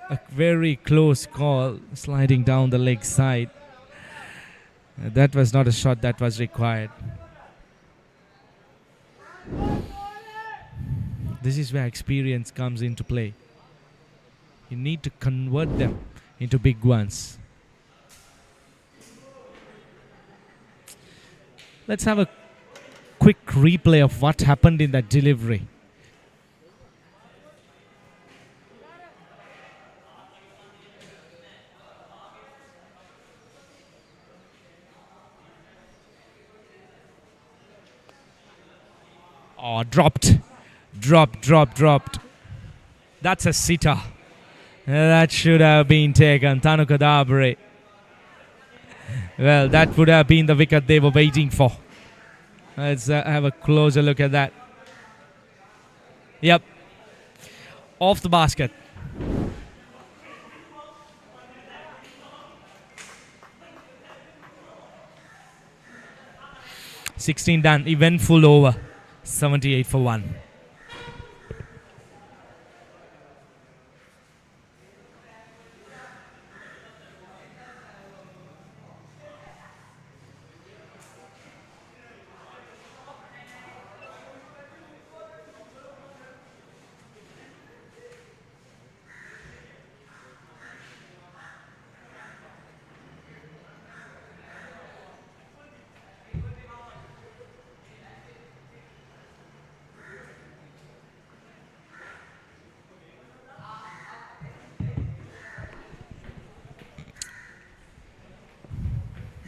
a very close call, sliding down the leg side. That was not a shot that was required. This is where experience comes into play. You need to convert them into big ones. Let's have a quick replay of what happened in that delivery. Oh, dropped. That's a sitter. That should have been taken. Thanuka Dabre. Well, that would have been the wicket they were waiting for. Let's have a closer look at that. Yep. Off the basket. "16 done. Eventful over. 78 for 1.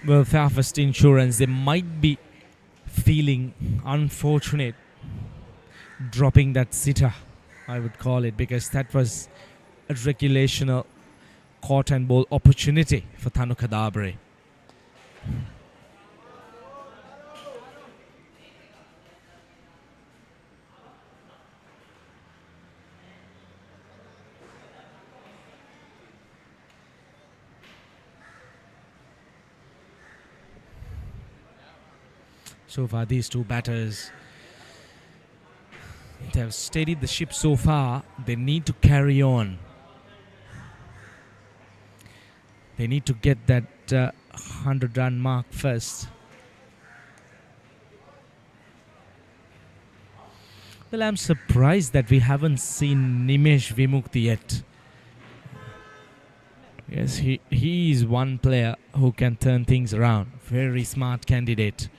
Well, Fairfirst Insurance, they might be feeling unfortunate dropping that sitter, I would call it, because that was a regulational caught and ball opportunity for Thanuka Dabre. So far, these two batters, they have steadied the ship so far. They need to carry on. They need to get that 100-run mark first. Well, I'm surprised that we haven't seen Nimesh Vimukti yet. Yes, he is one player who can turn things around. Very smart candidate.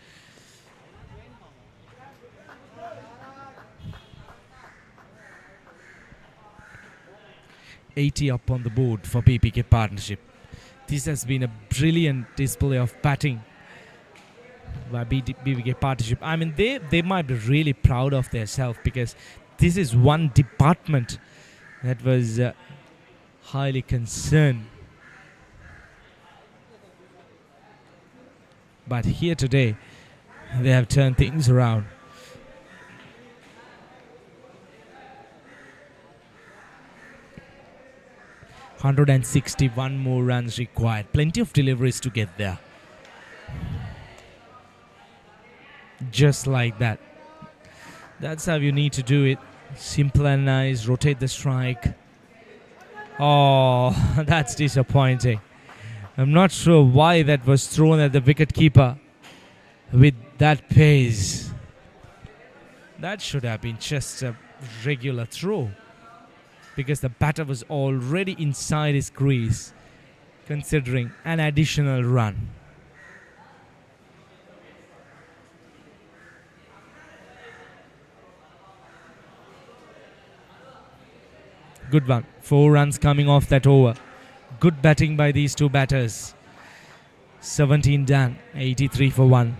80 up on the board for BBK partnership. This has been a brilliant display of batting by BBK partnership. I mean, they might be really proud of themselves, because this is one department that was highly concerned. But here today, they have turned things around. "161 more runs required. Plenty of deliveries to get there. Just like that. That's how you need to do it. Simple and nice. Rotate the strike. Oh, that's disappointing. I'm not sure why that was thrown at the wicket keeper with that pace. That should have been just a regular throw because the batter was already inside his crease, considering an additional run. Good one. 4 runs coming off that over. Good batting by these two batters. 17 done. 83 for 1.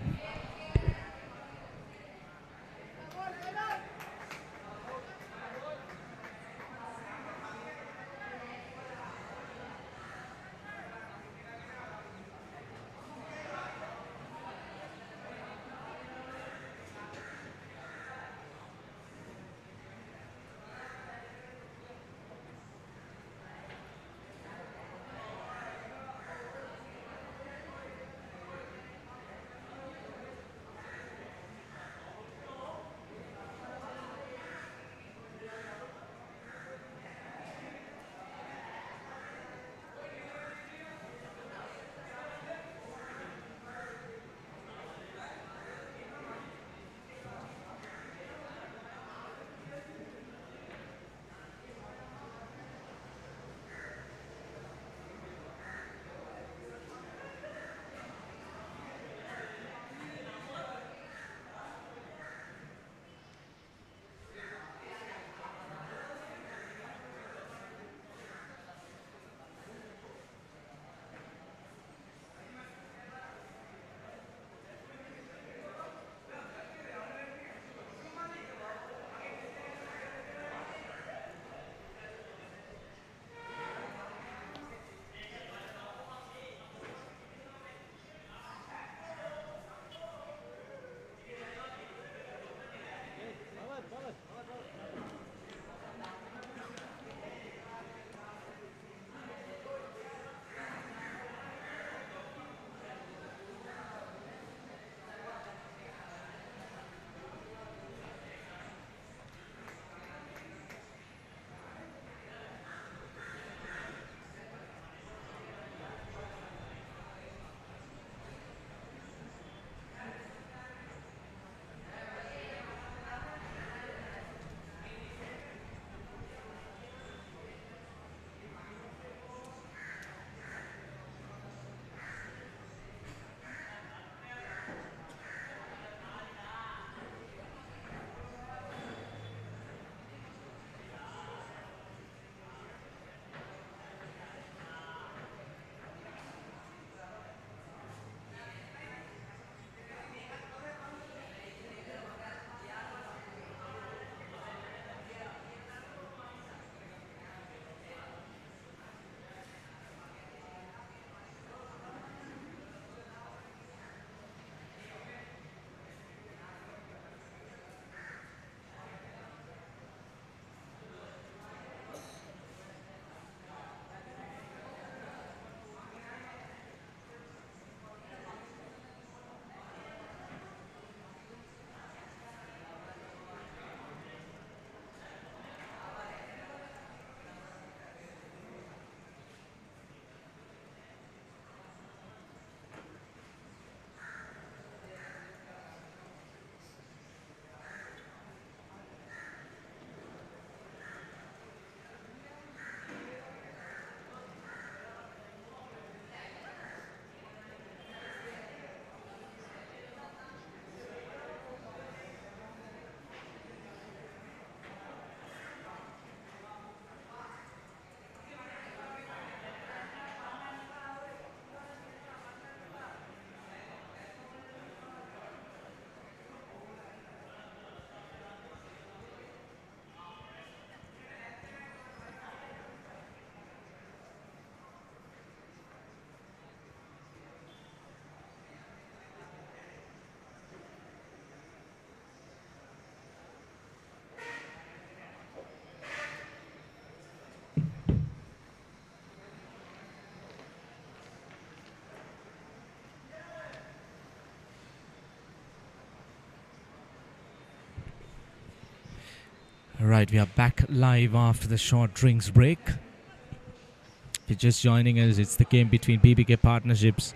Right, we are back live after the short drinks break. If you're just joining us, it's the game between BBK Partnerships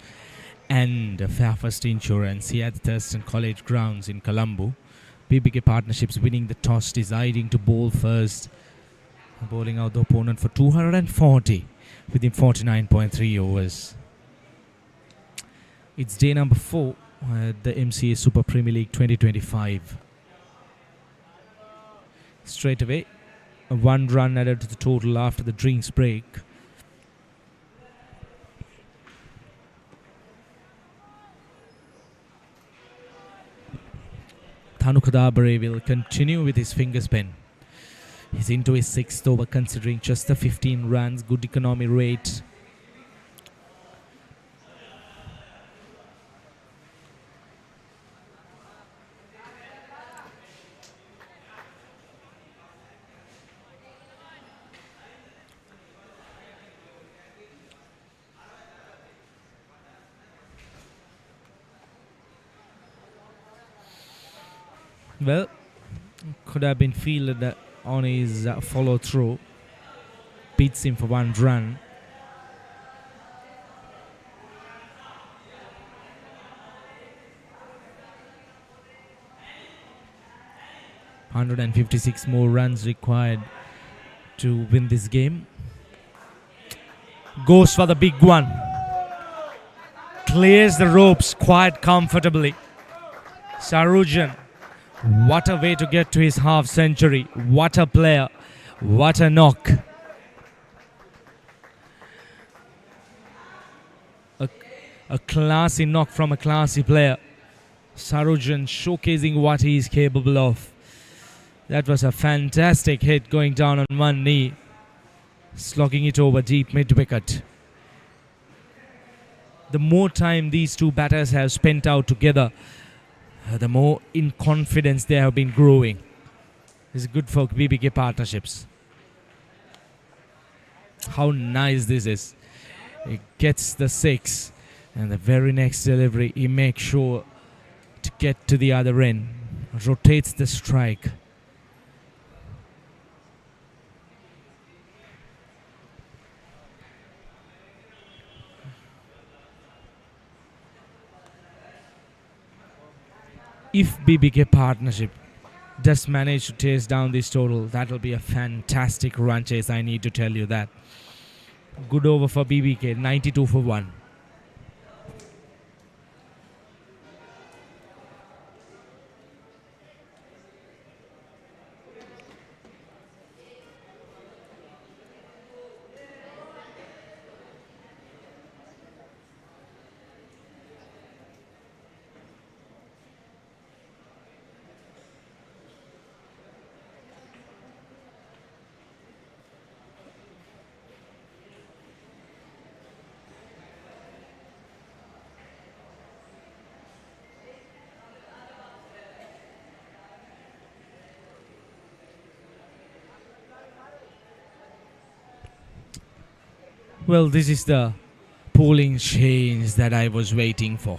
and Fairfirst Insurance here at the Thurston College grounds in Colombo. BBK Partnerships winning the toss, deciding to bowl first, bowling out the opponent for 240 within 49.3 overs. It's day number 4 at the MCA Super Premier League 2025. Straight away, a 1 run added to the total after the drinks break. Thanu Kadabare will continue with his finger spin. He's into his 6th over, considering just the 15 runs, good economy rate. Well, could have been fielded on his follow through. Beats him for 1 run. $156 more runs required to win this game. Goes for the big one. Clears the ropes quite comfortably. Sarujan. What a way to get to his half century. What a player. What a knock. A classy knock from a classy player. Sarujan showcasing what he is capable of. That was a fantastic hit, going down on one knee, slogging it over deep mid-wicket. The more time these two batters have spent out together, the more in confidence they have been growing. It's good for BBK Partnerships. How nice this is. He gets the 6, and the very next delivery he makes sure to get to the other end. Rotates the strike. If BBK Partnership does manage to chase down this total, that will be a fantastic run chase, I need to tell you that. Good over for BBK, 92 for 1. Well, this is the polling change that I was waiting for.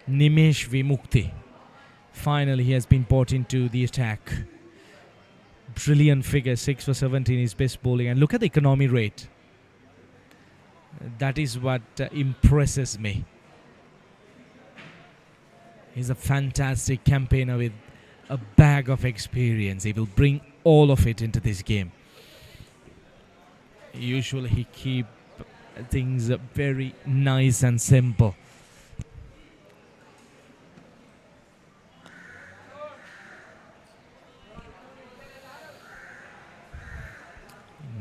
Nimesh Vimukti. Finally, he has been brought into the attack. Brilliant figure, 6 for 17 is best bowling. And look at the economy rate. That is what impresses me. He's a fantastic campaigner with a bag of experience. He will bring all of it into this game. Usually he keeps things very nice and simple.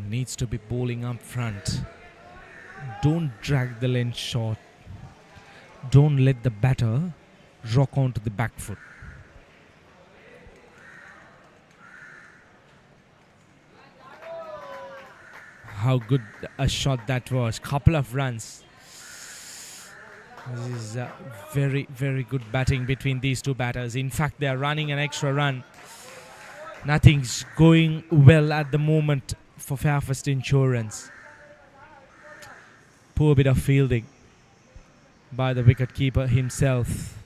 Needs to be bowling up front. Don't drag the length short. Don't let the batter rock onto the back foot. How good a shot that was. Couple of runs. This is very, very good batting between these two batters. In fact, they are running an extra run. Nothing's going well at the moment for Fairfirst Insurance. Poor bit of fielding by the wicketkeeper himself.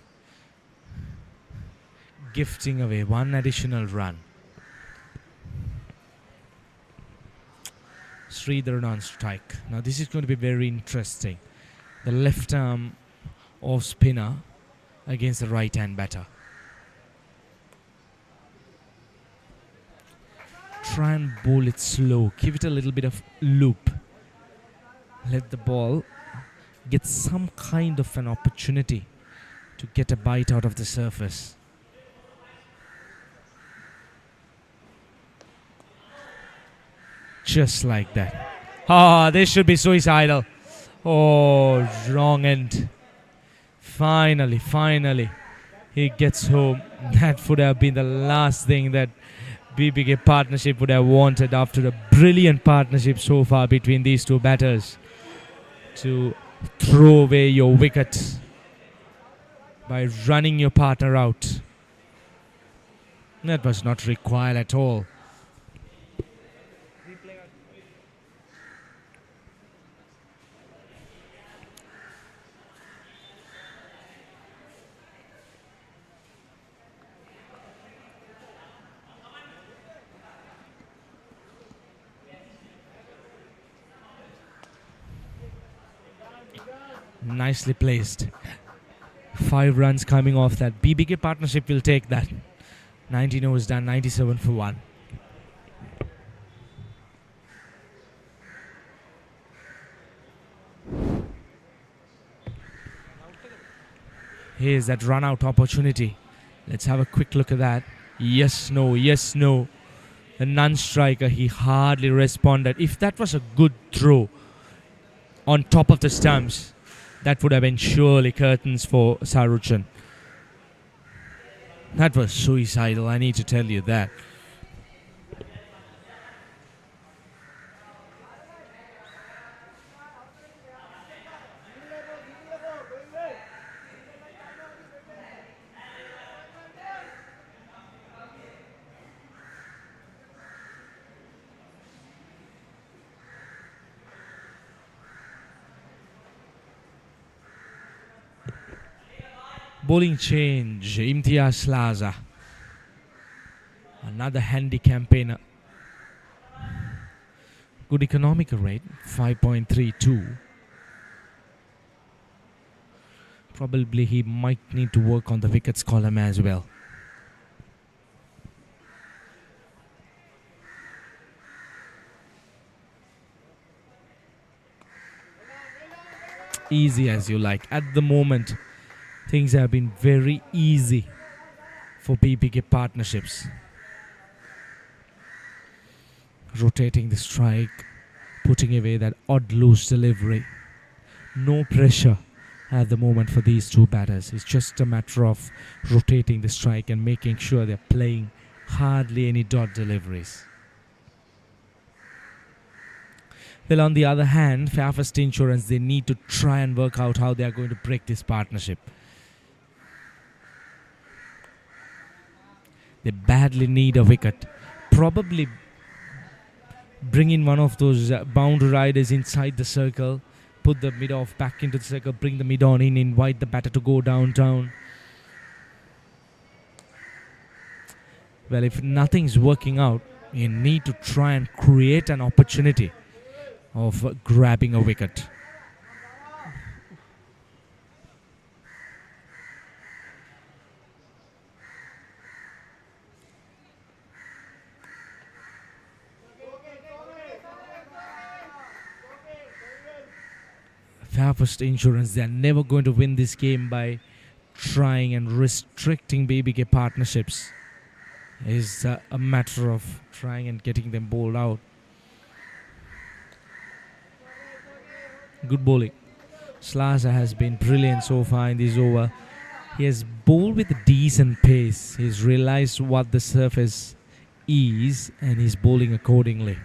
Gifting away 1 additional run. Sridharan on strike. Now this is going to be very interesting. The left arm off spinner against the right hand batter. Try and bowl it slow. Give it a little bit of loop. Let the ball get some kind of an opportunity to get a bite out of the surface. Just like that. Ah, this should be suicidal. Oh, wrong end. Finally, he gets home. That would have been the last thing that BBK partnership would have wanted after a brilliant partnership so far between these two batters. To throw away your wicket by running your partner out. That was not required at all. Nicely placed. 5 runs coming off that. BBK partnership will take that. 19 overs done, 97 for 1. Here's that run out opportunity. Let's have a quick look at that. Yes, no, yes, no. The non-striker, he hardly responded. If that was a good throw on top of the stumps, that would have been surely curtains for Saruchan. That was suicidal, I need to tell you that. Bowling change, Imtiaz Laza. Another handy campaigner. Good economical rate, 5.32. Probably he might need to work on the wickets column as well. Easy as you like. At the moment, things have been very easy for BBK partnerships. Rotating the strike, putting away that odd loose delivery. No pressure at the moment for these two batters. It's just a matter of rotating the strike and making sure they're playing hardly any dot deliveries. Well, on the other hand, Fairfirst Insurance, they need to try and work out how they are going to break this partnership. They badly need a wicket. Probably bring in one of those boundary riders inside the circle, put the mid-off back into the circle, bring the mid-on in, invite the batter to go downtown. Well, if nothing's working out, you need to try and create an opportunity of grabbing a wicket. Fairfirst Insurance, they are never going to win this game by trying and restricting BBK partnerships. It's a matter of trying and getting them bowled out. Good bowling. Slaza has been brilliant so far in this over. He has bowled with a decent pace. He's realized what the surface is and he's bowling accordingly.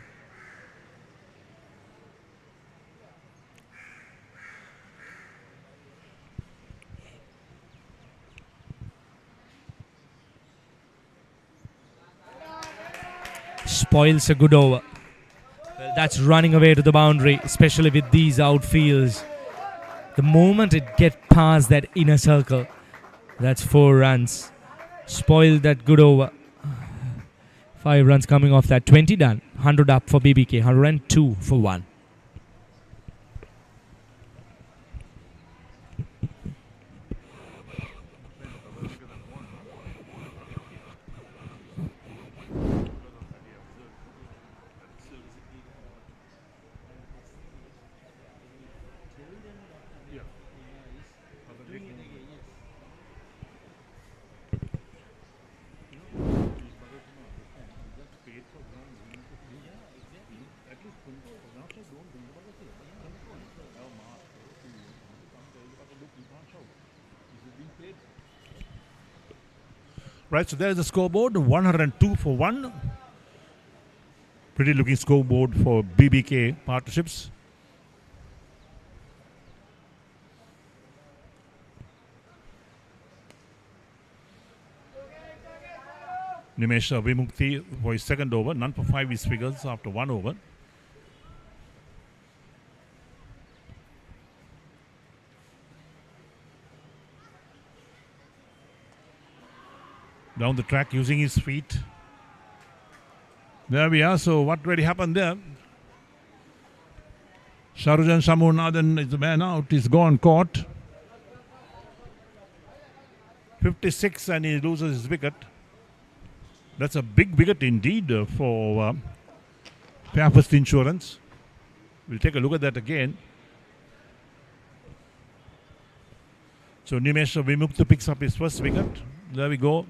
Spoils a good over. Well, that's running away to the boundary, especially with these outfields. The moment it gets past that inner circle, that's 4 runs. Spoiled that good over. 5 runs coming off that. 20 done. 100 up for BBK. 102 for 1. Right, so there's the scoreboard, 102 for 1. Pretty looking scoreboard for BBK partnerships. Nimesh Vimukti for his second over, none for 5 his figures after 1 over. Down the track using his feet. There we are. So what really happened there? Sharujan Shamunathan is the man out. He's gone caught. 56 and he loses his wicket. That's a big wicket indeed for Fairfirst Insurance. We'll take a look at that again. So Nimesh Vimukta picks up his first wicket. There we go.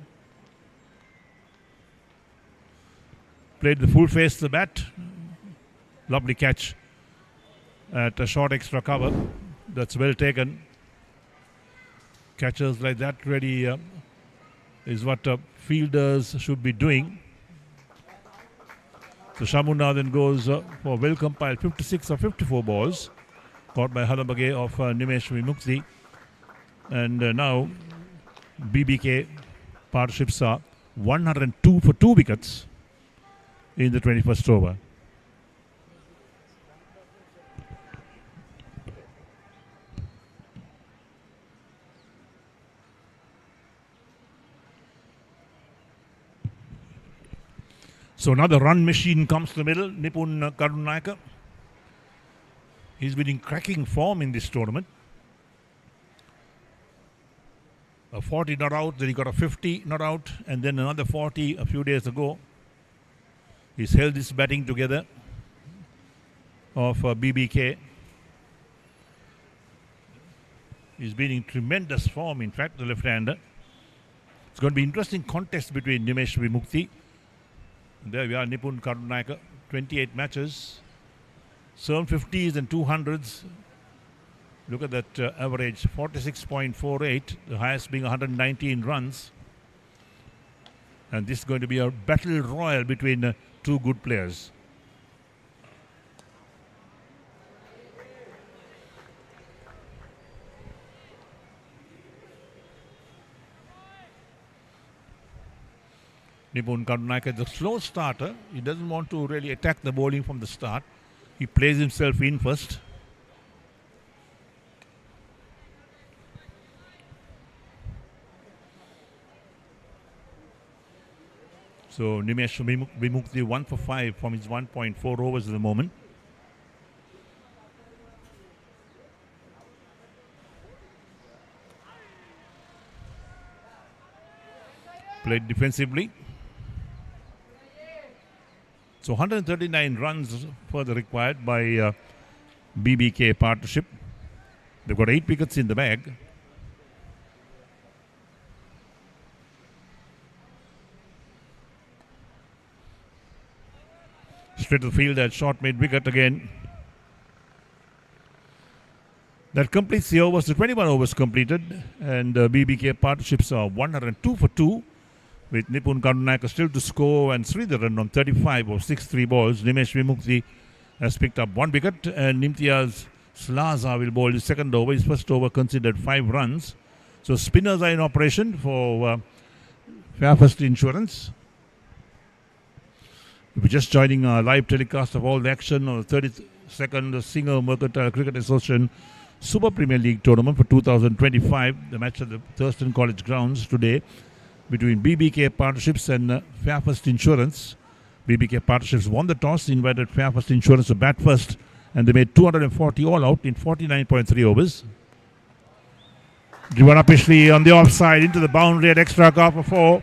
Played the full face to the bat. Lovely catch at a short extra cover. That's well taken. Catches like that really is what fielders should be doing. So Shamunathan goes for well compiled 56 or 54 balls. Caught by Halabage of Nimesh Vimukti. And now BBK partnerships are 102 for 2 wickets in the 21st over. So another run machine comes to the middle, Nipun Karunayaka. He's been in cracking form in this tournament. A 40 not out, then he got a 50 not out, and then another 40 a few days ago. He's held his batting together of BBK. He's been in tremendous form, in fact, the left-hander. It's going to be an interesting contest between Nimesh Vimukti. There we are, Nipun Karunayaka, 28 matches, 750s and 200s. Look at that average, 46.48, the highest being 119 runs. And this is going to be a battle royal between two good players. Nipun Karunayaka is a slow starter. He doesn't want to really attack the bowling from the start. He plays himself in first. So Nimesh Vimukti 1 for 5 from his 1.4 overs at the moment. Played defensively. So 139 runs further required by BBK partnership. They've got 8 wickets in the bag. Straight to the field at short mid wicket again. That completes the overs. The 21 overs completed, and BBK partnerships are 102 for 2. With Nipun Karunayaka still to score and Sridharan on 35 of 6-3 balls. Nimesh Vimukti has picked up 1 wicket and Nimtiaz Slaza will bowl his second over. His first over considered 5 runs. So spinners are in operation for Fairfirst Insurance. We're just joining our live telecast of all the action on the 32nd Singer-MCA Cricket Association Super Premier League Tournament for 2025. The match at the Thurston College grounds today. between BBK Partnerships and Fairfirst Insurance. BBK Partnerships won the toss, invited Fairfirst Insurance to bat first, and they made 240 all out in 49.3 overs. Driven up Ishley on the offside into the boundary at extra cover for 4.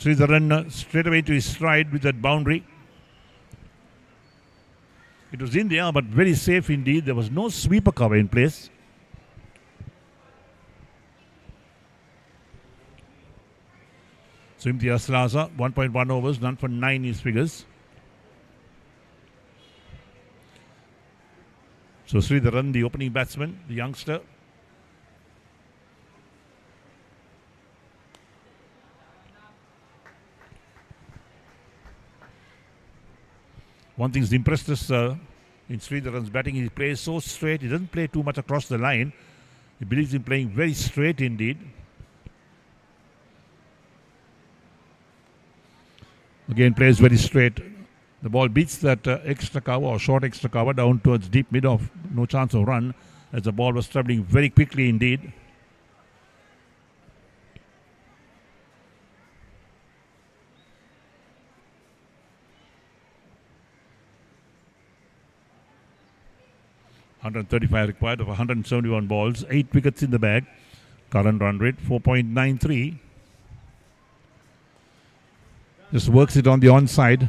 Sridharan straight away to his stride with that boundary. It was in the air, but very safe indeed. There was no sweeper cover in place. So Imtiaz Slaza, 1.1 overs, none for 9 his figures. So Sridharan, the opening batsman, the youngster. One thing's impressed us in Sridharan's batting, he plays so straight. He doesn't play too much across the line. He believes in playing very straight indeed. Again, plays very straight. The ball beats that extra cover or short extra cover down towards deep mid-off. No chance of run as the ball was travelling very quickly indeed. .135 required of 171 balls. 8 wickets in the bag. Current run rate 4.93. Just works it on the onside.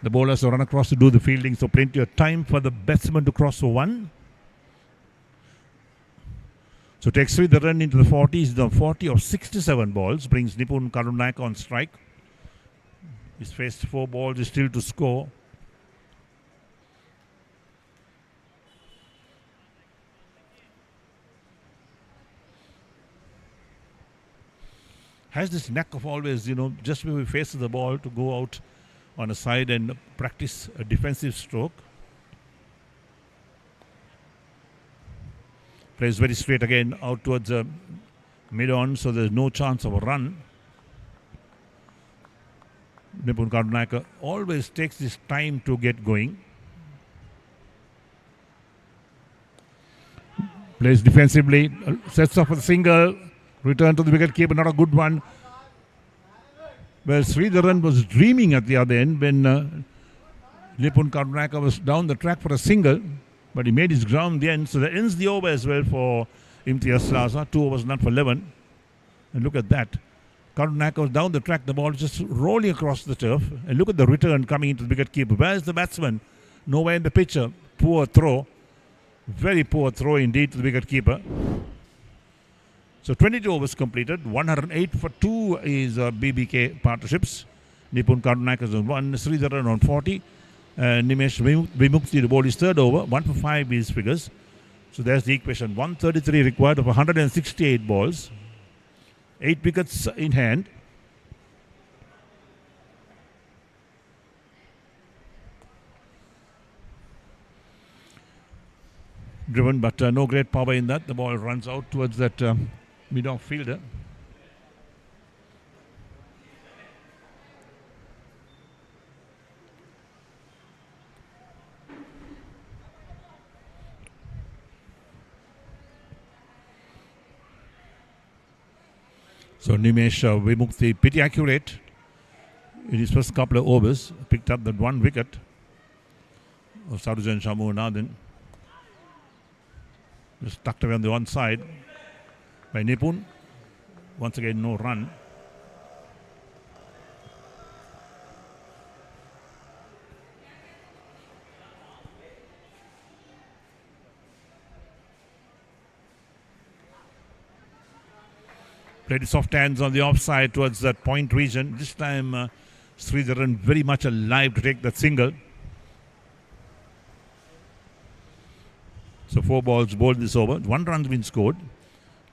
The bowler has to run across to do the fielding, so plenty of time for the batsman to cross for 1. So takes the run into the 40s. The 40 of 67 balls brings Nipun Karunak on strike. He's faced 4 balls, is still to score. Has this knack of always, just when he faces the ball to go out on a side and practice a defensive stroke. Plays very straight again out towards mid-on, so there's no chance of a run. Nipun Karunak always takes his time to get going. Plays defensively, sets off with a single, return to the wicket keeper, not a good one. Well, Sridharan was dreaming at the other end when Nipun Karunak was down the track for a single, but he made his ground in the end. So that ends the over as well for Imtiaz Slaza. 2 overs, none for 11. And look at that. Karunak was down the track, the ball just rolling across the turf. And look at the return coming into the wicket keeper. Where's the batsman? Nowhere in the picture. Poor throw. Very poor throw indeed to the wicket keeper. So 22 overs completed. 108 for 2 is BBK Partnerships. Nipun Karunak is on 1. Sridharan on 40. Nimesh Vimukti, the ball is third over. 1 for 5 is figures. So there's the equation. 133 required of 168 balls. 8 wickets in hand. Driven, but no great power in that. The ball runs out towards that mid-off fielder. So Nimesh Vimukti, pretty accurate in his first couple of overs. Picked up that 1 wicket of Sarujan Shamunathan. Just tucked away on the one side by Nipun. Once again, no run. Played soft hands on the offside towards that point region. This time, Sridharan very much alive to take that single. So 4 balls bowled this over. 1 run's been scored.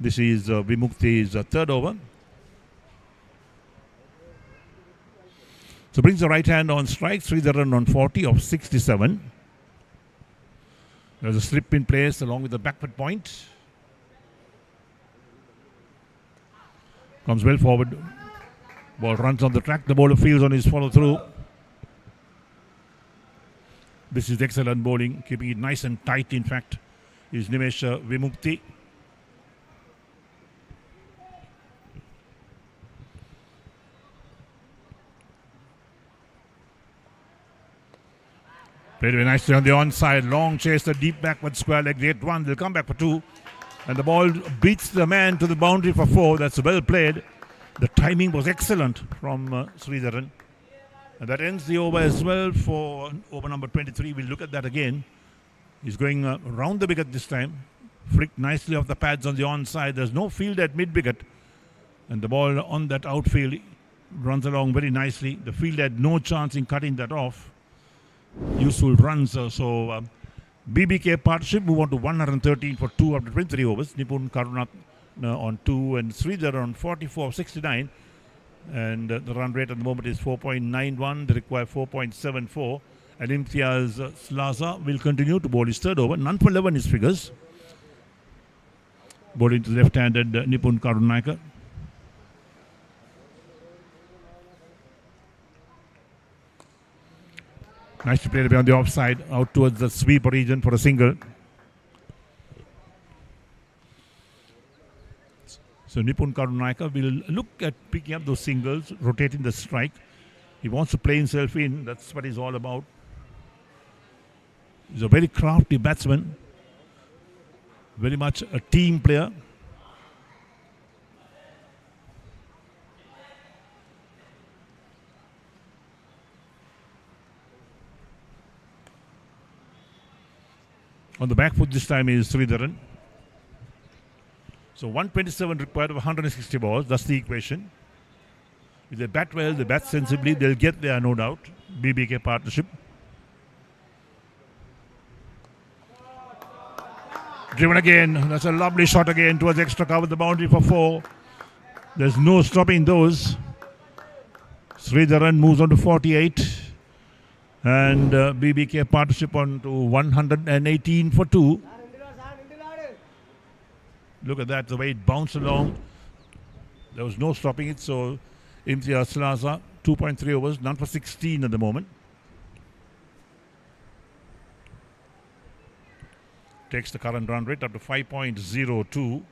This is Vimukti's third over. So brings the right hand on strike. Sridharan on 40 of 67. There's a slip in place along with the backward point. Comes well forward. Ball runs on the track. The bowler fields on his follow through. This is excellent bowling. Keeping it nice and tight, in fact, is Nimesh Vimukti. Played very nicely on the onside. Long chase, the deep backward square leg. They get one. They'll come back for two. And the ball beats the man to the boundary for four. That's well played. The timing was excellent from Sridharan. And that ends the over as well for over number 23. We'll look at that again. He's going round the wicket this time. Flicked nicely off the pads on the onside. There's no field at mid-wicket. And the ball on that outfield runs along very nicely. The field had no chance in cutting that off. Useful runs. BBK partnership move on to 113 for 2 after 23 overs. Nipun Karunath on 2 and Sridhar on 44 69. And the run rate at the moment is 4.91. They require 4.74. And Imtiaz Slaza will continue to bowl his third over. None for 11 his figures. Bowling to the left-handed Nipun Karunaka. Nice to play on the offside, out towards the sweeper region for a single. So Nipun Karunaka will look at picking up those singles, rotating the strike. He wants to play himself in. That's what he's all about. He's a very crafty batsman. Very much a team player. On the back foot this time is Sridharan. So 127 required of 160 balls. That's the equation. If they bat well, they bat sensibly, they'll get there, no doubt. BBK partnership. Driven again. That's a lovely shot again towards extra cover, the boundary for 4. There's no stopping those. Sridharan moves on to 48. And BBK partnership on to 118 for 2. Look at that, the way it bounced along. There was no stopping it. So Imtiaz Slaza, 2.3 overs, none for 16 at the moment. Takes the current run rate up to 5.02.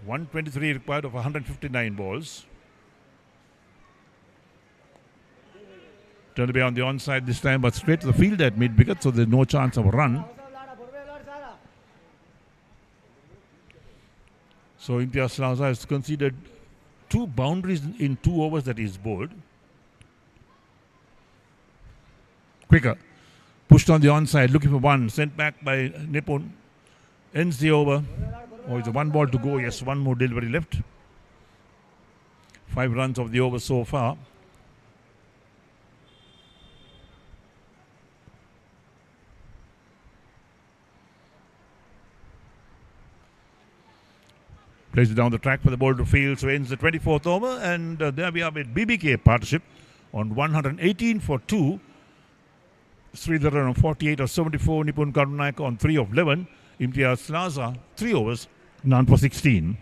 123 required of 159 balls. Turned to be on the onside this time, but straight to the field at mid-wicket, so there's no chance of a run. So Imtiaz Slaza has conceded 2 boundaries in 2 overs that he's bowled. Quicker. Pushed on the onside, looking for 1. Sent back by Nipun. Ends the over. Oh, it's a 1 ball to go. Yes, 1 more delivery left. 5 runs of the over so far. Plays it down the track for the ball to field. So ends the 24th over. And there we are with BBK partnership on 118 for 2. Sridharan on 48 of 74. Nipun Karunaka on 3 of 11. Imtiaz Slaza, 3 overs, none for 16.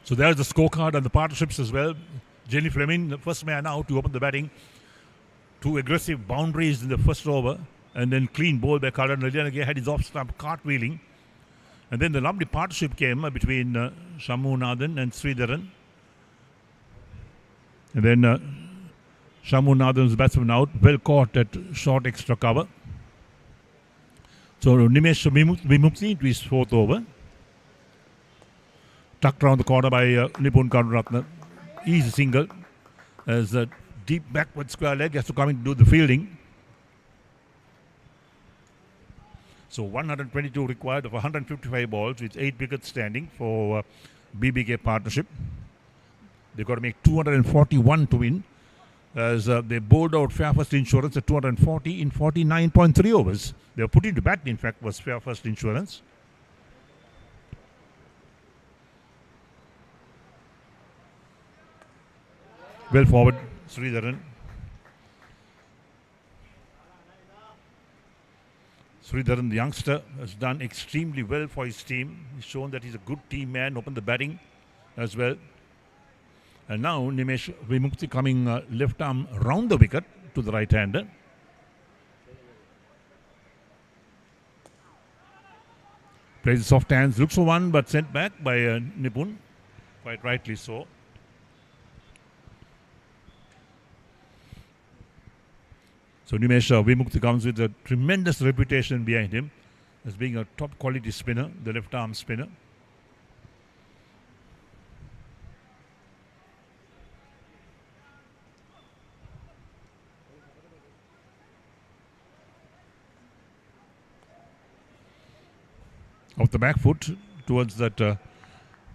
So there's the scorecard and the partnerships as well. Jenny Fleming, the first man out to open the batting. 2 aggressive boundaries in the first over. And then clean bowl by Karan. Again had his off-stump cartwheeling. And then the lovely partnership came between Shamunathan and Sridharan. And then Shamunathan's batsman out. Well caught at short extra cover. So Nimesh Vimukti into his 4th over. Tucked around the corner by Nipun Karunath. Easy single. As a deep backward square leg has to come in to do the fielding. So 122 required of 155 balls with 8 wickets standing for BBK partnership. They've got to make 241 to win. As they bowled out Fairfirst Insurance at 240 in 49.3 overs. They were put into bat, in fact, was Fairfirst Insurance. Well forward, Sridharan. Sridharan, the youngster, has done extremely well for his team. He's shown that he's a good team man, opened the batting as well. And now Nimesh Vimukti coming left arm round the wicket to the right-hander. Plays soft hands, looks for one, but sent back by Nipun. Quite rightly so. So Nimesh Vimukti comes with a tremendous reputation behind him as being a top quality spinner, the left arm spinner. Off the back foot towards that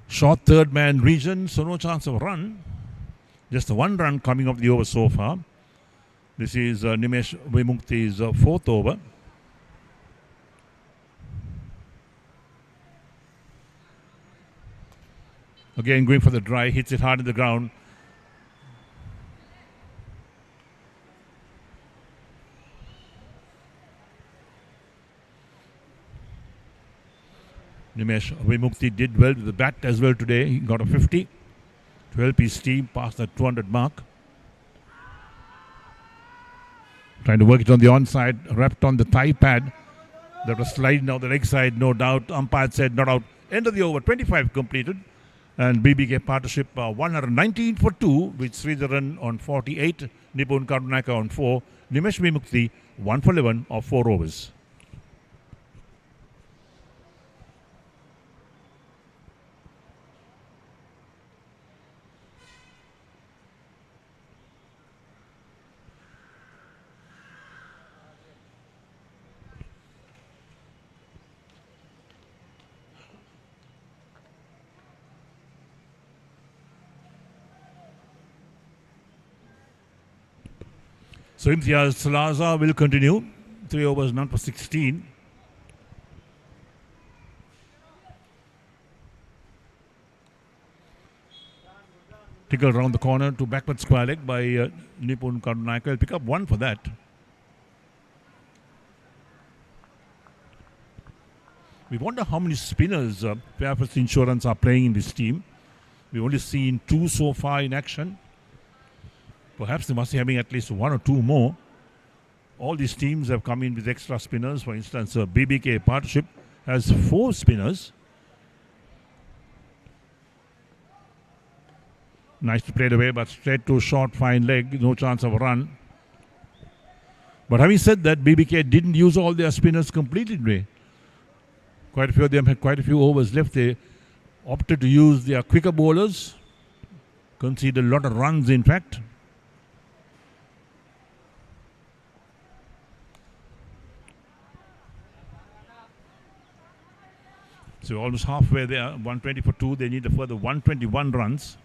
short third man region, so no chance of run. Just one run coming off the over so far. This is Nimesh Vimukti's fourth over. Again going for the dry, hits it hard in the ground. Nimesh Vimukti did well with the bat as well today. He got a 50 to help his team past the 200 mark. Trying to work it on the onside, wrapped on the thigh pad. That was sliding down the leg side, no doubt. Umpire said not out. End of the over, 25 completed. And BBK partnership 119 for 2 with Sridharan on 48, Nipun Karunaka on 4, Nimesh Vimukti 1 for 11 of 4 overs. So Imtiaz Salaza will continue. 3 overs, none for 16. Tickle round the corner to backward square leg by Nipun Karunaka. He'll pick up 1 for that. We wonder how many spinners Fairfirst Insurance are playing in this team. We've only seen 2 so far in action. Perhaps they must be having at least 1 or 2 more. All these teams have come in with extra spinners. For instance, BBK partnership has 4 spinners. Nice to play it away, but straight to short, fine leg. No chance of a run. But having said that, BBK didn't use all their spinners completely today. Quite a few of them had quite a few overs left. They opted to use their quicker bowlers. Conceded a lot of runs, in fact. So almost halfway there, 120 for 2. They need a further 121 runs.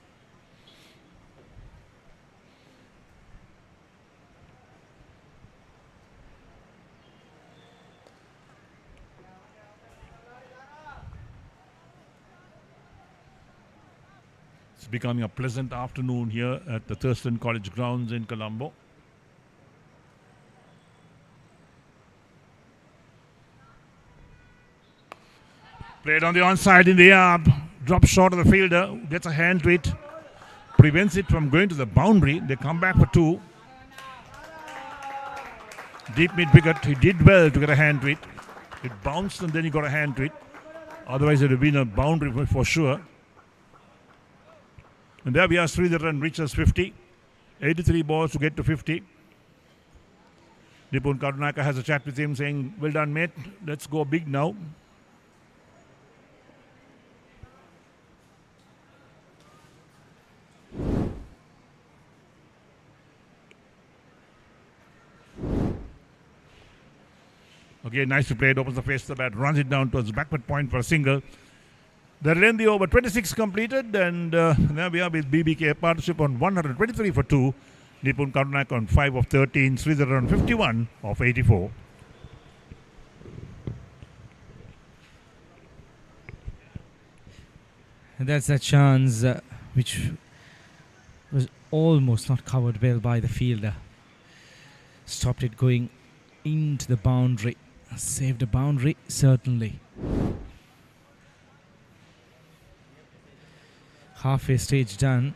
It's becoming a pleasant afternoon here at the Thurston College grounds in Colombo. Played on the onside in the air, drops short of the fielder, gets a hand to it, prevents it from going to the boundary. They come back for 2. Deep mid wicket, he did well to get a hand to it. It bounced and then he got a hand to it. Otherwise it would have been a boundary for sure. And there we are, Sridharan reaches 50. 83 balls to get to 50. Nipun Karunaka has a chat with him saying, well done mate, let's go big now. Again, nice to play it, opens the face of the bat, runs it down towards the backward point for a single. They'll end the over, 26 completed, and there we are with BBK partnership on 123 for 2. Nipun Karunaka on 5 of 13, Sridhar on 51 of 84. And that's a chance which was almost not covered well by the fielder. Stopped it going into the boundary. Saved a boundary, certainly. Halfway stage done.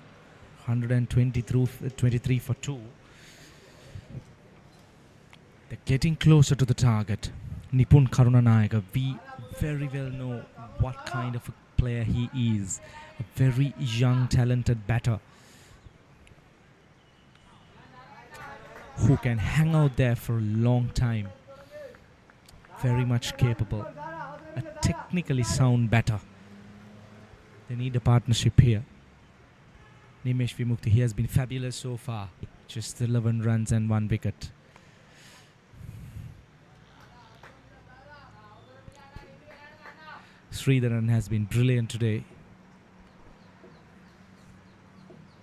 123 for 2. They're getting closer to the target. Nipun Karunanayaka very well know what kind of a player he is. A very young, talented batter who can hang out there for a long time. Very much capable. A technically sound batter. They need a partnership here. Nimesh Vimukti, he has been fabulous so far. Just 11 runs and 1 wicket. Sridharan has been brilliant today.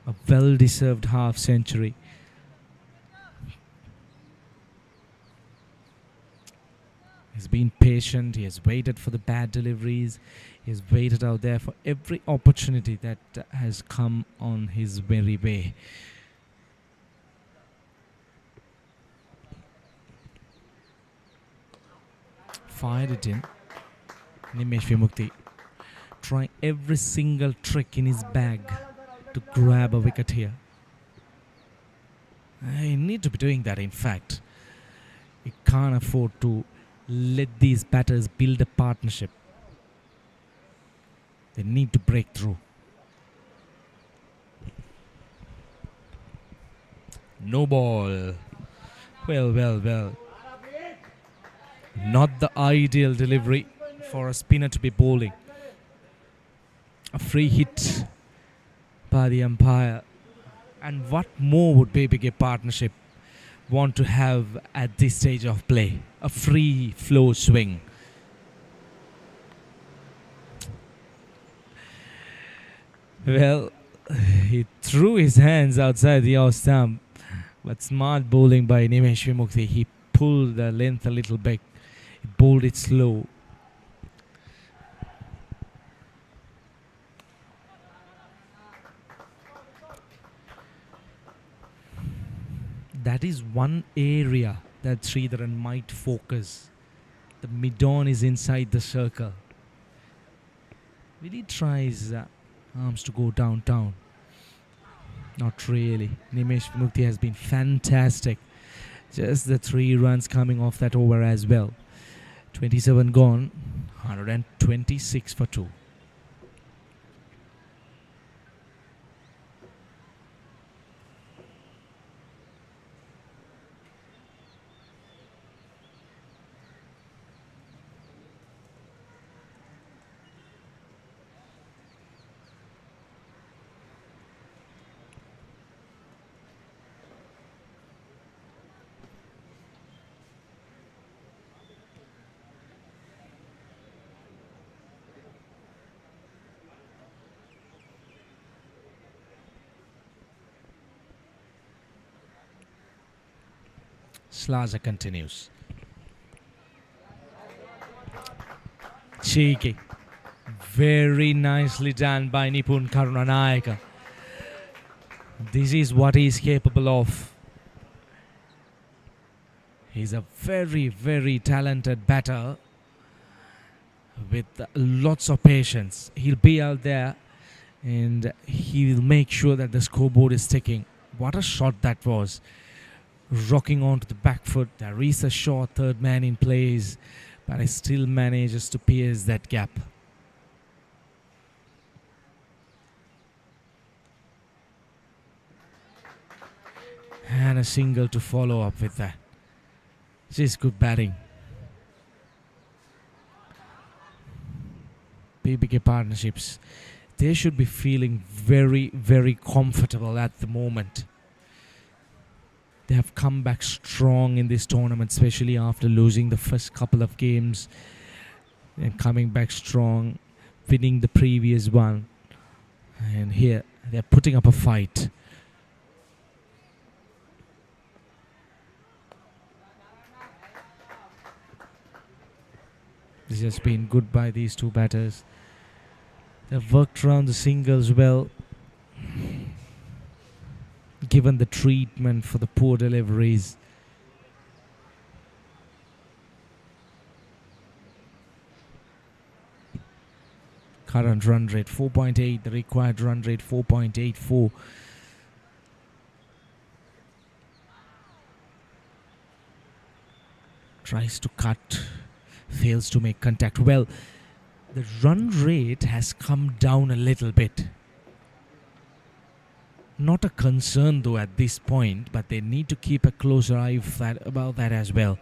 A well-deserved half century. He's been patient. He has waited for the bad deliveries. He has waited out there for every opportunity that has come on his very way. Fired it in. Nimesh Vimukti trying every single trick in his bag to grab a wicket here. I need to be doing that, in fact. He can't afford to let these batters build a partnership. They need to break through. No ball. Well. Not the ideal delivery for a spinner to be bowling. A free hit by the umpire. And what more would BBK partnership want to have at this stage of play? A free flow swing. Well, he threw his hands outside the off stump, but smart bowling by Nimesh Vimukti. He pulled the length a little bit. He bowled it slow. That is one area that Sridharan might focus. The mid-on is inside the circle. Will he try his arms to go downtown? Not really. Nimesh Vimukti has been fantastic. Just the 3 runs coming off that over as well. 27 gone, 126 for 2. Slaza continues. Cheeky. Very nicely done by Nipun Karunanayaka. This is what he is capable of. He's a very, very talented batter with lots of patience. He'll be out there and he'll make sure that the scoreboard is ticking. What a shot that was. Rocking onto the back foot. There is a short third man in place, but he still manages to pierce that gap. And a single to follow up with that. Just good batting. BBK partnerships, they should be feeling very, very comfortable at the moment. They have come back strong in this tournament, especially after losing the first couple of games and coming back strong, winning the previous one. And here, they're putting up a fight. This has been good by these two batters. They've worked around the singles well, given the treatment for the poor deliveries. Current run rate 4.8, the required run rate 4.84. Tries to cut, fails to make contact. Well, the run rate has come down a little bit. Not a concern though at this point, but they need to keep a closer eye about that as well.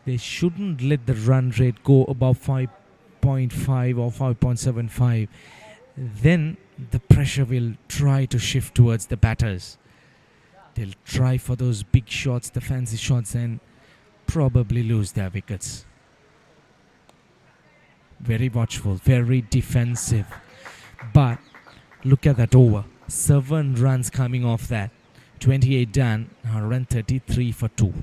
They shouldn't let the run rate go above 5.5 or 5.75. Then the pressure will try to shift towards the batters. They'll try for those big shots, the fancy shots, and probably lose their wickets. Very watchful, very defensive. But look at that over. 7 runs coming off that. 28 done, 133 for 2.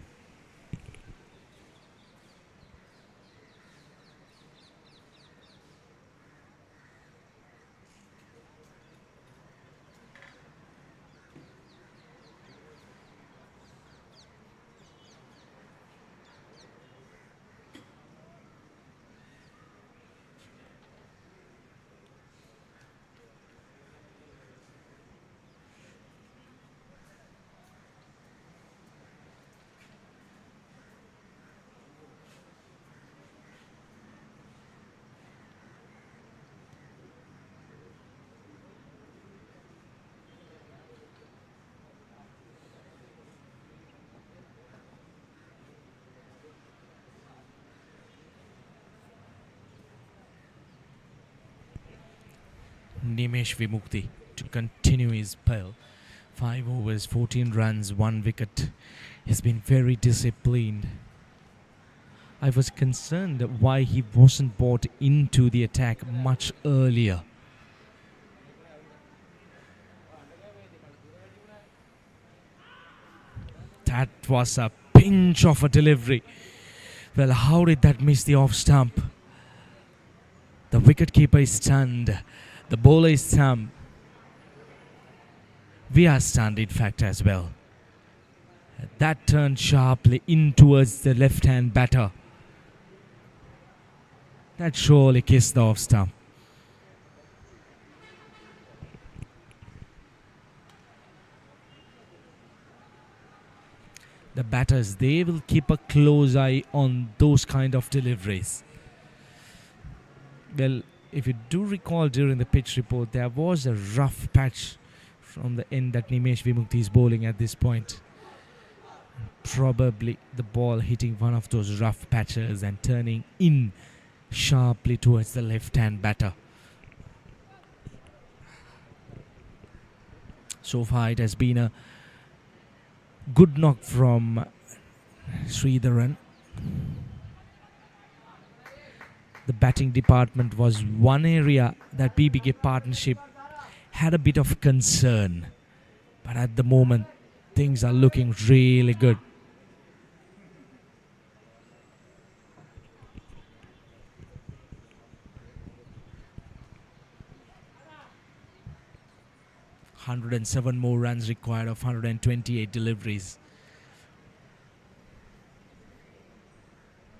Nimesh Vimukti to continue his spell. 5 overs, 14 runs, 1 wicket. He's been very disciplined. I was concerned why he wasn't brought into the attack much earlier. That was a pinch of a delivery. Well, how did that miss the off stump? The wicketkeeper is stunned. The bowler is stunned. We are stunned, in fact, as well. That turned sharply in towards the left-hand batter. That surely kissed the off stump. The batters, they will keep a close eye on those kind of deliveries. Well, if you do recall during the pitch report, there was a rough patch from the end that Nimesh Vimukti is bowling at this point. Probably the ball hitting one of those rough patches and turning in sharply towards the left-hand batter. So far it has been a good knock from Sridharan. The batting department was one area that BBK partnership had a bit of concern. But at the moment, things are looking really good. ...107 more runs required of 128 deliveries.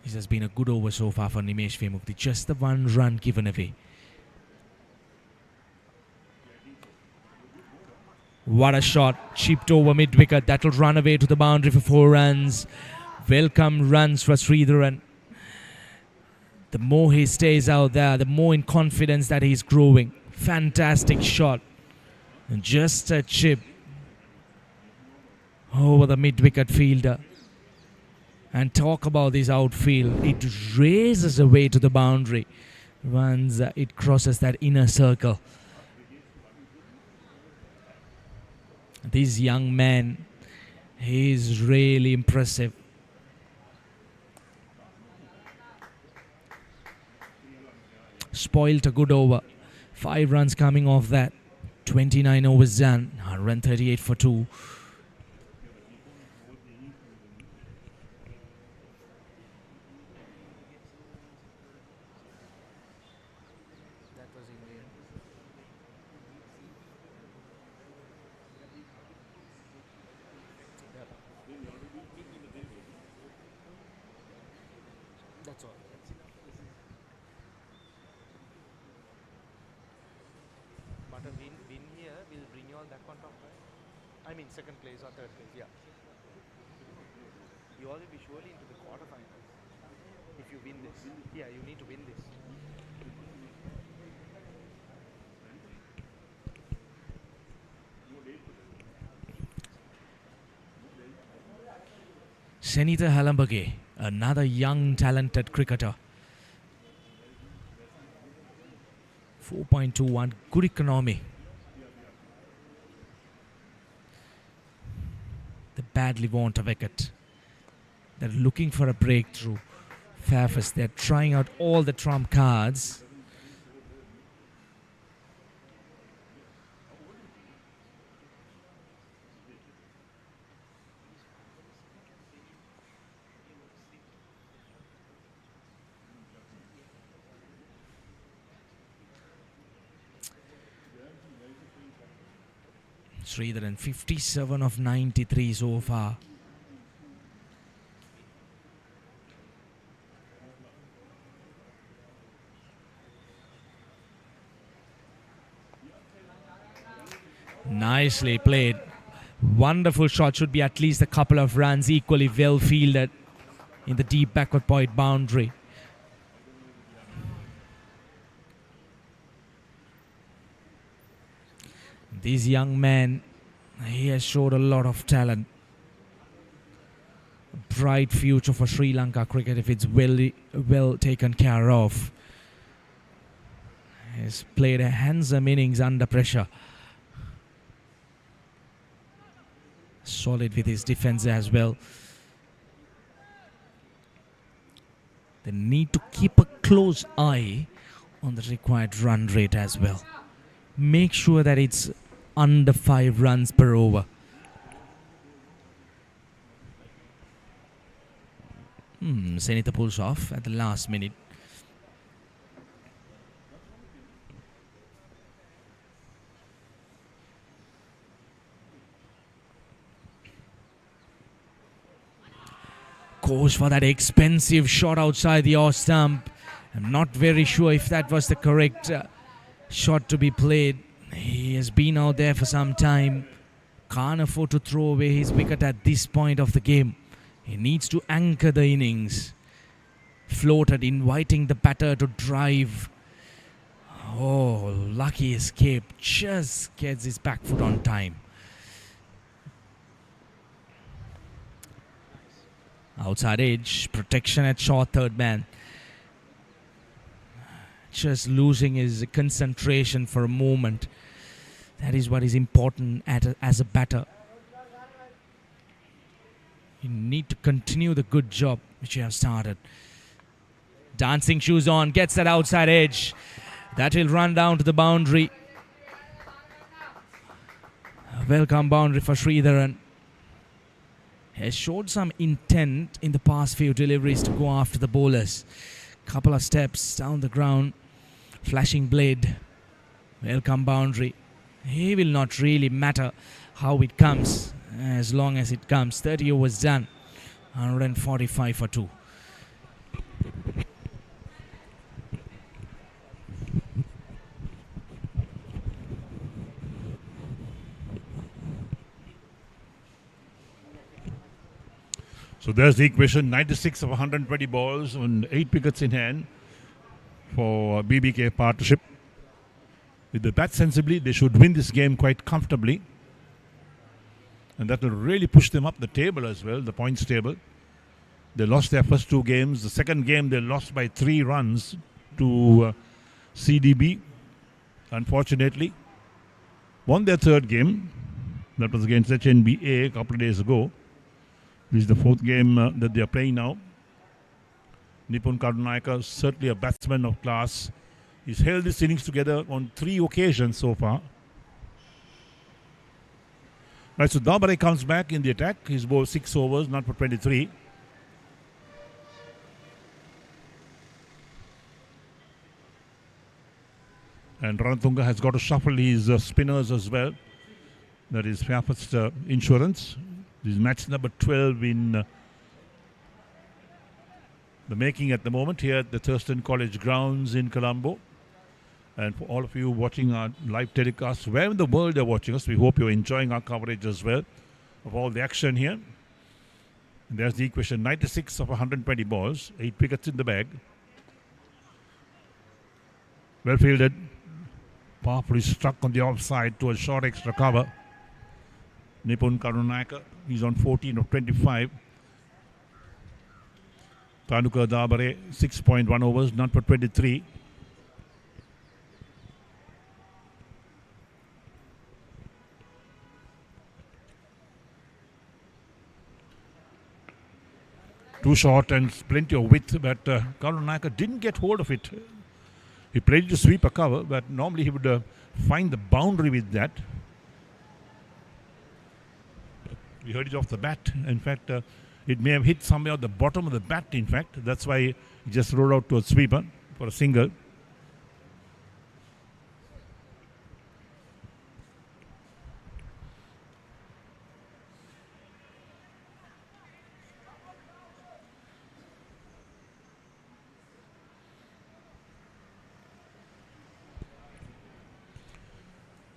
This has been a good over so far for Nimesh Vimukti. Just the 1 run given away. What a shot. Chipped over mid-wicket. That will run away to the boundary for 4 runs. Welcome runs for Sridharan. The more he stays out there, the more in confidence that he's growing. Fantastic shot. And just a chip over the mid-wicket fielder. And talk about this outfield. It races away to the boundary once it crosses that inner circle. This young man, he is really impressive. Spoiled a good over. 5 runs coming off that. 29 overs done. 138 for 2. That's all. But a win here will bring you all that on top, right? I mean second place or third place, yeah. you will be surely into the quarterfinals if you win this. Yeah, you need to win this. Senita Halambage, another young talented cricketer. 4.21, good economy. They badly want a wicket. They're looking for a breakthrough. Fairfirst, they're trying out all the trump cards. Sridharan, 57 of 93 so far. Nicely played. Wonderful shot. Should be at least a couple of runs. Equally well fielded in the deep backward point boundary. This young man, he has showed a lot of talent. A bright future for Sri Lanka cricket if it's well taken care of. He has played a handsome innings under pressure. Solid with his defense as well. They need to keep a close eye on the required run rate as well. Make sure that it's under 5 runs per over. Senita pulls off at the last minute. Goes for that expensive shot outside the off stump. I'm not very sure if that was the correct shot to be played. He has been out there for some time. Can't afford to throw away his wicket at this point of the game. He needs to anchor the innings. Floated, inviting the batter to drive. Oh, lucky escape. Just gets his back foot on time. Outside edge, protection at short third man. Just losing his concentration for a moment. That is what is important as a batter. You need to continue the good job which you have started. Dancing shoes on, gets that outside edge. That will run down to the boundary. Welcome boundary for Sridharan. Has showed some intent in the past few deliveries to go after the bowlers. Couple of steps down the ground. Flashing blade. Welcome boundary. He will not really matter how it comes, as long as it comes. 30 overs done. 145 for 2. So there's the equation. 96 of 120 balls and 8 wickets in hand for BBK partnership. With the bat sensibly, they should win this game quite comfortably. And that will really push them up the table as well, the points table. They lost their first 2 games. The second game they lost by 3 runs to CDB, unfortunately. Won their third game. That was against HNBA a couple of days ago. This is the 4th game that they are playing now. Nipun Karunayaka, certainly a batsman of class. He's held this innings together on 3 occasions so far. Right, so Dabare comes back in the attack. He's bowled 6 overs, not for 23. And Ranatunga has got to shuffle his spinners as well. That is Fairfirst Insurance. This is match number 12 in the making at the moment here at the Thurston College grounds in Colombo. And for all of you watching our live telecast, where in the world you're watching us, we hope you're enjoying our coverage as well of all the action here. And there's the equation, 96 of 120 balls, 8 wickets in the bag. Well fielded. Powerfully struck on the offside to a short extra cover. Nipun Karunaka, he's on 14 of 25. Tanuka Dabare, 6.1 overs, not for 23. Too short and plenty of width, but Karunaka didn't get hold of it. He played to sweep a cover, but normally he would find the boundary with that. We heard it off the bat. In fact, it may have hit somewhere at the bottom of the bat, in fact. That's why he just rolled out to a sweeper for a single.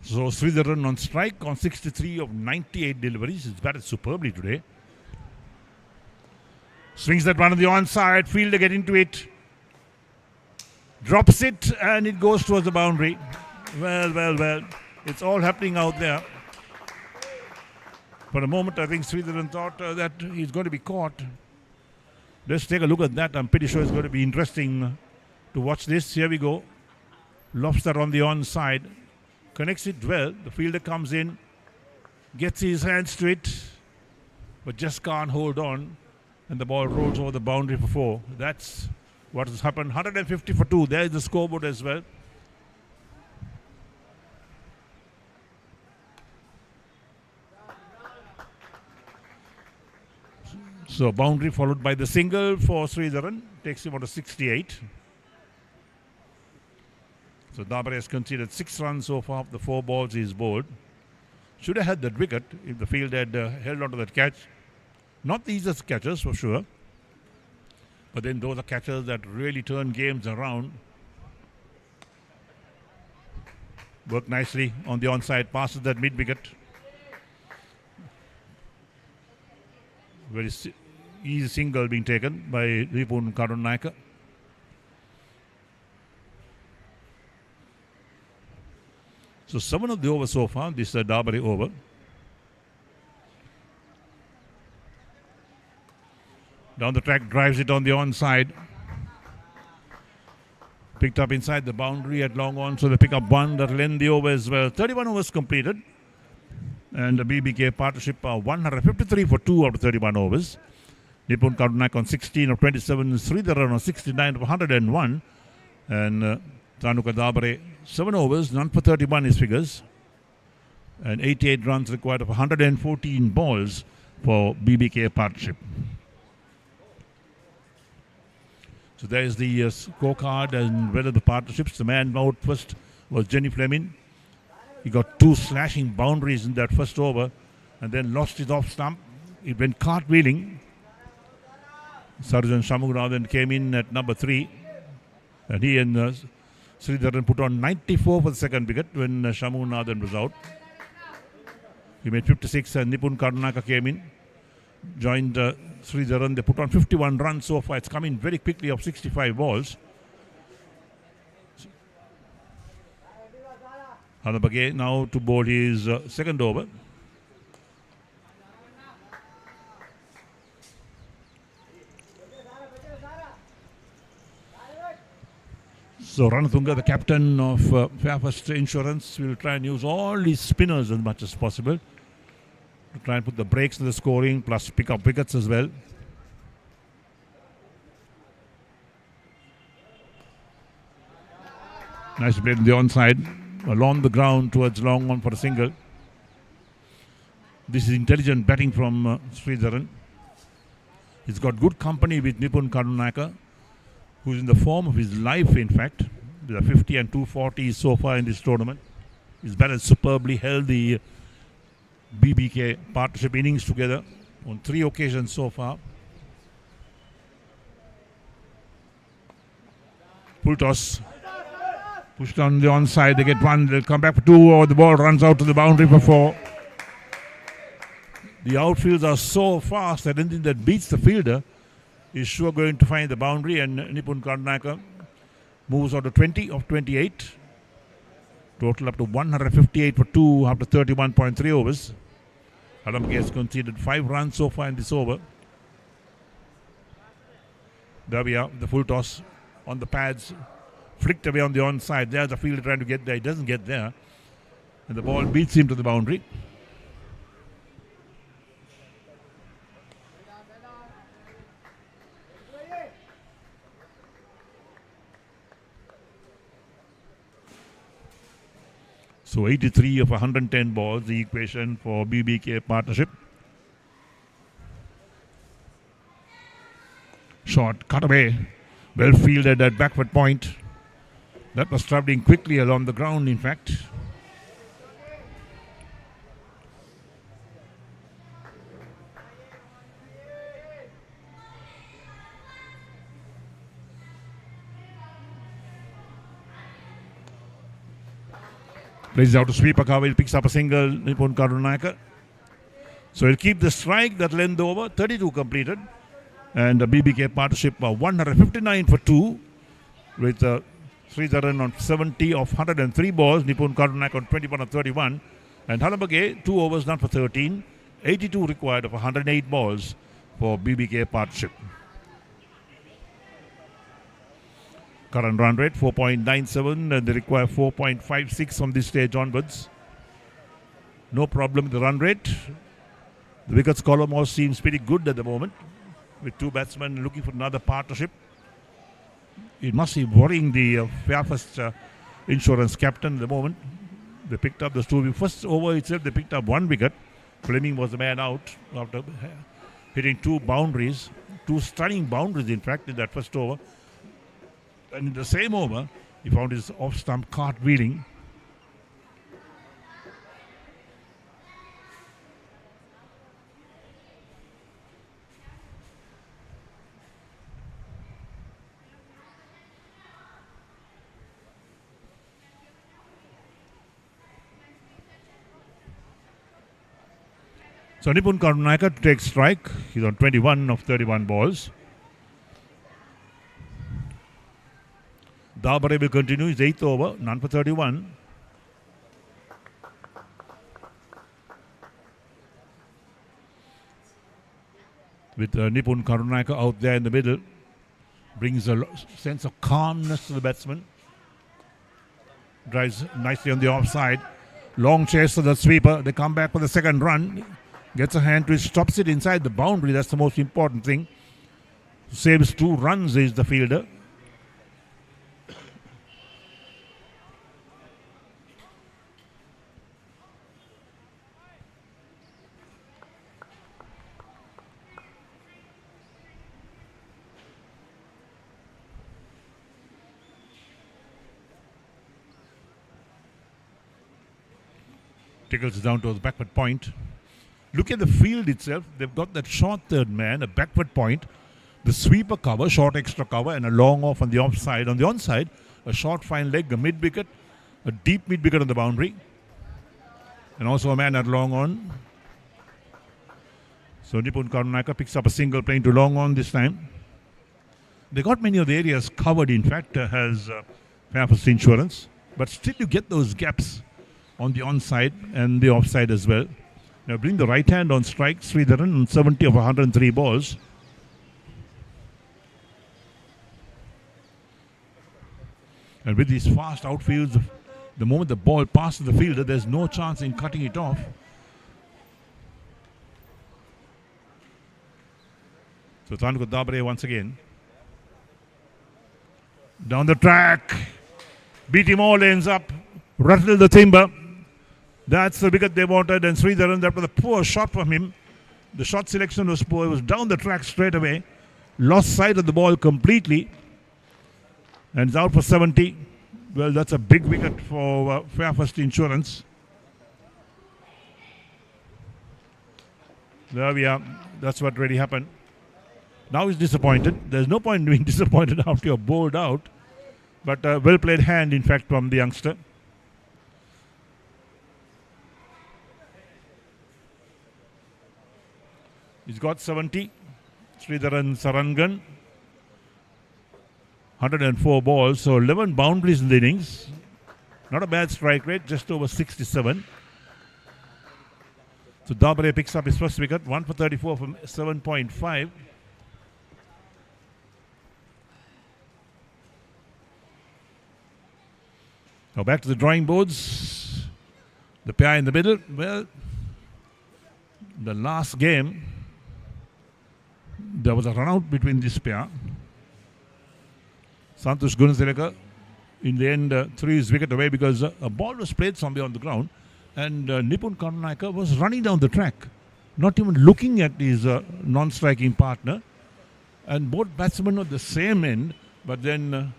So Sridharan on strike on 63 of 98 deliveries. He's batted superbly today. Swings that one on the onside. Fielder get into it. Drops it and it goes towards the boundary. Well. It's all happening out there. For a moment, I think Sridharan thought that he's going to be caught. Let's take a look at that. I'm pretty sure it's going to be interesting to watch this. Here we go. Lobster on the onside. Connects it well. The fielder comes in, gets his hands to it, but just can't hold on. And the ball rolls over the boundary for 4. That's what has happened. 150 for 2. There is the scoreboard as well. So boundary followed by the single for Sridharan. Takes him out to 68. So Dabare has conceded 6 runs so far of the 4 balls he's bowled. Should have had that wicket if the field had held on to that catch. Not the easiest catches for sure. But then those are catches that really turn games around. Worked nicely on the onside, passes that mid-wicket. Very easy single being taken by Nipun Karunaka. So 7 of the overs so far. This is a Dabare over. Down the track, drives it on the onside. Picked up inside the boundary at long on, so they pick up 1. That'll end the over as well. 31 overs completed. And the BBK partnership are 153 for 2 out of 31 overs. Nipun Karunaka on 16 of 27. Sridharan on 69 of 101. And Tanuka Dabare, 7 overs, none for 31 his figures. And 88 runs required of 114 balls for BBK partnership. So there is the scorecard and whether the partnerships. The man out first was Jenny Fleming. He got 2 slashing boundaries in that first over and then lost his off stump. It went cartwheeling. Sarjan Shamughnathan came in at number 3. And he and Sridharan put on 94 for the second wicket when Shamughnathan was out. He made 56 and Nipun Karunaka came in. Joined Sridharan. They put on 51 runs so far. It's come in very quickly of 65 balls. Hanabage now to bowl his second over. So Ranatunga, the captain of Fairfirst Insurance, will try and use all his spinners as much as possible to try and put the brakes in the scoring, plus pick up wickets as well. Nice play on the onside, along the ground towards long on for a single. This is intelligent batting from Sridharan. He's got good company with Nipun Karunaka, who's in the form of his life, in fact. With a 50 and 240 so far in this tournament. He's batted superbly, held the BBK partnership innings together on 3 occasions so far. Full toss. Pushed on the onside, they get 1, they'll come back for 2, or the ball runs out to the boundary for 4. The outfields are so fast that anything that beats the fielder is sure going to find the boundary, and Nipun Karnataka moves on to 20 of 28. Total up to 158 for 2 after 31.3 overs. Halamke has conceded 5 runs so far in this over. There we are, the full toss on the pads, flicked away on the onside. There's the fielder trying to get there. He doesn't get there. And the ball beats him to the boundary. So 83 of 110 balls, the equation for BBK partnership. Shot cut away, well fielded at backward point. That was traveling quickly along the ground, in fact. Plays out to sweeper cover. He picks up a single. Nipun Karunaka. So he'll keep the strike. That'll end the over. 32 completed. And the BBK partnership 159 for 2 with Sridharan on 70 of 103 balls. Nipun Karunaka on 21 of 31. And Halabage 2 overs done for 13. 82 required of 108 balls for BBK partnership. Current run rate 4.97 and they require 4.56 from this stage onwards. No problem with the run rate. The wickets column all seems pretty good at the moment with 2 batsmen looking for another partnership. It must be worrying the Fairfirst insurance captain at the moment. They picked up the 2. First over itself they picked up 1 wicket. Fleming was the man out after hitting 2 boundaries. 2 stunning boundaries in fact in that first over. And in the same over, he found his off-stump cartwheeling. So Nipun Karunaka to take strike. He's on 21 of 31 balls. Dabare will continue his 8th over, none for 31. With Nipun Karunaka out there in the middle, brings a sense of calmness to the batsman. Drives nicely on the offside. Long chase to the sweeper. They come back for the second run. Gets a hand to it, stops it inside the boundary. That's the most important thing. Saves 2 runs is the fielder. Tickles down to the backward point. Look at the field itself. They've got that short third man, a backward point, the sweeper cover, short extra cover, and a long off on the offside. On the onside, a short fine leg, a mid wicket, a deep mid wicket on the boundary, and also a man at long on. So Nipun Karunaka picks up a single playing to long on this time. They got many of the areas covered, in fact, has Fairfirst Insurance, but still you get those gaps on the onside and the offside as well. Now bring the right hand on strike, Sridharan on 70 of 103 balls. And with these fast outfields, the moment the ball passes the fielder, there's no chance in cutting it off. So Tanuka Dabare once again. Down the track. Beat him all lanes up. Rattle the timber. That's the wicket they wanted. And Sridharan, that was a poor shot from him. The shot selection was poor. It was down the track straight away. Lost sight of the ball completely. And it's out for 70. Well, that's a big wicket for Fairfirst Insurance. There we are. That's what really happened. Now he's disappointed. There's no point in being disappointed after you're bowled out. But well played hand, in fact, from the youngster. He's got 70. Sridharan Sarangan, 104 balls, so 11 boundaries in the innings. Not a bad strike rate, just over 67. So Dabre picks up his first wicket, 1 for 34 from 7.5. Now back to the drawing boards. The pair in the middle. Well, the last game, there was a run out between this pair. Santosh Gunatilaka, in the end, threw his wicket away because a ball was played somewhere on the ground and Nipun Karunaka was running down the track, not even looking at his non-striking partner. And both batsmen were the same end, but then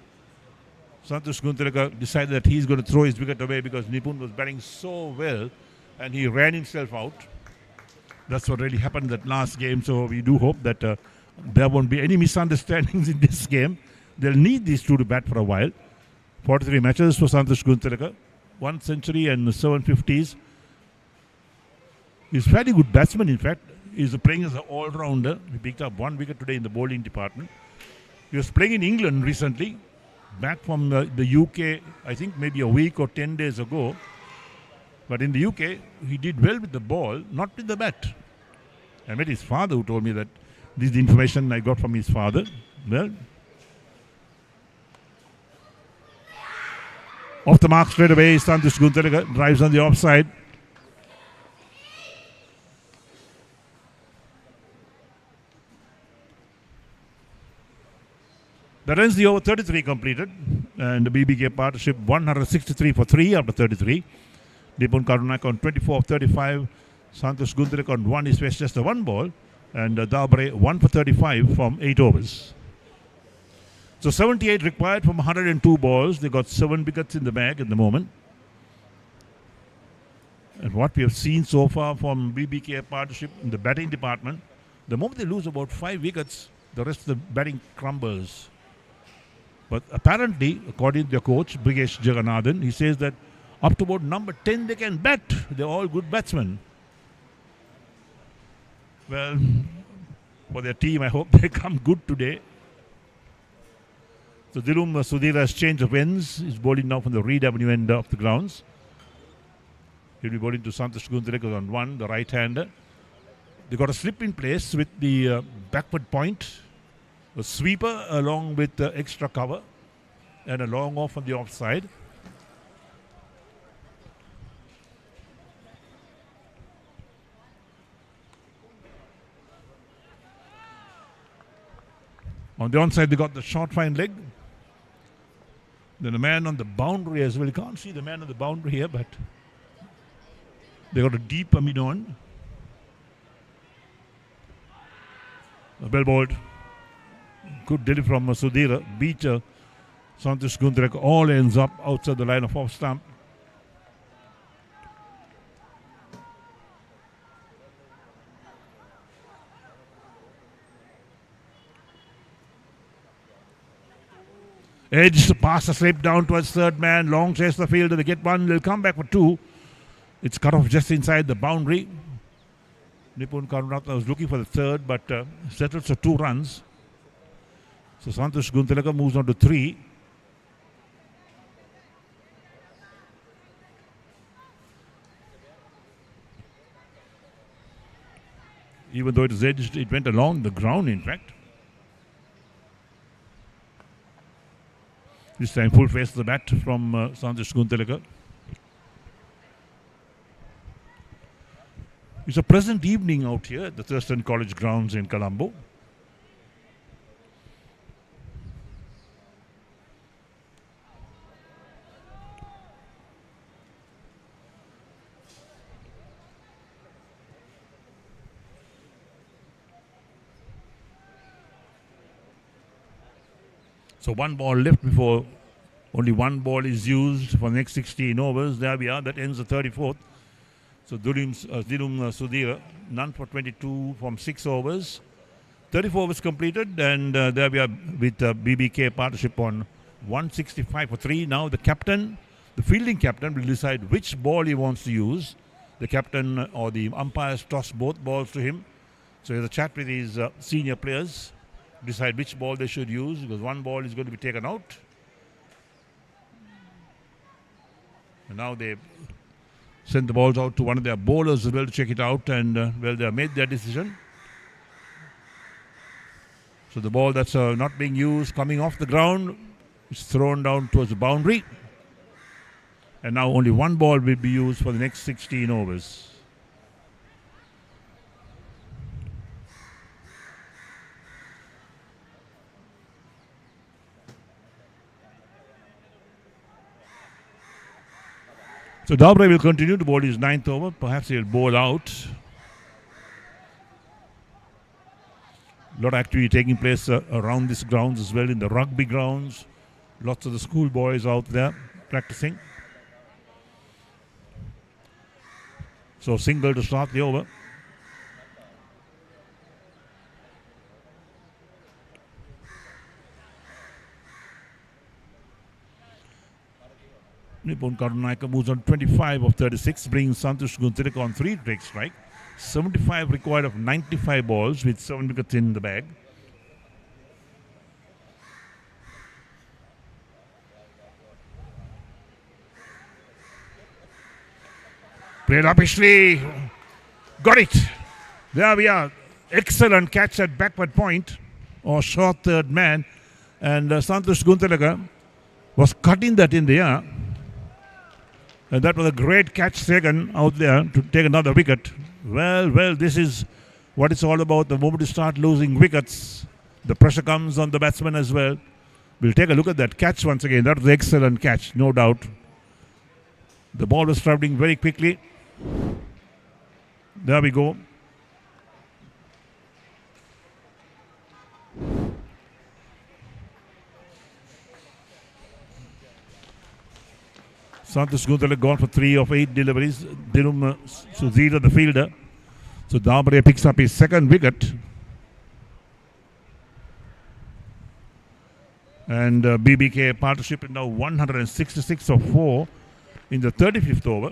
Santosh Gunatilaka decided that he's going to throw his wicket away because Nipun was batting so well and he ran himself out. That's what really happened that last game. So we do hope that there won't be any misunderstandings in this game. They'll need these two to bat for a while. 43 matches for Santosh Gunatilaka. 1 century and 750s. He's a fairly good batsman, in fact. He's playing as an all-rounder. He picked up 1 wicket today in the bowling department. He was playing in England recently, back from the UK, I think maybe a week or 10 days ago. But in the UK, he did well with the ball, not with the bat. I met his father who told me that this is the information I got from his father. Well, off the mark straight away, Santosh Gunatilaka drives on the offside. That ends the over 33 completed, and the BBK partnership 163 for 3 after 33. Nipun Karunaka on 24 of 35. Santosh Gunatilaka on 1 is faced just a 1 ball, and Dabre 1 for 35 from 8 overs. So 78 required from 102 balls. They got 7 wickets in the bag at the moment. And what we have seen so far from BBK partnership in the batting department, the moment they lose about 5 wickets, the rest of the batting crumbles. But apparently, according to their coach, Brigesh Jagannathan, he says that up to about number 10 they can bat. They're all good batsmen. Well, for their team, I hope they come good today. So Dilum Sudhir has changed of ends. He's bowling now from the Reed Avenue end of the grounds. He'll be bowling to Santosh Gunatilaka on 1, the right-hander. They got a slip in place with the backward point, a sweeper along with extra cover, and a long off on the offside. On the onside, they got the short fine leg. Then the man on the boundary as well. You can't see the man on the boundary here, but they got a deep mid on. Well bowled. Good delivery from Sudhir. Beat Santosh Gunatilaka. All ends up outside the line of off stump. Edge, pass a slip down towards third man. Long chase the field. They get 1. They'll come back for 2. It's cut off just inside the boundary. Nipun Karunaka was looking for the third, but settles for 2 runs. So Santosh Gunatilaka moves on to 3. Even though it is edged, it went along the ground, in fact. This time full face to the bat from Santosh Gunatilaka. It's a pleasant evening out here at the Thurston College grounds in Colombo. So 1 ball left before only 1 ball is used for the next 16 overs. There we are. That ends the 34th. So Dilum Sudhir, none for 22 from 6 overs. 34 overs completed, and there we are with BBK partnership on 165 for 3. Now the captain, the fielding captain, will decide which ball he wants to use. The captain or the umpires toss both balls to him. So he has a chat with his senior players, decide which ball they should use, because one ball is going to be taken out. And now they send the balls out to one of their bowlers as well to check it out, and well, they have made their decision. So the ball that's not being used, coming off the ground, is thrown down towards the boundary. And now only one ball will be used for the next 16 overs. So Dabre will continue to bowl his 9th over. Perhaps he will bowl out. A lot of activity taking place around these grounds as well, in the rugby grounds. Lots of the school boys out there practicing. So single to start the over. Nipun Karunayaka moves on 25 of 36, brings Santosh Guntilaka on 3 to take strike. 75 required of 95 balls with 7 wickets in the bag. Played uppishly. Got it. There we are. Excellent catch at backward point or short third man. And Santosh Guntilaka was cutting that in the air. And that was a great catch taken out there to take another wicket. Well, this is what it's all about. The moment you start losing wickets, the pressure comes on the batsman as well. We'll take a look at that catch once again. That was an excellent catch, no doubt. The ball was traveling very quickly. There we go. Santosh Guntilaka gone for 3 of 8 deliveries. Dilum Sudhira, the fielder. So Dabre picks up his 2nd wicket. And BBK partnership is now 166 of 4 in the 35th over.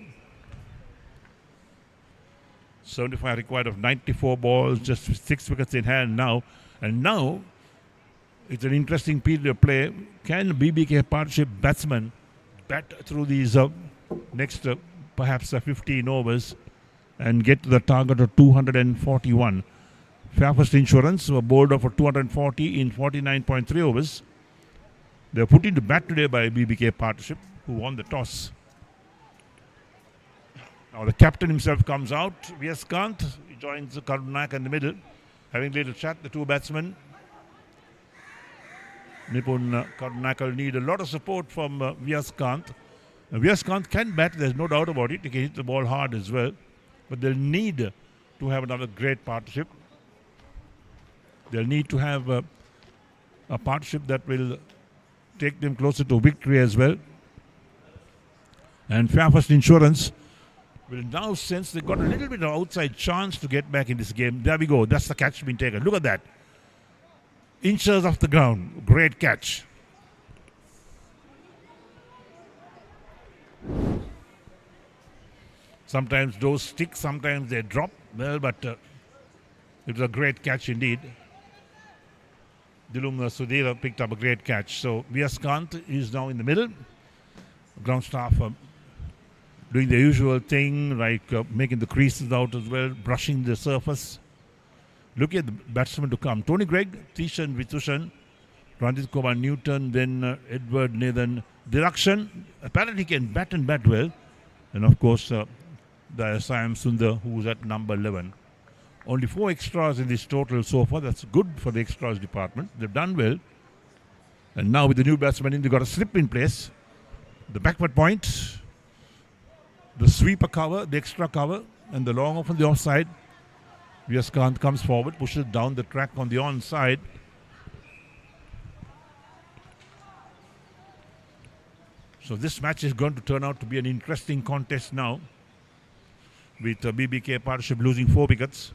75 required of 94 balls, just 6 wickets in hand now. And now it's an interesting period of play. Can BBK partnership batsmen bat through these next perhaps 15 overs and get to the target of 241? Fairfirst Insurance were bowled off for 240 in 49.3 overs. They were put into bat today by BBK partnership, who won the toss. Now the captain himself comes out, Vyaskanth. He joins Karunayaka in the middle, having a little chat, the two batsmen. Nipun Karunayaka will need a lot of support from Vyaskanth. Vyaskanth can bat, there's no doubt about it. He can hit the ball hard as well. But they'll need to have another great partnership. They'll need to have a partnership that will take them closer to victory as well. And Fairfirst Insurance will now sense they've got a little bit of outside chance to get back in this game. There we go. That's the catch being taken. Look at that. Inches off the ground. Great catch. Sometimes those stick, sometimes they drop. Well, but it was a great catch indeed. Dilum Sudhira picked up a great catch. So Vyaskanth is now in the middle. Ground staff doing the usual thing, like making the creases out as well, brushing the surface. Look at the batsmen to come. Tony Gregg, Tishan Vitushan, Ranjit Kumar Newton, then Edward Nathan Dirakshan. Apparently can bat and bat well. And of course, the Siam Sundar, who's at number 11. Only 4 extras in this total so far. That's good for the extras department. They've done well. And now with the new batsman in, they've got a slip in place. The backward point, the sweeper cover, the extra cover, and the long off on the offside. Vyaskanth comes forward, pushes down the track on the onside. So this match is going to turn out to be an interesting contest now, with BBK partnership losing 4 wickets.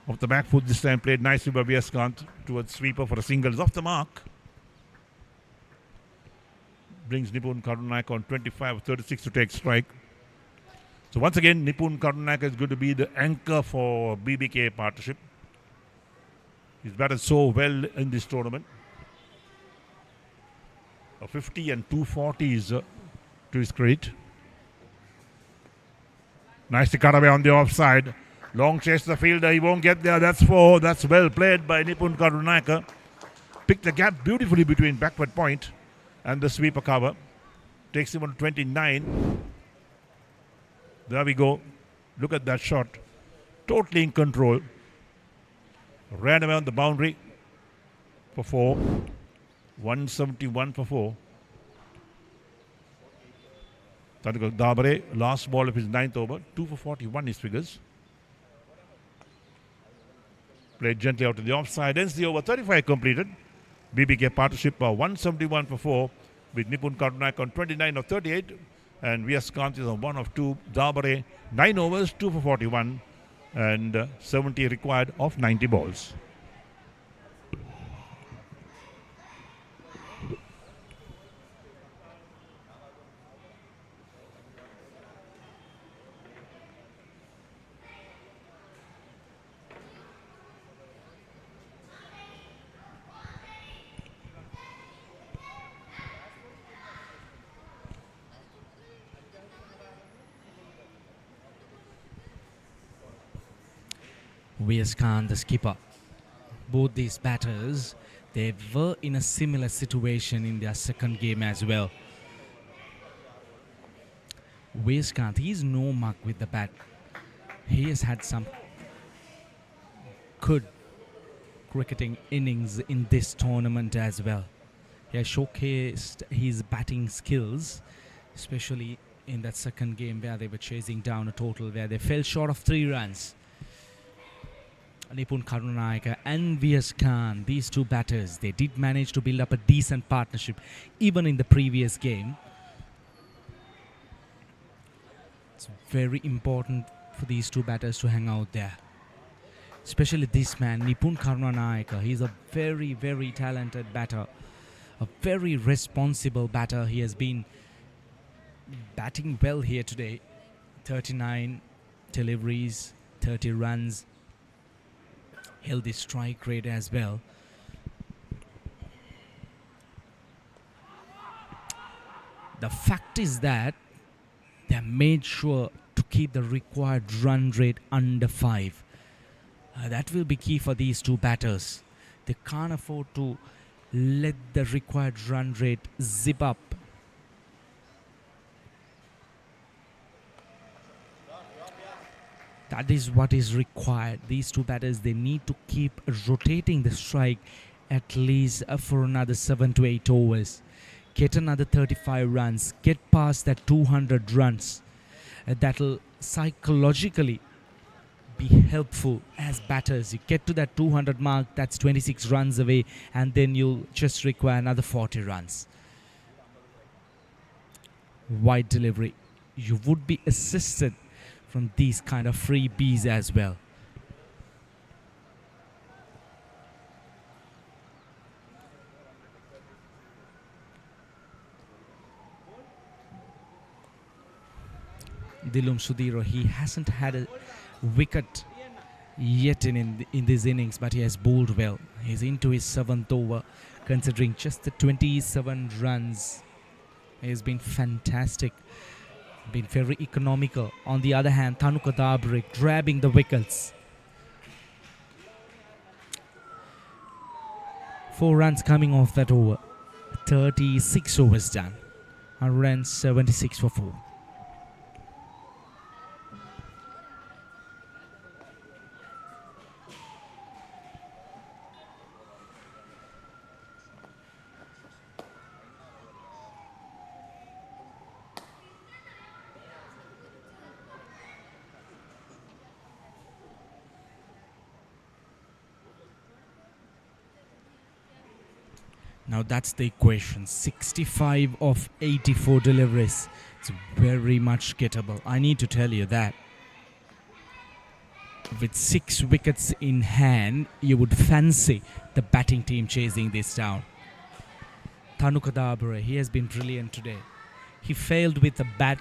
Off the back foot this time, played nicely by Vyaskanth towards sweeper for a single. Is off the mark. Brings Nipun Karunayaka on 25 of 36 to take strike. So once again, Nipun Karunaka is going to be the anchor for BBK partnership. He's batted so well in this tournament. A 50 and 240s to his credit. Nicely cut away on the offside. Long chase to the fielder. He won't get there. That's 4. That's well played by Nipun Karunaka. Picked the gap beautifully between backward point and the sweeper cover. Takes him on 29. There we go. Look at that shot. Totally in control. Ran away on the boundary for 4. 171 for 4. Dabare, last ball of his 9th over. 2 for 41 his figures. Played gently out to the offside. Ends the over. 35 completed. BBK partnership 171 for 4 with Nipun Karunaka on 29 of 38. And VS Kant is on 1 of 2. Dabare, 9 overs, 2 for 41. And 70 required of 90 balls. V.S. Khan, the skipper. Both these batters, they were in a similar situation in their second game as well. V.S. Khan, he's no mark with the bat. He has had some good cricketing innings in this tournament as well. He has showcased his batting skills, especially in that second game where they were chasing down a total where they fell short of 3 runs. Nipun Karunaka and V.S. Khan, these two batters, they did manage to build up a decent partnership even in the previous game. It's very important for these two batters to hang out there. Especially this man, Nipun Karunaka. He's a very, very talented batter. A very responsible batter. He has been batting well here today. 39 deliveries, 30 runs. Held the strike rate as well. The fact is that they made sure to keep the required run rate under 5. That will be key for these two batters. They can't afford to let the required run rate zip up. That is what is required. These two batters, they need to keep rotating the strike at least for another 7 to 8 overs. Get another 35 runs. Get past that 200 runs. That'll psychologically be helpful as batters. You get to that 200 mark, that's 26 runs away, and then you'll just require another 40 runs. Wide delivery. You would be assisted from these kind of freebies as well. Dilum Sudhiro, he hasn't had a wicket yet in this innings, but he has bowled well. He's into his 7th over, considering just the 27 runs. He's been fantastic. Been very economical. On the other hand, Thanuka Dabre grabbing the wickets. 4 runs coming off that over. 36 overs done. 176 for 4. Now that's the equation. 65 of 84 deliveries. It's very much gettable. I need to tell you that. With 6 wickets in hand, you would fancy the batting team chasing this down. Thanuka Dabre, he has been brilliant today. He failed with the bat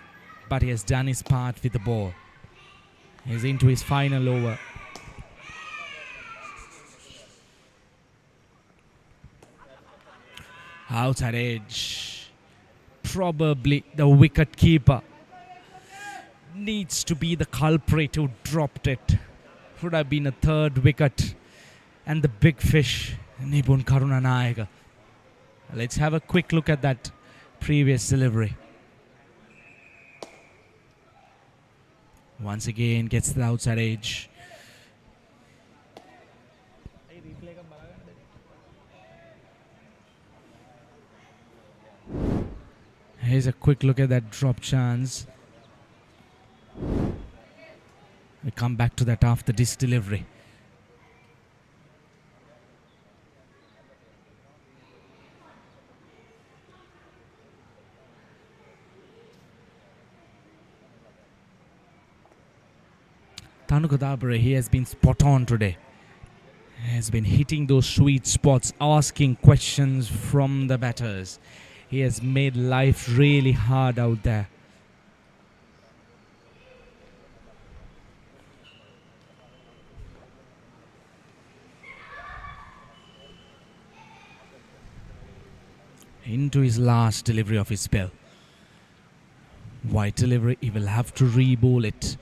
but he has done his part with the ball. He's into his final over. Outside edge. Probably the wicket keeper needs to be the culprit who dropped it. Would have been a third wicket. And the big fish, Nipun Karunanayaka. Let's have a quick look at that previous delivery. Once again gets the outside edge. Here's a quick look at that drop chance. We come back to that after this delivery. Thanukadabre, he has been spot on today. He has been hitting those sweet spots, asking questions from the batters. He has made life really hard out there. Into his last delivery of his spell. Wide delivery, he will have to re-bowl it.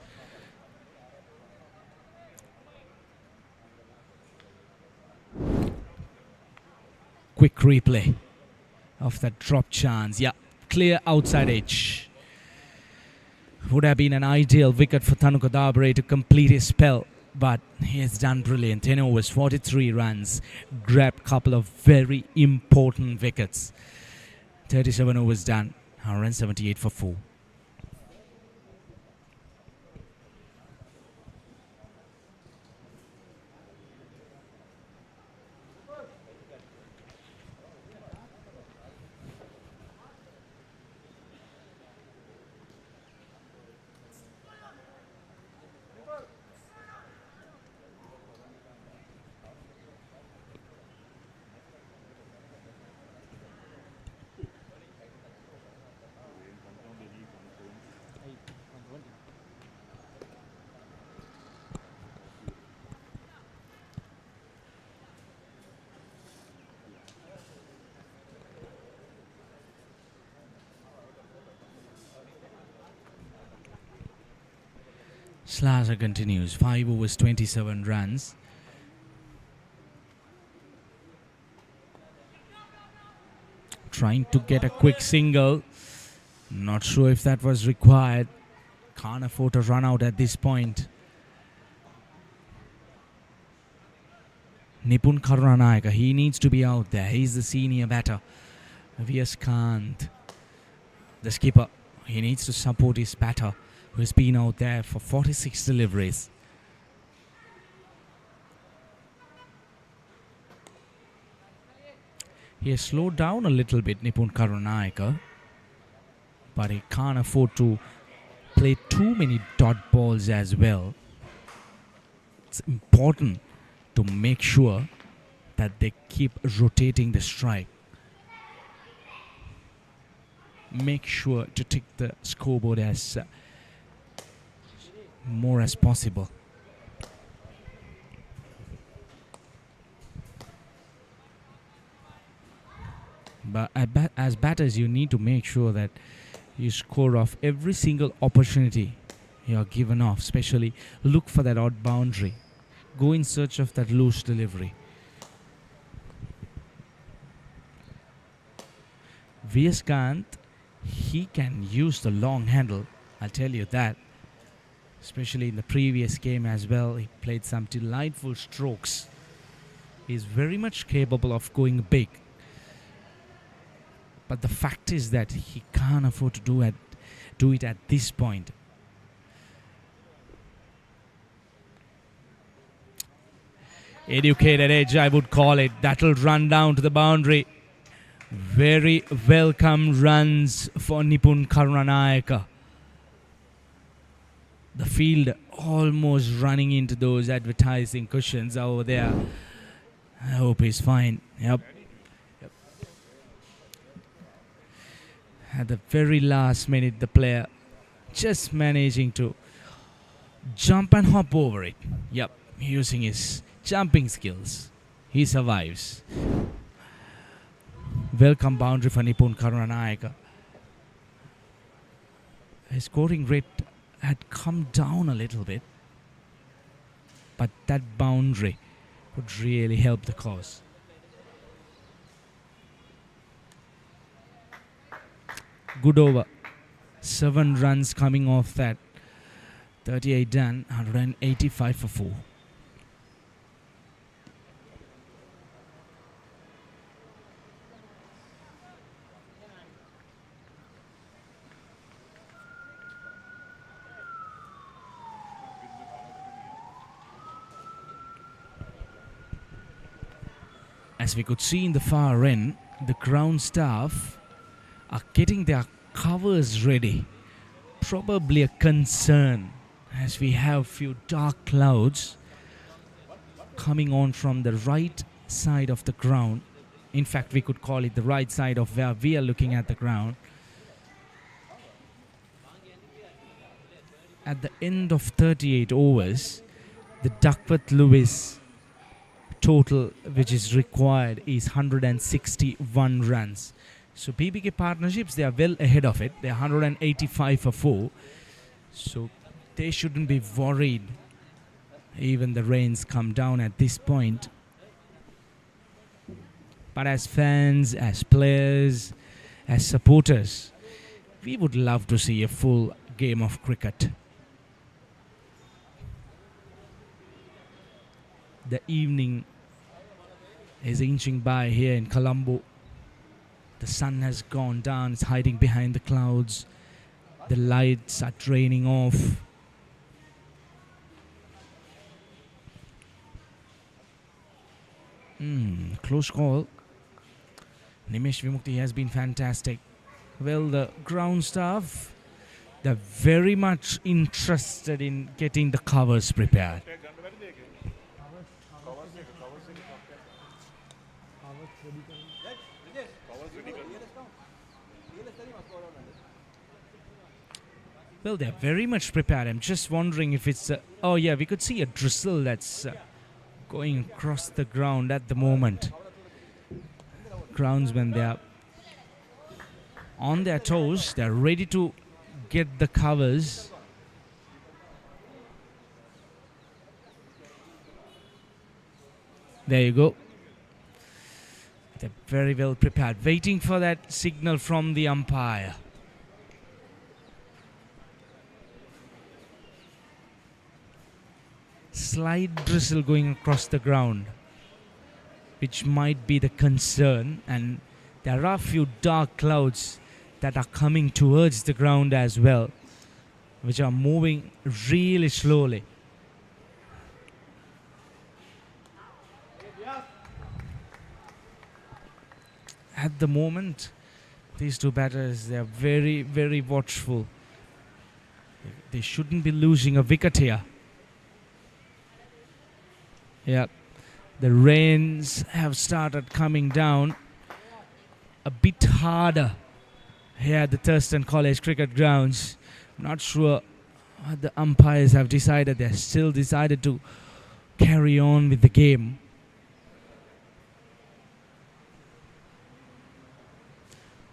Quick replay of that drop chance. Yeah, clear outside edge. Would have been an ideal wicket for Thanukadabre to complete his spell, but he has done brilliant. 10 overs, 43 runs, grabbed a couple of very important wickets. 37 overs done, 178 for 4. Slazer continues. 5 overs, 27 runs. Trying to get a quick single. Not sure if that was required. Can't afford to run out at this point. Nipun Karunanayaka, he needs to be out there. He's the senior batter. V.S. Kant, the skipper, he needs to support his batter, who has been out there for 46 deliveries. He has slowed down a little bit, Nipun Karunanayaka, but he can't afford to play too many dot balls as well. It's important to make sure that they keep rotating the strike. Make sure to take the scoreboard as more as possible. But as batters, you need to make sure that you score off every single opportunity you are given off. Especially look for that odd boundary. Go in search of that loose delivery. V.S. Kant, he can use the long handle, I'll tell you that. Especially in the previous game as well, he played some delightful strokes. He's very much capable of going big. But the fact is that he can't afford to do it at this point. Educated edge, I would call it. That'll run down to the boundary. Very welcome runs for Nipun Karunanayaka. The field almost running into those advertising cushions over there. I hope he's fine. Yep. At the very last minute, the player just managing to jump and hop over it. Yep, using his jumping skills. He survives. Welcome boundary for Nipun Karunanayaka. His scoring rate had come down a little bit, but that boundary would really help the cause. Good over. 7 runs coming off that. 38 done, 185 for 4. As we could see in the far end, the ground staff are getting their covers ready. Probably a concern as we have few dark clouds coming on from the right side of the ground. In fact, we could call it the right side of where we are looking at the ground. At the end of 38 overs, the Duckworth-Lewis total which is required is 161 runs. So BBK partnerships, they are well ahead of it. They are 185 for 4. So they shouldn't be worried even the rains come down at this point. But as fans, as players, as supporters, we would love to see a full game of cricket. The evening is inching by here in Colombo. The sun has gone down, it's hiding behind the clouds. The lights are draining off. Close call. Nimesh Vimukti has been fantastic. Well, the ground staff, they're very much interested in getting the covers prepared. Well, they're very much prepared. I'm just wondering if it's... oh, yeah, we could see a drizzle that's going across the ground at the moment. Groundsmen, they're on their toes. They're ready to get the covers. There you go. They're very well prepared. Waiting for that signal from the umpire. Slight drizzle going across the ground, which might be the concern, and there are a few dark clouds that are coming towards the ground as well, which are moving really slowly. At the moment, these two batters, they are very, very watchful. They shouldn't be losing a wicket here. Yeah, the rains have started coming down a bit harder here at the Thurston College Cricket Grounds. Not sure what the umpires have decided. They're still decided to carry on with the game.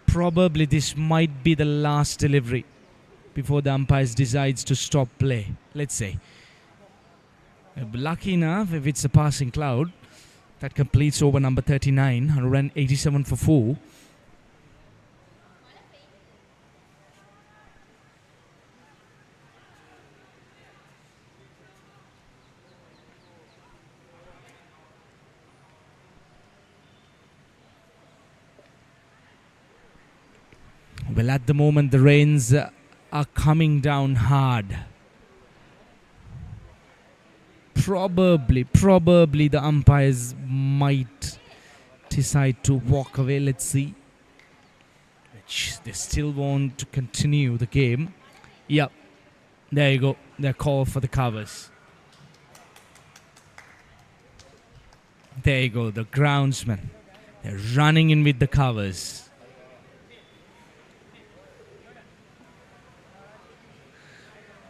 Probably this might be the last delivery before the umpires decides to stop play, let's say. Lucky enough, if it's a passing cloud, that completes over number 39, 187 for 4. Well, at the moment, the rains are coming down hard. Probably the umpires might decide to walk away. Let's see. They still want to continue the game. Yep. There you go. Their call for the covers. There you go. The groundsman. They're running in with the covers.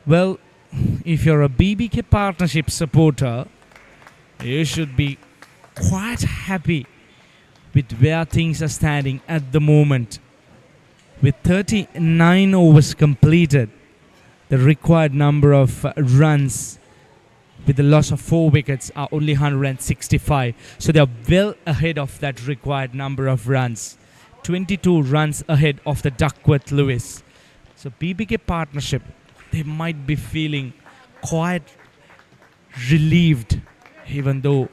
Well, if you're a BBK partnership supporter, you should be quite happy with where things are standing at the moment. With 39 overs completed, the required number of runs with the loss of 4 wickets are only 165. So they are well ahead of that required number of runs. 22 runs ahead of the Duckworth Lewis. So BBK partnership, they might be feeling quite relieved even though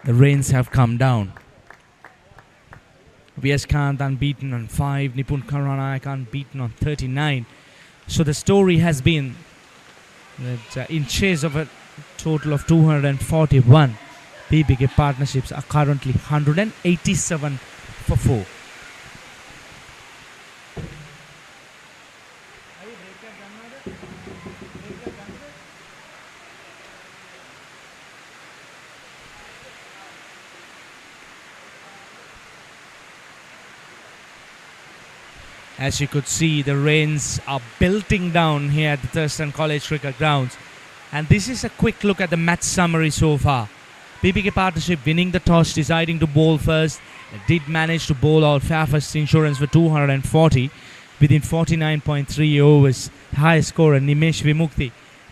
the rains have come down. VS Kant unbeaten on 5, Nipun Karanayak unbeaten on 39. So the story has been that in chase of a total of 241, BBK partnerships are currently 187 for 4. As you could see, the rains are belting down here at the Thurston College Cricket Grounds. And this is a quick look at the match summary so far. BBK partnership winning the toss, deciding to bowl first. They did manage to bowl out Fairfirst Insurance for 240 within 49.3 overs. High scorer Nimesh Vimukti,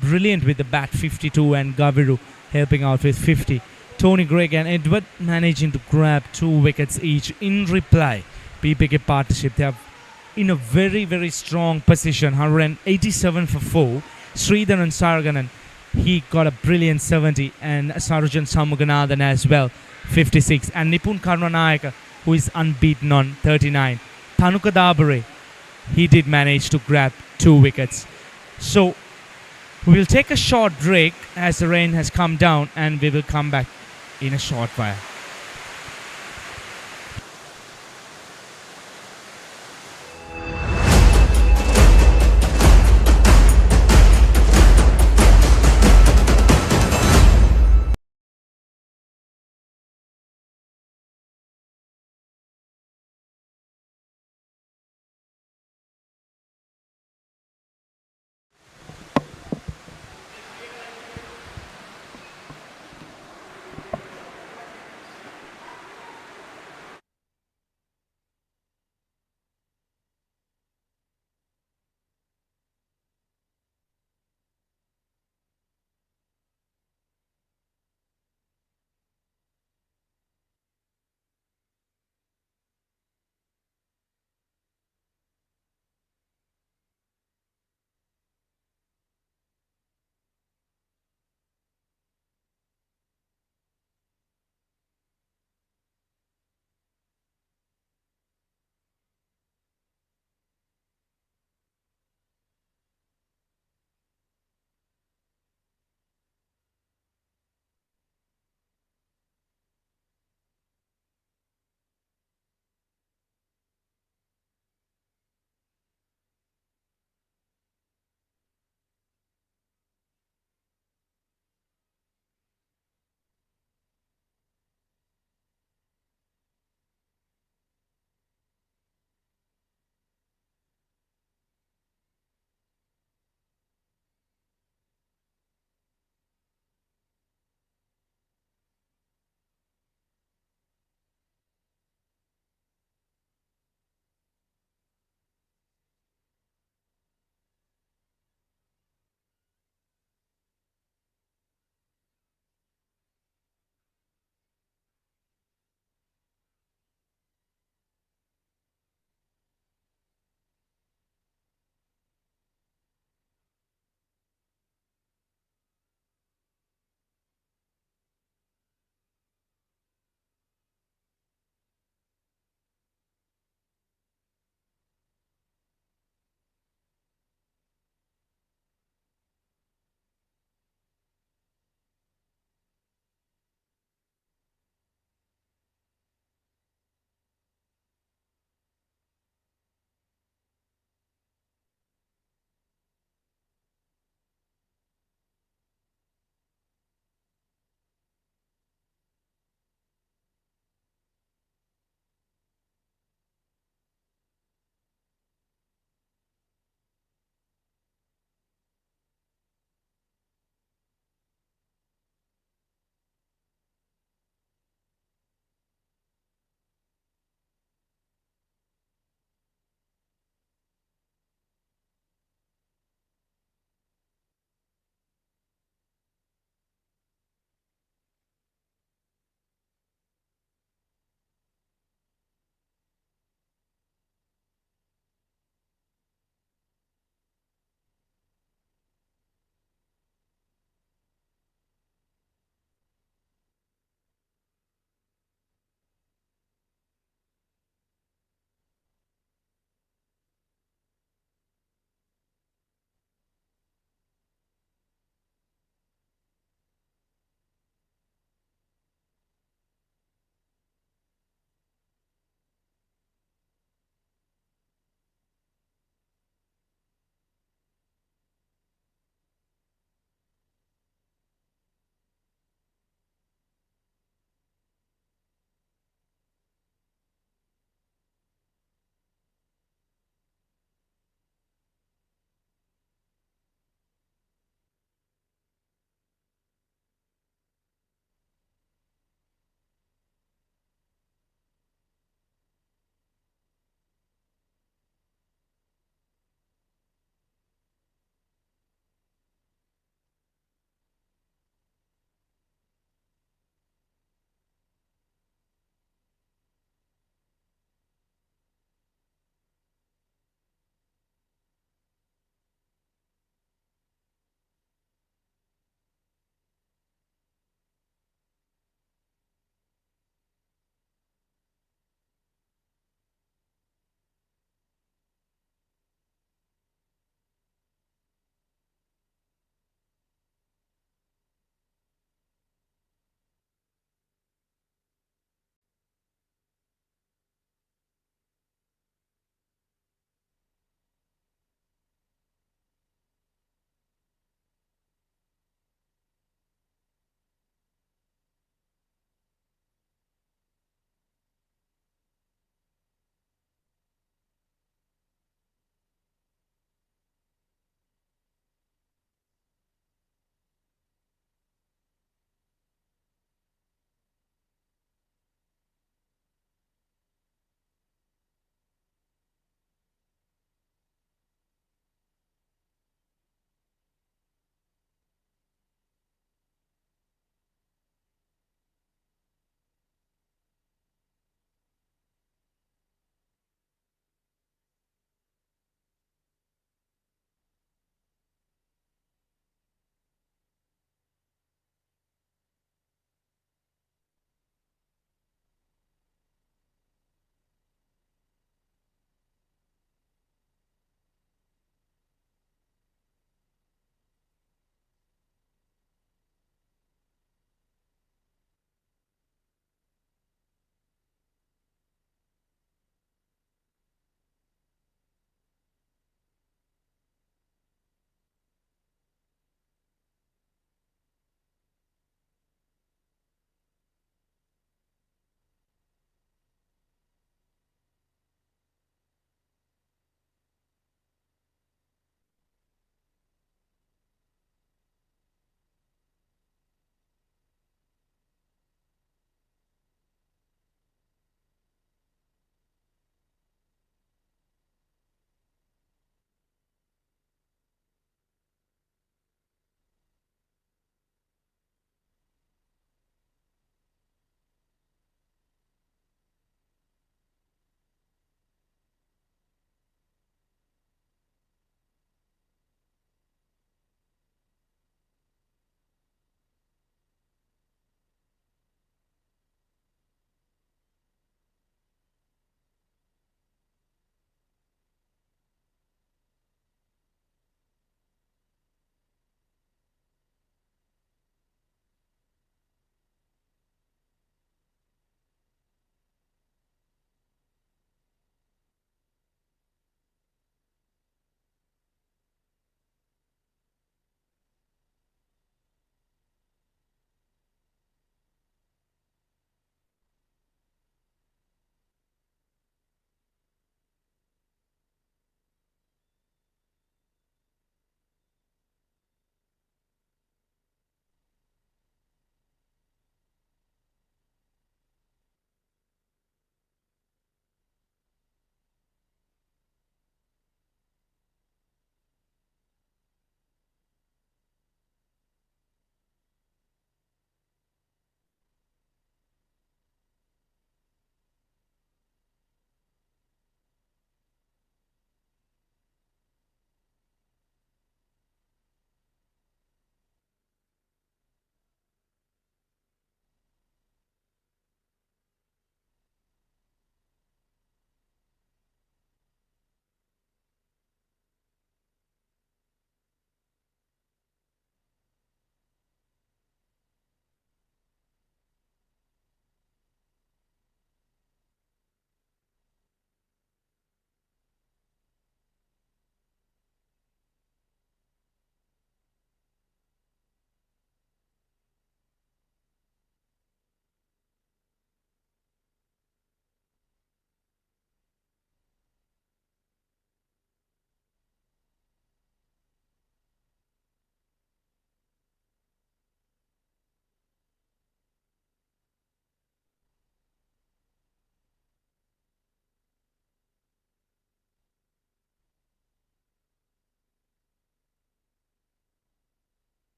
brilliant with the bat, 52, and Gaviru helping out with 50. Tony Gregg and Edward managing to grab 2 wickets each. In reply, BBK partnership, they have in a very, very strong position, 187 for 4. Sridhar and Saraganan, he got a brilliant 70, and Sarujan Samuganathan as well, 56. And Nipun Karnanayaka, who is unbeaten on 39. Tanuka Dabare, he did manage to grab 2 wickets. So we'll take a short break as the rain has come down, and we will come back in a short while.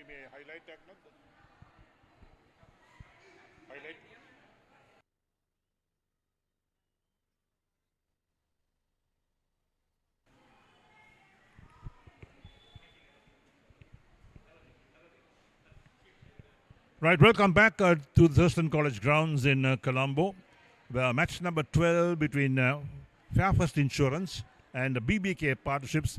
give me a highlight, Ahmed? Highlight. Right, welcome back to Thurston College grounds in Colombo. Match number 12 between Fairfirst Insurance and the BBK partnerships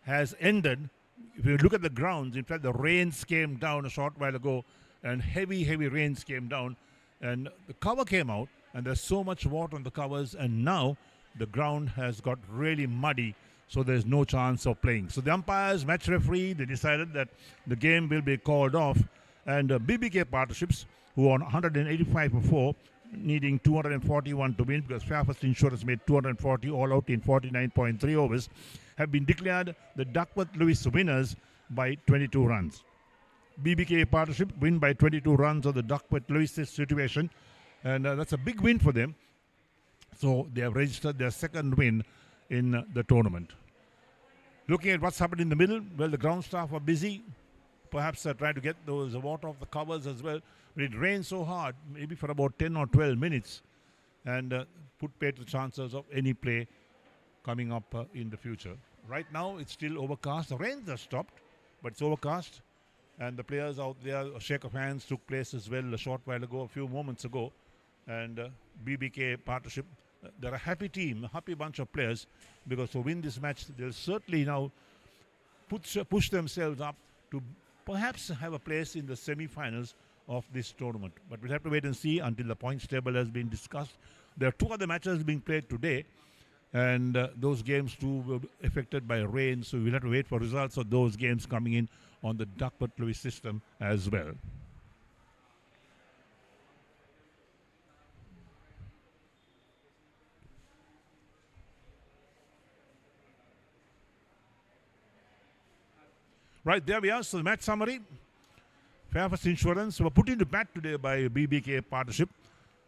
has ended. If you look at the grounds, in fact, the rains came down a short while ago, and heavy rains came down, and the cover came out, and there's so much water on the covers, and now the ground has got really muddy, so there's no chance of playing. So the umpires, match referee, they decided that the game will be called off. And BBK partnerships, who are on 185 for 4, needing 241 to win because Fairfirst Insurance made 240 all out in 49.3 overs, have been declared the Duckworth-Lewis winners by 22 runs. BBK partnership win by 22 runs on the Duckworth-Lewis situation, and that's a big win for them. So they have registered their second win in the tournament. Looking at what's happened in the middle, well, the ground staff are busy. Perhaps trying to get those water off the covers as well. But it rained so hard, maybe for about 10 or 12 minutes, and put paid to the chances of any play coming up in the future. Right now, it's still overcast. The rains have stopped, but it's overcast. And the players out there, a shake of hands took place as well a short while ago, a few moments ago. And BBK partnership, they're a happy team, a happy bunch of players, because to win this match, they'll certainly now push themselves up to perhaps have a place in the semi-finals of this tournament. But we'll have to wait and see until the points table has been discussed. There are two other matches being played today, and those games too were affected by rain, so we'll have to wait for results of those games coming in on the Duckworth-Lewis system as well. Right, there we are. So the match summary. Fairfirst Insurance were put into bat today by BBK partnership,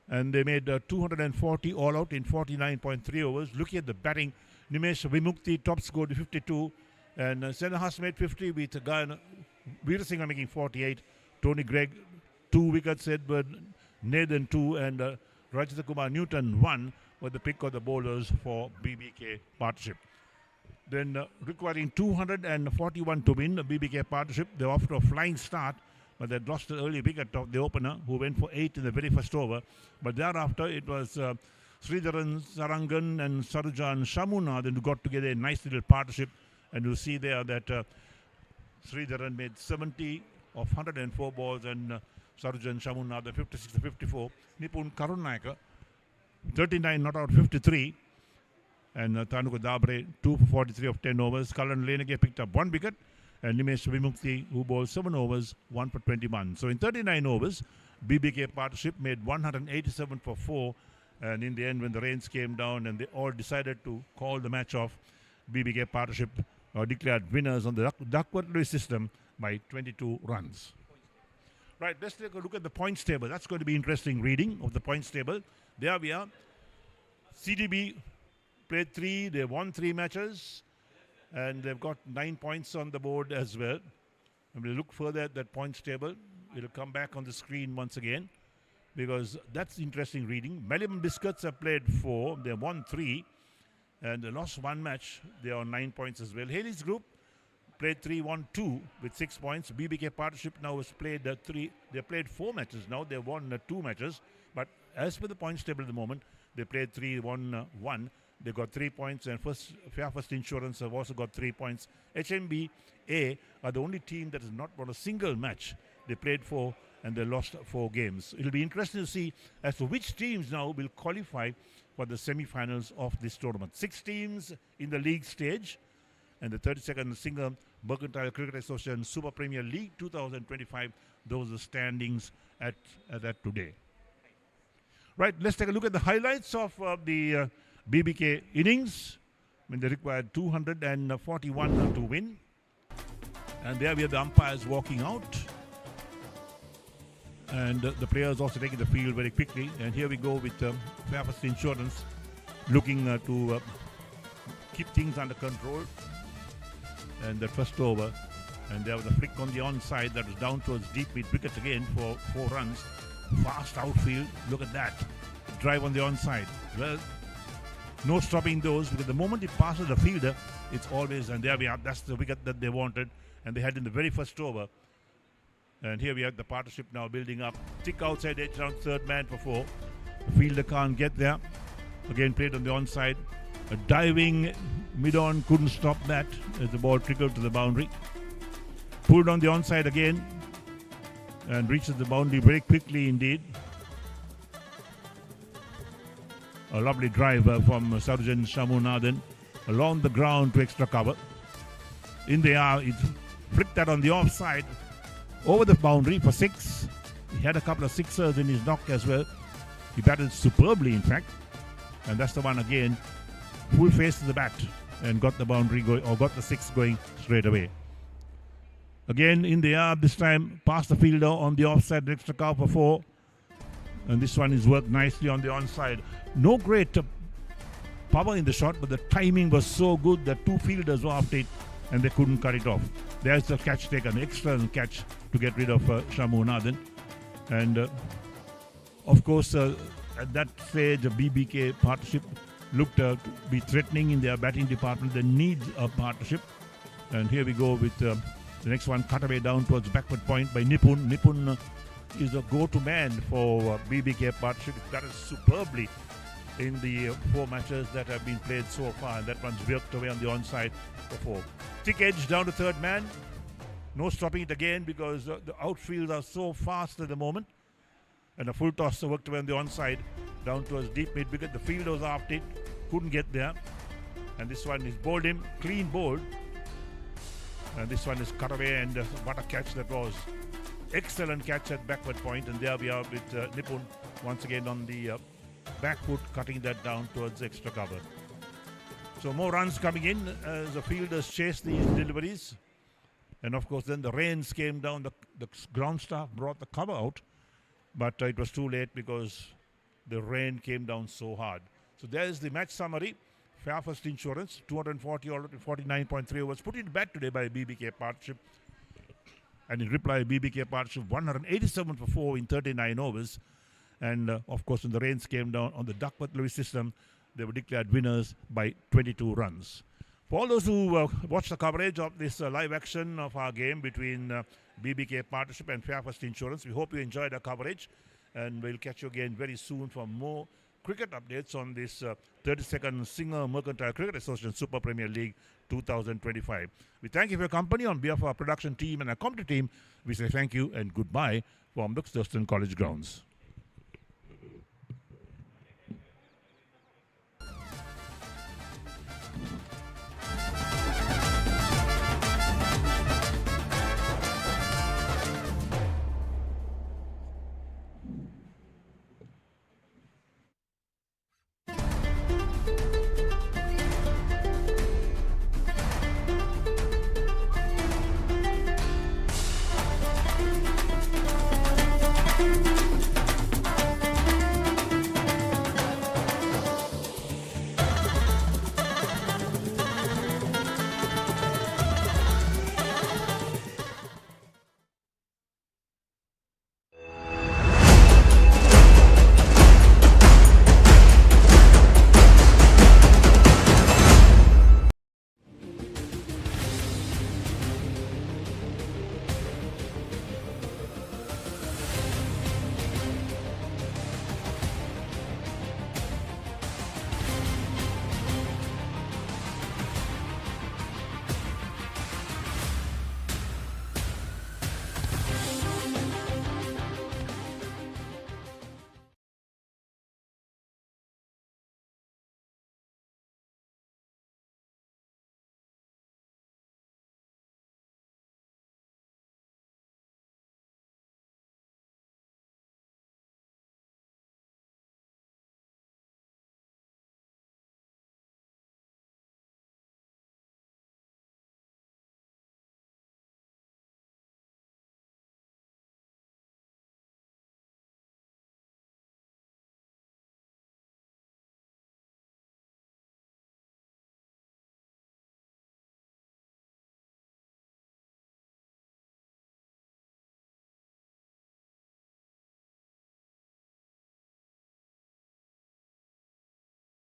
and they made 240 all out in 49.3 overs. Looking at the batting, Nimesh Vimukti top scored 52, and Senahas made 50 with Veerasinghe making 48. Tony Gregg 2 wickets, Edward Nathan 2, and Rajitha Kumar Newton 1 were the pick of the bowlers for BBK partnership. Then requiring 241 to win, the BBK partnership, they were off to a flying start, but they lost an early wicket of the opener, who went for 8 in the very first over. But thereafter, it was Sridharan Sarangan and Sarujan Shamunathan who got together a nice little partnership. And you'll see there that Sridharan made 70 of 104 balls, and Sarujan Shamunathan 56 to 54. Nipun Karunnaika 39 not out 53. And Tanuka Dabre 2 for 43 of 10 overs. Kalan Lenage picked up 1 wicket, and Nimesh Vimukti, who bowled 7 overs, 1 for 21. So in 39 overs, BBK partnership made 187 for 4, and in the end, when the rains came down and they all decided to call the match off, BBK partnership declared winners on the Duckworth-Lewis system by 22 runs. Right, let's take a look at the points table. That's going to be interesting reading of the points table. There we are. CDB played 3, they won 3 matches, and they've got 9 points on the board as well. And we'll look further at that points table. It'll come back on the screen once again, because that's interesting reading. Melbourne Biscuits have played 4, they won 3, and they lost 1 match. They are on 9 points as well. Haley's group played 3, won 2 with 6 points. BBK partnership now has played 3. They played 4 matches now. They won 2 matches. But as per the points table at the moment, they played 3, won 1. They got 3 points, and Fairfirst Insurance have also got 3 points. HMBA are the only team that has not won a single match. They played 4 and they lost 4 games. It'll be interesting to see as to which teams now will qualify for the semi-finals of this tournament. 6 teams in the league stage, and the 32nd Singer-MCA Cricket Association Super Premier League 2025. Those are the standings at that today. Right, let's take a look at the highlights of the BBK innings. I mean, they required 241 to win. And there we have the umpires walking out. And the players also taking the field very quickly. And here we go with Fairfirst Insurance looking to keep things under control. And the first over And there was a flick on the onside that was down towards deep mid wicket again for 4 runs. Fast outfield. Look at that. Drive on the onside. Well, no stopping those because the moment it passes the fielder, it's always, and there we are. That's the wicket that they wanted, and they had in the very first over. And here we have the partnership now building up. Tick outside edge round third man for 4. The fielder can't get there. Again played on the onside. A diving mid-on couldn't stop that as the ball trickled to the boundary. Pulled on the onside again and reaches the boundary very quickly indeed. A lovely drive from Sarjan Shamunathan along the ground to extra cover. In the air, it flicked that on the offside over the boundary for 6. He had a couple of sixers in his knock as well. He batted superbly, in fact. And that's the one again. Full face to the bat and got the boundary going, or got the 6 going straight away. Again in the air, this time past the fielder on the offside, extra cover for 4. And this one is worked nicely on the onside. No great power in the shot, but the timing was so good that 2 fielders were after it and they couldn't cut it off. There's the catch taken, external catch to get rid of Shamunathan. And of course, at that stage, the BBK partnership looked to be threatening in their batting department. They need a partnership. And here we go with the next one, cut away down towards backward point by Nipun. Nipun is the go-to man for BBK partnership. That is superbly in the 4 matches that have been played so far. And that one's worked away on the onside for 4. Thick edge down to third man. No stopping it again because the outfields are so fast at the moment. And a full toss worked away on the onside down towards deep mid wicket. The fielder was after it, couldn't get there. And this one is bowled him, clean bowled. And this one is cut away, and what a catch that was. Excellent catch at backward point, and there we are with Nipun once again on the back foot, cutting that down towards extra cover. So more runs coming in as the fielders chase these deliveries. And of course then the rains came down, the ground staff brought the cover out, but it was too late because the rain came down so hard. So there's the match summary. Fairfirst Insurance, 240 all to 49.3 overs. Put in bat today by BBK Partnership. And in reply, BBK Partnership 187 for 4 in 39 overs. And of course, when the rains came down on the Duckworth-Lewis system, they were declared winners by 22 runs. For all those who watched the coverage of this live action of our game between BBK Partnership and Fairfirst Insurance, we hope you enjoyed our coverage. And we'll catch you again very soon for more cricket updates on this 32nd Singer-Mercantile Cricket Association Super Premier League 2025. We thank you for your company. On behalf of our production team and our commentary team, we say thank you and goodbye from the Thurston College grounds.